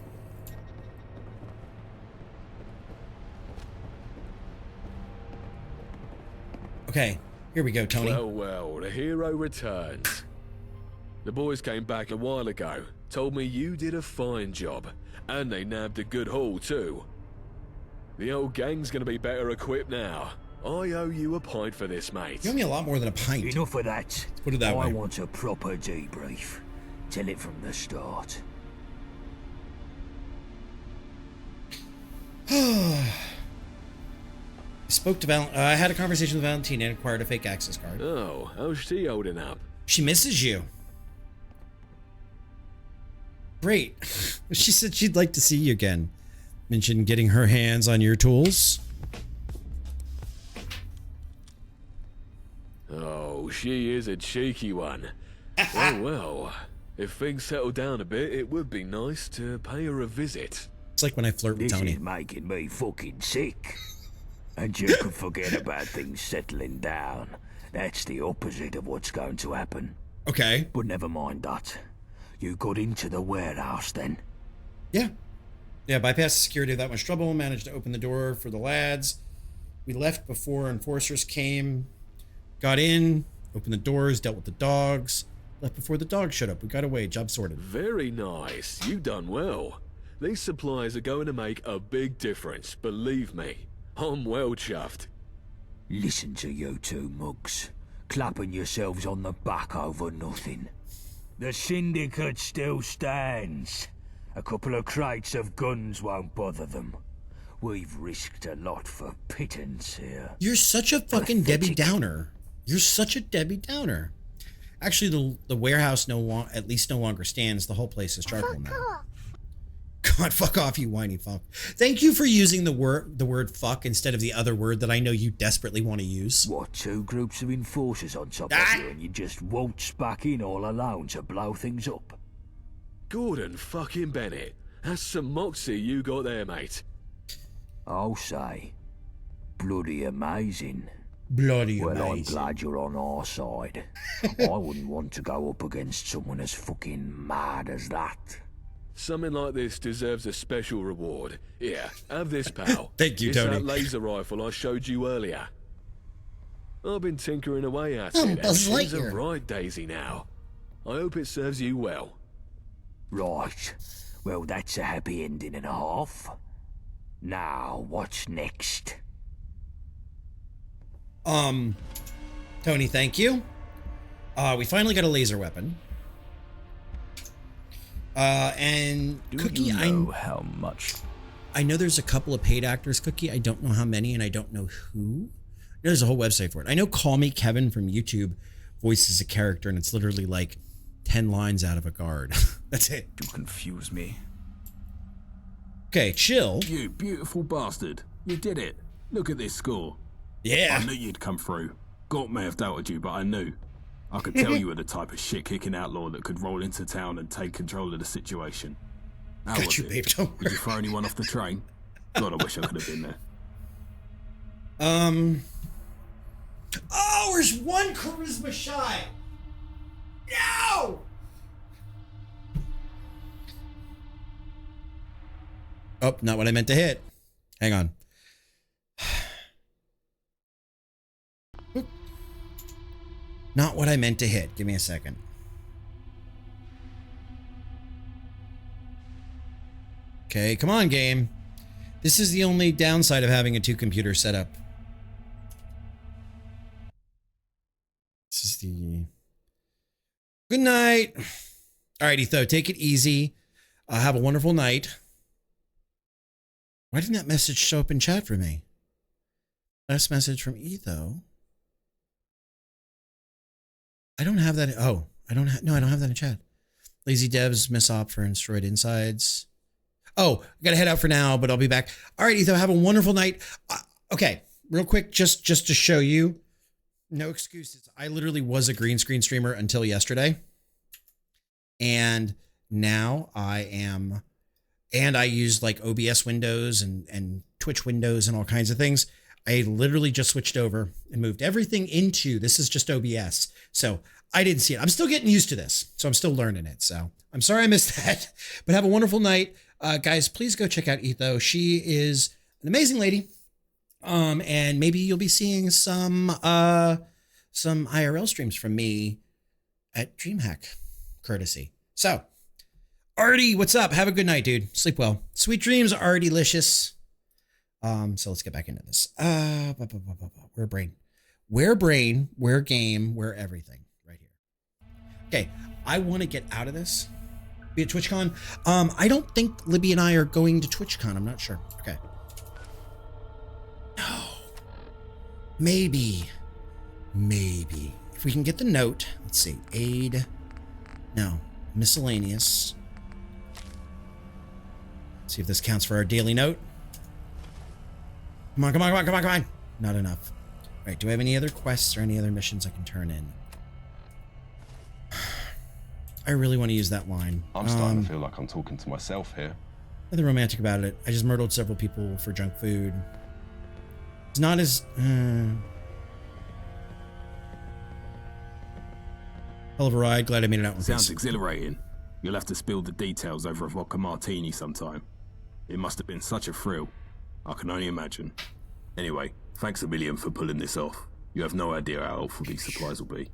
A: Okay, here we go, Tony.
R: Well, the hero returns. The boys came back a while ago, told me you did a fine job, and they nabbed a good haul too. The old gang's gonna be better equipped now. I owe you a pint for this, mate.
A: You owe me a lot more than a pint.
M: Enough of that.
A: Let's put it that way.
M: I want a proper debrief. Tell it from the start.
A: I spoke to I had a conversation with Valentina and acquired a fake access card.
R: Oh, how's she holding up?
A: She misses you. Great. She said she'd like to see you again. Mentioned getting her hands on your tools.
R: Oh, she is a cheeky one. Well, if things settle down a bit, it would be nice to pay her a visit.
A: It's like when I flirt with Tony.
M: This is making me fucking sick. And you can forget about things settling down. That's the opposite of what's going to happen.
A: Okay.
M: But never mind that. You got into the warehouse then?
A: Yeah. Yeah, bypassed security without much trouble, managed to open the door for the lads. We left before enforcers came, got in, opened the doors, dealt with the dogs, left before the dogs showed up. We got away, job sorted.
R: Very nice. You done well. These supplies are going to make a big difference, believe me. I'm well chuffed.
M: Listen to you two mugs, clapping yourselves on the back over nothing. The syndicate still stands. A couple of crates of guns won't bother them. We've risked a lot for pittance here.
A: You're such a fucking Debbie Downer. You're such a Debbie Downer. Actually, the warehouse at least no longer stands. The whole place is charcoal now. God, fuck off, you whiny fuck. Thank you for using the word fuck instead of the other word that I know you desperately want to use.
M: What, two groups of enforcers on top of you and you just waltz back in all alone to blow things up?
R: Gordon fucking Bennett. That's some moxie you got there, mate.
M: I'll say. Bloody amazing.
A: Bloody
M: amazing. Well, I'm
A: amazing.
M: glad you're on our side. I wouldn't want to go up against someone as fucking mad as that.
R: Something like this deserves a special reward. Here, have this, pal.
A: Thank you,
R: it's
A: Tony.
R: That laser rifle I showed you earlier. I've been tinkering away at
A: Oh,
R: it.
A: Buzz
R: And she's a
A: Lightyear.
R: right daisy now. I hope it serves you well.
M: Right. Well, that's a happy ending and a half. Now, what's next?
A: Tony, thank you. We finally got a laser weapon. And Cookie,
B: you know how much?
A: I know there's a couple of paid actors, Cookie. I don't know how many, and I don't know who. There's a whole website for it. I know Call Me Kevin from YouTube voices a character, and it's literally like 10 lines out of a guard. That's it.
B: You confuse me.
A: Okay, chill.
I: You beautiful bastard. You did it. Look at this score.
A: Yeah.
I: I knew you'd come through. Gort may have doubted you, but I knew. I could tell you were the type of shit-kicking outlaw that could roll into town and take control of the situation. How
A: Got
I: was
A: you,
I: it?
A: babe. Don't
I: Did you throw anyone off the train? God, I wish I could have been there.
A: Oh, there's one charisma shy. No! Oh, not what I meant to hit. Hang on. Not what I meant to hit. Give me a second. Okay, come on, game. This is the only downside of having a two-computer setup. This is the... Good night. All right, Etho, take it easy. Have a wonderful night. Why didn't that message show up in chat for me? Last message from Etho. I don't have that. Oh, I don't have. No, I don't have that in chat. Lazy devs miss op for destroyed insides. Oh, I gotta head out for now, but I'll be back. All right, Etho, have a wonderful night. Okay, real quick, just to show you, no excuses. I literally was a green screen streamer until yesterday, and now I am, and I use like OBS windows and Twitch windows and all kinds of things. I literally just switched over and moved everything into, this is just OBS. So I didn't see it. I'm still getting used to this. So I'm still learning it. So I'm sorry I missed that, but have a wonderful night. Guys, please go check out Etho. She is an amazing lady. And maybe you'll be seeing some IRL streams from me at DreamHack courtesy. So Artie, what's up? Have a good night, dude. Sleep well. Sweet dreams, Artie-licious. So let's get back into this. Where brain? Where brain? Where game? Where everything? Right here. Okay, I want to get out of this. Be at TwitchCon. I don't think Libby and I are going to TwitchCon. I'm not sure. Okay. No. Maybe. If we can get the note. Let's see. Aid. No. Miscellaneous. Let's see if this counts for our daily note. Come on. Not enough. All right, do I have any other quests or any other missions I can turn in? I really want to use that line.
V: I'm starting to feel like I'm talking to myself here.
A: Nothing romantic about it. I just murdered several people for junk food. It's not as... Hell of a ride. Glad I made it out in
I: Sounds
A: peace.
I: exhilarating. You'll have to spill the details over a vodka martini sometime. It must have been such a thrill. I can only imagine. Anyway, thanks a million for pulling this off. You have no idea how helpful these supplies will be.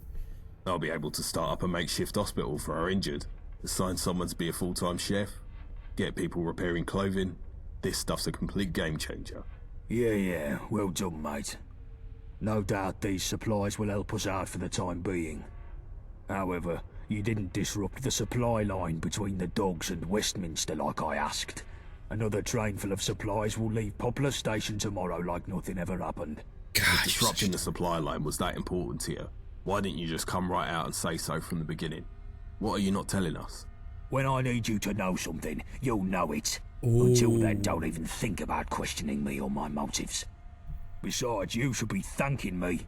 I: I'll be able to start up a makeshift hospital for our injured, assign someone to be a full-time chef, get people repairing clothing. This stuff's a complete game changer.
M: Yeah, well done, mate. No doubt these supplies will help us out for the time being. However, you didn't disrupt the supply line between the Dogs and Westminster like I asked. Another train full of supplies will leave Poplar Station tomorrow like nothing ever happened.
I: If disrupting the supply line was that important to you, why didn't you just come right out and say so from the beginning? What are you not telling us?
M: When I need you to know something, you'll know it. Until then, don't even think about questioning me or my motives. Besides, you should be thanking me.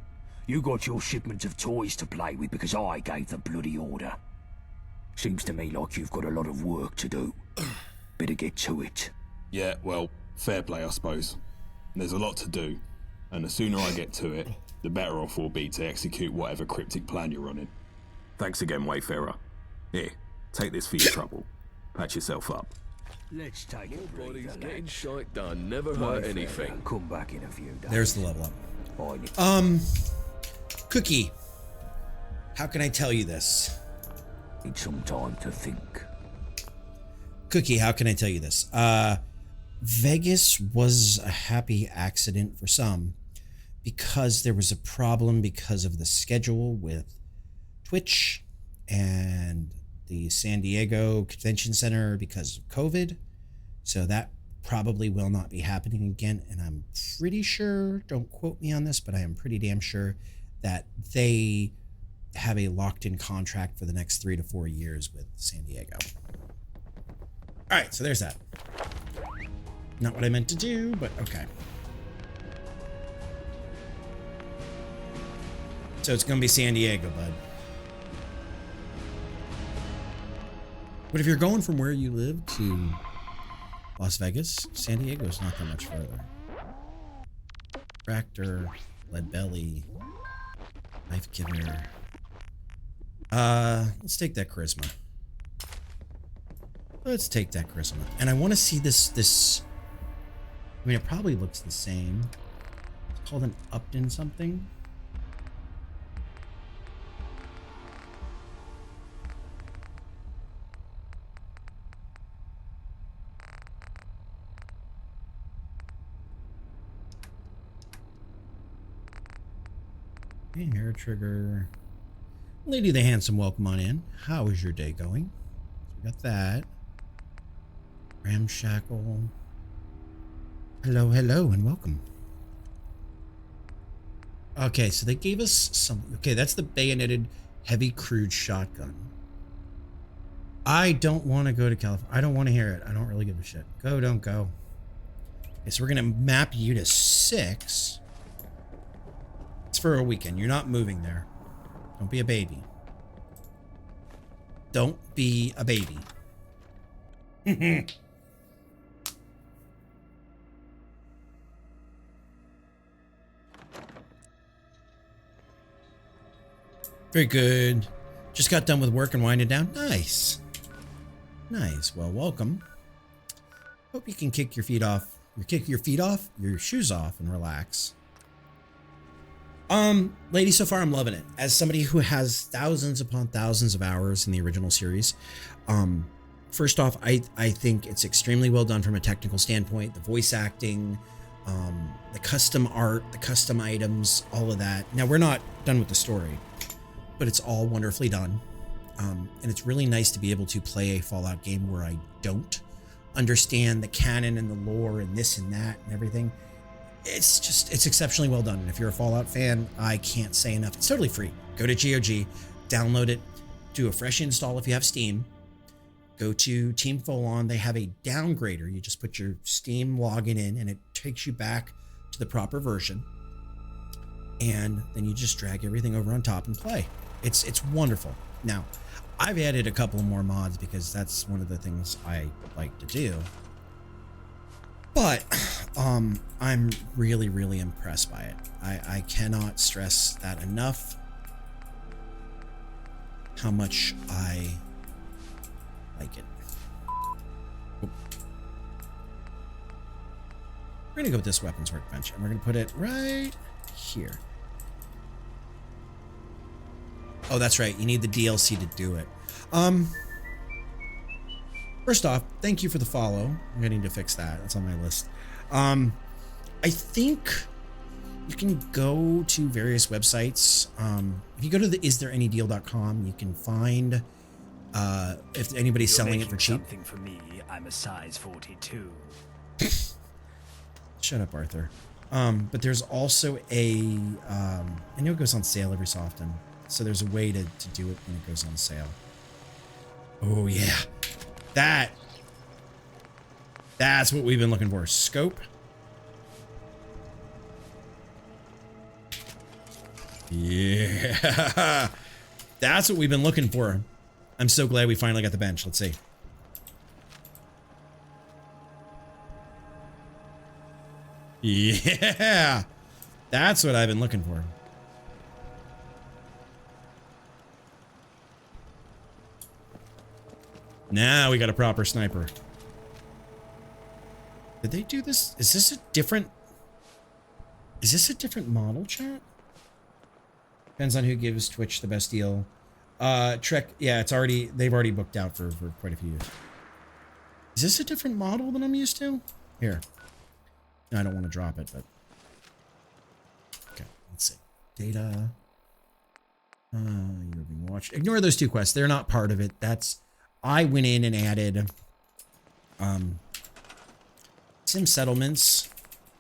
M: You got your shipment of toys to play with because I gave the bloody order. Seems to me like you've got a lot of work to do. Better get to it.
I: Yeah, well, fair play, I suppose. There's a lot to do, and the sooner I get to it, the better off we'll be to execute whatever cryptic plan you're running. Thanks again, Wayfarer. Here, take this for your trouble. Patch yourself up.
M: Let's take it.
R: Nobody's getting shite done. Never hurt anything.
M: Come back in a few days.
A: There's the level up. Cookie, how can I tell you this?
M: Need some time to think.
A: Cookie, how can I tell you this? Vegas was a happy accident for some because there was a problem because of the schedule with Twitch and the San Diego Convention Center because of COVID. So that probably will not be happening again. And I'm pretty sure, don't quote me on this, but I am pretty damn sure that they have a locked-in contract for the next 3 to 4 years with San Diego. All right, so there's that. Not what I meant to do, but okay. So it's going to be San Diego, bud. But if you're going from where you live to Las Vegas, San Diego's not that much further. Tractor, Lead Belly, Knife Giver. Let's take that charisma. Let's take that charisma. And I want to see this. I mean, it probably looks the same. It's called an Upton something. Okay, hair trigger. Lady the Handsome, welcome on in. How is your day going? So we got that. Ramshackle. Hello, hello, and welcome. Okay, so they gave us some... Okay, that's the bayoneted heavy crude shotgun. I don't want to go to California. I don't want to hear it. I don't really give a shit. Go, don't go. Okay, so we're going to map you to 6. It's for a weekend. You're not moving there. Don't be a baby. Don't be a baby. Very good. Just got done with work and winding down. Nice. Nice. Well, welcome. Hope you can kick your feet off. Kick your feet off, your shoes off, and relax. Lady, so far I'm loving it. As somebody who has thousands upon thousands of hours in the original series, first off, I think it's extremely well done from a technical standpoint. The voice acting, the custom art, the custom items, all of that. Now, we're not done with the story, but it's all wonderfully done. And it's really nice to be able to play a Fallout game where I don't understand the canon and the lore and this and that and everything. It's exceptionally well done. And if you're a Fallout fan, I can't say enough. It's totally free. Go to GOG, download it, do a fresh install if you have Steam. Go to Team Folon. They have a downgrader. You just put your Steam login in and it takes you back to the proper version. And then you just drag everything over on top and play. It's wonderful. Now, I've added a couple more mods because that's one of the things I like to do. But I'm really, really impressed by it. I cannot stress that enough. How much I like it. Oop. We're gonna go with this weapons workbench and we're gonna put it right here. Oh, that's right. You need the DLC to do it. First off, thank you for the follow. I'm going to need to fix that. That's on my list. I think you can go to various websites. If you go to the isthereanydeal.com, you can find if anybody's selling it for cheap.
B: Something for me. I'm a size 42.
A: Shut up, Arthur. But there's also a I know it goes on sale every so often. So there's a way to do it when it goes on sale. Oh yeah. That's what we've been looking for. Scope. Yeah. That's what we've been looking for. I'm so glad we finally got the bench. Let's see. Yeah. That's what I've been looking for. Now we got a proper sniper. Did they do this? Is this a different model, chat? Depends on who gives Twitch the best deal. Trek, yeah, they've already booked out for quite a few years. Is this a different model than I'm used to? Here. No, I don't want to drop it, but okay, let's see. Data. You're being watched. Ignore those 2 quests. They're not part of it. I went in and added sim settlements,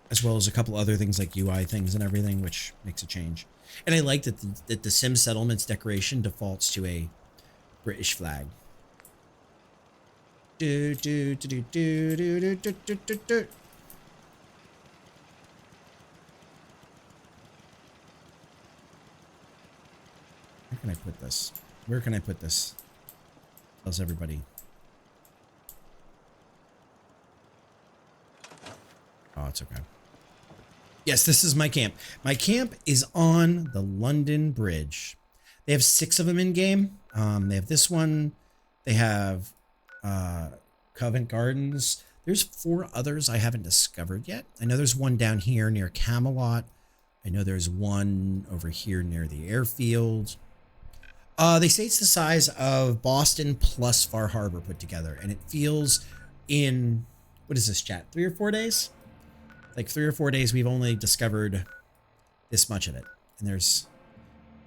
A: as well as a couple other things like UI things and everything, which makes a change. And I like that the sim settlements decoration defaults to a British flag. Do do do do do do do do do do. Where can I put this? Where can I put this? Tells everybody. Oh, it's okay. Yes, this is my camp. My camp is on the London Bridge. They have 6 of them in game. They have this one. They have Covent Gardens. There's 4 others I haven't discovered yet. I know there's one down here near Camelot. I know there's one over here near the airfield. They say it's the size of Boston plus Far Harbor put together, and it feels in, what is this, chat? 3 or 4 days? Like 3 or 4 days, we've only discovered this much of it. And there's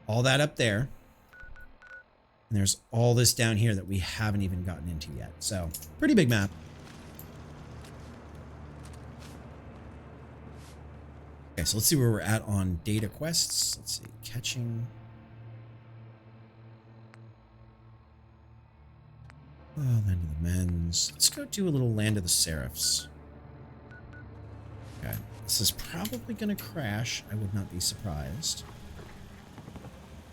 A: all that up there. And there's all this down here that we haven't even gotten into yet. So, pretty big map. Okay, so let's see where we're at on data quests. Let's see, catching. Oh, Land of the Men's. Let's go do a little Land of the Seraphs. Okay, this is probably going to crash. I would not be surprised.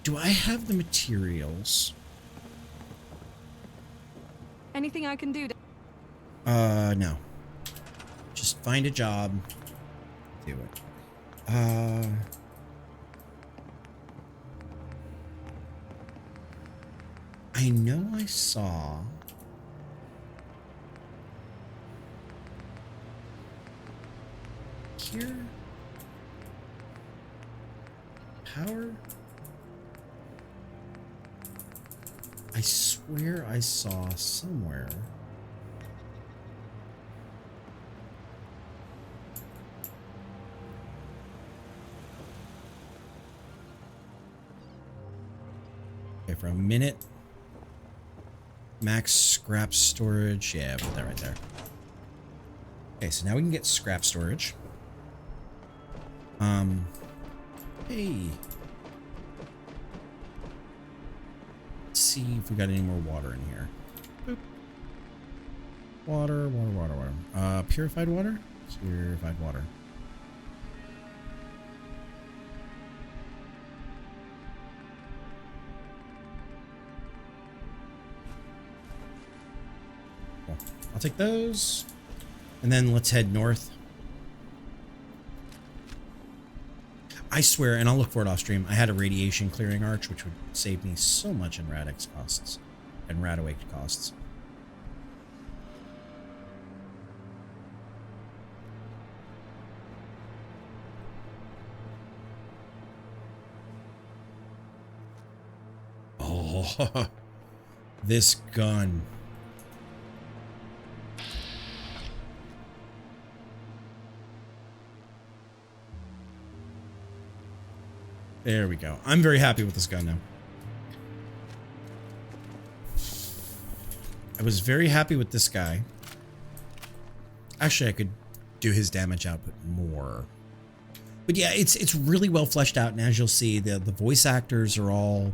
A: Do I have the materials?
S: Anything I can do to...
A: No. Just find a job. Do it. I know I saw... Here? Power? I swear I saw somewhere. Okay, for a minute. Max scrap storage. Yeah, put that right there. Okay, so now we can get scrap storage. Hey. Let's see if we got any more water in here. Boop. Water. Purified water? Purified water. Cool. I'll take those. And then let's head north. I swear, and I'll look for it off stream, I had a radiation clearing arch, which would save me so much in Radix costs and Radawake costs. Oh, this gun. There we go. I'm very happy with this gun now. I was very happy with this guy. Actually, I could do his damage output more. But yeah, it's really well fleshed out, and as you'll see, the voice actors are all...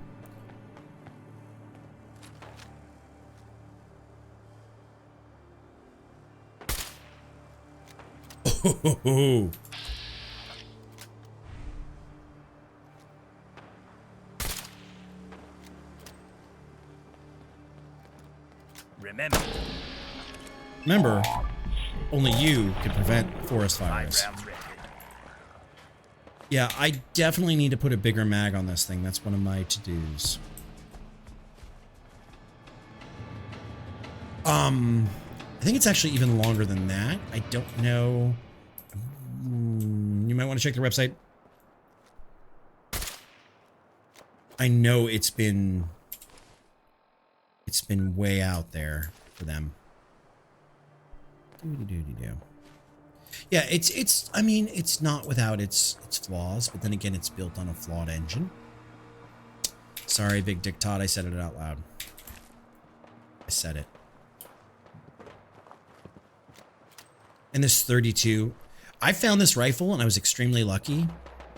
A: Oh, Remember, only you can prevent forest fires. Yeah, I definitely need to put a bigger mag on this thing. That's one of my to-dos. I think it's actually even longer than that. I don't know. You might want to check their website. I know it's been way out there for them. Yeah, it's I mean, it's not without its flaws, but then again, it's built on a flawed engine. Sorry, Big Dick Todd, I said it out loud. I said it. And this 32, I found this rifle and I was extremely lucky.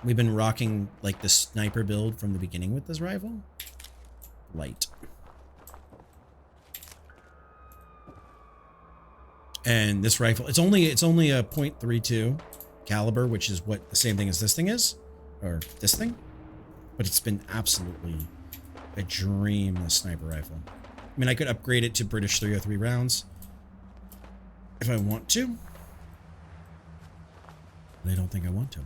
A: We've been rocking like the sniper build from the beginning with this rifle. Light. And this rifle, it's only a .32 caliber, which is what the same thing as this thing is, or this thing. But it's been absolutely a dream, this sniper rifle. I mean, I could upgrade it to British 303 rounds if I want to. But I don't think I want to.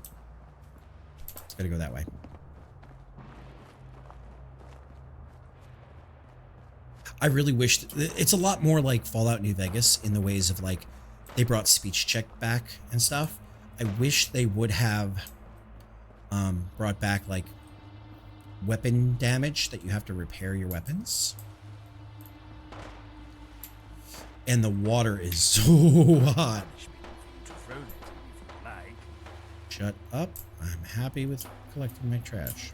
A: It's gotta go that way. I really wish it's a lot more like Fallout New Vegas in the ways of like they brought speech check back and stuff. I wish they would have brought back like weapon damage that you have to repair your weapons. And the water is so hot. Shut up. I'm happy with collecting my trash.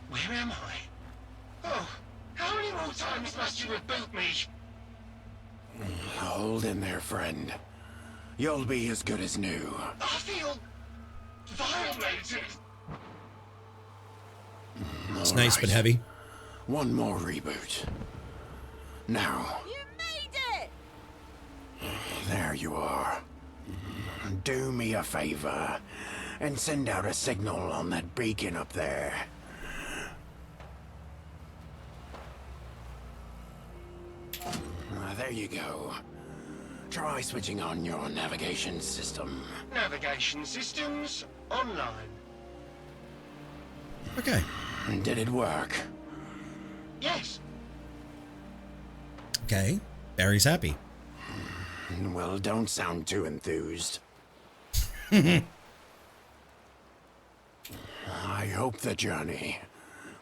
L: Where am I? Oh, how many more times must you reboot me?
G: Hold in there, friend. You'll be as good as new.
L: I feel violated.
A: It's nice but heavy.
G: One more reboot. Now.
O: You made it!
G: There you are. Do me a favor and send out a signal on that beacon up there. There you go. Try switching on your navigation system.
L: Navigation systems online.
A: Okay.
G: Did it work?
L: Yes.
A: Okay. Barry's happy.
G: Well, don't sound too enthused. I hope the journey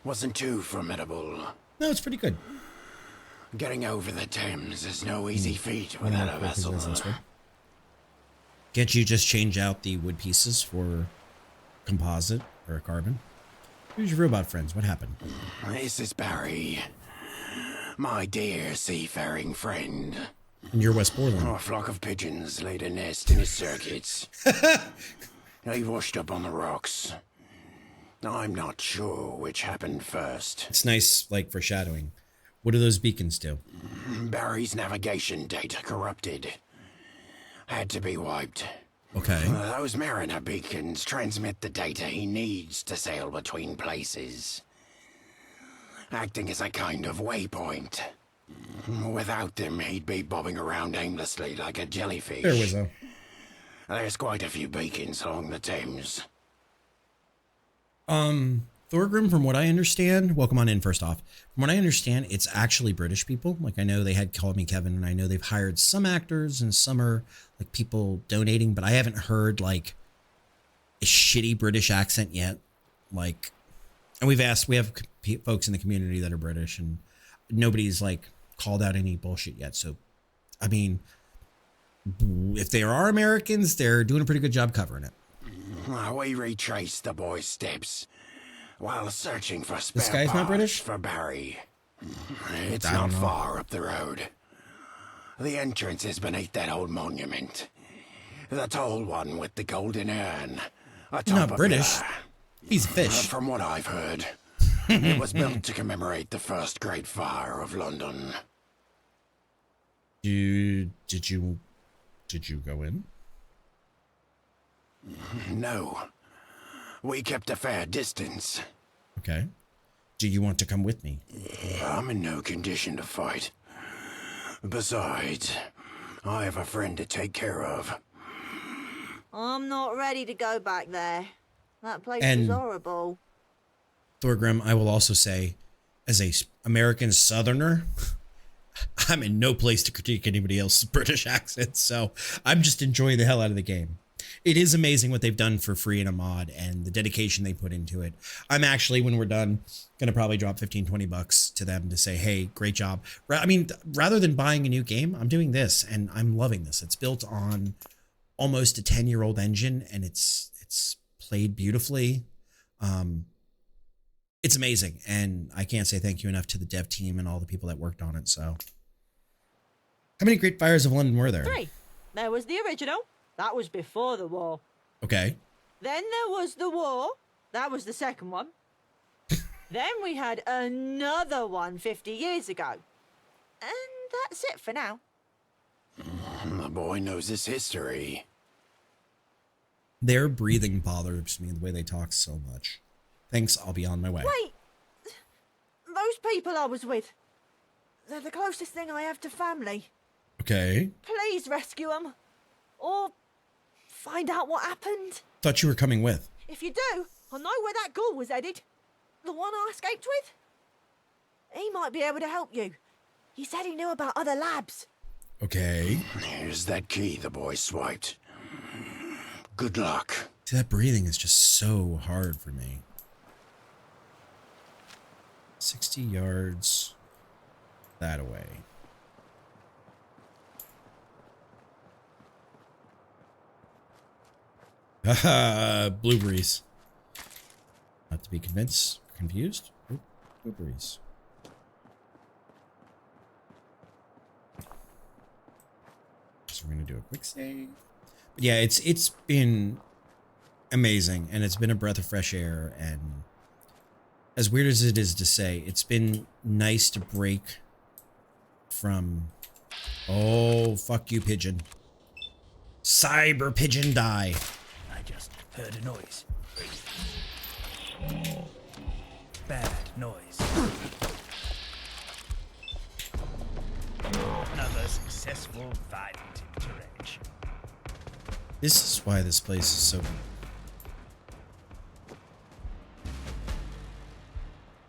G: wasn't too formidable.
A: No, it's pretty good.
G: Getting over the Thames is no easy feat without a vessel.
A: Can't you just change out the wood pieces for composite or carbon? Who's your robot friends? What happened?
G: This is Barry. My dear seafaring friend.
A: And you're West Borland.
G: A flock of pigeons laid a nest in his circuits. They washed up on the rocks. I'm not sure which happened first.
A: It's nice, like, foreshadowing. What do those beacons do?
G: Barry's navigation data corrupted. Had to be wiped.
A: Okay.
G: Those Mariner beacons transmit the data he needs to sail between places. Acting as a kind of waypoint. Without them, he'd be bobbing around aimlessly like a jellyfish.
A: There was a...
G: There's quite a few beacons along the Thames.
A: Thorgrim, from what I understand, welcome on in first off. From what I understand, it's actually British people. Like, I know they had Called Me Kevin, and I know they've hired some actors and some are like people donating, but I haven't heard like a shitty British accent yet. Like, and we have folks in the community that are British and nobody's like called out any bullshit yet. So, I mean, if they are Americans, they're doing a pretty good job covering it.
G: We retraced the boy's steps while searching for spare
A: This guy's not British?
G: for Barry. It's
A: I don't
G: not
A: know.
G: far up the road. The entrance is beneath that old monument. The tall one with the golden urn.
A: He's not British. He's a fish.
G: From what I've heard, it was built to commemorate the first Great Fire of London.
A: Did you go in?
G: No. We kept a fair distance.
A: Okay. Do you want to come with me?
G: I'm in no condition to fight. Besides, I have a friend to take care of.
O: I'm not ready to go back there. That place
A: And-
O: was horrible.
A: Thorgrim, I will also say, as a American Southerner, I'm in no place to critique anybody else's British accent, so I'm just enjoying the hell out of the game. It is amazing what they've done for free in a mod and the dedication they put into it. I'm actually, when we're done, going to probably drop 15, 20 bucks to them to say, hey, great job. I mean, rather than buying a new game, I'm doing this and I'm loving this. It's built on almost a 10-year-old engine and it's played beautifully. It's amazing. And I can't say thank you enough to the dev team and all the people that worked on it. So how many Great Fires of London were there?
O: 3. There was the original. That was before the war.
A: Okay.
O: Then there was the war. That was the second one. Then we had another one 50 years ago. And that's it for now.
G: The boy knows his history.
A: Their breathing bothers me, the way they talk so much. Thanks, I'll be on my way.
O: Wait! Those people I was with, they're the closest thing I have to family.
A: Okay.
O: Please rescue them. Or find out what happened.
A: Thought you were coming with.
O: If you do, I'll know where that ghoul was headed. The one I escaped with. He might be able to help you. He said he knew about other labs.
A: Okay.
G: Here's that key the boy swiped. Good luck.
A: See, that breathing is just so hard for me. 60 yards that away. Haha, blueberries. Not to be confused. Oop, blueberries. So we're gonna do a quick save. But yeah, it's been amazing, and it's been a breath of fresh air. And as weird as it is to say, it's been nice to break from. Oh, fuck you, pigeon! Cyber pigeon, die!
B: I just heard a noise. Bad noise. Another successful violent interaction.
A: This is why this place is so.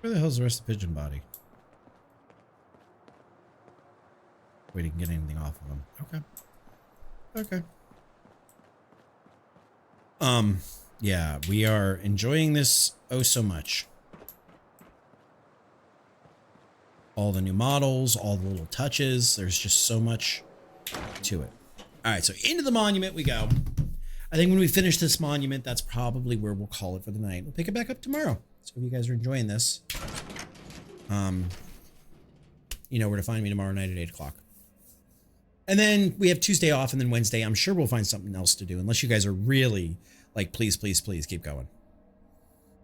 A: Where the hell's the rest of the pigeon body? Wait, he can get anything off of him. Okay. Okay. Yeah, we are enjoying this oh so much. All the new models, all the little touches. There's just so much to it. All right, so into the monument we go. I think when we finish this monument, that's probably where we'll call it for the night. We'll pick it back up tomorrow. So if you guys are enjoying this, you know where to find me tomorrow night at 8 o'clock. And then we have Tuesday off, and then Wednesday, I'm sure we'll find something else to do, unless you guys are really like, please, please, please keep going.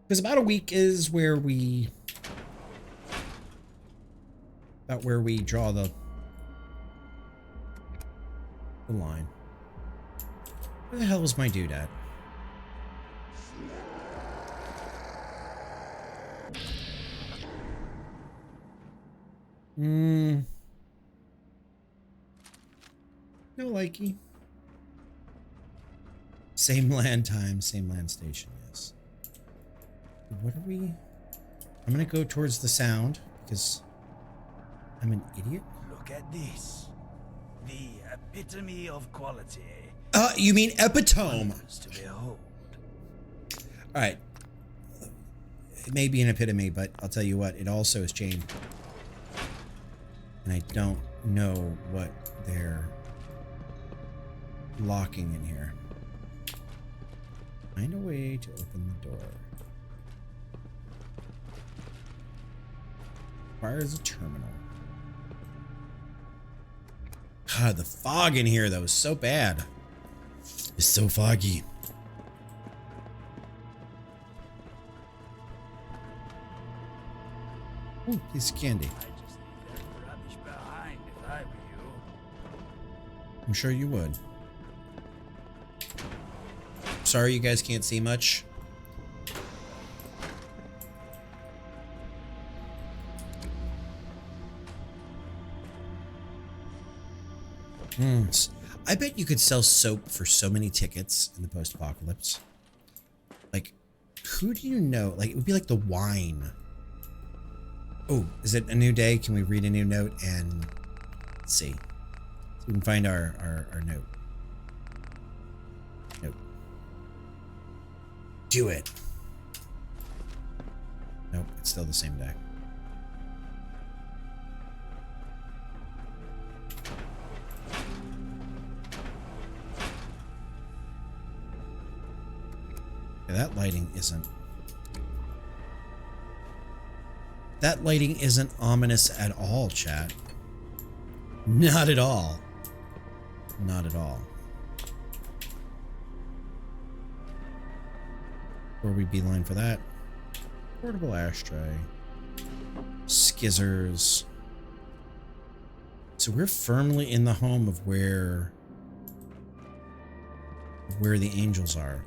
A: Because about a week is where we, draw the line. Where the hell was my dude at? No likey. Same land time, same land station, yes. What are we? I'm gonna go towards the sound because I'm an idiot.
B: Look at this. The epitome of quality.
A: You mean epitome?
B: To behold.
A: All right. It may be an epitome, but I'll tell you what, it also is chained. And I don't know what they're locking in here. Find a way to open the door. Requires a terminal. God, the fog in here, though, is so bad. It's so foggy. Ooh, piece of candy.
B: Rubbish behind if I were you.
A: I'm sure you would. Sorry you guys can't see much. I bet you could sell soap for so many tickets in the post-apocalypse. Like, who do you know? Like, it would be like the wine. Oh, is it a new day? Can we read a new note and Let's see. So we can find our note. Nope. Do it. Nope, it's still the same deck. Okay, that lighting isn't. That lighting isn't ominous at all, chat. Not at all. Not at all. Where we beeline for that? Portable ashtray. Skizzers. So we're firmly in the home of where the angels are.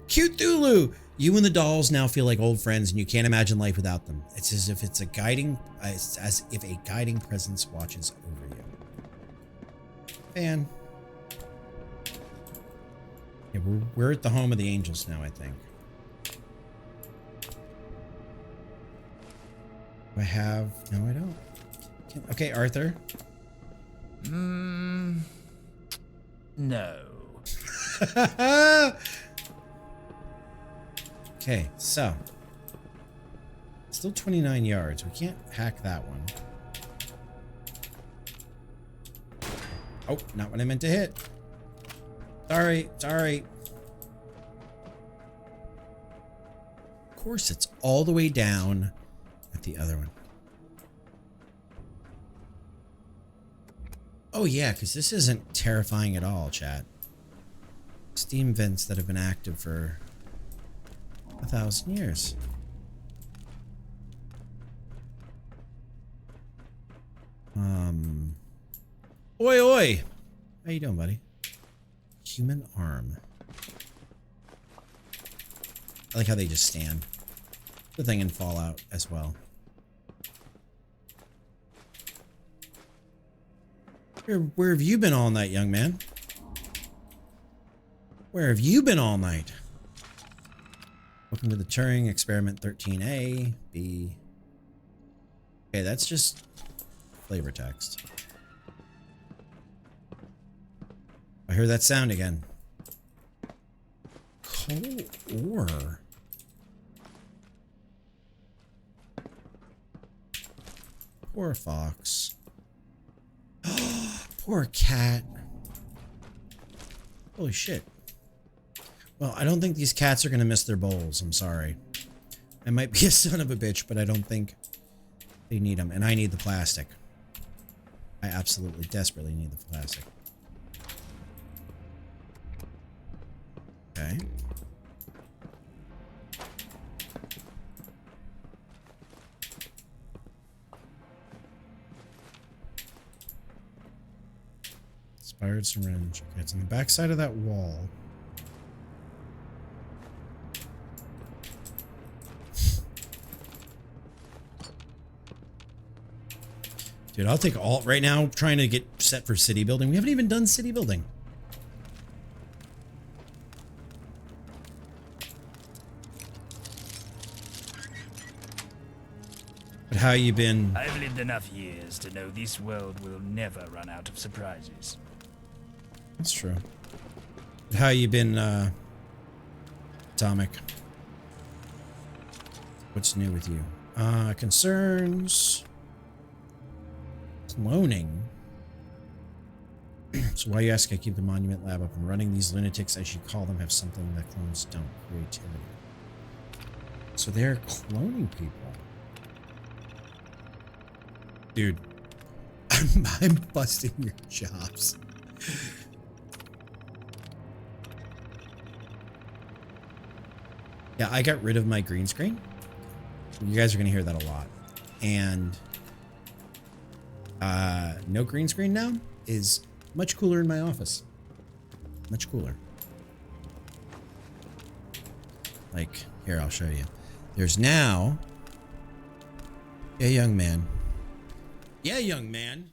A: Cute Thulu! You and the dolls now feel like old friends and you can't imagine life without them. It's as if a guiding presence watches over you. Fan. Yeah, we're at the home of the angels now, I think. Do I have... No, I don't. Okay, Arthur.
B: No.
A: Okay, so. Still 29 yards. We can't hack that one. Oh, not what I meant to hit. Sorry, sorry. Of course, it's all the way down at the other one. Oh yeah, because this isn't terrifying at all, chat. Steam vents that have been active for 1,000 years. Oi, oi. How you doing, buddy? Human arm. I like how they just stand. The thing in Fallout as well. Where have you been all night, young man? Where have you been all night? Welcome to the Turing Experiment 13A. B. Okay, that's just flavor text. I hear that sound again. Coal ore. Poor fox. Poor cat. Holy shit. Well, I don't think these cats are going to miss their bowls. I'm sorry. I might be a son of a bitch, but I don't think they need them. And I need the plastic. I absolutely desperately need the plastic. Okay. Inspired syringe. Okay, it's on the back side of that wall. Dude, I'll take alt right now, trying to get set for city building. We haven't even done city building. But how you been?
B: I've lived enough years to know this world will never run out of surprises.
A: That's true. But how you been, Atomic? What's new with you? Concerns. Cloning. So why you ask I keep the monument lab up and running? These lunatics, as you call them, have something that clones don't. Creativity. So they're cloning people. Dude. I'm busting your chops. Yeah, I got rid of my green screen. You guys are going to hear that a lot. And no green screen now is much cooler in my office. Much cooler. Like, here, I'll show you. There's now... Yeah, young man. Yeah, young man.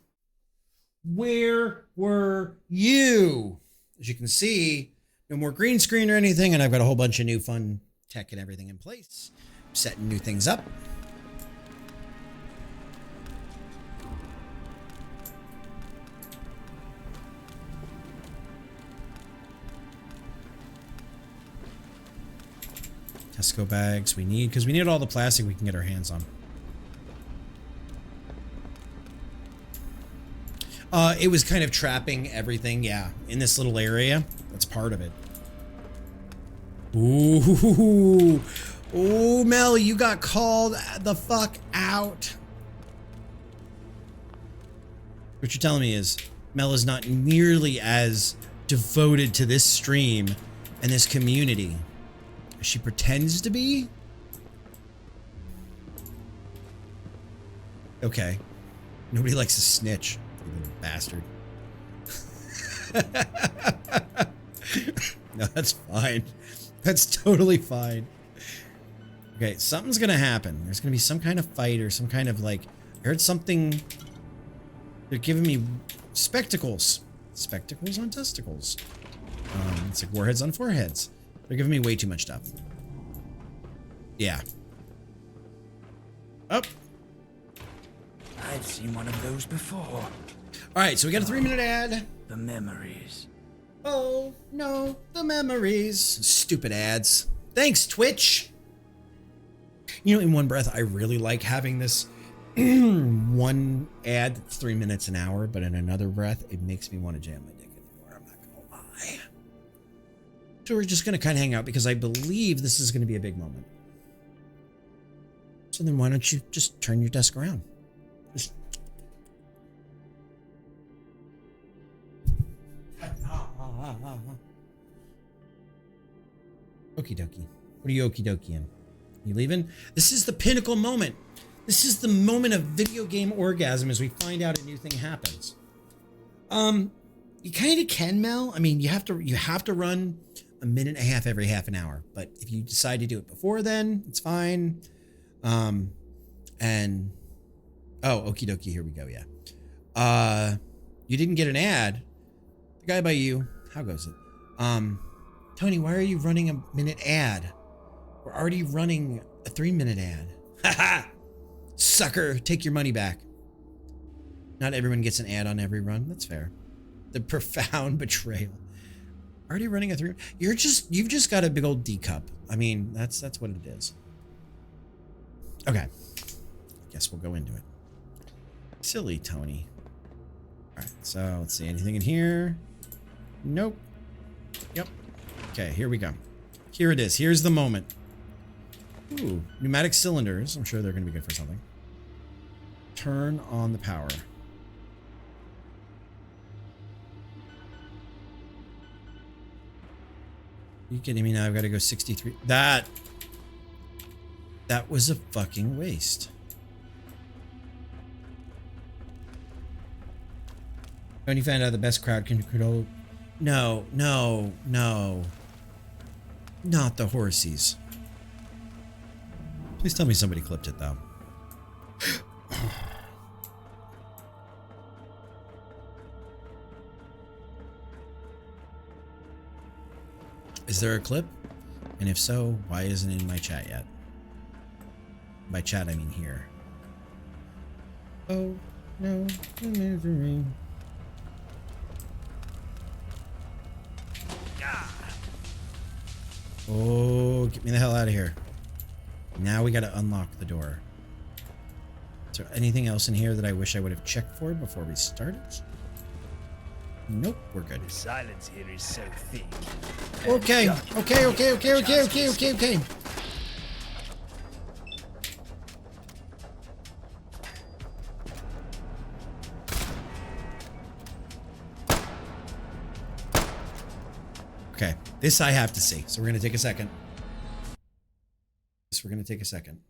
A: Where were you? As you can see, no more green screen or anything, and I've got a whole bunch of new fun tech and everything in place. I'm setting new things up. Tesco bags we need, because we need all the plastic we can get our hands on. It was kind of trapping everything, yeah, in this little area. That's part of it. Ooh. Ooh, Mel, you got called the fuck out. What you're telling me is Mel is not nearly as devoted to this stream and this community as she pretends to be? Okay. Nobody likes a snitch, you little bastard. No, that's fine. That's totally fine. Okay, something's gonna happen. There's gonna be some kind of fight or some kind of like, I heard something. They're giving me spectacles. Spectacles on testicles. It's like warheads on foreheads. They're giving me way too much stuff. Yeah. Up.
B: I've seen one of those before.
A: All right, so we got a 3-minute ad.
B: The memories.
A: Oh, no, the memories. Stupid ads. Thanks, Twitch. You know, in one breath, I really like having this one ad that's 3 minutes an hour, but in another breath, it makes me want to jam my dick in the door. I'm not gonna lie. So we're just gonna kind of hang out because I believe this is gonna be a big moment. So then why don't you just turn your desk around? Just... Okie dokie. What are you okie dokie in? You leaving? This is the pinnacle moment. This is the moment of video game orgasm as we find out a new thing happens. You kind of can, Mel. I mean, you have to run a minute and a half every half an hour. But if you decide to do it before then, it's fine. And oh, okie dokie, here we go. Yeah. You didn't get an ad. The guy by you, how goes it? Tony, why are you running a minute ad? We're already running a 3-minute ad. Haha! Sucker, take your money back. Not everyone gets an ad on every run. That's fair. The profound betrayal. Already running a 3. You've just got a big old D cup. I mean, that's what it is. Okay. Guess we'll go into it. Silly Tony. All right. So let's see. Anything in here? Nope. Yep. Okay. Here we go. Here it is. Here's the moment. Ooh, pneumatic cylinders. I'm sure they're going to be good for something. Turn on the power. Are you kidding me now? I've got to go 63. That was a fucking waste. When you found out the best crowd control. No. Not the horsies. Please tell me somebody clipped it, though. Is there a clip? And if so, why isn't it in my chat yet? By chat, I mean here. Oh, no, the misery. Oh, get me the hell out of here. Now we got to unlock the door. Is there anything else in here that I wish I would have checked for before we started? Nope, we're good.
B: The silence here is so thick.
A: Okay. Okay, this I have to see, so we're going to take a second. We're going to take a second.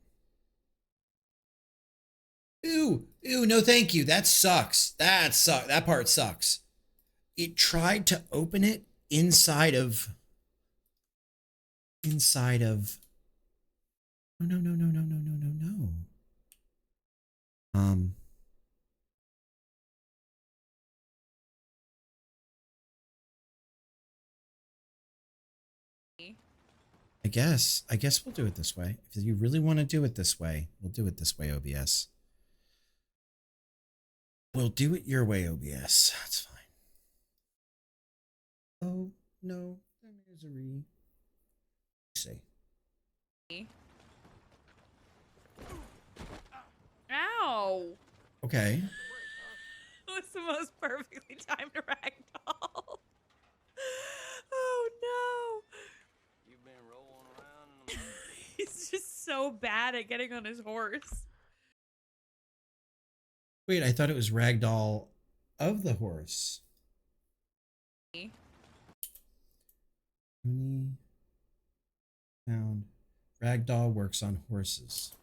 A: Ew, no thank you. That sucks. That part sucks. It tried to open it inside of. No. I guess we'll do it this way. If you really want to do it this way, we'll do it this way, OBS. We'll do it your way, OBS. That's fine. Oh, no, the misery. See.
K: Ow!
A: Okay.
K: It was the most perfectly timed ragdoll. Oh no!
E: You've been rolling around.
K: He's just so bad at getting on his horse.
A: Wait, I thought it was Ragdoll of the horse. 20 pound. Ragdoll works on horses.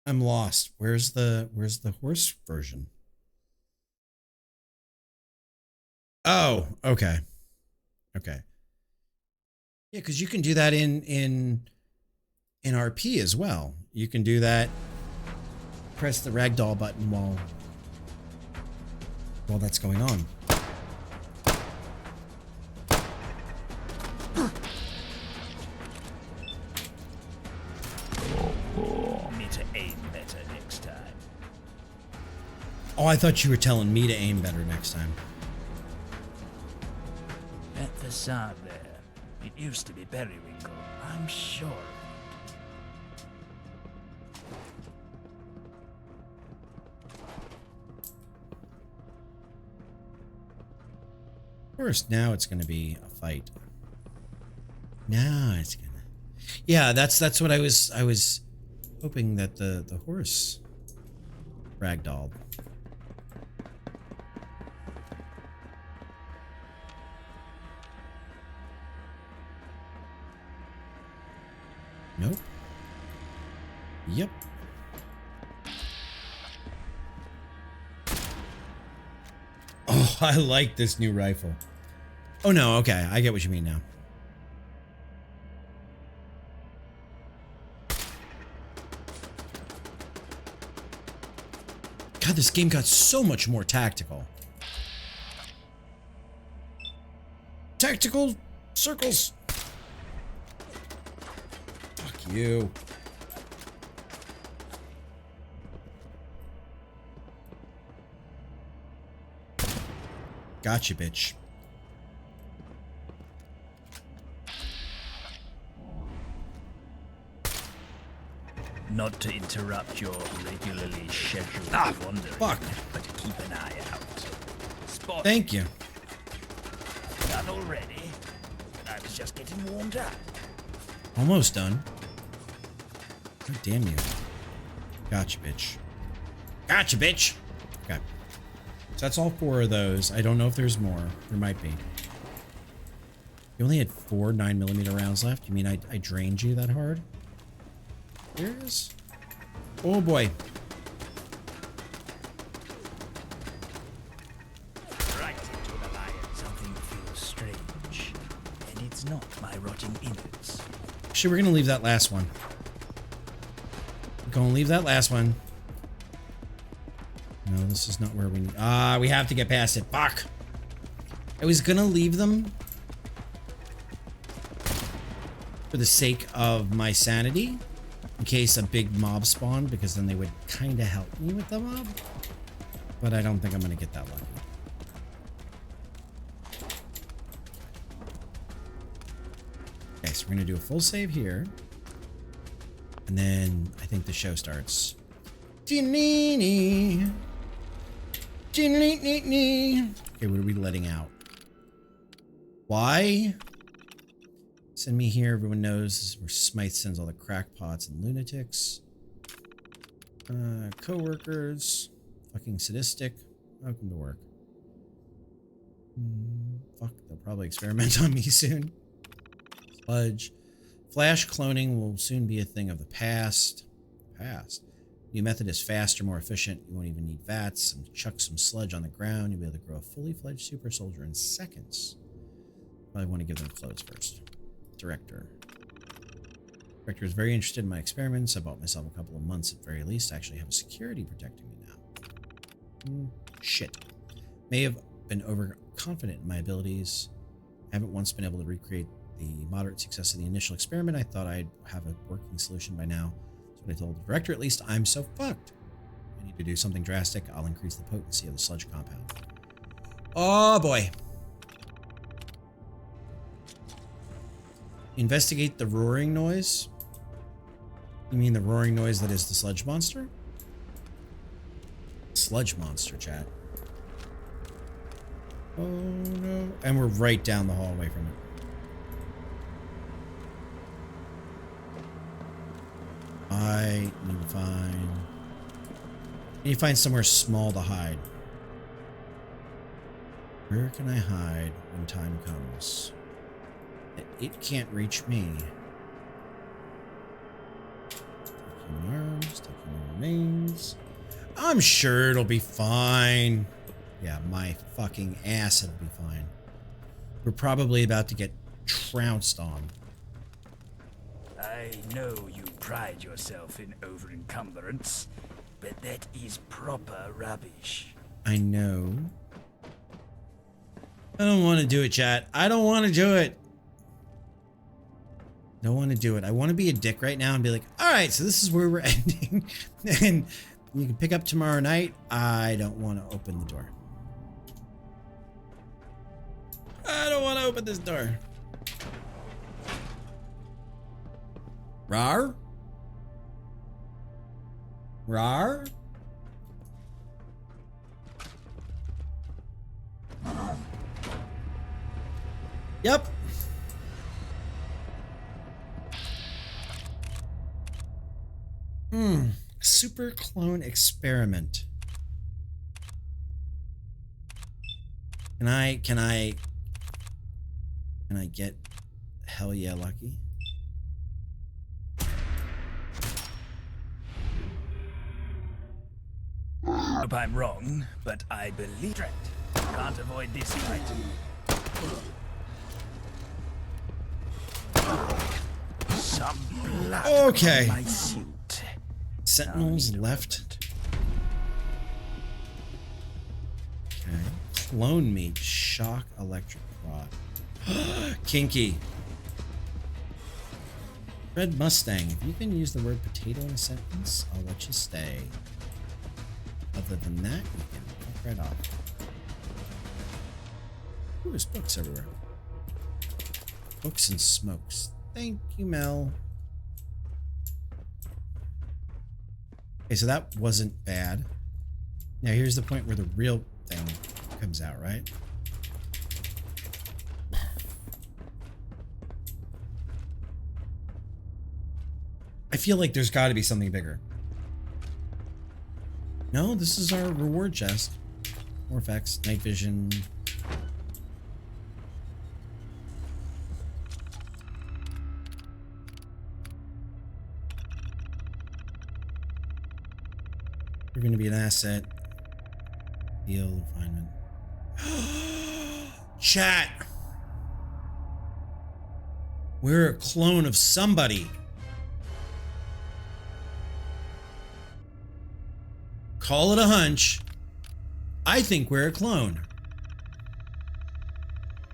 A: I'm lost. Where's the horse version? Oh, okay. Okay. Yeah, because you can do that in RP as well. You can do that. Press the ragdoll button while that's going on.
B: Need to aim better next time.
A: Oh, I thought you were telling me to aim better next time.
B: That facade there, it used to be Periwinkle, I'm sure.
A: Of course, now it's going to be a fight. Now it's gonna. Yeah, that's what I was hoping that the horse ragdolled. Nope. Yep. Oh, I like this new rifle. Oh no, okay, I get what you mean now. God, this game got so much more tactical. Tactical circles. Fuck you. Gotcha, bitch.
B: Not to interrupt your regularly scheduled wandering,
A: fuck.
B: but to keep an eye out. Spot.
A: Thank you.
B: Done already? I was just getting warmed up.
A: Almost done. God damn you. Gotcha, bitch. Gotcha, bitch. Okay. So that's all 4 of those. I don't know if there's more. There might be. You only had 4 9mm rounds left? You mean I drained you that hard? There it is. Oh boy.
B: Right into the lion, something feels strange. And it's not my rotting innards.
A: Actually, we're gonna leave that last one. We're gonna leave that last one. No, this is not where we need. We have to get past it. Fuck. I was gonna leave them for the sake of my sanity, in case a big mob spawned, because then they would kind of help me with the mob. But I don't think I'm gonna get that lucky. Okay, so we're gonna do a full save here, and then I think the show starts. Okay, what are we letting out? Why? Send me here. Everyone knows this is where Smythe sends all the crackpots and lunatics. Co-workers. Fucking sadistic. Welcome to work. Fuck, they'll probably experiment on me soon. Sludge. Flash cloning will soon be a thing of the past. New method is faster, more efficient. You won't even need VATS. And chuck some sludge on the ground. You'll be able to grow a fully fledged super soldier in seconds. Probably want to give them clothes first. Director is very interested in my experiments. I bought myself a couple of months at very least. I actually have a security protecting me now. Shit. May have been overconfident in my abilities. I haven't once been able to recreate the moderate success of the initial experiment. I thought I'd have a working solution by now. That's what I told the director. At least I'm so fucked. I need to do something drastic. I'll increase the potency of the sludge compound. Oh boy. Investigate the roaring noise. You mean the roaring noise that is the sludge monster? Sludge monster, chat. Oh no. And we're right down the hallway from it. I need to find somewhere small to hide. Where can I hide when time comes? It can't reach me. Taking arms, taking remains. I'm sure it'll be fine. Yeah, my fucking ass, it'll be fine. We're probably about to get trounced on.
B: I know you pride yourself in over-encumbrance, but that is proper rubbish.
A: I know. I don't want to do it, chat. I don't want to do it. Don't want to do it. I want to be a dick right now and be like, all right, so this is where we're ending. And you can pick up tomorrow night. I don't want to open the door. I don't want to open this door. Rar? Rar? Yep. Super clone experiment. Can I get hell yeah lucky?
B: Hope I'm wrong, but I believe it. Can't avoid this fight. Some blood
A: Okay.
B: on my suit.
A: Sentinels left. Okay. Clone meat. Shock electric rod. Kinky. Red Mustang. If you can use the word potato in a sentence, I'll let you stay. Other than that, you can walk right off. Ooh, there's books everywhere. Books and smokes. Thank you, Mel. Okay, so that wasn't bad. Now here's the point where the real thing comes out, right? I feel like there's got to be something bigger. No, this is our reward chest. More effects, night vision. You're going to be an asset. Deal refinement. Chat. We're a clone of somebody. Call it a hunch. I think we're a clone.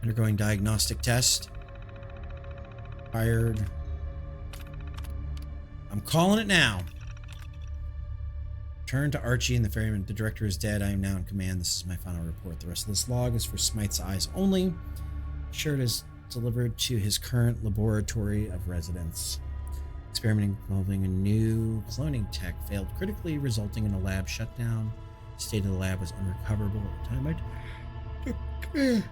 A: Undergoing diagnostic test. Fired. I'm calling it now. Turn to Archie and the ferryman. The director is dead. I am now in command. This is my final report. The rest of this log is for Smite's eyes only. Sure, it is delivered to his current laboratory of residence. Experimenting involving a new cloning tech failed critically, resulting in a lab shutdown. The state of the lab was unrecoverable at the time. The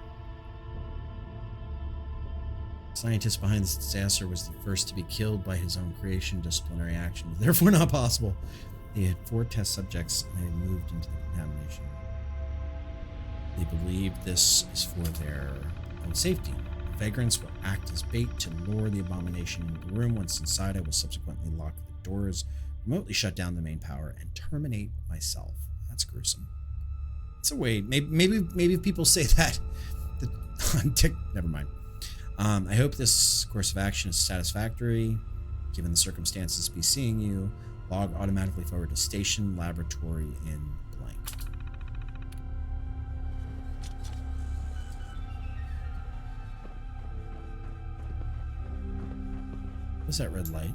A: scientist behind this disaster was the first to be killed by his own creation. Disciplinary action was therefore not possible. They had 4 test subjects and they had moved into the contamination. They believe this is for their own safety. Vagrants will act as bait to lure the abomination into the room. Once inside, I will subsequently lock the doors, remotely shut down the main power, and terminate myself. That's gruesome. It's a way. Maybe people say that on TikTok. Never mind. I hope this course of action is satisfactory. Given the circumstances, be seeing you. Log automatically forward to station laboratory in blank. What's that red light?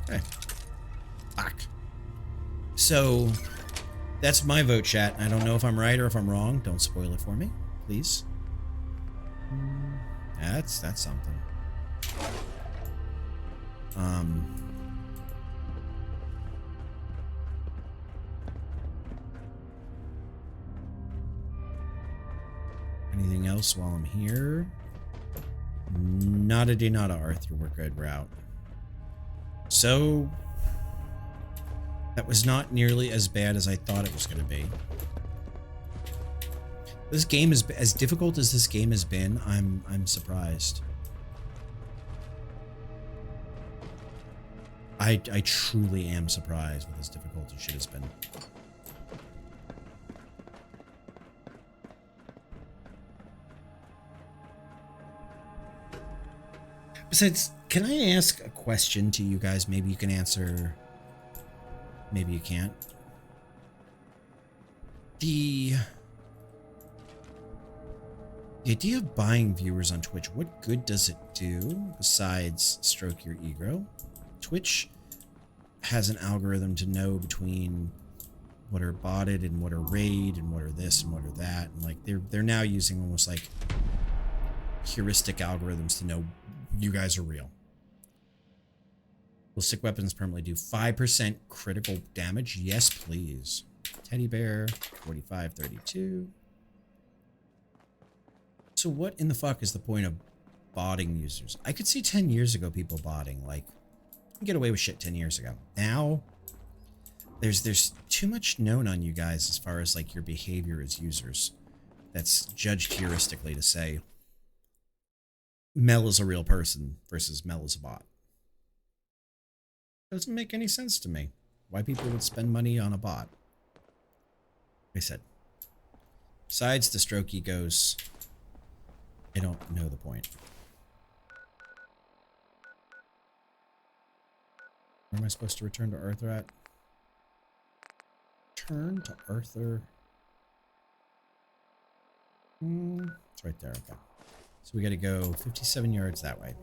A: Okay. Back. So, That's my vote, chat. I don't know if I'm right or if I'm wrong. Don't spoil it for me, please. That's something. Anything else while I'm here? Nada de nada, Arthur. We're good. We're out. So that was not nearly as bad as I thought it was going to be. This game is as difficult as this game has been. I'm surprised. I truly am surprised with as difficult as shit has been. Besides, can I ask a question to you guys? Maybe you can answer. Maybe you can't. The idea of buying viewers on Twitch, what good does it do besides stroke your ego? Twitch has an algorithm to know between what are botted and what are raid and what are this and what are that. And like they're now using almost like heuristic algorithms to know you guys are real. Will stick weapons permanently do 5% critical damage? Yes, please. Teddy bear, 4532. So what in the fuck is the point of botting users? I could see 10 years ago people botting, like, you can get away with shit 10 years ago. Now, there's too much known on you guys as far as like your behavior as users that's judged heuristically to say Mel is a real person versus Mel is a bot. Doesn't make any sense to me why people would spend money on a bot. Like I said, besides the stroke egos, I don't know the point. Where am I supposed to return to Arthur at? Turn to Arthur. It's right there. Okay. So we got to go 57 yards that way.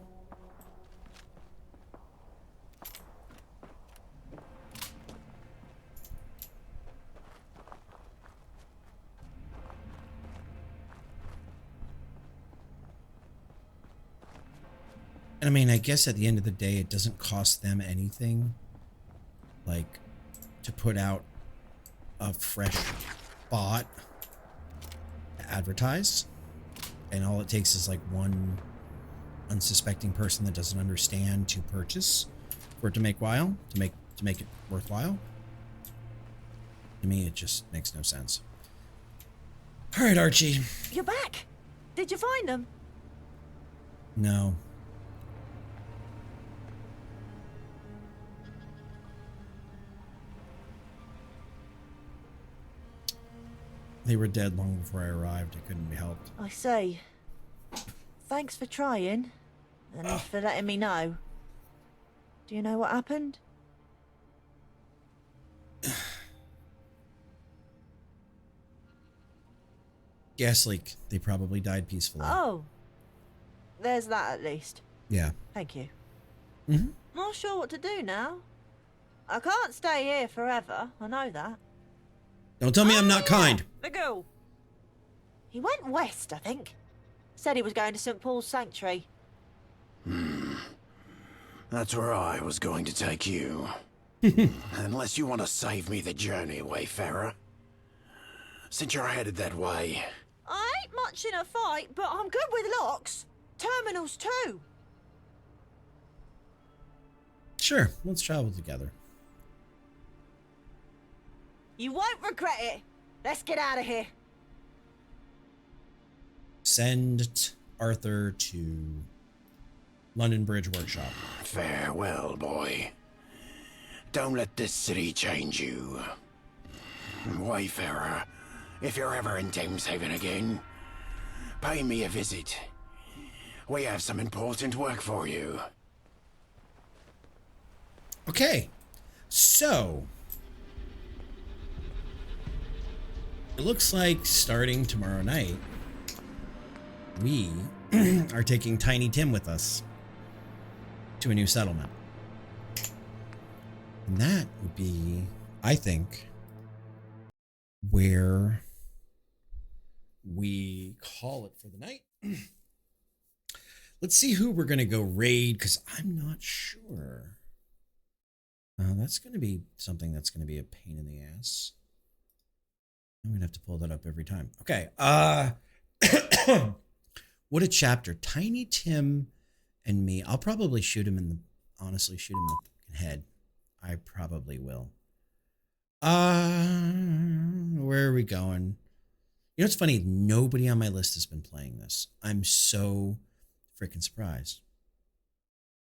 A: And I mean, I guess at the end of the day, it doesn't cost them anything, like, to put out a fresh bot to advertise. And all it takes is like one unsuspecting person that doesn't understand to purchase for it to make it worthwhile. To me, it just makes no sense. All right, Archie.
O: You're back. Did you find them?
A: No. They were dead long before I arrived. It couldn't be helped.
O: I see. Thanks for trying, and for letting me know. Do you know what happened?
A: Gas leak. They probably died peacefully.
O: Oh. There's that at least.
A: Yeah.
O: Thank you.
A: Mm-hmm.
O: Not sure what to do now. I can't stay here forever, I know that.
A: Don't tell me I'm not kind.
O: The girl. He went west, I think. Said he was going to St. Paul's Sanctuary.
G: That's where I was going to take you. Unless you want to save me the journey, Wayfarer. Since you're headed that way.
O: I ain't much in a fight, but I'm good with locks. Terminals too.
A: Sure, let's travel together.
O: You won't regret it. Let's get out of here.
A: Send Arthur to London Bridge Workshop.
G: Farewell, boy. Don't let this city change you. Wayfarer, if you're ever in Thames Haven again, pay me a visit. We have some important work for you.
A: Okay, so it looks like starting tomorrow night, we are taking Tiny Tim with us to a new settlement. And that would be, I think, where we call it for the night. Let's see who we're going to go raid, because I'm not sure. That's going to be something that's going to be a pain in the ass. I'm going to have to pull that up every time. Okay. What a chapter. Tiny Tim and me. I'll probably shoot him in the, honestly, shoot him in the fucking head. I probably will. Where are we going? You know, it's funny. Nobody on my list has been playing this. I'm so freaking surprised.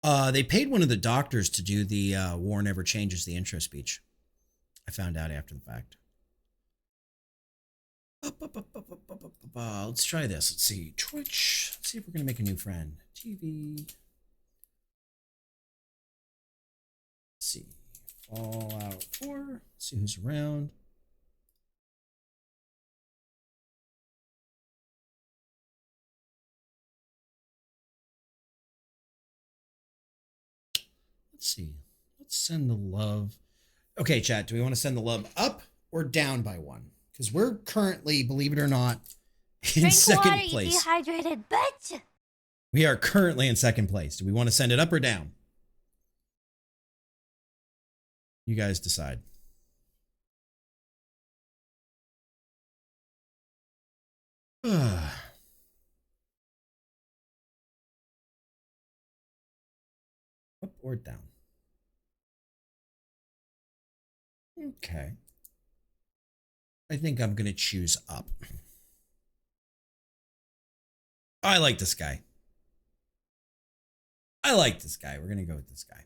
A: They paid one of the doctors to do the War Never Changes, the intro speech. I found out after the fact. Let's try this. Let's see. Twitch. Let's see if we're going to make a new friend. TV. Let's see. Fallout 4. Let's see who's around. Let's see. Let's send the love. Okay, chat. Do we want to send the love up or down by one? Because we're currently, believe it or not, in
H: Drink
A: second
H: water,
A: place.
H: you dehydrated bitch.
A: We are currently in second place. Do we want to send it up or down? You guys decide. Up or down? Okay. I think I'm going to choose up. I like this guy. I like this guy. We're going to go with this guy.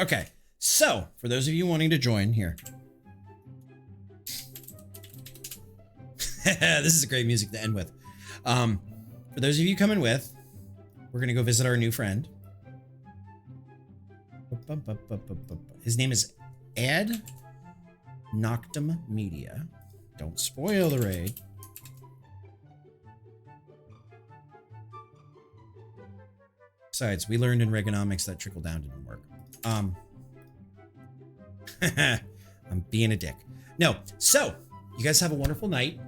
A: Okay. So, for those of you wanting to join here. This is great music to end with. For those of you coming with, we're going to go visit our new friend. His name is Ed Noctum Media. Don't spoil the raid. Besides, we learned in Reaganomics that trickle down didn't work. I'm being a dick. No, so you guys have a wonderful night.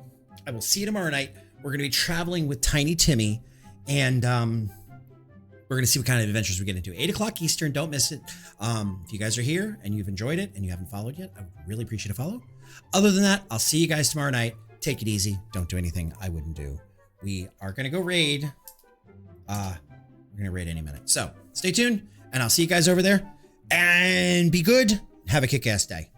A: I will see you tomorrow night. We're going to be traveling with Tiny Timmy, and we're going to see what kind of adventures we get into. 8 o'clock Eastern. Don't miss it. If you guys are here and you've enjoyed it and you haven't followed yet, I would really appreciate a follow. Other than that, I'll see you guys tomorrow night. Take it easy. Don't do anything I wouldn't do. We are going to go raid. We're going to raid any minute. So stay tuned, and I'll see you guys over there. And be good. Have a kick-ass day.